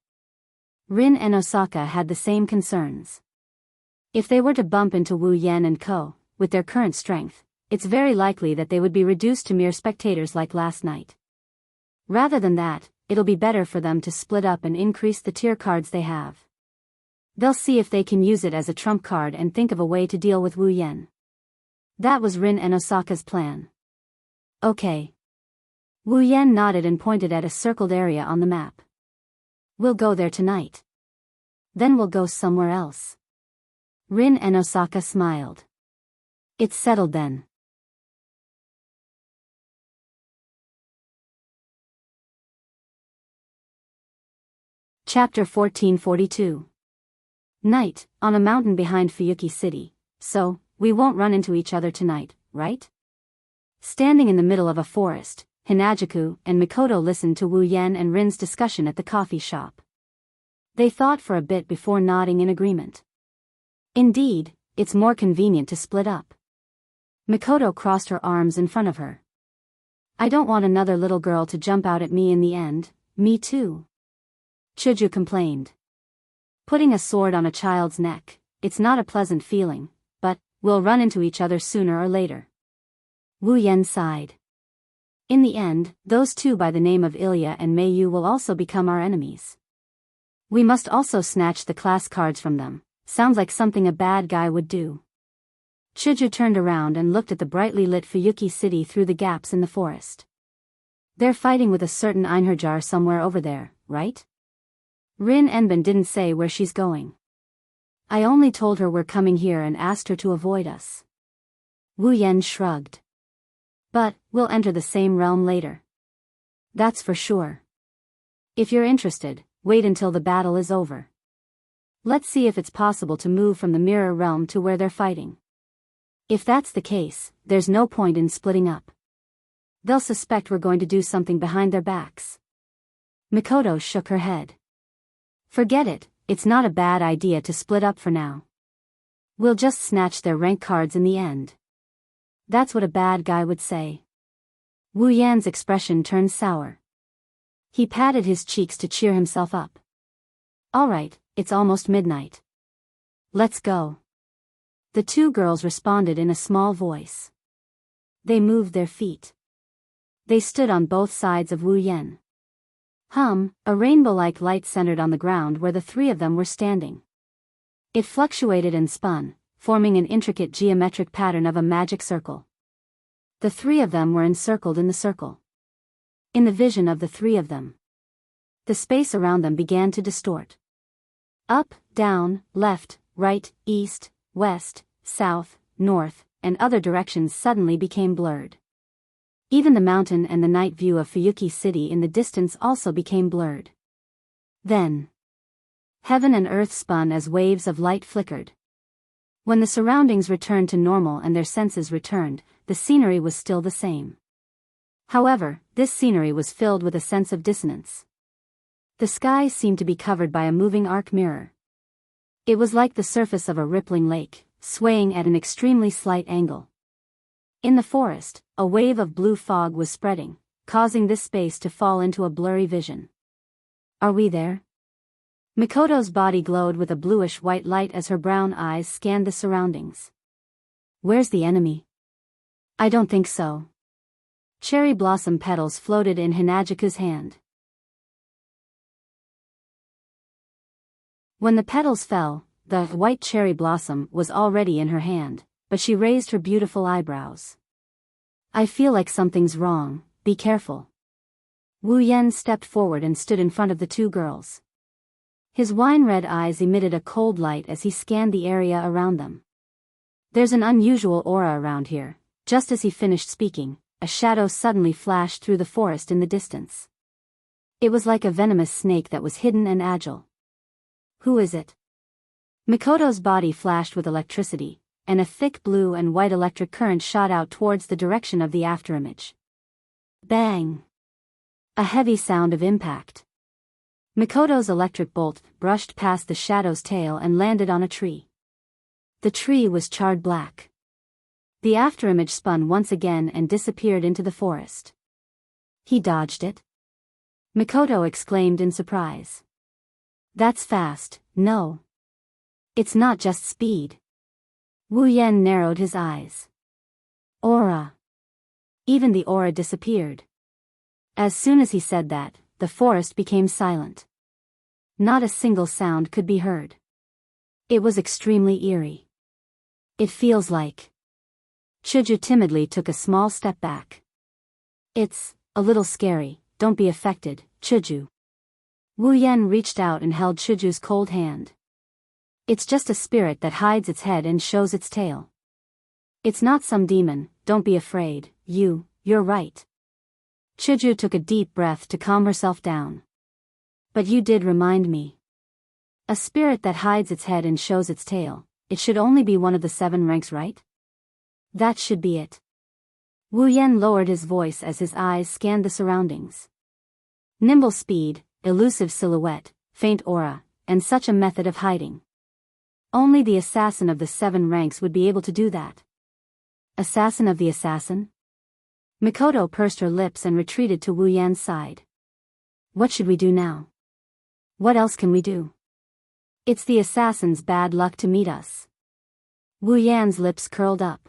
Rin and Osaka had the same concerns. If they were to bump into Wu Yan and Co., with their current strength, it's very likely that they would be reduced to mere spectators like last night. Rather than that, it'll be better for them to split up and increase the tier cards they have. They'll see if they can use it as a trump card and think of a way to deal with Wu Yan. That was Rin and Osaka's plan. Okay. Wu Yan nodded and pointed at a circled area on the map. We'll go there tonight. Then we'll go somewhere else. Rin and Osaka smiled. It's settled then. Chapter 1442. Night, on a mountain behind Fuyuki City. So, we won't run into each other tonight, right? Standing in the middle of a forest, Hinajuku and Mikoto listened to Wu Yan and Rin's discussion at the coffee shop. They thought for a bit before nodding in agreement. Indeed, it's more convenient to split up. Mikoto crossed her arms in front of her. I don't want another little girl to jump out at me in the end. Me too. Chuju complained. Putting a sword on a child's neck, it's not a pleasant feeling, but we'll run into each other sooner or later. Wu Yan sighed. In the end, those two by the name of Ilya and Meiyu will also become our enemies. We must also snatch the class cards from them. Sounds like something a bad guy would do. Chuju turned around and looked at the brightly lit Fuyuki city through the gaps in the forest. They're fighting with a certain Einherjar somewhere over there, right? Rin Enbin didn't say where she's going. I only told her we're coming here and asked her to avoid us. Wu Yan shrugged. But, we'll enter the same realm later. That's for sure. If you're interested, wait until the battle is over. Let's see if it's possible to move from the mirror realm to where they're fighting. If that's the case, there's no point in splitting up. They'll suspect we're going to do something behind their backs. Mikoto shook her head. Forget it, it's not a bad idea to split up for now. We'll just snatch their rank cards in the end. That's what a bad guy would say. Wu Yan's expression turned sour. He patted his cheeks to cheer himself up. All right, it's almost midnight. Let's go. The two girls responded in a small voice. They moved their feet. They stood on both sides of Wu Yan. A rainbow-like light centered on the ground where the three of them were standing. It fluctuated and spun, forming an intricate geometric pattern of a magic circle. The three of them were encircled in the circle. In the vision of the three of them, the space around them began to distort. Up, down, left, right, east, west, south, north, and other directions suddenly became blurred. Even the mountain and the night view of Fuyuki City in the distance also became blurred. Then, heaven and earth spun as waves of light flickered. When the surroundings returned to normal and their senses returned, the scenery was still the same. However, this scenery was filled with a sense of dissonance. The sky seemed to be covered by a moving arc mirror. It was like the surface of a rippling lake, swaying at an extremely slight angle. In the forest, a wave of blue fog was spreading, causing this space to fall into a blurry vision. Are we there? Mikoto's body glowed with a bluish-white light as her brown eyes scanned the surroundings. Where's the enemy? I don't think so. Cherry blossom petals floated in Hinajiku's hand. When the petals fell, the white cherry blossom was already in her hand, but she raised her beautiful eyebrows. I feel like something's wrong, be careful. Wu Yan stepped forward and stood in front of the two girls. His wine-red eyes emitted a cold light as he scanned the area around them. There's an unusual aura around here. Just as he finished speaking, a shadow suddenly flashed through the forest in the distance. It was like a venomous snake that was hidden and agile. Who is it? Mikoto's body flashed with electricity, and a thick blue and white electric current shot out towards the direction of the afterimage. Bang! A heavy sound of impact. Mikoto's electric bolt brushed past the shadow's tail and landed on a tree. The tree was charred black. The afterimage spun once again and disappeared into the forest. He dodged it? Mikoto exclaimed in surprise. That's fast, no. It's not just speed. Wu Yan narrowed his eyes. Aura. Even the aura disappeared. As soon as he said that, the forest became silent. Not a single sound could be heard. It was extremely eerie. It feels like... Chuju timidly took a small step back. It's a little scary, don't be affected, Chuju. Wu Yan reached out and held Chuju's cold hand. It's just a spirit that hides its head and shows its tail. It's not some demon, don't be afraid, you're right. Chuju took a deep breath to calm herself down. But you did remind me. A spirit that hides its head and shows its tail, it should only be one of the 7 ranks, right? That should be it. Wu Yan lowered his voice as his eyes scanned the surroundings. Nimble speed, elusive silhouette, faint aura, and such a method of hiding. Only the assassin of the 7 ranks would be able to do that. Assassin of the assassin? Mikoto pursed her lips and retreated to Wu Yan's side. What should we do now? What else can we do? It's the assassin's bad luck to meet us. Wu Yan's lips curled up.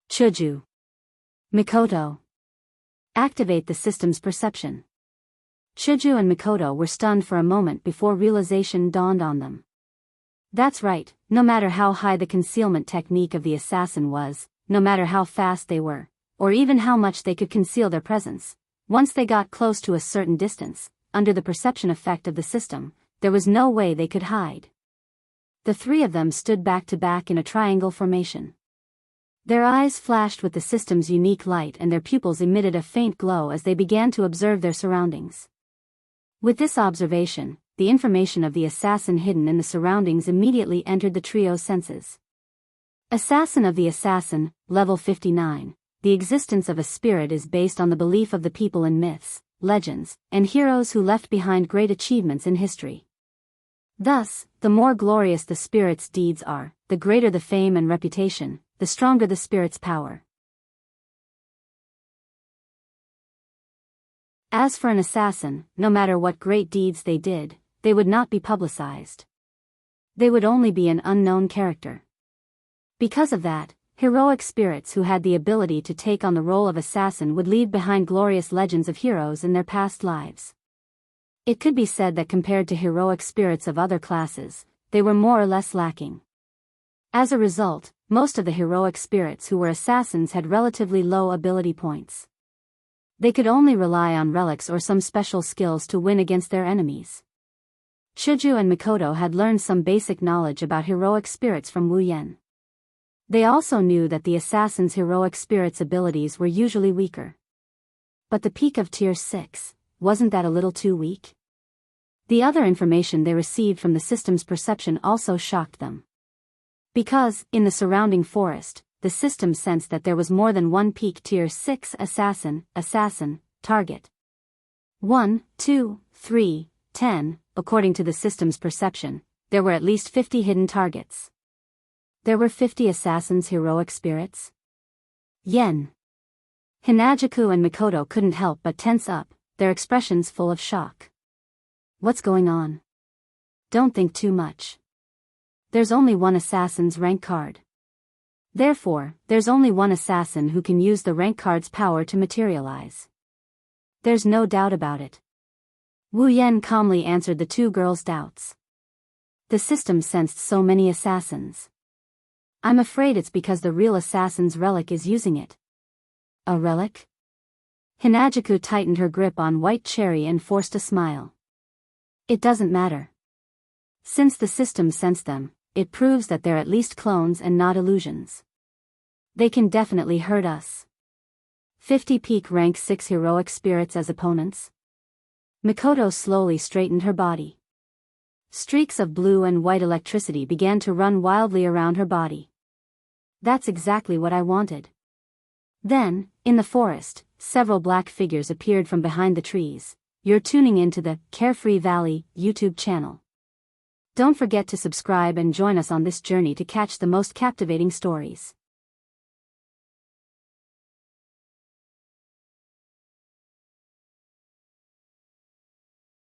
Chuju. Mikoto. Activate the system's perception. Shiju and Mikoto were stunned for a moment before realization dawned on them. That's right, no matter how high the concealment technique of the assassin was, no matter how fast they were, or even how much they could conceal their presence, once they got close to a certain distance, under the perception effect of the system, there was no way they could hide. The three of them stood back to back in a triangle formation. Their eyes flashed with the system's unique light and their pupils emitted a faint glow as they began to observe their surroundings. With this observation, the information of the assassin hidden in the surroundings immediately entered the trio's senses. Assassin of the assassin, level 59. The existence of a spirit is based on the belief of the people in myths, legends, and heroes who left behind great achievements in history. Thus, the more glorious the spirit's deeds are, the greater the fame and reputation, the stronger the spirit's power. As for an assassin, no matter what great deeds they did, they would not be publicized. They would only be an unknown character. Because of that, heroic spirits who had the ability to take on the role of assassin would leave behind glorious legends of heroes in their past lives. It could be said that compared to heroic spirits of other classes, they were more or less lacking. As a result, most of the heroic spirits who were assassins had relatively low ability points. They could only rely on relics or some special skills to win against their enemies. Shiju and Mikoto had learned some basic knowledge about heroic spirits from Wu Yan. They also knew that the assassin's heroic spirit's abilities were usually weaker. But the peak of Tier 6, wasn't that a little too weak? The other information they received from the system's perception also shocked them. Because, in the surrounding forest, the system sensed that there was more than one peak Tier 6 assassin target. 1, 2, 3, 10, according to the system's perception, there were at least 50 hidden targets. There were 50 assassins' heroic spirits? Yen. Hinajaku and Mikoto couldn't help but tense up, their expressions full of shock. What's going on? Don't think too much. There's only one assassin's rank card. Therefore, there's only one assassin who can use the rank card's power to materialize. There's no doubt about it. Wu Yan calmly answered the two girls' doubts. The system sensed so many assassins. I'm afraid it's because the real assassin's relic is using it. A relic? Hinajaku tightened her grip on White Cherry and forced a smile. It doesn't matter. Since the system sensed them, it proves that they're at least clones and not illusions. They can definitely hurt us. 50 peak rank 6 heroic spirits as opponents? Mikoto slowly straightened her body. Streaks of blue and white electricity began to run wildly around her body. That's exactly what I wanted. Then, in the forest, several black figures appeared from behind the trees. You're tuning into the Carefree Valley YouTube channel. Don't forget to subscribe and join us on this journey to catch the most captivating stories.